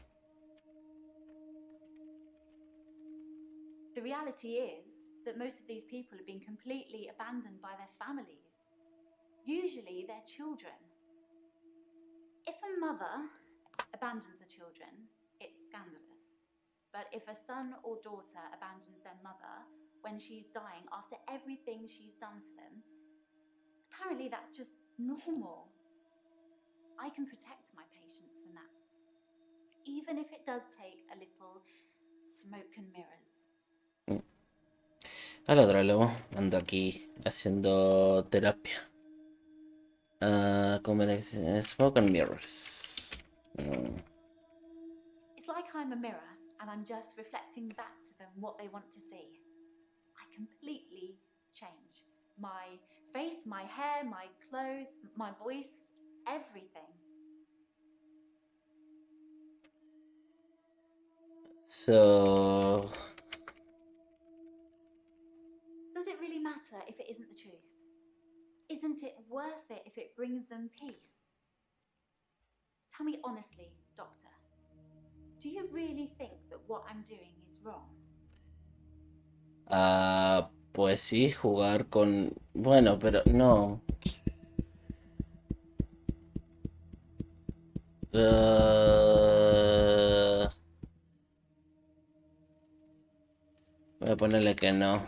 The reality is that most of these people have been completely abandoned by their families, usually their children. If a mother abandons her children, it's scandalous. But if a son or daughter abandons their mother when she's dying after everything she's done for them, apparently that's just normal. I can protect my patients from that, even if it does take a little smoke and mirrors. Al otro lobo ando aquí haciendo terapia. Como le dicen, smoke and mirrors. It's like I'm a mirror and I'm just reflecting back to them what they want to see. I completely change. My face, my hair, my clothes, my voice, everything. So... Does it really matter if it isn't the truth? Isn't it worth it if it brings them peace? Tell me honestly, Doctor, do you really think that what I'm doing is wrong? Pues sí, jugar con... Bueno, pero no. Voy a ponerle que no.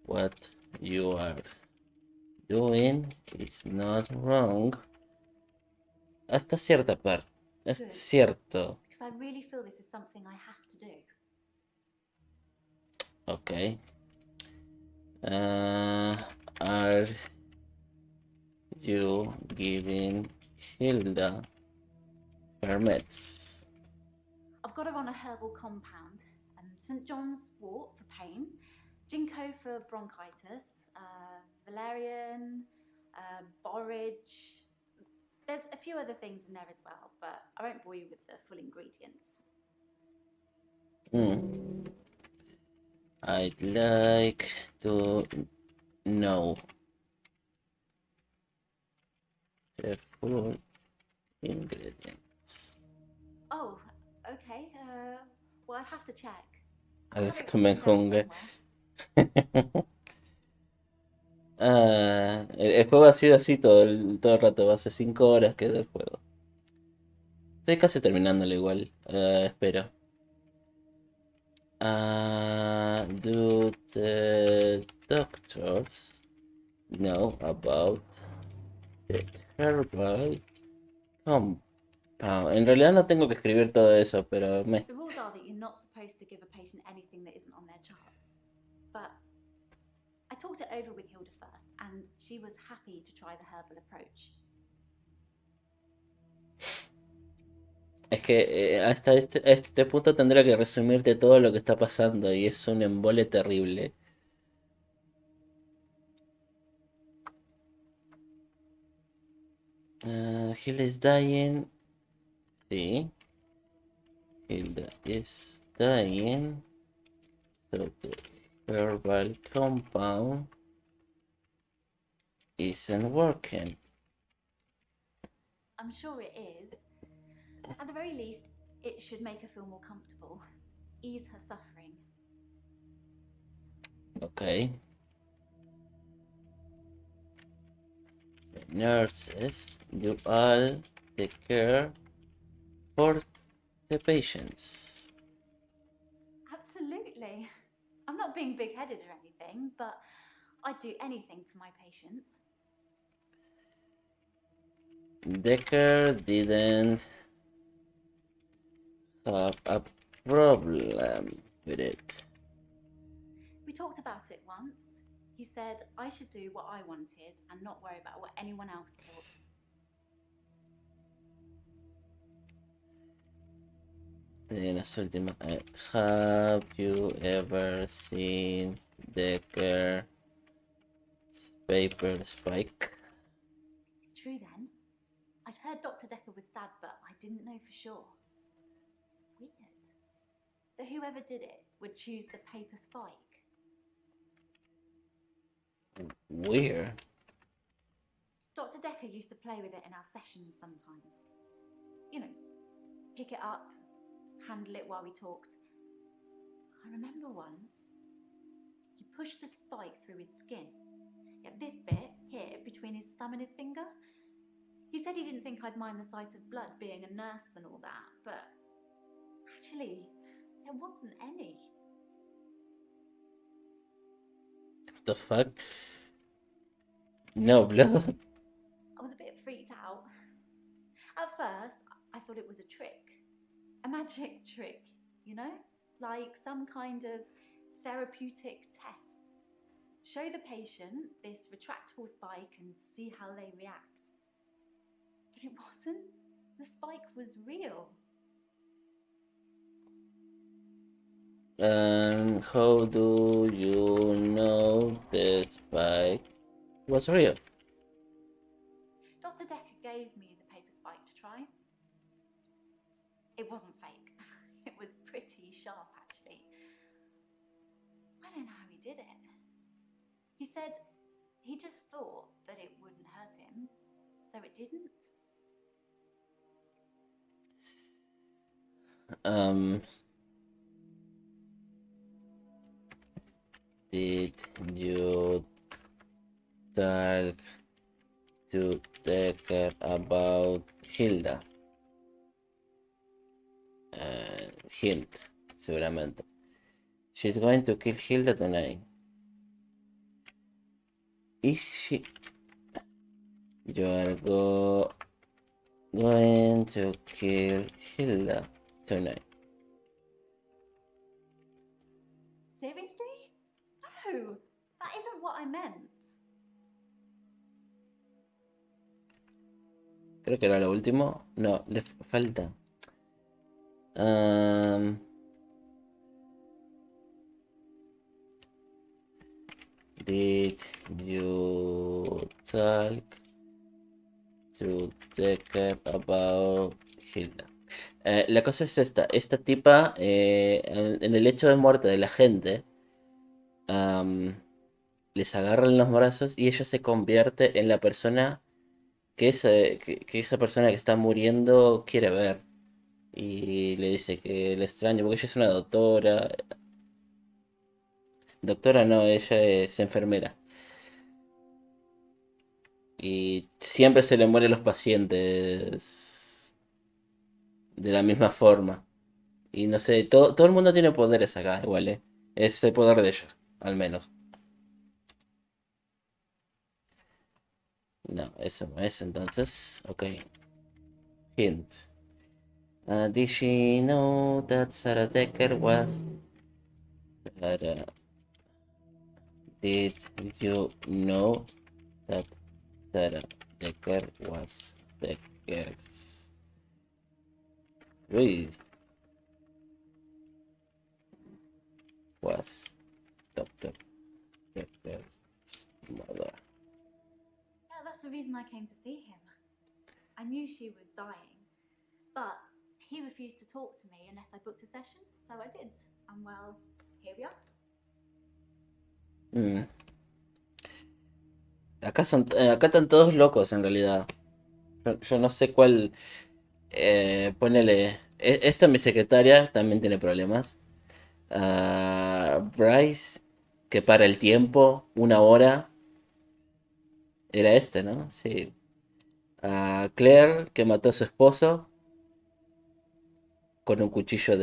What you are doing is not wrong. Hasta cierta parte. Es Good. cierto. Because I really feel this is something I have to do. Okay. Are you giving Hilda her meds? I've got her on a herbal compound, and St. John's wort for pain, ginkgo for bronchitis, valerian, borage. There's a few other things in there as well, but I won't bore you with the full ingredients. I'd like to know the full ingredients. Oh, okay. Well, I'd have to check. Esto me junge. El juego ha sido así todo el rato. Hace 5 horas que del juego. Estoy casi terminándolo igual. Espero. Do the doctors know about the herbal compound? En realidad no tengo que escribir todo eso, pero me... The rules are that you're not supposed to give a patient anything that isn't on their charts. But I talked it over with Hilda first, and she was happy to try the herbal approach. Es que hasta este punto tendrá que resumirte todo lo que está pasando y es un embole terrible. Hilda is dying. Sí. Hilda is dying. So the herbal compound isn't working. I'm sure it is. At the very least, it should make her feel more comfortable, ease her suffering. Okay. Nurses, you all take care for the patients. Absolutely. I'm not being big-headed or anything, but I'd do anything for my patients. Dekker didn't have a problem with it. We talked about it once. He said I should do what I wanted and not worry about what anyone else thought. Have you ever seen Dekker's paper spike? It's true then. I'd heard Dr. Dekker was stabbed, but I didn't know for sure. It's weird that whoever did it would choose the paper spike. Weird. Dr. Dekker used to play with it in our sessions sometimes. You know, pick it up, handle it while we talked. I remember once, he pushed the spike through his skin. At this bit, here, between his thumb and his finger. He said he didn't think I'd mind the sight of blood being a nurse and all that, but actually, there wasn't any. What the fuck? No blood? I was a bit freaked out. At first, I thought it was a trick. A magic trick, you know? Like some kind of therapeutic test. Show the patient this retractable spike and see how they react. But it wasn't. The spike was real. And how do you know the spike was real? Dr. Dekker gave me the paper spike to try. It wasn't fake. It was pretty sharp, actually. I don't know how he did it. He said he just thought that it wouldn't hurt him, so it didn't. Did you talk to Dekker about Hilda? Hint, seguramente. She's going to kill Hilda tonight. Is she? You are going to kill Hilda tonight. Seriously? No, that isn't what I meant. Creo que era lo último. No, le falta. Did you talk to Dekker about Hilda? La cosa es esta tipa, en el hecho de muerte de la gente, les agarran los brazos y ella se convierte en la persona que esa persona que está muriendo quiere ver. Y le dice que le extraña, porque ella es una doctora. Doctora no, ella es enfermera. Y siempre se le mueren los pacientes de la misma forma. Y no sé, todo el mundo tiene poderes acá, igual, ¿eh? Es el poder de ella, al menos. No, eso no es entonces. Ok. Hint. Did she know that Sarah Dekker was... Sarah... Did you know that Sarah Dekker was Dekker's... Uy. Was Dr. Dekker's mother. Yeah, that's the reason I came to see him. I knew she was dying, but he refused to talk to me unless I booked a session, so I did. And well, here we are. Acá están todos locos en realidad. Yo no sé cuál. Ponele. Esta mi secretaria también tiene problemas. Bryce que para el tiempo, 1 hora, era este, ¿no? Sí. A Claire, que mató a su esposo con un cuchillo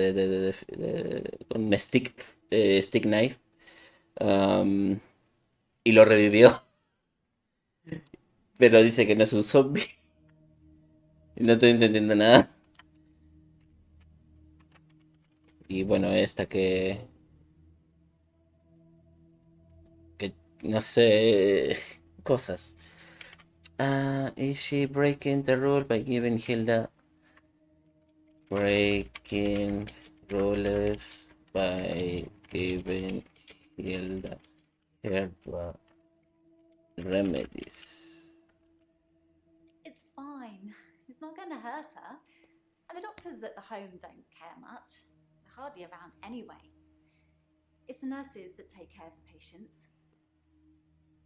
con un stick knife. um, y lo revivió, pero dice que no es un zombie. Y no estoy entendiendo nada. Y bueno, esta que no sé, cosas. Is she breaking the rule by giving Hilda breaking rules by giving Hilda herbal remedies? It's fine. It's not going to hurt her. And the doctors at the home don't care much. They're hardly around anyway. It's the nurses that take care of the patients.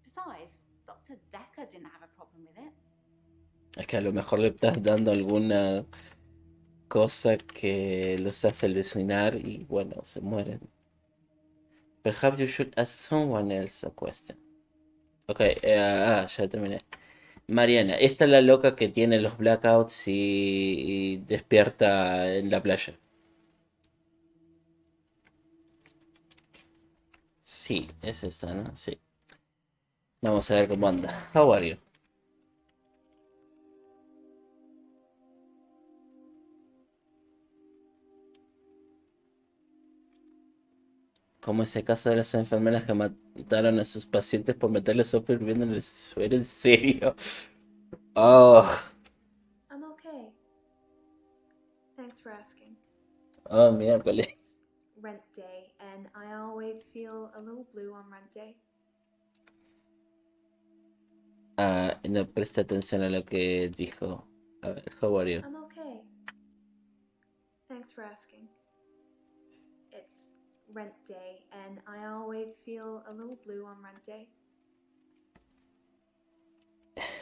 Besides, Dr. Dekker didn't have a problem with it. Es que a lo mejor le estás dando alguna cosa que los hace alucinar y bueno, se mueren. Perhaps you should ask someone else a question. Ok, ya terminé. Mariana, esta es la loca que tiene los blackouts y despierta en la playa. Sí, es esta, ¿no? Sí. Vamos a ver cómo anda. How are you? Como ese caso de las enfermeras que mataron a sus pacientes por meterle sopa hirviendo en el suero, en serio. Oh, I'm okay. Thanks for asking. oh, miércoles. It's rent day, and I always feel a little blue on rent day. No presta atención a lo que dijo. A ver, how are you? I'm okay. Thanks for asking. It's rent day, and I always feel a little blue on rent day.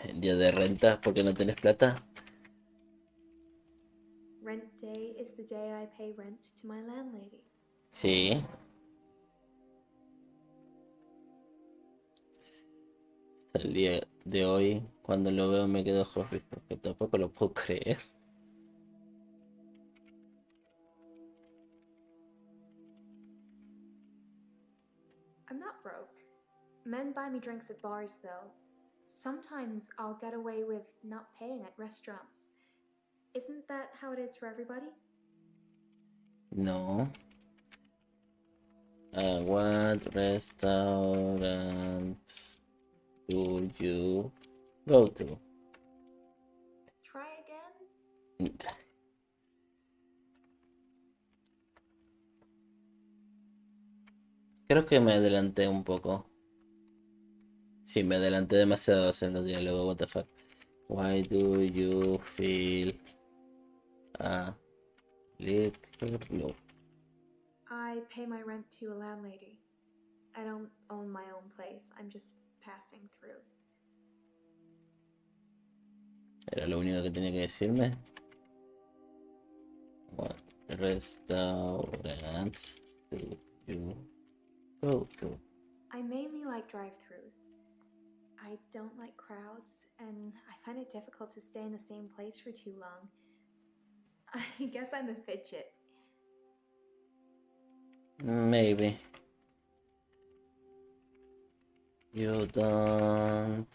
El día de renta, ¿porque no tenés plata? Rent day is the day I pay rent to my landlady. Sí. Hasta el día de hoy, cuando lo veo me quedo horrible, porque tampoco lo puedo creer. I'm not broke. Men buy me drinks at bars, though. Sometimes I'll get away with not paying at restaurants. Isn't that how it is for everybody? No. What restaurants do you go to? Try again? Creo que me adelanté un poco. Sí, me adelanté demasiado en los diálogos. What the fuck? Why do you feel a little blue? I pay my rent to a landlady. I don't own my own place. I'm just passing through. Era lo único que tenía que decirme. What restaurants do you go to? I mainly like drive-throughs. I don't like crowds, and I find it difficult to stay in the same place for too long. I guess I'm a fidget. Maybe. You don't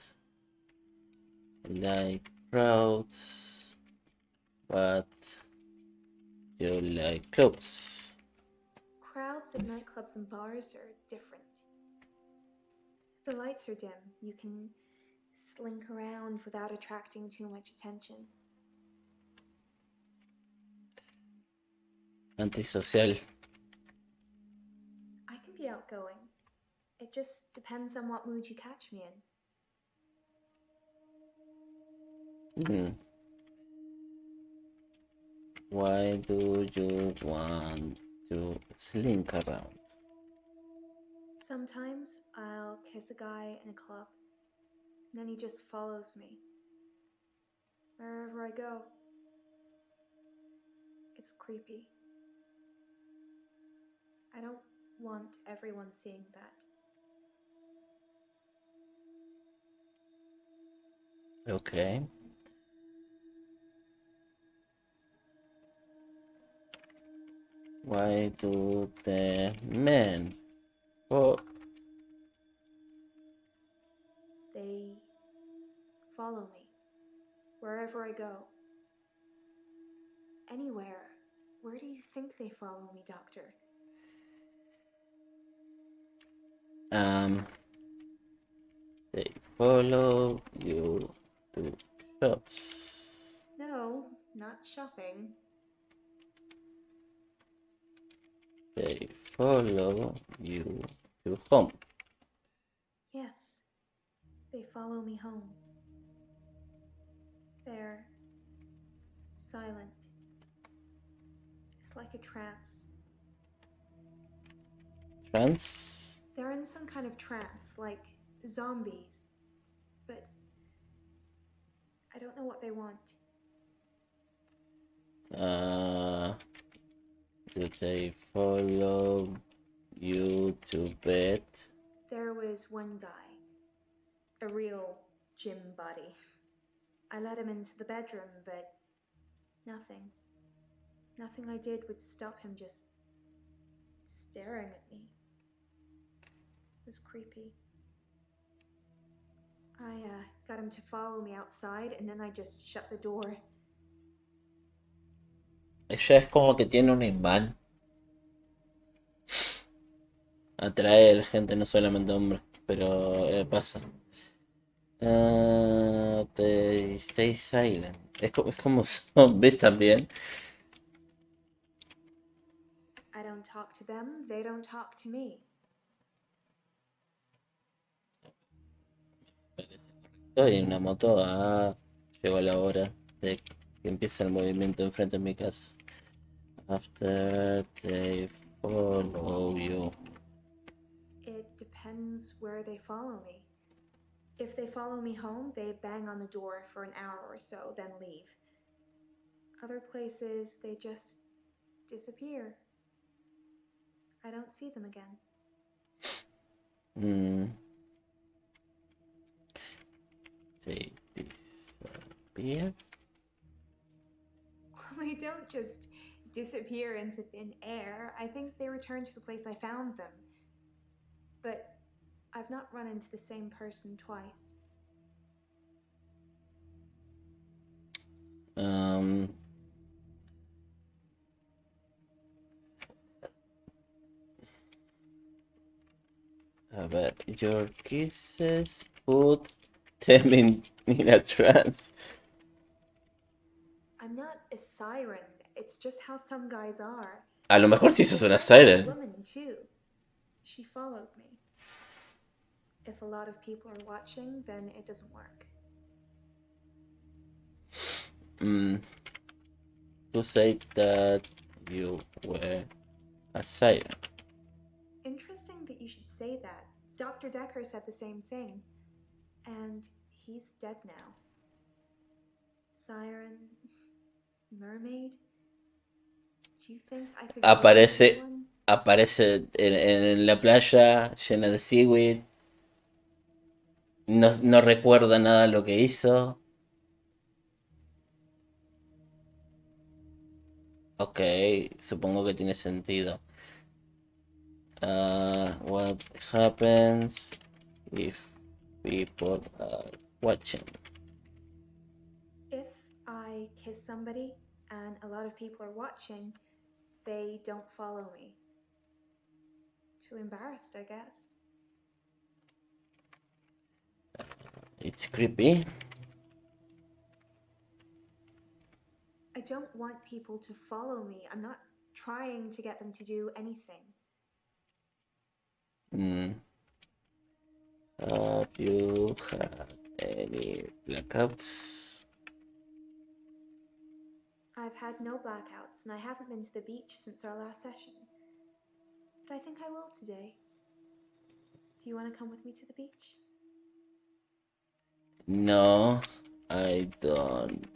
like crowds, but you like clothes. Crowds at nightclubs and bars are different. The lights are dim. You can slink around without attracting too much attention. Antisocial. I can be outgoing. It just depends on what mood you catch me in. Why do you want to slink around? Sometimes I'll kiss a guy in a club, and then he just follows me. Wherever I go. It's creepy. I don't want everyone seeing that. Okay. Why do the men? Oh, They follow me wherever I go. Anywhere. Where do you think they follow me, Doctor? they follow you to shops. No, not shopping. They follow you to home. Yes, they follow me home. They're silent. It's like a trance. Trans. They're in some kind of trance, like zombies. But I don't know what they want. Do they follow you to bed? There was one guy, a real gym body. I let him into the bedroom, but nothing. Nothing I did would stop him just staring at me. It was creepy. I got him to follow me outside, and then I just shut the door. Ella es como que tiene un imán. Atrae a la gente, no solamente hombres, pero pasa. They stay silent. Es como zombies también. I don't talk to them, they don't talk to me. Estoy en una moto. Llegó la hora de que empiece el movimiento enfrente de mi casa. After they follow you. It depends where they follow me. If they follow me home, they bang on the door for an hour or so, then leave. Other places, they just disappear. I don't see them again. They disappear. Well, they don't just disappear into thin air. I think they return to the place I found them. But I've not run into the same person twice. A ver, your kisses put them in a trance. I'm not a siren. It's just how some guys are. A lo mejor sí sos una A siren. woman too. She followed me. If a lot of people are watching, then it doesn't work. You said that you were a siren. Interesting that you should say that. Dr. Dekker said the same thing. And he's dead now. Siren, mermaid. Do you think I could Aparece en la playa llena de seaweed. No recuerda nada lo que hizo. Ok, supongo que tiene sentido. What happens if people are watching? If I kiss somebody and a lot of people are watching, they don't follow me. Too embarrassed, I guess. It's creepy. I don't want people to follow me. I'm not trying to get them to do anything. Have you had any blackouts? I've had no blackouts, and I haven't been to the beach since our last session. But I think I will today. Do you want to come with me to the beach? No, I don't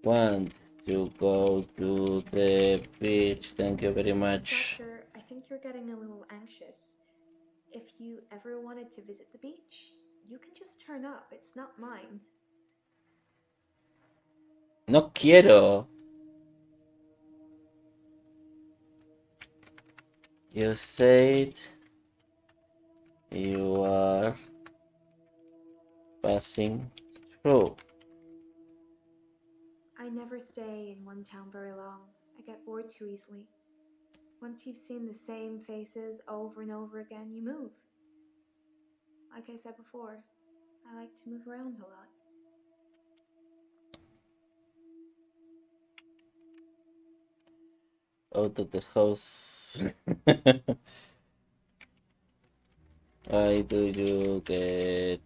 want to go to the beach. Thank you very much. Doctor, I think you're getting a little anxious. If you ever wanted to visit the beach, you can just turn up. It's not mine. No quiero. You said you are passing through. I never stay in one town very long. I get bored too easily. Once you've seen the same faces over and over again, you move. Like I said before, I like to move around a lot. Out of the house. Why do you get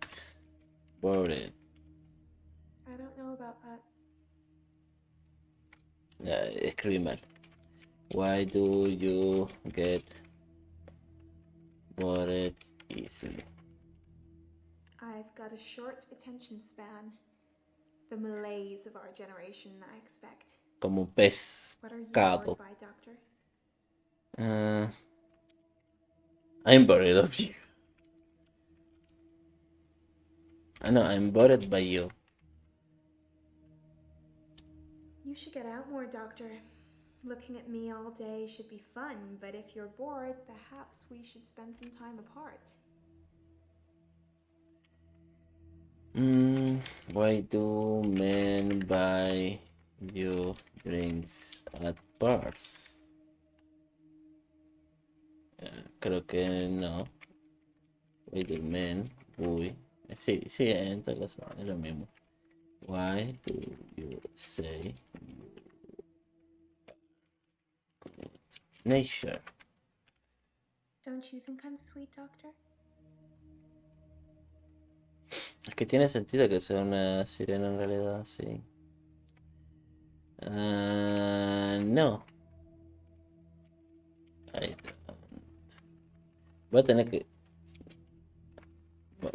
bored? I don't know about that. Escribí mal. Why do you get bored easily? I've got a short attention span. The malaise of our generation, I expect. Como un pez What are you cabo. bored by, Doctor? I'm bored of you. No, I'm bored by you. You should get out more, Doctor. Looking at me all day should be fun, but if you're bored, perhaps we should spend some time apart. Why do men buy you drinks at bars? Creo que no. Why do men buy? Sí, en todas las manos es lo mismo. Why do you say nature? Don't you think I'm sweet, Doctor? Es que tiene sentido que sea una sirena en realidad, sí. No. I don't. Voy a tener que...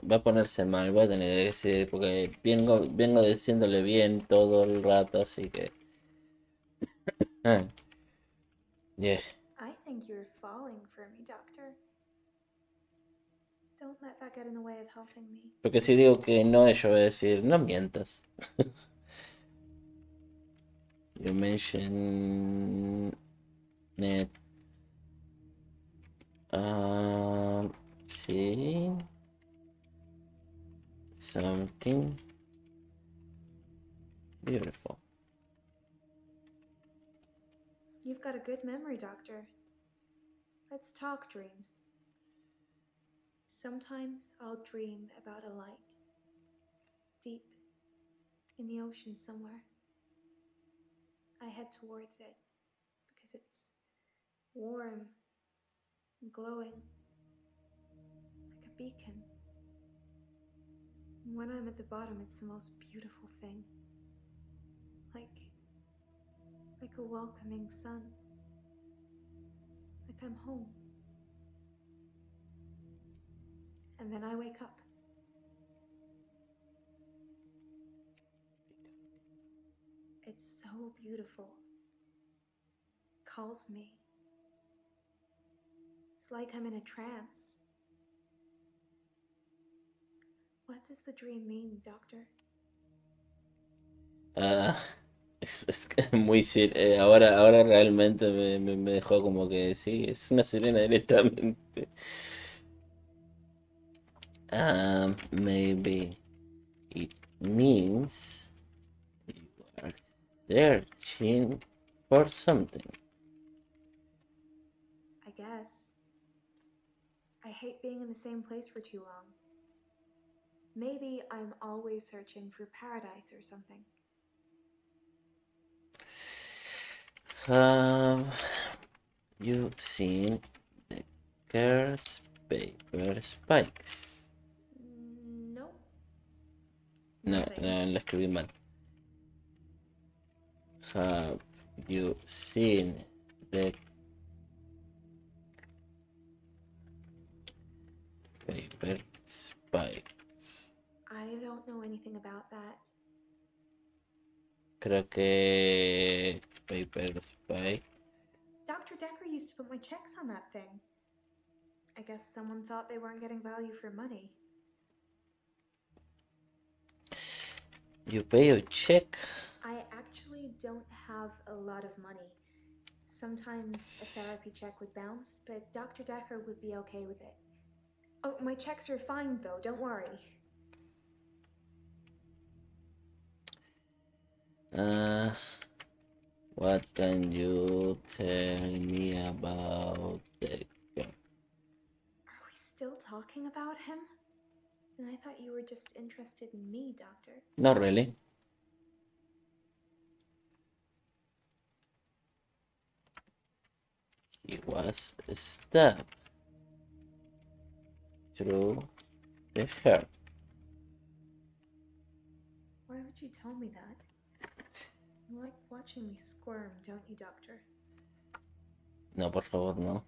Va a ponerse mal, voy a tener que decir, porque vengo diciéndole bien todo el rato, así que... Yeah. I think you're falling for me, Doctor. Don't let that get in the way of helping me. Porque si digo que no, yo voy a decir, no mientas. You mentioned it. Sí. Something beautiful. You've got a good memory, Doctor. Let's talk dreams. Sometimes I'll dream about a light. Deep in the ocean somewhere. I head towards it because it's warm and glowing, like a beacon. And when I'm at the bottom, it's the most beautiful thing. Like a welcoming sun. Like I'm home. And then I wake up. It's so beautiful. Calls me. It's like I'm in a trance. What does the dream mean, Doctor? Es muy ahora realmente me dejó como que sí, es una sirena directamente. Maybe it means you are searching for something. I guess. I hate being in the same place for too long. Maybe I'm always searching for paradise or something. Have you seen the Dekker's paper spikes? No. No, Nothing. lo escribí mal. Have you seen the paper spikes? I don't know anything about that. Creo que paper spike. Dr. Dekker used to put my checks on that thing. I guess someone thought they weren't getting value for money. You pay a check? I actually don't have a lot of money. Sometimes a therapy check would bounce, but Dr. Dekker would be okay with it. Oh, my checks are fine though, don't worry. What can you tell me about Dekker? Are we still talking about him? And I thought you were just interested in me, Doctor. Not really. He was stabbed through the heart. Why would you tell me that? You like watching me squirm, don't you, Doctor? No, por favor, no.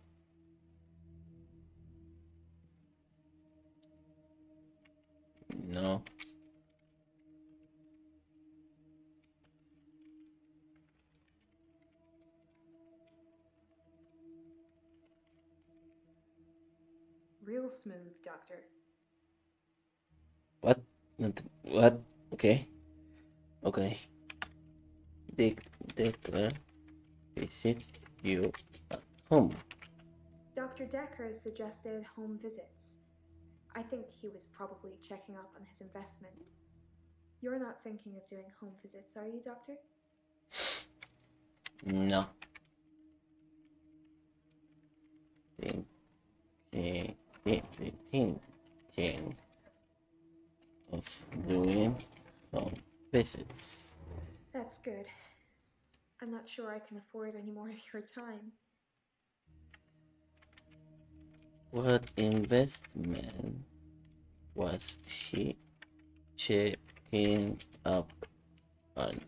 No. Real smooth, Doctor. What? What? Okay. Okay. Dekker visit you at home. Dr. Dekker suggested home visits. I think he was probably checking up on his investment. You're not thinking of doing home visits, are you, Doctor? No. Thinking of doing home visits. That's good. I'm not sure I can afford any more of your time. What investment was he checking up on?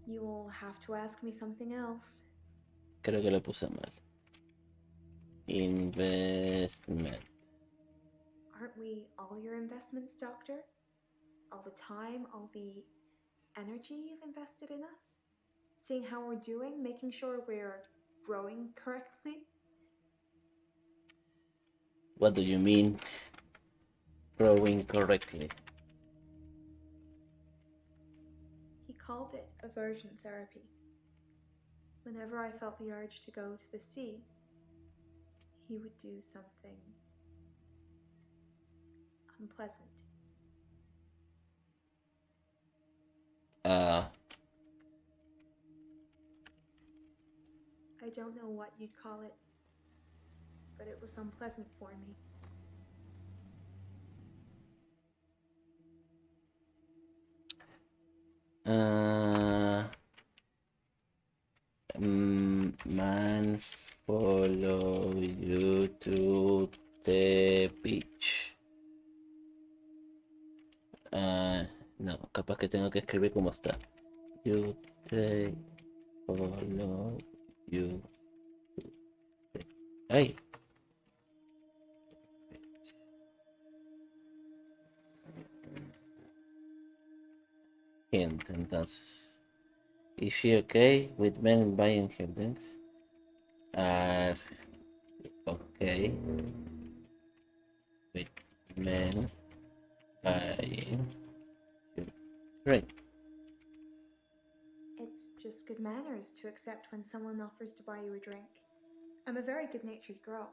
You'll have to ask me something else. Creo que lo puse mal. Investment. Aren't we all your investments, Doctor? All the time, all the energy you've invested in us? Seeing how we're doing, making sure we're growing correctly? What do you mean? Growing correctly. He called it aversion therapy. Whenever I felt the urge to go to the sea, he would do something unpleasant. I don't know what you'd call it, but it was unpleasant for me. Man follow you to the beach. No, capaz que tengo que escribir como está. You take follow you. Ay. Hint, entonces. Is she okay with men buying her things? Are okay with men buying her drink? It's just good manners to accept when someone offers to buy you a drink. I'm a very good-natured girl.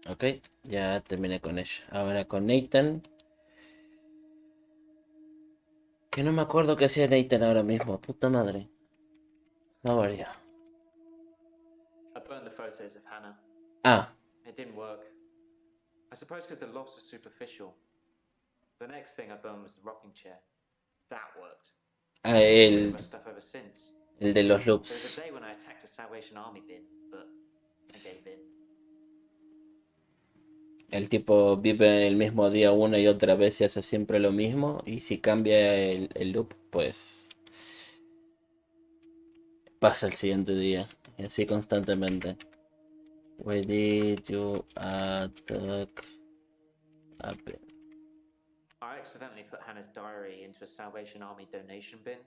Ok, ya terminé con ella. Ahora con Nathan. Que no me acuerdo qué hacía Nathan ahora mismo. Puta madre. How are you? I burned the photos of Hannah. Ah, It didn't work. I suppose because the loss was superficial. The next thing I burned was the rocking chair. That worked. el, My stuff ever since. el de los There was loops. a day when I attacked a Salvation Army bin, but I gave in. El tipo vive el mismo día una y otra vez y hace siempre lo mismo. Y si cambia el loop, pues pasa el siguiente día. Y así constantemente. Why did you attack a bin? I accidentally put Hannah's diary into a Salvation Army donation bin.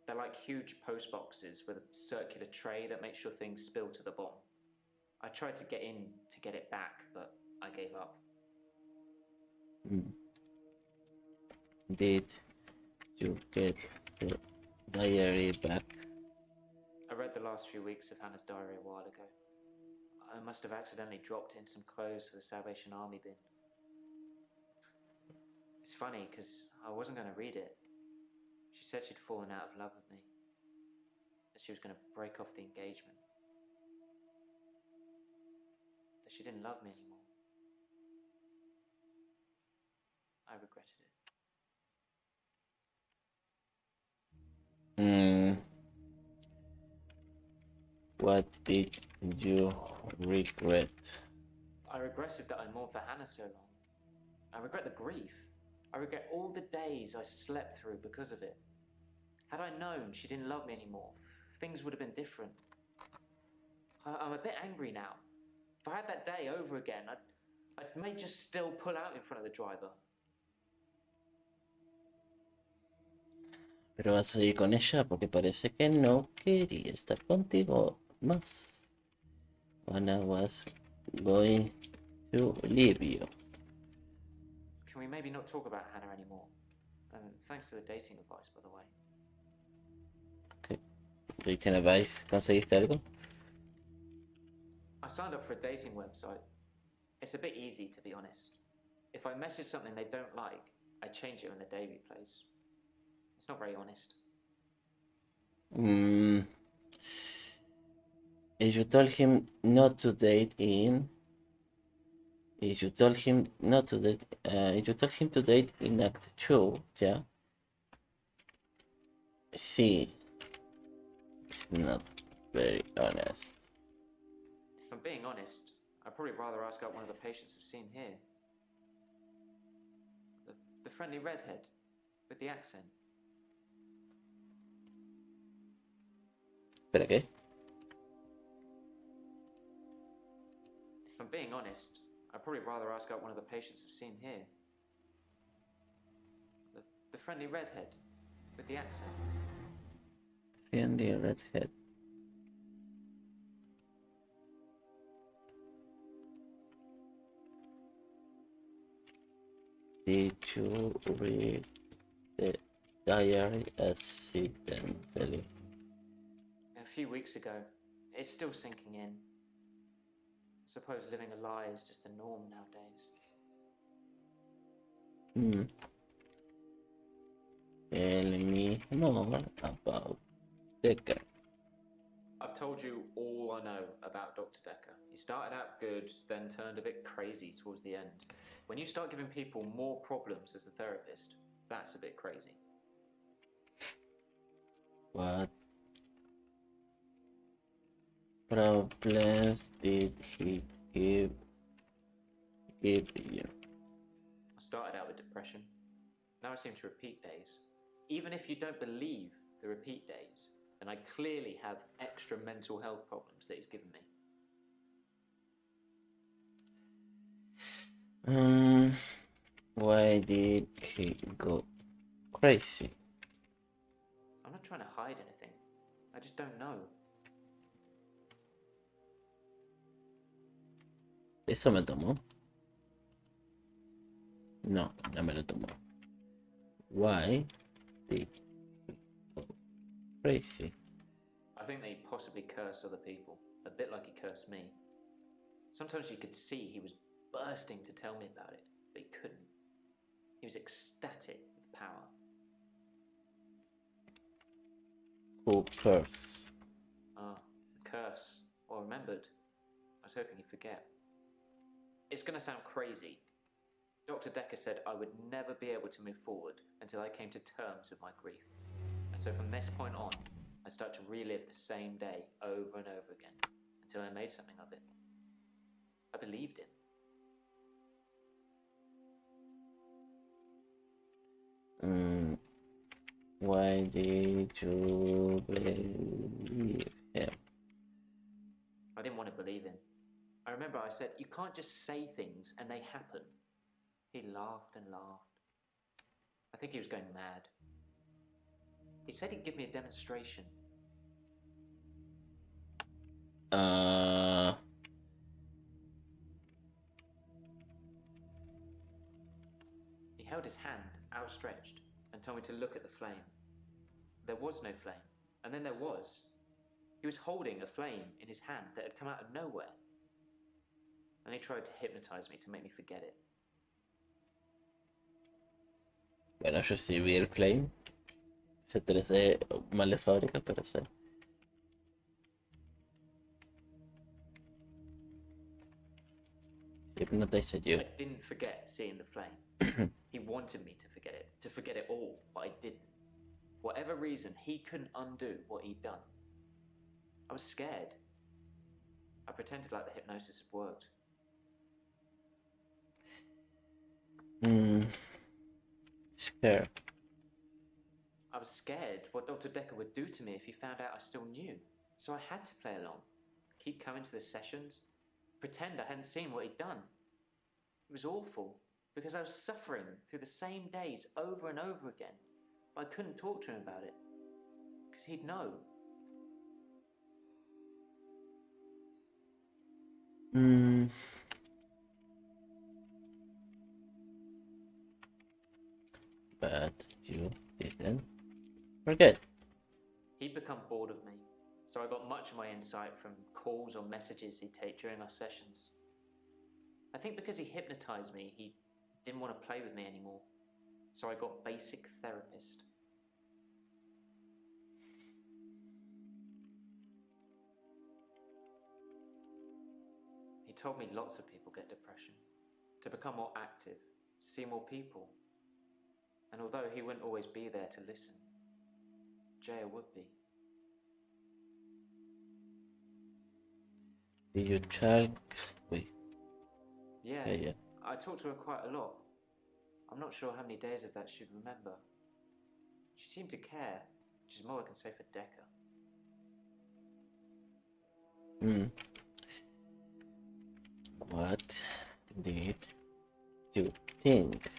They're like huge post boxes with a circular tray that makes sure things spill to the bottom. I tried to get in to get it back, but I gave up. Mm. Did you get the diary back? I read the last few weeks of Hannah's diary a while ago. I must have accidentally dropped in some clothes for the Salvation Army bin. It's funny, because I wasn't going to read it. She said she'd fallen out of love with me. That she was going to break off the engagement. That she didn't love me anymore. I regretted it. What did you regret? I regretted that I mourned for Hannah so long. I regret the grief. I regret all the days I slept through because of it. Had I known she didn't love me anymore, things would have been different. I'm a bit angry now. If I had that day over again, I may just still pull out in front of the driver. Pero vas a seguir con ella porque parece que no quería estar contigo más. Anna was going to leave you. Can we maybe not talk about Hannah anymore? And thanks for the dating advice, by the way. Okay. Dating advice, ¿conseguiste algo? I signed up for a dating website. It's a bit easy, to be honest. If I message something they don't like, I change it when the day replays. It's not very honest. If you told him not to date in... If you told him not to date... if you told him to date in Act 2, yeah? See, it's not very honest. If I'm being honest, I'd probably rather ask out one of the patients I've seen here. The friendly redhead with the accent. ¿Pero qué? If I'm being honest, I'd probably rather ask out one of the patients I've seen here. The friendly redhead with the accent. Friendly redhead. Did you read the diary accidentally? A few weeks ago. It's still sinking in. I suppose living a lie is just the norm nowadays. Tell me more about Dekker. I've told you all I know about Dr. Dekker. He started out good, then turned a bit crazy towards the end. When you start giving people more problems as a therapist, that's a bit crazy. What problems did he give you? I started out with depression. Now I seem to repeat days. Even if you don't believe the repeat days, then I clearly have extra mental health problems that he's given me. Why did he go crazy? I'm not trying to hide anything. I just don't know. ¿Eso me tomó? No, no me lo tomó. Why did he go crazy? I think that he possibly cursed other people, a bit like he cursed me. Sometimes you could see he was bursting to tell me about it, but he couldn't. He was ecstatic with power. Who cursed? Ah, the curse. Or remembered. I was hoping he'd forget. It's going to sound crazy. Dr. Dekker said I would never be able to move forward until I came to terms with my grief. And so from this point on, I start to relive the same day over and over again until I made something of it. I believed him. Why did you believe him? I didn't want to believe him. I remember I said, you can't just say things and they happen. He laughed and laughed. I think he was going mad. He said he'd give me a demonstration. outstretched and told me to look at the flame. There was no flame, and then there was. He was holding a flame in his hand that had come out of nowhere. And he tried to hypnotize me to make me forget it. Bueno, yo sí vi el Flame. Ese 3D mal de fábrica, pero sí. Hypnotize you. I didn't forget seeing the flame. He wanted me to forget it all, but I didn't. For whatever reason, he couldn't undo what he'd done. I was scared. I pretended like the hypnosis had worked. Scared. I was scared what Dr. Dekker would do to me if he found out I still knew. So I had to play along. Keep coming to the sessions. Pretend I hadn't seen what he'd done. It was awful, because I was suffering through the same days over and over again. But I couldn't talk to him about it, because he'd know. But you didn't forget. He'd become bored of me, so I got much of my insight from calls or messages he'd take during our sessions. I think because he hypnotized me, he didn't want to play with me anymore, so I got basic therapist. He told me lots of people get depression, to become more active, see more people. And although he wouldn't always be there to listen, Jaya would be. Did you check? Wait. Yeah, Yeah. I talked to her quite a lot. I'm not sure how many days of that she'd remember. She seemed to care, which is more I can say for Dekker. What did you think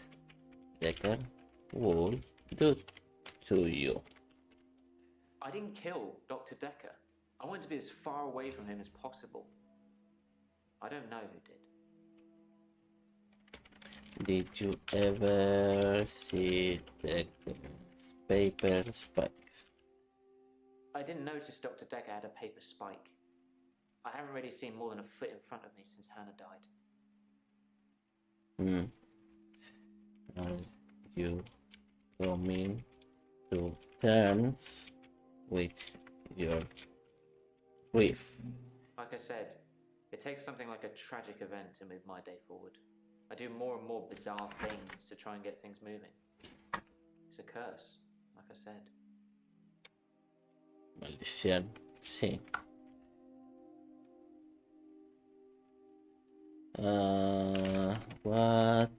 Dekker would do to you? I didn't kill Dr. Dekker. I wanted to be as far away from him as possible. I don't know who did. Did you ever see Dekker's paper spike? I didn't notice Dr. Dekker had a paper spike. I haven't really seen more than a foot in front of me since Hannah died. Are you coming to terms with your grief? Like I said, it takes something like a tragic event to move my day forward. I do more and more bizarre things to try and get things moving. It's a curse, like I said. Maldición, sí. What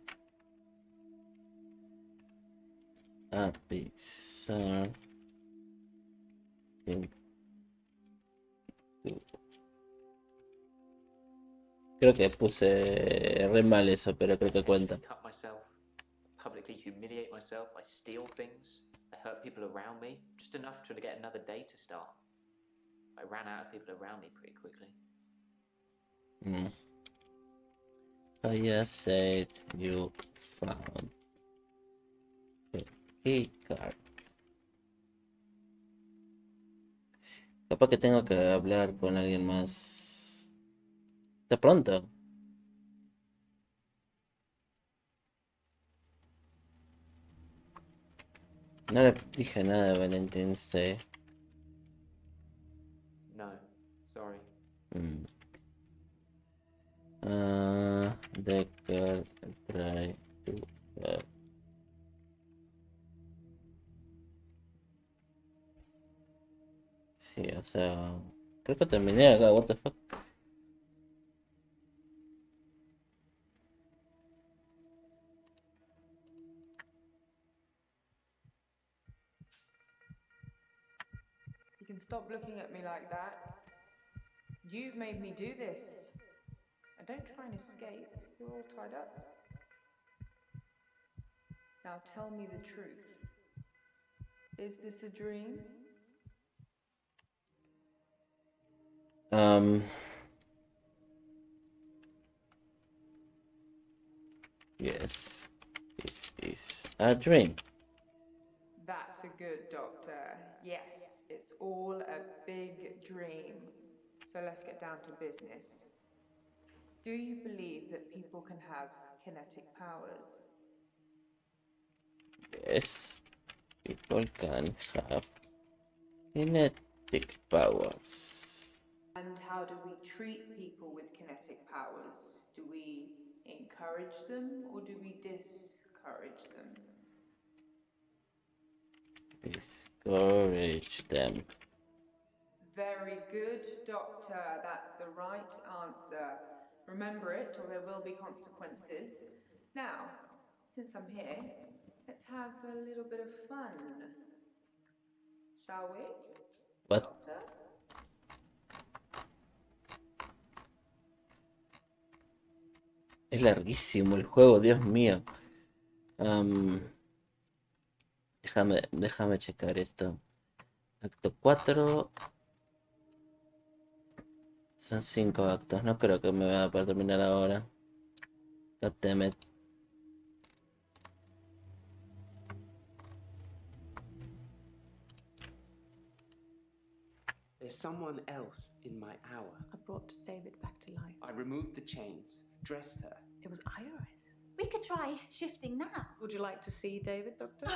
a bizarre thing to do. Creo que puse re mal eso, pero creo que cuenta. Cut myself, publicly humiliate myself. I steal things. I hurt people around me, just enough to get another day to start. I ran out of people around me pretty quickly. I just said you found the key card. Capaz que tengo que hablar con alguien más. ¿Está pronto? No le dije nada de Valentine's Day. No, sorry. Dekker try to help. Sí, o sea, creo que terminé acá, what the fuck. You can stop looking at me like that. You've made me do this. And don't try and escape. You're all tied up. Now tell me the truth. Is this a dream? Yes, this is A dream. That's a good doctor. Yes, it's all a big dream. So let's get down to business. Do you believe that people can have kinetic powers? Yes, people can have kinetic powers. And how do we treat people with kinetic powers? Do we encourage them or do we discourage them? Discourage them. Very good, Doctor. That's the right answer. Remember it, or there will be consequences. Now, since I'm here, let's have a little bit of fun. Shall we? What? Doctor? Es larguísimo el juego, Dios mío. Am, déjame checar esto. Acto 4. Son 5 actos. No creo que me vaya a poder terminar ahora. Goddammit. There's someone else in my hour. I brought David back to life. I removed the chains, dressed her. It was Iris. We could try shifting now. Would you like to see David, Doctor?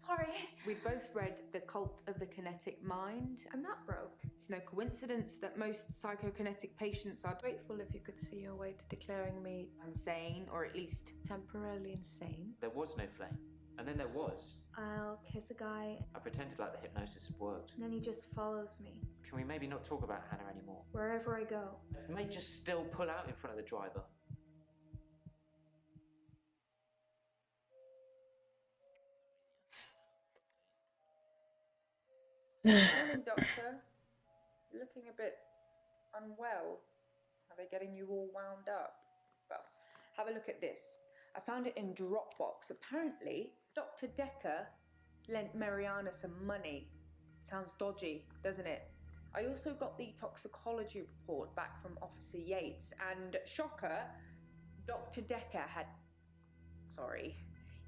Sorry. We both read The Cult of the Kinetic Mind. I'm not broke. It's no coincidence that most psychokinetic patients are Grateful if you could see your way to declaring me insane, or at least temporarily insane. There was no flame. And then there was. I'll kiss a guy, I pretended like the hypnosis had worked. and then he just follows me Can we maybe not talk about Hannah anymore? wherever I go. You may just still pull out in front of the driver. Morning, Doctor. You're looking a bit unwell. Are they getting you all wound up? Well, have a look at this. I found it in Dropbox. Apparently, Dr. Dekker lent Mariana some money. Sounds dodgy, doesn't it? I also got the toxicology report back from Officer Yates, and shocker, Dr. Dekker had... Sorry,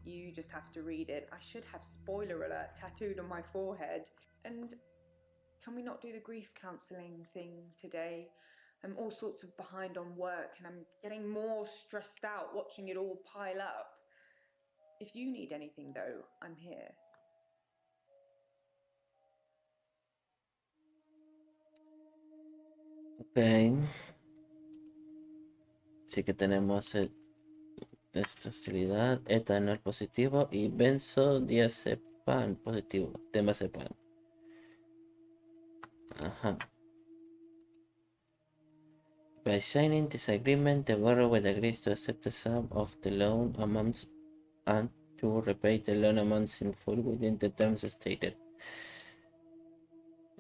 you just have to read it. I should have spoiler alert tattooed on my forehead. And can we not do the grief counselling thing today? I'm all sorts of behind on work and I'm getting more stressed out watching it all pile up. If you need anything though, I'm here. Ok. Sí que tenemos el testosterona, etanol positivo y benzodiazepam positivo. Temazepam. Ajá. By signing this agreement, the borrower agrees to accept the sum of the loan amounts and to repay the loan amounts in full within the terms stated.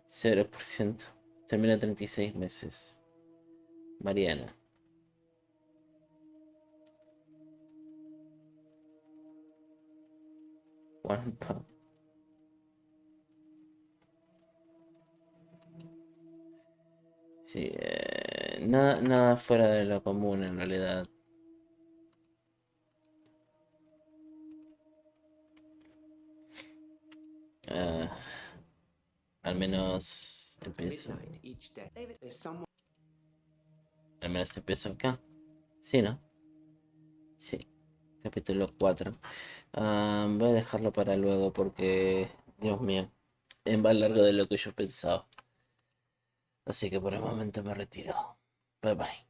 0%. Termina 36 meses. Mariana. £1. Sí, nada fuera de lo común en realidad. Al menos empiezo. Midnight each day. David. There's someone. Al menos empiezo acá. Sí, ¿no? Sí. Capítulo 4. Voy a dejarlo para luego porque, Dios mío, es más largo de lo que yo pensaba. Así que por el momento me retiro. Bye bye.